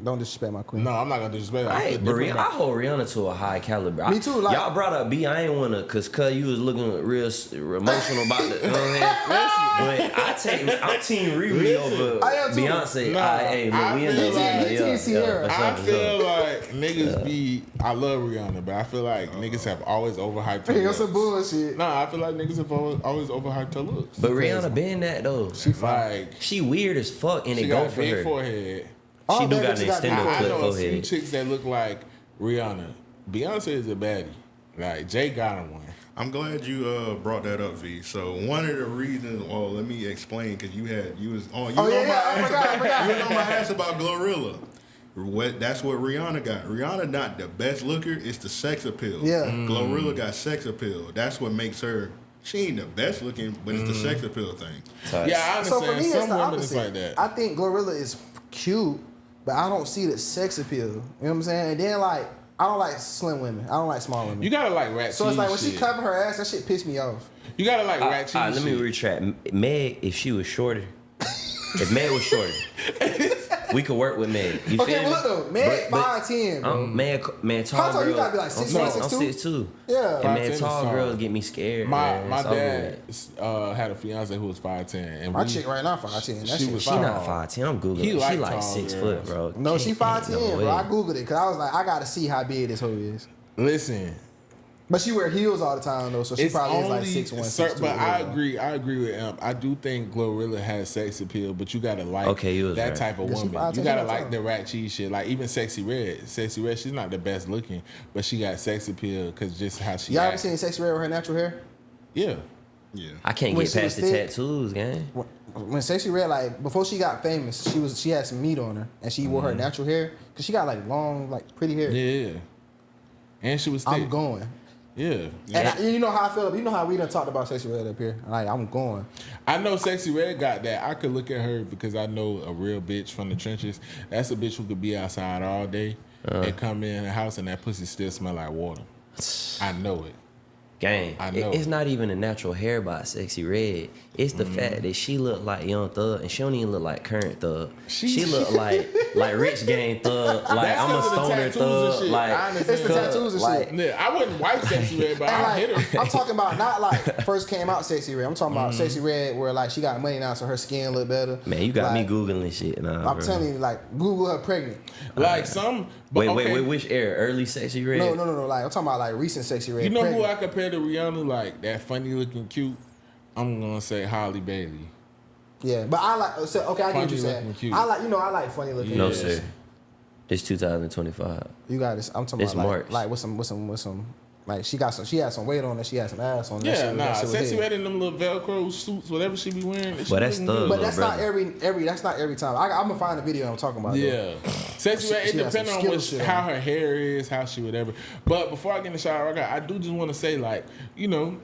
Speaker 2: Don't disrespect my queen.
Speaker 1: no, I'm not gonna disrespect her. I
Speaker 4: Hey,
Speaker 1: feel
Speaker 4: but
Speaker 1: different
Speaker 4: I
Speaker 1: about-
Speaker 4: hold Rihanna to a high caliber.
Speaker 2: Me too, like-
Speaker 4: y'all brought up B. I ain't wanna, cause you was looking real emotional about the. You know what I mean? But I'm Team Riri over
Speaker 2: I am too.
Speaker 4: Beyonce.
Speaker 1: Nah,
Speaker 4: Hey,
Speaker 1: I
Speaker 4: look, we in
Speaker 1: feel
Speaker 4: the
Speaker 1: like-
Speaker 2: He Team Sierra.
Speaker 4: for sure,
Speaker 1: I
Speaker 4: for
Speaker 1: feel
Speaker 4: sure.
Speaker 1: like niggas be. I love Rihanna, but I feel like niggas have always overhyped her.
Speaker 2: Hey,
Speaker 1: looks.
Speaker 2: some bullshit.
Speaker 1: Nah, I feel like niggas have always overhyped her looks.
Speaker 4: But Rihanna been that though.
Speaker 1: Like
Speaker 4: She weird as fuck, and
Speaker 1: she
Speaker 4: it
Speaker 1: got
Speaker 4: go
Speaker 1: a
Speaker 4: for
Speaker 1: big
Speaker 4: her.
Speaker 1: forehead.
Speaker 2: All
Speaker 4: She do
Speaker 2: bad
Speaker 4: got
Speaker 2: bitches
Speaker 4: an
Speaker 2: got big
Speaker 4: extended
Speaker 1: I
Speaker 4: clip
Speaker 1: know a few
Speaker 4: forehead.
Speaker 1: chicks that look like Rihanna. Beyonce is a baddie. Like Jay got him one.
Speaker 5: I'm glad you brought that up, V. So one of the reasons, well, let me explain, because you was on. You
Speaker 2: Oh,
Speaker 5: was
Speaker 2: yeah,
Speaker 5: on my
Speaker 2: yeah, I
Speaker 5: ass.
Speaker 2: forgot.
Speaker 5: You was on my ass about Glorilla. That's what Rihanna got. Rihanna not the best looker. It's the sex appeal.
Speaker 2: Yeah.
Speaker 5: Glorilla got sex appeal. That's what makes her. She ain't the best looking, but it's the sex appeal thing.
Speaker 1: Yeah, I
Speaker 2: So
Speaker 1: understand.
Speaker 2: for me, it's
Speaker 1: Some
Speaker 2: the
Speaker 1: women
Speaker 2: opposite.
Speaker 1: is like that.
Speaker 2: I think Glorilla is cute, but I don't see the sex appeal. You know what I'm saying? And then like, I don't like slim women. I don't like small women.
Speaker 1: You gotta like rat
Speaker 2: So it's
Speaker 1: cheese
Speaker 2: like when
Speaker 1: shit.
Speaker 2: she cover her ass, that shit pissed me off.
Speaker 1: You gotta like rat cheese.
Speaker 4: Let me
Speaker 1: shit.
Speaker 4: retract. Meg, if she was shorter, if Meg was shorter, we could work with Meg. You
Speaker 2: Okay,
Speaker 4: feel
Speaker 2: well,
Speaker 4: me?
Speaker 2: look though, Meg
Speaker 4: But-
Speaker 2: 5'10", bro.
Speaker 4: Man, tall
Speaker 2: How tall
Speaker 4: girl.
Speaker 2: you gotta be, like, 6'1",
Speaker 4: I'm
Speaker 2: 6'2"?
Speaker 4: 6'2".
Speaker 2: Yeah.
Speaker 4: And man,
Speaker 1: 5'10" is
Speaker 4: tall
Speaker 1: tall.
Speaker 4: girls get me scared.
Speaker 1: My
Speaker 4: man.
Speaker 1: my
Speaker 4: It's over
Speaker 1: dad
Speaker 4: with.
Speaker 1: had a fiance who was 5'10", and
Speaker 2: My
Speaker 1: we-
Speaker 2: chick right now 5'10". That
Speaker 1: She
Speaker 2: shit
Speaker 1: was
Speaker 4: She
Speaker 2: fire.
Speaker 4: not 5'10". I'm googling.
Speaker 1: He
Speaker 4: She
Speaker 1: like
Speaker 4: like
Speaker 1: tall
Speaker 4: 6
Speaker 1: girls.
Speaker 4: foot, bro.
Speaker 2: No, she
Speaker 4: Ain't
Speaker 2: 5'10",
Speaker 4: no
Speaker 2: bro.
Speaker 4: way.
Speaker 2: I googled it because I was like, I gotta see how big this hoe is.
Speaker 1: listen.
Speaker 2: But she wear heels all the time though, so she
Speaker 1: It's
Speaker 2: probably is like
Speaker 1: only
Speaker 2: 6'1",
Speaker 1: certain,
Speaker 2: 6'2".
Speaker 1: but I
Speaker 2: whatever.
Speaker 1: agree with him. I do think Glorilla has sex appeal, but you gotta like
Speaker 4: Okay, you was
Speaker 1: that
Speaker 4: right.
Speaker 1: type of
Speaker 2: Yeah, she
Speaker 1: woman.
Speaker 2: 5'10",
Speaker 1: You gotta
Speaker 2: she
Speaker 1: like
Speaker 2: not
Speaker 1: the rat cheese shit. Like even Sexy Red. Sexy Red, she's not the best looking, but she got sex appeal because just how she.
Speaker 2: Y'all ever
Speaker 1: acts.
Speaker 2: seen Sexy Red with her natural hair?
Speaker 1: Yeah.
Speaker 5: Yeah.
Speaker 4: I can't
Speaker 2: When
Speaker 4: get
Speaker 2: she
Speaker 4: past the
Speaker 2: was thick-
Speaker 4: tattoos, gang.
Speaker 2: When Sexy Red, like before she got famous, she had some meat on her, and she wore her natural hair because she got like long, like pretty hair.
Speaker 1: Yeah. And she was thick.
Speaker 2: I'm going.
Speaker 1: Yeah.
Speaker 2: And you know how I feel. You know how we done talked about Sexy Red up here. Like I'm going.
Speaker 1: I know Sexy Red got that. I could look at her because I know a real bitch from the trenches. That's a bitch who could be outside all day and come in the house and that pussy still smell like water. I know it.
Speaker 4: Gang,
Speaker 1: I know.
Speaker 4: it's not even a natural hair by Sexy Red. It's the fact that she look like Young Thug, and she don't even look like current Thug. She look like Rich Gang Thug. Like
Speaker 1: That's
Speaker 4: I'm a
Speaker 1: 'cause of the
Speaker 4: stoner
Speaker 1: tattoos and
Speaker 4: Thug.
Speaker 1: shit.
Speaker 4: Like
Speaker 1: I understand.
Speaker 2: It's the tattoos and
Speaker 4: like,
Speaker 2: shit.
Speaker 1: Yeah, I wouldn't wipe Sexy Red, but
Speaker 2: And
Speaker 1: I hit
Speaker 2: like,
Speaker 1: her.
Speaker 2: I'm talking about not like first came out Sexy Red. I'm talking about Sexy Red where like she got money now, so her skin look better.
Speaker 4: Man, you got me
Speaker 2: Like,
Speaker 4: googling shit now.
Speaker 2: I'm
Speaker 4: bro.
Speaker 2: telling you, like Google her pregnant.
Speaker 1: Like some. But
Speaker 4: Wait, which era? Early Sexy Red?
Speaker 2: No. Like I'm talking about like recent Sexy Red.
Speaker 1: You know who
Speaker 2: pregnant.
Speaker 1: I compare to Rihanna? Like that funny looking cute. I'm gonna say Holly Bailey.
Speaker 2: Yeah, but I like. So, okay, I get what
Speaker 1: Funny
Speaker 2: you're saying.
Speaker 1: looking cute.
Speaker 2: I like. You know, I like funny looking.
Speaker 4: No,
Speaker 1: Yes.
Speaker 4: sir. It's 2025.
Speaker 2: You got this. I'm talking
Speaker 4: It's
Speaker 2: about
Speaker 4: March.
Speaker 2: like with some. Like she had some weight on her. She had some ass on. That
Speaker 1: Yeah,
Speaker 2: shit,
Speaker 1: nah.
Speaker 2: that shit was
Speaker 1: Sexy
Speaker 2: hit.
Speaker 1: Red in them little Velcro suits, whatever she be wearing. she
Speaker 4: But that's
Speaker 1: looking
Speaker 4: thug.
Speaker 1: good.
Speaker 2: But that's
Speaker 4: brother.
Speaker 2: not every. That's not every time. I'm gonna find the video I'm talking about. though.
Speaker 1: Yeah, Sexy Red. It
Speaker 2: She has some
Speaker 1: depends on
Speaker 2: Skittles shit
Speaker 1: how
Speaker 2: on.
Speaker 1: her hair is, how she whatever. But before I get in the shower, I do just want to say, like, you know,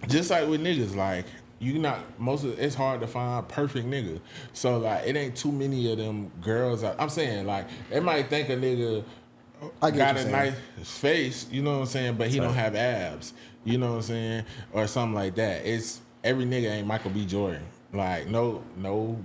Speaker 1: just like with niggas, like it's hard to find perfect nigga. So like it ain't too many of them girls. I'm saying like they might think a nigga got a nice face, you know what I'm saying, but he don't have abs, you know what I'm saying, or something like that. It's every nigga ain't Michael B. Jordan. Like no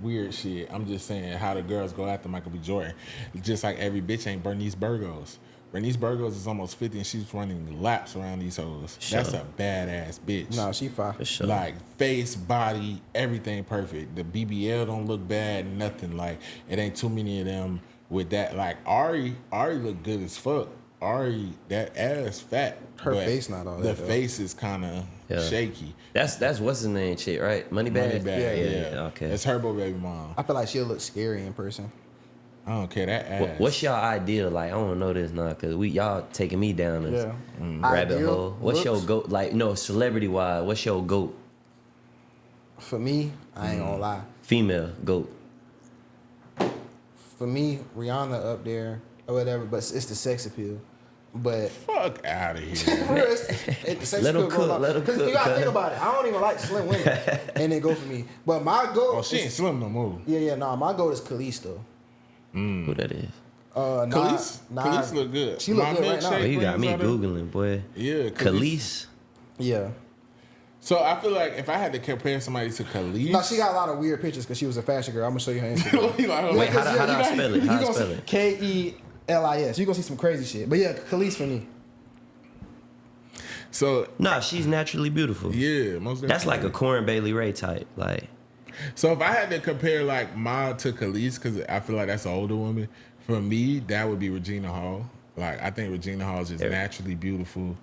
Speaker 1: weird shit. I'm just saying how the girls go after Michael B. Jordan. Just like every bitch ain't Bernice Burgos. Bernice Burgos is almost 50 and she's running laps around these hoes.
Speaker 4: Sure.
Speaker 1: That's a badass bitch.
Speaker 2: No, she fine.
Speaker 4: For sure.
Speaker 1: Like face, body, everything perfect. The BBL don't look bad, nothing. Like it ain't too many of them with that. Like Ari look good as fuck. Ari, that ass fat.
Speaker 2: Her
Speaker 1: but
Speaker 2: face not all
Speaker 1: the
Speaker 2: that, though.
Speaker 1: face is kind of shaky.
Speaker 4: That's what's his name, chick, right? Moneybag.
Speaker 1: Yeah.
Speaker 4: Okay.
Speaker 1: That's Herbo baby mom.
Speaker 2: I feel like she'll look scary in person.
Speaker 1: I don't care that ass.
Speaker 4: What's y'all ideal? Like I want to know this now because y'all taking me down this rabbit
Speaker 2: Ideal
Speaker 4: hole. What's your
Speaker 2: looks?
Speaker 4: goat? Like no, celebrity wise, what's your goat?
Speaker 2: For me, I ain't gonna lie.
Speaker 4: Female goat.
Speaker 2: For me, Rihanna up there or whatever, but it's the sex appeal. But
Speaker 1: Fuck out of here.
Speaker 2: for real, the sex
Speaker 4: Let 'em
Speaker 2: appeal
Speaker 4: cook,
Speaker 2: goes up.
Speaker 4: let 'em
Speaker 2: 'Cause
Speaker 4: cook,
Speaker 2: you gotta
Speaker 4: cuz.
Speaker 2: think about it. I don't even like slim women, and they go for me. But my goal,
Speaker 1: Oh, she ain't slim no more.
Speaker 2: my goal is Khalees though.
Speaker 4: Who that is?
Speaker 1: Khalees? Khalees look good.
Speaker 2: She look
Speaker 1: My
Speaker 2: good right now.
Speaker 1: milkshake
Speaker 4: Oh, you got me
Speaker 1: brings out a-
Speaker 4: googling, boy.
Speaker 1: Yeah,
Speaker 4: Khalees.
Speaker 2: Yeah.
Speaker 1: So I feel like if I had to compare somebody to Khalees,
Speaker 2: No, she got a lot of weird pictures because she was a fashion girl. I'm gonna show you her Instagram.
Speaker 4: Wait, how do I spell it? How do I spell it?
Speaker 2: Kelis. You gonna see some crazy shit. But yeah, Khalees for me.
Speaker 1: So
Speaker 4: Nah, she's naturally beautiful.
Speaker 1: yeah, most
Speaker 4: That's like a
Speaker 1: definitely.
Speaker 4: Corin Bailey Ray type. Like
Speaker 1: So if I had to compare like Ma to Khalees, because I feel like that's an older woman, for me that would be Regina Hall. Like I think Regina Hall is just naturally beautiful.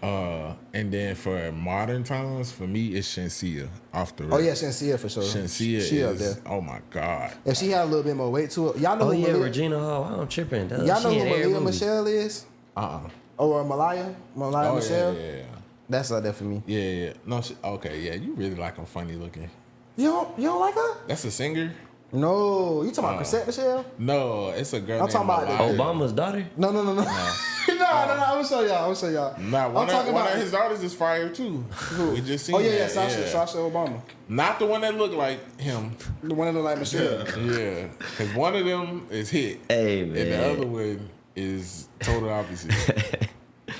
Speaker 1: And then for modern times, for me it's Shensia off the rip.
Speaker 2: Oh yeah, Shensia for sure.
Speaker 1: Shensia
Speaker 2: she up
Speaker 1: is
Speaker 2: there.
Speaker 1: oh my god.
Speaker 2: If she had a little bit more weight to it, y'all know
Speaker 4: oh
Speaker 2: who
Speaker 4: yeah,
Speaker 2: Malia,
Speaker 4: Regina Hall. I'm tripping.
Speaker 2: y'all know
Speaker 4: She
Speaker 2: who
Speaker 4: in every
Speaker 2: Malia
Speaker 4: movie.
Speaker 2: Michelle is?
Speaker 1: Uh-uh.
Speaker 2: Or Malaya
Speaker 1: Oh
Speaker 2: Michelle.
Speaker 1: yeah.
Speaker 2: That's up there for me.
Speaker 1: Yeah. No, okay, yeah, you really like them funny looking.
Speaker 2: You don't like her?
Speaker 1: That's a singer?
Speaker 2: No, you talking about Chrisette Michelle?
Speaker 1: No, it's a girl
Speaker 2: I'm
Speaker 1: named
Speaker 2: talking about
Speaker 1: Malaya.
Speaker 4: Obama's daughter.
Speaker 2: No. no. no, I'm gonna show y'all.
Speaker 1: Nah,
Speaker 2: I'm
Speaker 1: one
Speaker 2: talking
Speaker 1: of
Speaker 2: about
Speaker 1: his daughters is fire too. We just seen
Speaker 2: Oh yeah,
Speaker 1: that.
Speaker 2: Sasha Obama.
Speaker 1: Not the one that looked like him.
Speaker 2: The one that look like Michelle.
Speaker 1: Yeah, because one of them is hit,
Speaker 4: Hey
Speaker 1: and the
Speaker 4: man.
Speaker 1: other one is total opposite.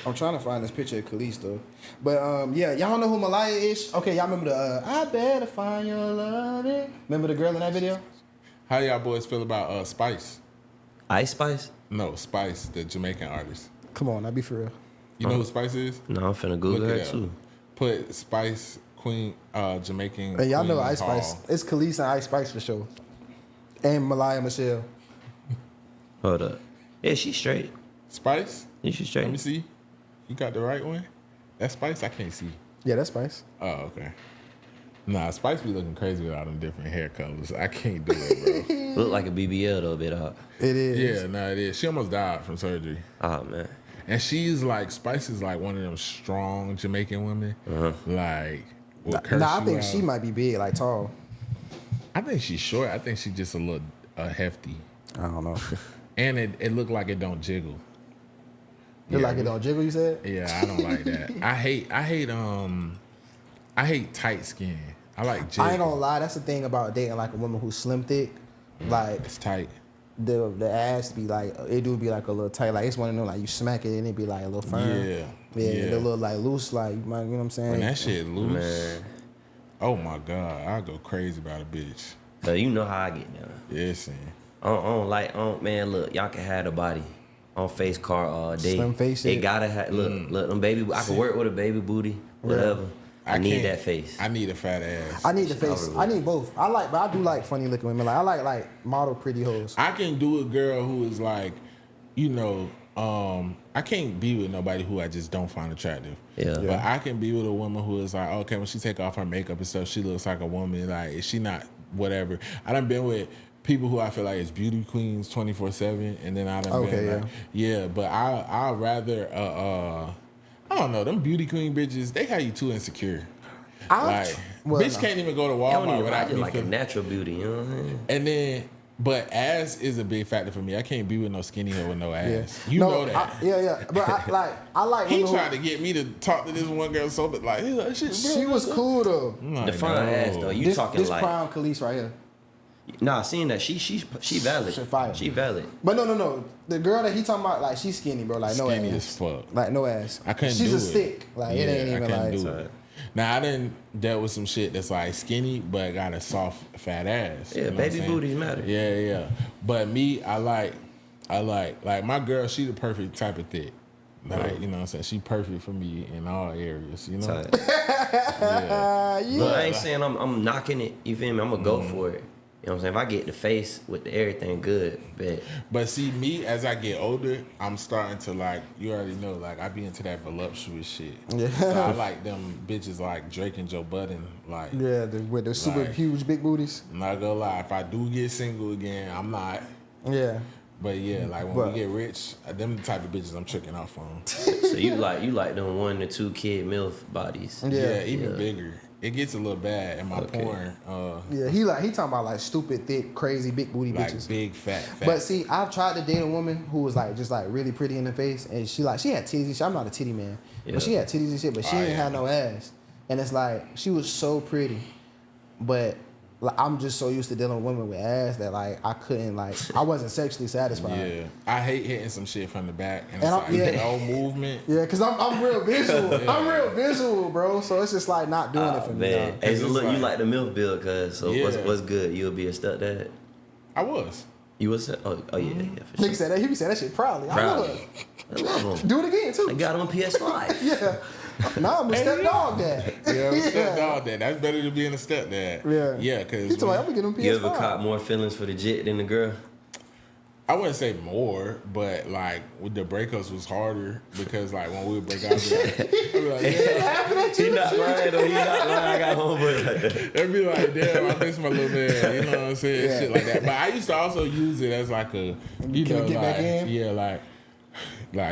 Speaker 2: I'm trying to find this picture of Khalees though. But yeah, y'all know who Malaya is? Okay, y'all remember the I better find your love. Remember the girl in that video?
Speaker 1: How y'all boys feel about Spice?
Speaker 4: Ice Spice?
Speaker 1: No, Spice, the Jamaican artist.
Speaker 2: Come on, I be for real.
Speaker 1: You know who Spice is?
Speaker 4: No, I'm finna Google
Speaker 1: Look
Speaker 4: her
Speaker 1: it up.
Speaker 4: too.
Speaker 1: Put Spice Queen, Jamaican.
Speaker 2: Hey, y'all know
Speaker 1: Queen
Speaker 2: Ice
Speaker 1: Hall.
Speaker 2: Spice. It's Khalees and Ice Spice for sure. And Malaya Michelle.
Speaker 4: Hold up. Yeah, she's straight.
Speaker 1: Spice?
Speaker 4: Yeah, she's
Speaker 1: Let me
Speaker 4: straight.
Speaker 1: see. You got the right one? That's Spice? I can't see.
Speaker 2: Yeah, that's Spice.
Speaker 1: Oh, okay. Nah, Spice be looking crazy with all them different hair colors. I can't do it, bro.
Speaker 4: Look like a BBL though, a bit hot.
Speaker 2: It is.
Speaker 1: Yeah, no, it is. She almost died from surgery.
Speaker 4: Oh man.
Speaker 1: And she's like, Spice is like one of them strong Jamaican women. Like, will curse
Speaker 2: Nah, I
Speaker 1: you
Speaker 2: think
Speaker 1: out.
Speaker 2: she might be big, like tall.
Speaker 1: I think she's short. I think she's just a little hefty.
Speaker 2: I don't know.
Speaker 1: And it looked like it don't jiggle.
Speaker 2: You like it don't jiggle, you said?
Speaker 1: Yeah, I don't like that. I hate tight skin. I like jiggle.
Speaker 2: I ain't gonna lie, that's the thing about dating like a woman who's slim thick. Like
Speaker 1: It's tight.
Speaker 2: the ass be like it do be like a little tight. Like it's one of them like you smack it and it be like a little firm.
Speaker 1: Yeah.
Speaker 2: Yeah, the little like loose, like you know what I'm saying?
Speaker 1: When that shit loose,
Speaker 4: Man.
Speaker 1: oh my God, I go crazy about a bitch.
Speaker 4: So you know how I get down.
Speaker 1: Listen.
Speaker 4: Man, look, y'all can have the body on face card all day.
Speaker 2: Slim face
Speaker 4: It
Speaker 2: shit.
Speaker 4: gotta have, look, them baby, I can work with a baby booty, whatever. I need
Speaker 1: can't-
Speaker 4: that face.
Speaker 1: I need a fat ass.
Speaker 2: I need the face. I need both. But I do like funny looking women. Like I like model pretty hoes.
Speaker 1: I can do a girl who is like, you know, I can't be with nobody who I just don't find attractive.
Speaker 4: Yeah.
Speaker 1: But I can be with a woman who is like, okay, when she take off her makeup and stuff, she looks like a woman. Like, is she not whatever? I done been with people who I feel like is beauty queens 24/7, and then I done been like, yeah. But I rather I don't know, them beauty queen bitches, they have you too insecure. Like, bitch can't even go to
Speaker 4: I don't
Speaker 1: Walmart
Speaker 4: even
Speaker 1: without
Speaker 4: like it
Speaker 1: me
Speaker 4: like a
Speaker 1: feeling.
Speaker 4: natural beauty, you know what I'm saying?
Speaker 1: And then But ass is a big factor for me. I can't be with no skinny hoe with no ass. You know that.
Speaker 2: Yeah. But I like
Speaker 1: He
Speaker 2: women
Speaker 1: tried to get me to talk to this one girl so bad. Like,
Speaker 2: she was cool though.
Speaker 1: Like,
Speaker 4: Define ass though. You talking
Speaker 2: this
Speaker 4: like
Speaker 2: Crown Khalees right here.
Speaker 4: Nah, seeing that she valid.
Speaker 2: She fire.
Speaker 4: She valid.
Speaker 2: But no. The girl that he talking about, like, she's skinny, bro. Like, no
Speaker 1: Skinny
Speaker 2: ass.
Speaker 1: as fuck.
Speaker 2: Like, no ass.
Speaker 1: I couldn't
Speaker 2: She's
Speaker 1: do
Speaker 2: a
Speaker 1: it.
Speaker 2: stick. Like, it ain't even
Speaker 1: I couldn't
Speaker 2: like.
Speaker 1: do it. Now, I done dealt with some shit that's like skinny, but got a soft, fat ass.
Speaker 4: Yeah,
Speaker 1: You know
Speaker 4: baby
Speaker 1: what I'm saying?
Speaker 4: booties matter.
Speaker 1: Yeah. But me, I like my girl, she the perfect type of thick. Like, you know what I'm saying? She perfect for me in all areas, you know?
Speaker 4: Tight. But I ain't saying I'm knocking it, you feel me? I'm gonna go for it. You know what I'm saying? If I get the face with everything good, bet.
Speaker 1: But see, me, as I get older, I'm starting to like, you already know, like, I be into that voluptuous shit.
Speaker 2: Yeah.
Speaker 1: So I like them bitches like Drake and Joe Budden. Like,
Speaker 2: Yeah, with the super
Speaker 1: Like-
Speaker 2: huge big booties.
Speaker 1: I'm not gonna lie, if I do get single again, I'm not.
Speaker 2: Yeah.
Speaker 1: But yeah, like when
Speaker 2: But-
Speaker 1: we get rich, them the type of bitches I'm tricking off on.
Speaker 4: So you like them 1 to 2 kid MILF bodies.
Speaker 2: Yeah.
Speaker 1: Even
Speaker 4: Yeah.
Speaker 1: bigger. It gets a little bad in my
Speaker 4: Okay.
Speaker 1: porn.
Speaker 2: Yeah, he talking about like stupid, thick, crazy, big booty
Speaker 1: Like
Speaker 2: bitches.
Speaker 1: big, fat.
Speaker 2: But see, I've tried to date a woman who was like just like really pretty in the face, and she had titties and shit. I'm not a titty man,
Speaker 4: Yeah.
Speaker 2: but she had titties and shit, but she
Speaker 1: Oh,
Speaker 2: didn't
Speaker 1: yeah.
Speaker 2: have no ass. And it's like she was so pretty, but like, I'm just so used to dealing with women with ass that like I wasn't sexually satisfied.
Speaker 1: Yeah, I hate hitting some shit from the back, and it's
Speaker 2: And
Speaker 1: like
Speaker 2: yeah.
Speaker 1: no movement.
Speaker 2: Yeah, cause I'm real visual.
Speaker 1: Yeah.
Speaker 2: I'm real visual, bro. So it's just like not doing it for me.
Speaker 4: Man,
Speaker 2: dog.
Speaker 4: hey, so
Speaker 1: it's
Speaker 4: look, you
Speaker 1: like-
Speaker 4: like the MILF bill, cuz. So
Speaker 1: Yeah.
Speaker 4: what's good? You'll be a stepdad?
Speaker 1: I was.
Speaker 4: You was? Oh yeah, for
Speaker 2: Nigga
Speaker 4: sure.
Speaker 2: said that. He be saying that shit proudly.
Speaker 4: Proud.
Speaker 2: I would
Speaker 4: I love them.
Speaker 2: do it again too.
Speaker 4: I got him on PS5.
Speaker 2: Yeah. Nah, I'm a stepdog dad.
Speaker 1: Yeah, stepdad. That's better than being a stepdad.
Speaker 2: Yeah.
Speaker 1: Yeah,
Speaker 2: He
Speaker 1: because
Speaker 2: told me I'm gonna get him PS5.
Speaker 4: You ever caught more feelings for the jit than the girl?
Speaker 1: I wouldn't say more, but like with the breakups was harder because like when we would break up, I'd be like,
Speaker 2: It happened at you.
Speaker 4: He not lying though. He not lying. I got homeboy like that.
Speaker 1: it'd be like, damn, I miss my little man. You know what I'm saying?
Speaker 2: Yeah.
Speaker 1: Shit like that. But I used to also use it as like a, you
Speaker 2: Can
Speaker 1: know,
Speaker 2: we get
Speaker 1: like,
Speaker 2: back in?
Speaker 1: yeah, like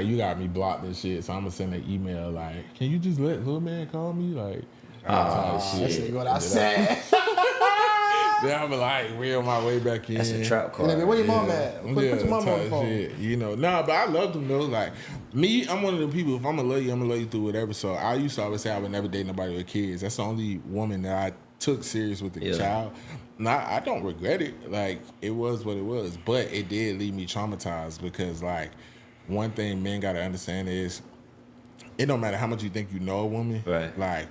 Speaker 1: you got me blocked and shit. So I'm gonna send an email like, can you just let little man call me? Like,
Speaker 2: That shit going outside.
Speaker 1: then I'm like reel my way back in.
Speaker 4: That's a trap
Speaker 2: And
Speaker 4: card.
Speaker 2: then, where your mom at? Put your mom on the
Speaker 1: type
Speaker 2: phone.
Speaker 1: shit, you know. Nah, but I love them though. Like me, I'm one of the people. If I'm gonna love you through whatever. So I used to always say I would never date nobody with kids. That's the only woman that I took serious with the
Speaker 4: Yeah.
Speaker 1: child. Now I don't regret it. Like it was what it was, but it did leave me traumatized because like one thing men gotta understand is it don't matter how much you think you know a woman.
Speaker 4: Right.
Speaker 1: Like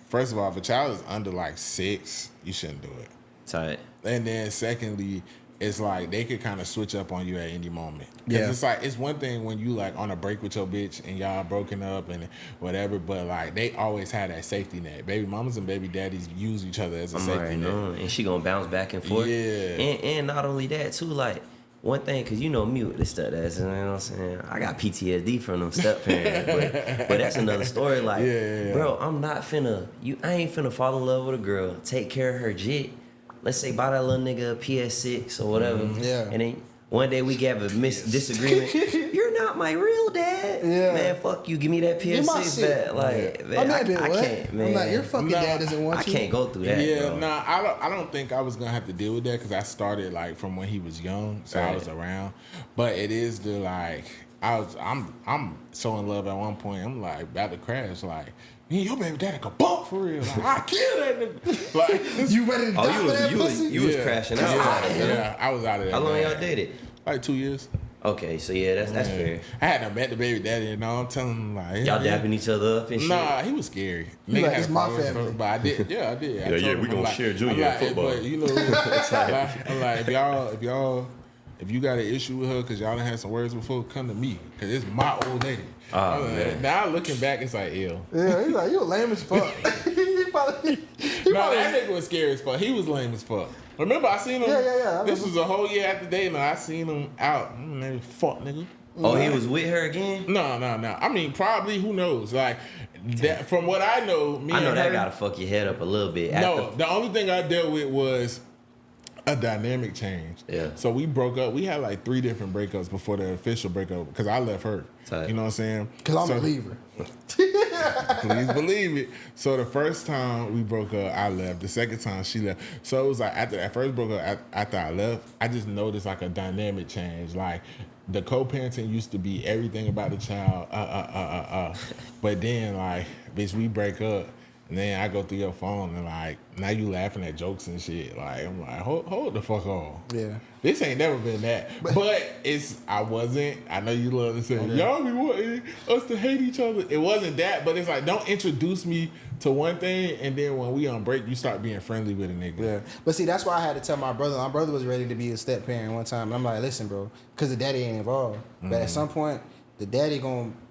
Speaker 1: first of all, if a child is under like 6, you shouldn't do it.
Speaker 4: Tight.
Speaker 1: And then secondly, it's like they could kind of switch up on you at any moment. Cause
Speaker 2: Yeah.
Speaker 1: it's like it's one thing when you like on a break with your bitch and y'all broken up and whatever, but like they always had that safety net. Baby mamas and baby daddies use each other as a
Speaker 4: I'm
Speaker 1: safety
Speaker 4: already
Speaker 1: net.
Speaker 4: knowing. And she gonna bounce back and forth.
Speaker 1: Yeah.
Speaker 4: And not only that too, like one thing, cause you know me with the stepdads, you know what I'm saying? I got PTSD from them step parents, but that's another story. Like,
Speaker 1: Yeah.
Speaker 4: bro, I'm not finna. I ain't finna fall in love with a girl, take care of her jit. Let's say buy that little nigga a PS6 or whatever.
Speaker 2: Yeah.
Speaker 4: And then one day we have a disagreement. You're not my real dad.
Speaker 2: Yeah.
Speaker 4: Man, fuck you. Give me that
Speaker 2: Give my
Speaker 4: PS6
Speaker 2: shit.
Speaker 4: back. Like, man,
Speaker 2: I'm not bit
Speaker 4: I
Speaker 2: what?
Speaker 4: can't, man.
Speaker 2: I'm like, your fucking
Speaker 1: Nah,
Speaker 2: dad doesn't want
Speaker 4: I
Speaker 2: you.
Speaker 4: can't go through that.
Speaker 1: Yeah,
Speaker 4: bro.
Speaker 1: nah, I don't think I was gonna have to deal with that because I started like from when he was young, so I
Speaker 4: Right.
Speaker 1: was around. But it is the like I'm so in love at one point. I'm like about to crash. Like me and your baby daddy could bump for real. Like I kill that nigga. Like
Speaker 2: You ready to die for that pussy?
Speaker 4: you was
Speaker 1: Yeah.
Speaker 4: crashing out.
Speaker 1: yeah, I was out of there.
Speaker 4: How long
Speaker 1: man.
Speaker 4: y'all dated?
Speaker 1: Like 2 years.
Speaker 4: Okay, so yeah, that's
Speaker 1: Yeah.
Speaker 4: fair.
Speaker 1: I hadn't met the baby daddy, and I'm telling him like
Speaker 4: Y'all
Speaker 1: yeah.
Speaker 4: dapping each other up and shit.
Speaker 1: Nah, he was scary.
Speaker 2: You
Speaker 1: Nigga
Speaker 2: like,
Speaker 1: had
Speaker 2: "It's my
Speaker 1: followers,
Speaker 2: family."
Speaker 1: but I did. Yeah, I did. I told him,
Speaker 7: we
Speaker 1: I'm
Speaker 7: gonna
Speaker 1: like-
Speaker 7: share junior
Speaker 1: I'm like,
Speaker 7: football.
Speaker 1: But, you know, I'm like, if you got an issue with her because y'all done had some words before, come to me because it's my old lady.
Speaker 4: Oh,
Speaker 1: I'm like,
Speaker 4: man.
Speaker 1: now looking back, it's like ill.
Speaker 2: Yeah, he's like, you lame as fuck. he probably,
Speaker 1: No, that nigga was scary as fuck. He was lame as fuck. Remember, I seen him.
Speaker 2: Yeah. I
Speaker 1: This
Speaker 2: remember.
Speaker 1: was a whole year after dating. I seen him out. Fuck nigga.
Speaker 4: Oh, he was with her again?
Speaker 1: No. I mean, probably. Who knows? Like that. From what I know, me
Speaker 4: I know
Speaker 1: and
Speaker 4: that
Speaker 1: her,
Speaker 4: gotta fuck your head up a little bit.
Speaker 1: No, the only thing I dealt with was a dynamic change.
Speaker 4: Yeah.
Speaker 1: So we broke up. We had like 3 different breakups before the official breakup because I left her.
Speaker 4: Tight.
Speaker 1: You know what I'm saying?
Speaker 2: Because I'm
Speaker 1: So-
Speaker 2: a leaver.
Speaker 1: Please believe it. So the first time we broke up, I left. The second time she left. So it was like after that first broke up, after I left, I just noticed like a dynamic change. Like the co-parenting used to be everything about the child. But then like, bitch, we break up. And then I go through your phone and like, now you laughing at jokes and shit. Like, I'm like, hold the fuck on.
Speaker 2: Yeah.
Speaker 1: This ain't never been that. But I know you love to say, y'all be wanting us to hate each other. It wasn't that, but it's like, don't introduce me to one thing and then when we on break, you start being friendly with a nigga.
Speaker 2: Yeah. But see, that's why I had to tell my brother. My brother was ready to be a step parent one time. And I'm like, listen, bro, because the daddy ain't involved. But at some point, the daddy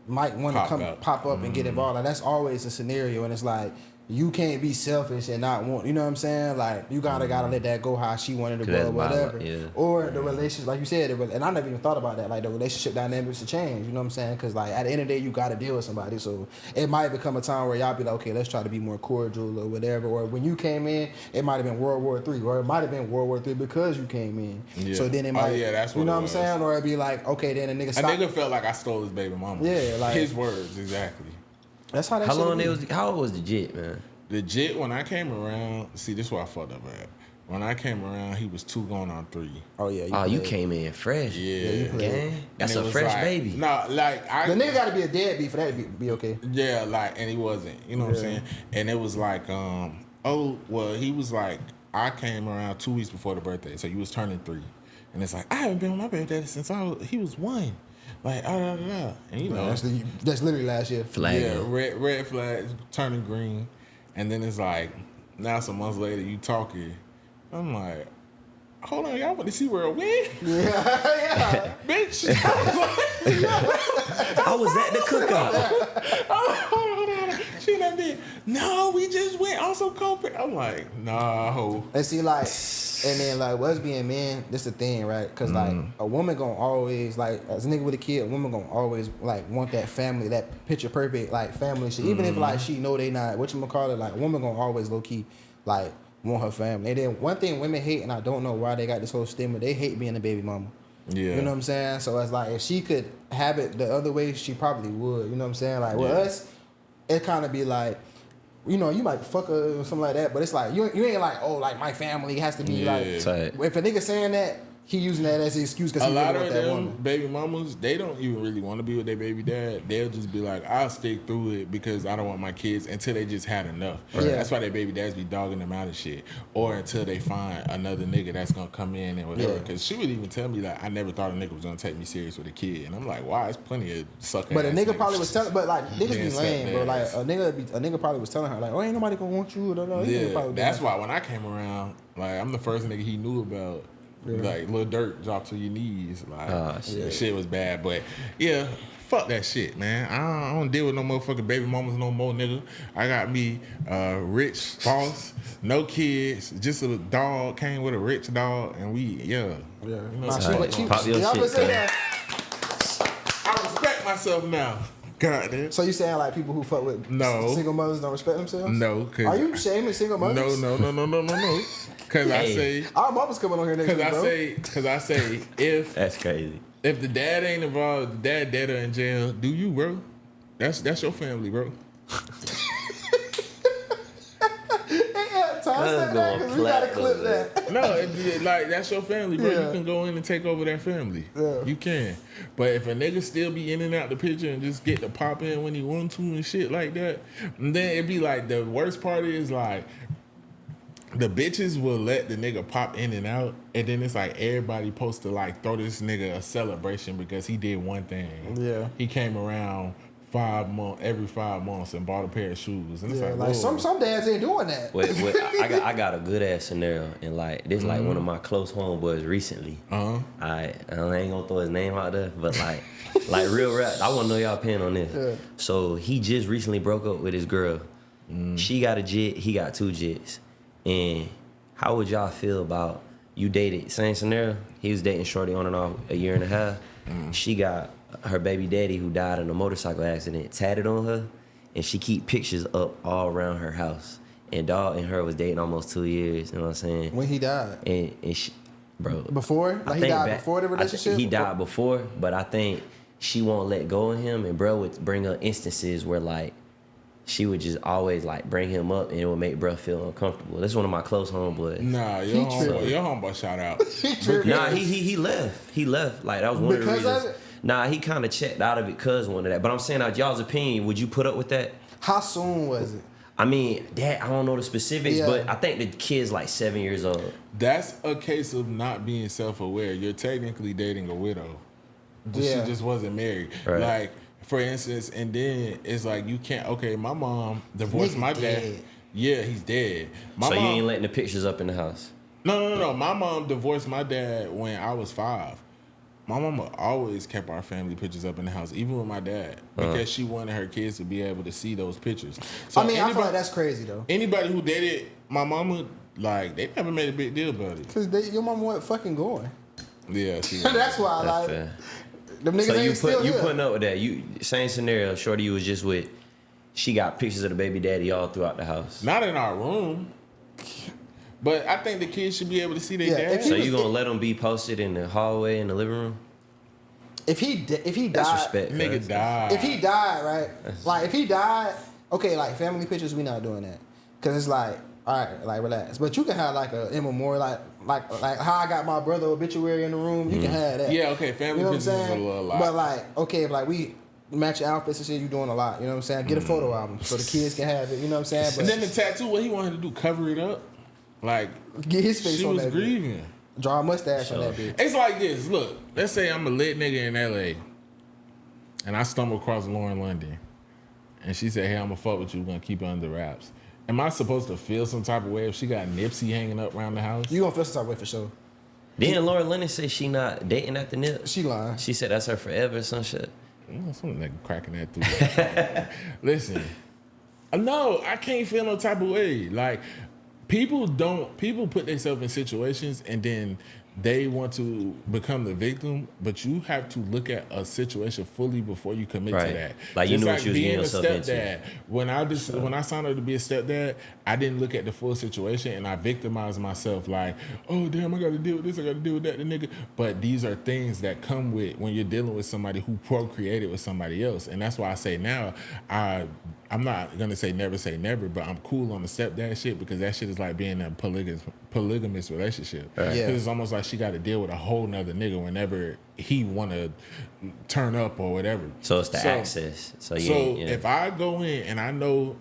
Speaker 2: might want to pop up and get involved. Like that's always a scenario, and it's like you can't be selfish and not want. You know what I'm saying? Like you gotta let that go how she wanted to go, or whatever.
Speaker 4: Yeah.
Speaker 2: Or the relationship, like you said, and I never even thought about that. Like the relationship dynamics to change. You know what I'm saying? Because like at the end of the day, you gotta deal with somebody. So it might become a time where y'all be like, okay, let's try to be more cordial or whatever. Or when you came in, it might have been World War III, or it might have been World War III because you came in.
Speaker 1: Yeah.
Speaker 2: So then it might,
Speaker 1: that's what
Speaker 2: you know
Speaker 1: it
Speaker 2: what I'm
Speaker 1: was.
Speaker 2: saying? Or it'd be like, okay, then a nigga
Speaker 1: A
Speaker 2: stop.
Speaker 1: nigga felt like I stole his baby mama.
Speaker 2: Yeah, like-
Speaker 1: his words, exactly.
Speaker 2: That's how that
Speaker 4: How
Speaker 2: shit
Speaker 4: long
Speaker 2: be.
Speaker 4: they was? How old was the jit, man?
Speaker 1: Legit, when I came around, see, this is what I fucked up at. When I came around, he was 2 going on 3.
Speaker 2: Oh yeah.
Speaker 4: You
Speaker 2: played.
Speaker 4: came in fresh.
Speaker 1: Yeah.
Speaker 2: you played.
Speaker 4: Gang. That's
Speaker 1: And
Speaker 4: a
Speaker 1: it was
Speaker 4: fresh
Speaker 1: like-
Speaker 4: baby.
Speaker 1: No, like
Speaker 2: The nigga got to be a deadbeat for that to be okay.
Speaker 1: Yeah, like, and he wasn't. You know what I'm saying? And it was like, he was like, I came around 2 weeks before the birthday, so he was turning 3, and it's like I haven't been with my baby daddy since he was 1. Like, and you know,
Speaker 2: That's literally last year.
Speaker 4: Flag.
Speaker 1: yeah, red flags turning green, and then it's like now some months later you talking. I'm like, hold on, y'all want to see where I win?
Speaker 2: Yeah.
Speaker 1: Bitch.
Speaker 4: I was at the cookout.
Speaker 1: Hold on. She like that. No, we just went on some coping. I'm like, nah, ho.
Speaker 2: And see, like, and then like us being men, this the thing, right? Because like a woman gonna always like as a nigga with a kid, a woman gonna always like want that family, that picture perfect like family shit. Even if like she know they not whatchamacallit, like a woman gonna always low key like want her family. And then one thing women hate, and I don't know why they got this whole stigma, they hate being a baby mama.
Speaker 1: Yeah.
Speaker 2: You know what I'm saying? So it's like if she could have it the other way, she probably would. You know what I'm saying? Like with us, it kind of be like, you know, you might fuck her or something like that, but it's like you ain't like, oh, like my family has to be like.
Speaker 4: Tight.
Speaker 2: If a nigga saying that, he using that as an excuse because
Speaker 1: A
Speaker 2: he
Speaker 1: lot
Speaker 2: really
Speaker 1: of
Speaker 2: want that
Speaker 1: them
Speaker 2: woman.
Speaker 1: baby mamas, they don't even really want to be with their baby dad. They'll just be like, I'll stick through it because I don't want my kids until they just had enough.
Speaker 2: Yeah.
Speaker 1: That's why their baby dads be dogging them out of shit. Or until they find another nigga that's going to come in and whatever.
Speaker 2: Yeah.
Speaker 1: Because she would even tell me, like, I never thought a nigga was going to take me serious with a kid. And I'm like, wow, it's plenty of sucker
Speaker 2: But a
Speaker 1: ass
Speaker 2: nigga
Speaker 1: niggas.
Speaker 2: probably was telling, but like niggas
Speaker 1: Yeah,
Speaker 2: be lame, bro. Like
Speaker 1: stepdads.
Speaker 2: a nigga probably was telling her like, oh, ain't nobody gonna want you.
Speaker 1: Yeah, that's why when I came around, like, I'm the first nigga he knew about. Like, little dirt drop to your knees. Like, shit was bad. But, yeah, fuck that shit, man. I don't deal with no motherfucking baby mamas no more, nigga. I got me rich boss, no kids, just a dog, came with a rich dog, and we,
Speaker 2: Yeah.
Speaker 1: You know,
Speaker 2: Nah, she
Speaker 4: Pop your
Speaker 2: y'all
Speaker 4: shit,
Speaker 2: been saying
Speaker 4: cuz.
Speaker 2: that.
Speaker 1: I respect myself now. God damn.
Speaker 2: So you saying like people who fuck with
Speaker 1: No.
Speaker 2: single mothers don't respect themselves?
Speaker 1: No, cause
Speaker 2: Are you shaming single mothers?
Speaker 1: No. Cause I
Speaker 4: Hey.
Speaker 1: say,
Speaker 2: Our mama's coming on here next week,
Speaker 1: cause I say, if
Speaker 4: That's crazy.
Speaker 1: the dad ain't involved, the dad are in jail. Do you, bro? That's your family, bro.
Speaker 2: Yeah, time that because we gotta clip that.
Speaker 1: No, like that's your family, bro.
Speaker 2: Yeah.
Speaker 1: You can go in and take over that family.
Speaker 2: Yeah.
Speaker 1: You can. But if a nigga still be in and out the picture and just get to pop in when he want to and shit like that, and then it be like the worst part is like the bitches will let the nigga pop in and out, and then it's like everybody supposed to like throw this nigga a celebration because he did one thing.
Speaker 2: Yeah.
Speaker 1: He came around every 5 months and bought a pair of shoes. And it's
Speaker 2: Yeah,
Speaker 1: like,
Speaker 2: like
Speaker 1: whoa.
Speaker 2: some dads ain't doing that.
Speaker 4: Wait, I got a good ass scenario, and like this like one of my close homeboys recently. I ain't gonna throw his name out there, but like real rap. I want to know y'all opinion on this.
Speaker 2: Yeah.
Speaker 4: So he just recently broke up with his girl. She got a jit, he got 2 jits. And how would y'all feel about you dated same scenario? He was dating shorty on and off a year and a half. She got her baby daddy who died in a motorcycle accident tatted on her, and she keep pictures up all around her house. and dog and her was dating almost 2 years. You know what I'm saying?
Speaker 2: When he died.
Speaker 4: And she, bro.
Speaker 2: Before? Like he died before the relationship?
Speaker 4: He died before, but I think she won't let go of him. And bro would bring up instances where like she would just always like bring him up and it would make bro feel uncomfortable. That's one of my close homeboys.
Speaker 1: Nah, your homeboy shout out.
Speaker 4: Nah, he left. He left. Like that was one
Speaker 2: Because
Speaker 4: of the
Speaker 2: of
Speaker 4: reasons.
Speaker 2: it?
Speaker 4: Nah, he kind of checked out of it because one of that. But I'm saying, out y'all's opinion, would you put up with that?
Speaker 2: How soon was it?
Speaker 4: I mean, I don't know the specifics,
Speaker 2: Yeah.
Speaker 4: but I think the kid's like 7 years old.
Speaker 1: That's a case of not being self-aware. You're technically dating a widow.
Speaker 2: Yeah.
Speaker 1: She just wasn't married.
Speaker 4: Right.
Speaker 1: Like, for instance, and then it's like you can't. Okay, my mom divorced
Speaker 2: Nigga
Speaker 1: my dad.
Speaker 2: dead.
Speaker 1: Yeah, he's dead. My
Speaker 4: So
Speaker 1: mom,
Speaker 4: you ain't letting the pictures up in the house.
Speaker 1: No. My mom divorced my dad when I was 5. My mama always kept our family pictures up in the house, even with my dad, because she wanted her kids to be able to see those pictures. So
Speaker 2: I mean, I feel like that's crazy though.
Speaker 1: anybody who dated my mama, like, they never made a big deal about it.
Speaker 2: Because your mama wasn't fucking going.
Speaker 1: Yeah, see,
Speaker 2: That's why I
Speaker 4: That's
Speaker 2: like
Speaker 4: fair.
Speaker 2: them niggas
Speaker 4: So
Speaker 2: ain't still
Speaker 4: you
Speaker 2: here.
Speaker 4: putting up with that. You same scenario, shorty you was just with, she got pictures of the baby daddy all throughout the house.
Speaker 1: not in our room, but I think the kids should be able to see their
Speaker 2: Yeah,
Speaker 1: dad.
Speaker 2: if
Speaker 4: So
Speaker 2: he
Speaker 4: you
Speaker 2: was-
Speaker 4: gonna let them be posted in the hallway in the living room?
Speaker 2: If he
Speaker 4: That's
Speaker 2: died,
Speaker 4: respect.
Speaker 1: Nigga
Speaker 4: cuz.
Speaker 1: died.
Speaker 2: if he died, right? Like if he died, okay, like family pictures, we not doing that. Cause it's like, all right, like relax. But you can have like a in memorial, like how I got my brother obituary in the room. You can have that.
Speaker 1: Yeah, okay, family
Speaker 2: You know what I'm
Speaker 1: pictures is a
Speaker 2: saying?
Speaker 1: little lot.
Speaker 2: But like, okay, if like we match your outfits and shit, you doing a lot. You know what I'm saying? Get a photo album so the kids can have it. You know what I'm saying? But
Speaker 1: And then the tattoo, what he wanted to do, cover it up. Like,
Speaker 2: get his face
Speaker 1: she
Speaker 2: on
Speaker 1: was
Speaker 2: that. Bitch.
Speaker 1: grieving.
Speaker 2: Draw a mustache on
Speaker 4: So-
Speaker 2: that bitch.
Speaker 1: It's like this. Look, let's say I'm a lit nigga in LA, and I stumble across Lauren London, and she said, "Hey, I'm gonna fuck with you. We're gonna keep it under wraps." Am I supposed to feel some type of way if she got Nipsey hanging up around the house?
Speaker 2: You gonna feel some type of way for sure.
Speaker 4: Didn't Laura Lennon say she not dating at the nip?
Speaker 2: She lying.
Speaker 4: She said that's her forever or some shit.
Speaker 1: Some nigga cracking that through. Listen, no, I can't feel no type of way. Like, people put themselves in situations and then they want to become the victim, but you have to look at a situation fully before you commit
Speaker 4: Right.
Speaker 1: to that.
Speaker 4: Like, you
Speaker 1: Just
Speaker 4: knew what you was getting
Speaker 1: being a
Speaker 4: yourself into.
Speaker 1: stepdad. When I signed up to be a stepdad, I didn't look at the full situation and I victimized myself like, oh damn, I gotta deal with this, I gotta deal with that, the nigga. But these are things that come with when you're dealing with somebody who procreated with somebody else. And that's why I say now, I'm not gonna say never, but I'm cool on the stepdad shit because that shit is like being in a polygamous relationship.
Speaker 4: Right.
Speaker 2: Yeah.
Speaker 1: Because it's almost like she got to deal with a whole nother nigga whenever he want to turn up or whatever.
Speaker 4: So it's the access. So
Speaker 1: If I go in and I know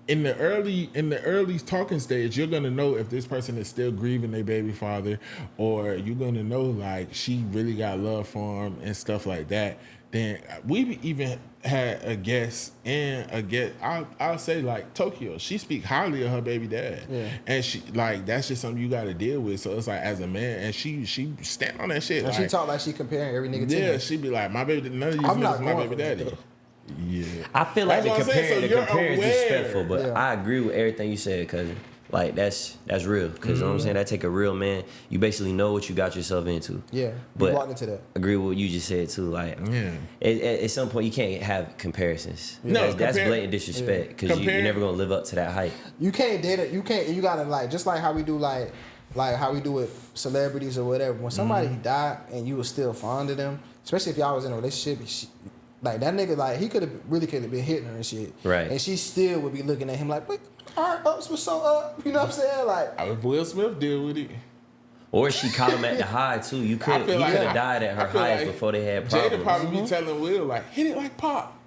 Speaker 1: in the early talking stage, you're gonna know if this person is still grieving their baby father, or you're gonna know like she really got love for him and stuff like that. Then we even had a guest I'll say like Tokyo. She speak highly of her baby dad, and she like that's just something you got to deal with. So it's like as a man, and she stand on that shit.
Speaker 2: And
Speaker 1: like,
Speaker 2: she talk like she comparing every nigga to
Speaker 1: yeah,
Speaker 2: him.
Speaker 1: she be like, my baby, none of these
Speaker 2: I'm
Speaker 1: niggas
Speaker 2: not
Speaker 1: my
Speaker 2: going
Speaker 1: baby
Speaker 2: for that,
Speaker 1: daddy.
Speaker 2: though.
Speaker 1: Yeah,
Speaker 4: I feel like
Speaker 1: That's what I'm saying. So
Speaker 4: the
Speaker 1: you're
Speaker 4: compare is
Speaker 1: aware.
Speaker 4: disrespectful, but
Speaker 2: Yeah.
Speaker 4: I agree with everything you said, cousin. Like that's real, because you know what I'm saying. That take a real man. You basically know what you got yourself into.
Speaker 2: Yeah,
Speaker 4: But
Speaker 2: you walked into that.
Speaker 4: agree with what you just said too. Like
Speaker 1: Yeah.
Speaker 4: at some point you can't have comparisons.
Speaker 1: No,
Speaker 4: that's
Speaker 1: compare-
Speaker 4: blatant disrespect because
Speaker 1: Compare-
Speaker 4: you're never gonna live up to that hype.
Speaker 2: You can't date it. You can't. You gotta like just like how we do like how we do with celebrities or whatever. When somebody died and you were still fond of them, especially if y'all was in a relationship, like that nigga, like he could have been hitting her and shit,
Speaker 4: Right.
Speaker 2: And she still would be looking at him like, "What? Our ups was so up." You know what I'm saying? Like,
Speaker 1: If Will Smith deal with it,
Speaker 4: Or she caught him at the high too. You could
Speaker 1: feel like-
Speaker 4: have died at
Speaker 1: I
Speaker 4: her
Speaker 1: feel
Speaker 4: highest
Speaker 1: like
Speaker 4: before they had
Speaker 1: Jada
Speaker 4: problems.
Speaker 1: probably be telling Will like, hit it like Pop,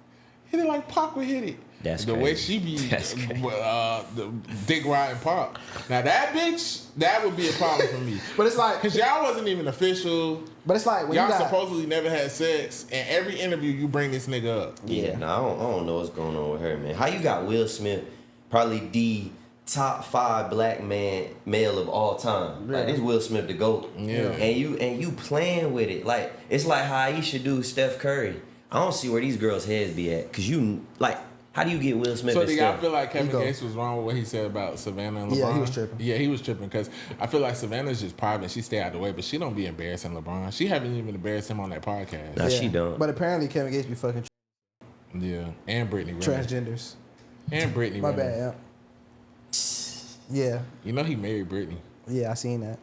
Speaker 1: hit it like Pop would hit it.
Speaker 4: That's
Speaker 1: the
Speaker 4: crazy.
Speaker 1: way she be
Speaker 4: That's crazy.
Speaker 1: the dick riding Pop. Now that bitch, that would be a problem for me.
Speaker 2: but it's like,
Speaker 1: Cause y'all wasn't even official.
Speaker 2: but it's like when
Speaker 1: Y'all
Speaker 2: you got,
Speaker 1: supposedly never had sex, and every interview you bring this nigga up.
Speaker 4: Yeah, no, I don't know what's going on with her, man. How you got Will Smith, probably the top 5 black male of all time? Like this Will Smith the GOAT.
Speaker 1: Yeah.
Speaker 4: And you playing with it. Like it's like how Aisha do Steph Curry. I don't see where these girls' heads be at. Cause you like, how do you get Will Smith
Speaker 1: So
Speaker 4: and
Speaker 1: do y'all
Speaker 4: Steph?
Speaker 1: feel like Kevin
Speaker 2: Ego.
Speaker 1: Gates was wrong with what he said about Savannah and LeBron?
Speaker 2: Yeah, he was tripping.
Speaker 1: Yeah, he was tripping because I feel like Savannah's just private. She stay out the way, but she don't be embarrassing LeBron. She haven't even embarrassed him on that podcast.
Speaker 4: Nah, she don't.
Speaker 2: But apparently Kevin Gates be fucking
Speaker 1: Yeah, and Brittany Renner.
Speaker 2: transgenders.
Speaker 1: And Brittany
Speaker 2: My
Speaker 1: Renner.
Speaker 2: bad. Yeah. Yeah,
Speaker 1: You know he married Britney.
Speaker 2: yeah, I seen that.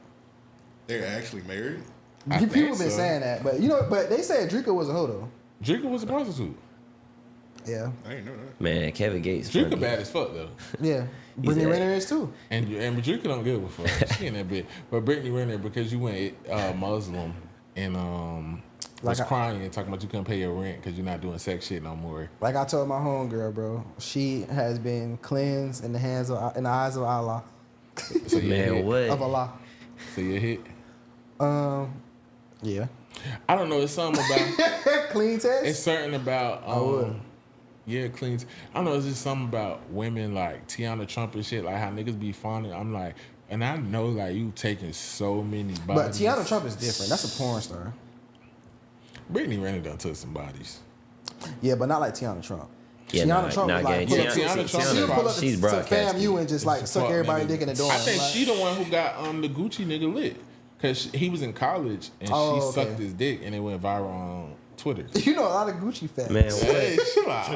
Speaker 5: They're actually married.
Speaker 1: I
Speaker 2: People
Speaker 1: think
Speaker 2: been
Speaker 1: so.
Speaker 2: saying that, but but they said Drika was a hoe though.
Speaker 1: Drika was a prostitute.
Speaker 2: Yeah,
Speaker 5: I didn't know that.
Speaker 4: Man, Kevin Gates.
Speaker 1: Drika
Speaker 4: funny.
Speaker 1: bad as fuck though.
Speaker 2: yeah.
Speaker 4: He's
Speaker 2: Brittany
Speaker 4: a-
Speaker 2: Renner is too.
Speaker 1: And Drika don't give a fuck. She in that bit. But Brittany Renner, because you went Muslim and was
Speaker 2: Like
Speaker 1: crying and talking about you couldn't pay your rent because you're not doing sex shit no more.
Speaker 2: Like I told my homegirl, bro, she has been cleansed in the eyes of Allah,
Speaker 1: So you
Speaker 4: Man,
Speaker 1: hit.
Speaker 4: what?
Speaker 2: of Allah.
Speaker 1: So you hit.
Speaker 2: Yeah.
Speaker 1: I don't know. It's something about.
Speaker 2: Clean test.
Speaker 1: It's certain about.
Speaker 2: would.
Speaker 1: Yeah, clean. I don't know. It's just something about women like Tiana Trump and shit. Like how niggas be fawning. I'm like, and I know like you taking so many bodies.
Speaker 2: But Tiana Trump is different. That's a porn star.
Speaker 1: Brittany Renner done took some bodies.
Speaker 2: Yeah, but not like Tiana Trump.
Speaker 4: Yeah,
Speaker 2: Tiana Trump was like,
Speaker 1: gang. Tiana Trump
Speaker 2: she'll pull up
Speaker 4: she's
Speaker 2: to
Speaker 4: broadcasting.
Speaker 2: FAMU and just like suck
Speaker 1: Fuck,
Speaker 2: everybody
Speaker 1: nigga.
Speaker 2: dick in the door.
Speaker 1: I think
Speaker 2: Like,
Speaker 1: she the one who got the Gucci nigga lit because he was in college and
Speaker 2: Oh,
Speaker 1: she
Speaker 2: okay.
Speaker 1: sucked his dick and it went viral on Twitter.
Speaker 2: you know a lot of Gucci facts.
Speaker 4: Man,
Speaker 1: Hey, chill out.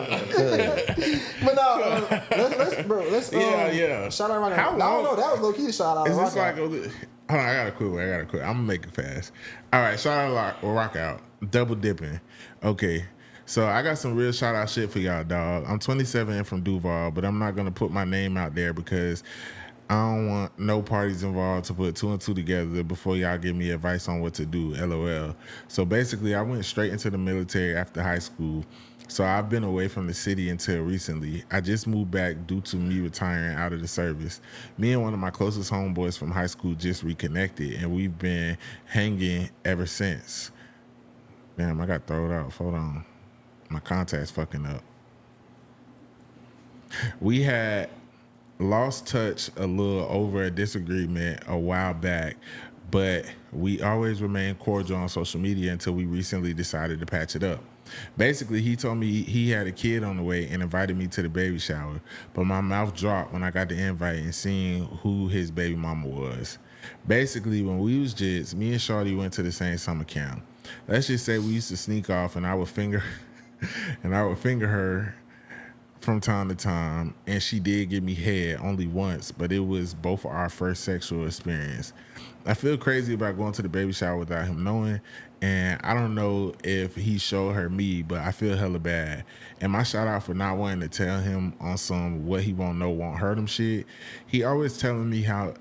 Speaker 2: But no, let's
Speaker 1: Yeah.
Speaker 2: shout out right
Speaker 1: How
Speaker 2: now.
Speaker 1: long-
Speaker 2: No, that was low key to shout out.
Speaker 1: Is this
Speaker 2: Rock
Speaker 1: like
Speaker 2: Out.
Speaker 1: hold on, I gotta quit. I'm gonna make it fast. All right, shout out rock out. Double dipping. Okay. So I got some real shout out shit for y'all, dog. I'm 27 and from Duval, but I'm not gonna put my name out there because I don't want no parties involved to put two and two together before y'all give me advice on what to do. LOL. So basically, I went straight into the military after high school. So I've been away from the city until recently. I just moved back due to me retiring out of the service. Me and one of my closest homeboys from high school just reconnected, and we've been hanging ever since. Damn, I got thrown off. Hold on. My contact's fucking up. We had lost touch a little over a disagreement a while back, but we always remained cordial on social media until we recently decided to patch it up. Basically, he told me he had a kid on the way and invited me to the baby shower, but my mouth dropped when I got the invite and seeing who his baby mama was. Basically, when we was kids, me and Shawty went to the same summer camp. Let's just say we used to sneak off and I would finger her from time to time, and she did give me head only once, but it was both our first sexual experience. I feel crazy about going to the baby shower without him knowing, and I don't know if he showed her me, but I feel hella bad. And my shout out for not wanting to tell him on some what he won't know won't hurt him shit. He always telling me how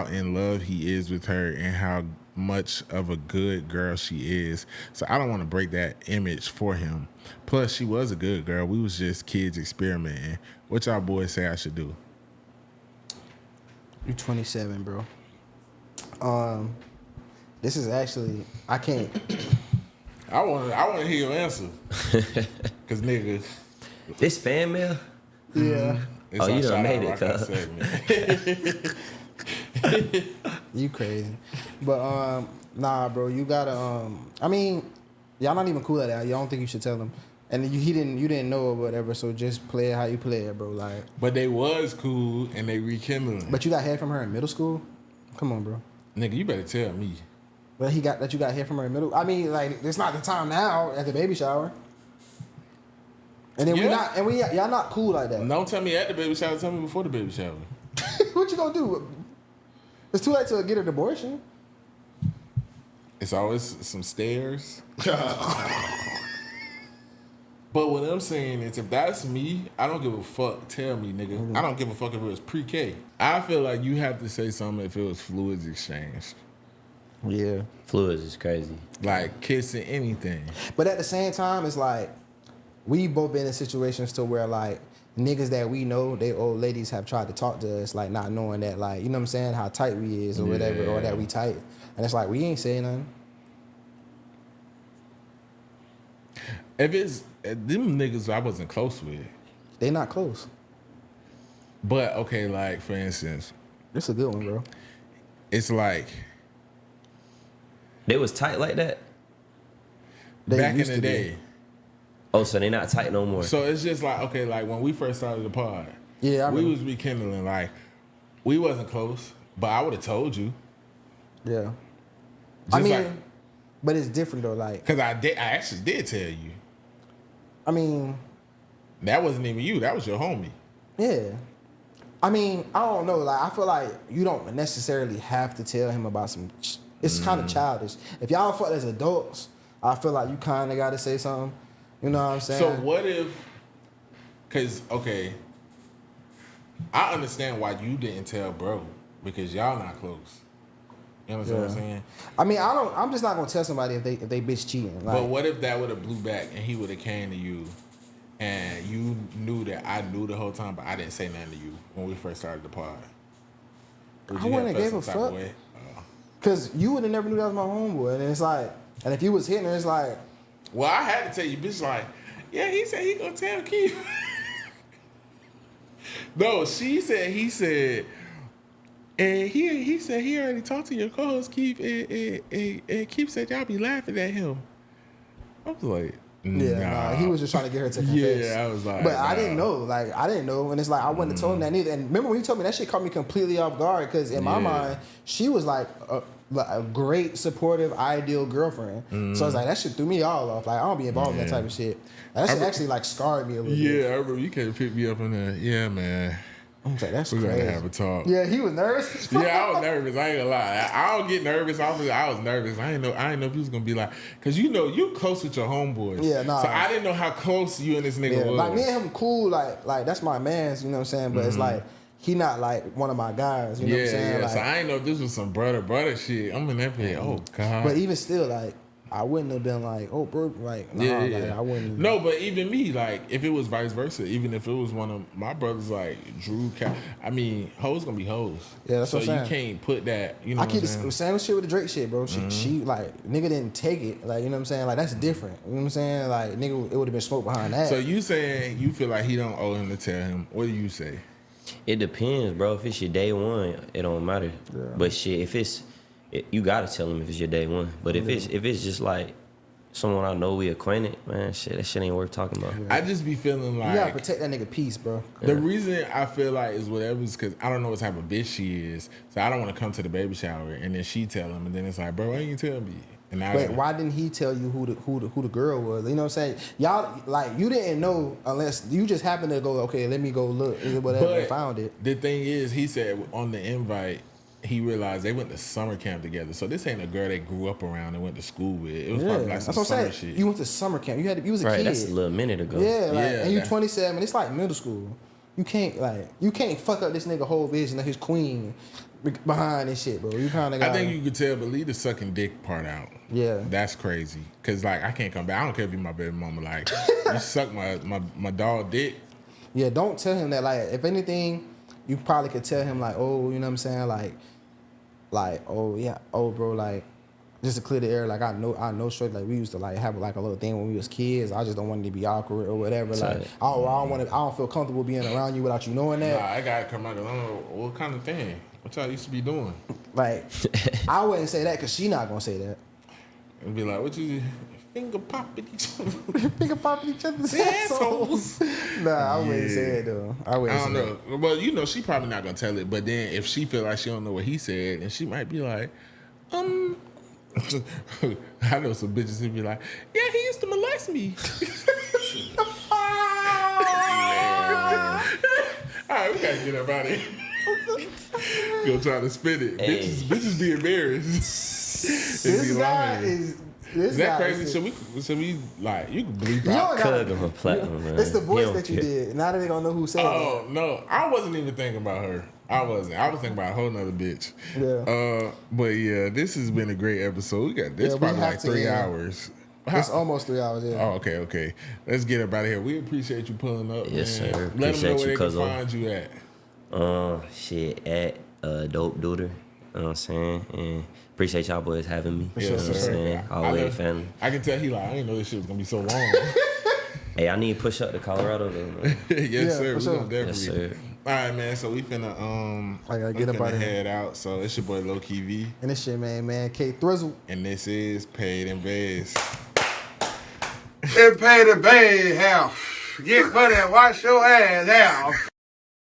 Speaker 1: in love he is with her and how much of a good girl she is. So I don't want to break that image for him. Plus, she was a good girl. We was just kids experimenting. What y'all boys say I should do?
Speaker 2: You're 27, bro. This is actually I can't.
Speaker 1: I want to hear your answer. Cause nigga,
Speaker 4: This fan mail?
Speaker 2: Yeah,
Speaker 1: it's
Speaker 4: Oh,
Speaker 1: our
Speaker 4: you done
Speaker 1: shout
Speaker 4: made
Speaker 1: out
Speaker 4: it,
Speaker 1: rock out
Speaker 4: cuz.
Speaker 1: segment.
Speaker 2: you crazy. But nah, bro, you gotta I mean, y'all not even cool at that. Y'all don't think you should tell him. And you didn't know or whatever, so just play it how you play it, bro. Like,
Speaker 1: But they was cool and they rekindling.
Speaker 2: but you got head from her in middle school? Come on, bro.
Speaker 1: Nigga, you better tell me.
Speaker 2: But you got head from her in middle. I mean, like, it's not the time now at the baby shower. And then
Speaker 1: Yeah.
Speaker 2: y'all not cool like that.
Speaker 1: Don't tell me at the baby shower. Tell me before the baby shower.
Speaker 2: What you gonna do? It's too late to get an abortion.
Speaker 1: It's always some stairs. But what I'm saying is, if that's me, I don't give a fuck. Tell me, nigga.
Speaker 2: Mm-hmm.
Speaker 1: I don't give a fuck if it was pre-K. I feel like you have to say something if it was fluids exchanged.
Speaker 2: Yeah.
Speaker 4: Fluids is crazy.
Speaker 1: Like kissing, anything.
Speaker 2: But at the same time, it's like we both been in situations to where like niggas that we know, they old ladies have tried to talk to us, like not knowing that, like, you know what I'm saying, how tight we is or whatever, or that we tight. And it's like we ain't saying nothing.
Speaker 1: If it's them niggas I wasn't close with.
Speaker 2: They not close.
Speaker 1: But okay, like for instance,
Speaker 2: This a good one, bro.
Speaker 1: it's like
Speaker 4: They was tight like that?
Speaker 2: They
Speaker 1: back in
Speaker 2: used
Speaker 1: the
Speaker 2: to be.
Speaker 1: day.
Speaker 4: Oh, so they not tight no more.
Speaker 1: So it's just like, okay, like when we first started the pod,
Speaker 2: Yeah, I
Speaker 1: we
Speaker 2: remember.
Speaker 1: was rekindling. Like we wasn't close, but I would have told you.
Speaker 2: Yeah. I
Speaker 1: Just
Speaker 2: mean,
Speaker 1: like,
Speaker 2: but it's different though. Like,
Speaker 1: cause I actually did tell you.
Speaker 2: I mean,
Speaker 1: That wasn't even you. That was your homie.
Speaker 2: yeah. I mean, I don't know. Like, I feel like you don't necessarily have to tell him about some. It's kind of childish. If y'all fuck as adults, I feel like you kind of got to say something. You know what I'm saying?
Speaker 1: So what if? Because okay, I understand why you didn't tell bro because y'all not close. You understand what I'm saying?
Speaker 2: I mean, I don't. I'm just not gonna tell somebody if they bitch cheating. Like,
Speaker 1: But what if that would have blew back and he would have came to you, and you knew that I knew the whole time, but I didn't say nothing to you when we first started the pod? Would
Speaker 2: I
Speaker 1: you
Speaker 2: wouldn't have
Speaker 1: felt
Speaker 2: gave a
Speaker 1: some type of
Speaker 2: fuck.
Speaker 1: way?
Speaker 2: Cause you would have never knew that was my homeboy, and it's like, and if you was hitting her, it's like,
Speaker 1: Well, I had to tell you, bitch. Like, yeah, he said he gonna tell Keith. No, she said he said. And he said he already talked to your co-host Keith, and Keith said y'all be laughing at him. I was like,
Speaker 2: nah, he was just trying to get her to confess.
Speaker 1: Yeah, I was like,
Speaker 2: but I
Speaker 1: nah.
Speaker 2: didn't know. Like, I didn't know, and it's like I wouldn't have told him that neither. And remember when he told me that shit caught me completely off guard because in my mind she was like a great, supportive, ideal girlfriend. So it's like that shit threw me all off. Like I don't be involved in that type of shit. And that shit actually like scarred me a little bit.
Speaker 1: Yeah, I remember you can't pick me up in there. Yeah, man.
Speaker 2: I was like, that's
Speaker 1: We
Speaker 2: crazy.
Speaker 1: gotta have a talk.
Speaker 2: Yeah, he was nervous.
Speaker 1: Yeah, I was nervous. I ain't gonna lie. I don't get nervous. I was nervous. I didn't know if you was gonna be like, cause you know you close with your homeboys.
Speaker 2: Yeah, nah.
Speaker 1: So I didn't know how close you and this nigga
Speaker 2: Yeah,
Speaker 1: was.
Speaker 2: like me and him cool, like that's my man's, you know what I'm saying? But it's like he not like one of my guys, you know what I'm saying? Like,
Speaker 1: So I didn't know if this was some brother shit. I'm in that pit. Oh God.
Speaker 2: but even still, like I wouldn't have been like, oh bro, like nah, like I wouldn't.
Speaker 1: No, but even me, like, if it was vice versa, even if it was one of my brothers, like Drew, I mean, hoes gonna be hoes.
Speaker 2: Yeah, that's
Speaker 1: so
Speaker 2: what I'm
Speaker 1: you
Speaker 2: saying.
Speaker 1: can't put that. You know,
Speaker 2: I keep
Speaker 1: what I'm
Speaker 2: the
Speaker 1: saying?
Speaker 2: same shit with the Drake shit, bro. She like nigga didn't take it, like you know what I'm saying? Like that's different. You know what I'm saying? Like nigga, it would have been smoke behind that.
Speaker 1: So you saying you feel like he don't owe him to tell him? What do you say?
Speaker 4: It depends, bro. If it's your day one, it don't matter.
Speaker 2: Yeah.
Speaker 4: But shit, if you gotta tell him if it's your day one. But if it's just like someone I know we acquainted, man, shit, that shit ain't worth talking about.
Speaker 1: I just be feeling like
Speaker 2: you gotta protect that nigga peace, bro.
Speaker 1: the reason I feel like is whatever is because I don't know what type of bitch she is, so I don't want to come to the baby shower and then she tell him, and then it's like, bro, why didn't you tell me? And now
Speaker 2: Wait, why didn't he tell you who the girl was? You know what I'm saying? Y'all like you didn't know unless you just happened to go, okay, let me go look, whatever, and found it.
Speaker 1: The thing is, he said on the invite, he realized they went to summer camp together. So this ain't a girl they grew up around and went to school with. It was probably like some
Speaker 2: that's what I'm
Speaker 1: summer
Speaker 2: saying.
Speaker 1: shit.
Speaker 2: You went to summer camp. You was a
Speaker 4: Right,
Speaker 2: kid.
Speaker 4: that's a little minute ago.
Speaker 2: Yeah, like,
Speaker 1: Yeah,
Speaker 2: and you
Speaker 1: that-
Speaker 2: 27. It's like middle school. You can't fuck up this nigga whole vision of his queen behind this shit, bro. You kind of got.
Speaker 1: I think you could tell, but leave the sucking dick part out.
Speaker 2: Yeah.
Speaker 1: That's crazy. Cause like I can't come back. I don't care if you my baby mama. Like you suck my dog dick.
Speaker 2: Yeah, don't tell him that. Like, if anything, you probably could tell him like, oh, you know what I'm saying, like, oh yeah, oh bro, like, just to clear the air, like I know, straight, like we used to like have like a little thing when we was kids. I just don't want it to be awkward or whatever. Like, I don't feel comfortable being around you without you knowing that.
Speaker 1: Nah, I gotta come out. I don't know what kind of thing. What y'all used to be doing?
Speaker 2: Like, I wouldn't say that because she not gonna say that.
Speaker 1: And be like, what you finger popping each other?
Speaker 2: Finger popping each other's
Speaker 1: Assholes.
Speaker 2: Nah, I wouldn't say it though. I wouldn't.
Speaker 1: I don't
Speaker 2: say
Speaker 1: know. Well, you know, she probably not gonna tell it. But then if she feel like she don't know what he said, then she might be like, I know some bitches who be like, yeah, he used to molest me. All right, we gotta get up out of here. Go try to spin it.
Speaker 4: Hey.
Speaker 1: Bitches be embarrassed.
Speaker 2: This guy is.
Speaker 1: Is that crazy? Should we like you can bleep
Speaker 2: You
Speaker 1: out?
Speaker 2: don't gotta-
Speaker 4: Cug him a platinum, man.
Speaker 2: It's the
Speaker 4: He
Speaker 2: voice
Speaker 4: don't
Speaker 2: that you
Speaker 4: care.
Speaker 2: did. Now that they gonna know who said
Speaker 1: Oh no, I wasn't even thinking about her. I wasn't. I was thinking about a whole nother bitch.
Speaker 2: Yeah.
Speaker 1: But yeah, this has been a great episode. We got this
Speaker 2: Yeah, we
Speaker 1: probably
Speaker 2: have
Speaker 1: like
Speaker 2: to
Speaker 1: 3
Speaker 2: end.
Speaker 1: hours.
Speaker 2: that. It's almost 3 hours. Yeah.
Speaker 1: Oh, okay. Let's get up out of here. We appreciate you pulling up.
Speaker 4: Yes,
Speaker 1: man.
Speaker 4: sir.
Speaker 1: Let them know
Speaker 4: Appreciate
Speaker 1: where
Speaker 4: you,
Speaker 1: they can
Speaker 4: cuzzo.
Speaker 1: find you at.
Speaker 4: Shit at Dope Duder. You know what I'm saying? And appreciate y'all boys having me.
Speaker 1: Yes,
Speaker 4: You know what I'm
Speaker 1: sir.
Speaker 4: saying?
Speaker 1: I
Speaker 4: Always
Speaker 1: know-
Speaker 4: family.
Speaker 1: I can tell he like, I didn't know this shit was gonna be so long.
Speaker 4: Hey, I need to push up to Colorado though, man.
Speaker 1: Yes,
Speaker 2: Yeah,
Speaker 1: sir.
Speaker 2: for
Speaker 1: We
Speaker 2: sure.
Speaker 1: gonna definitely.
Speaker 4: Yes, sir.
Speaker 1: All right, man. So we finna
Speaker 2: I gotta
Speaker 1: we
Speaker 2: get up
Speaker 1: finna
Speaker 2: outta here.
Speaker 1: head out. So it's your boy Low Key V,
Speaker 2: And this shit, man, K Thrizzle.
Speaker 1: and this is Paid N Bazed.
Speaker 7: It paid a bad house. Get money and wash your ass out.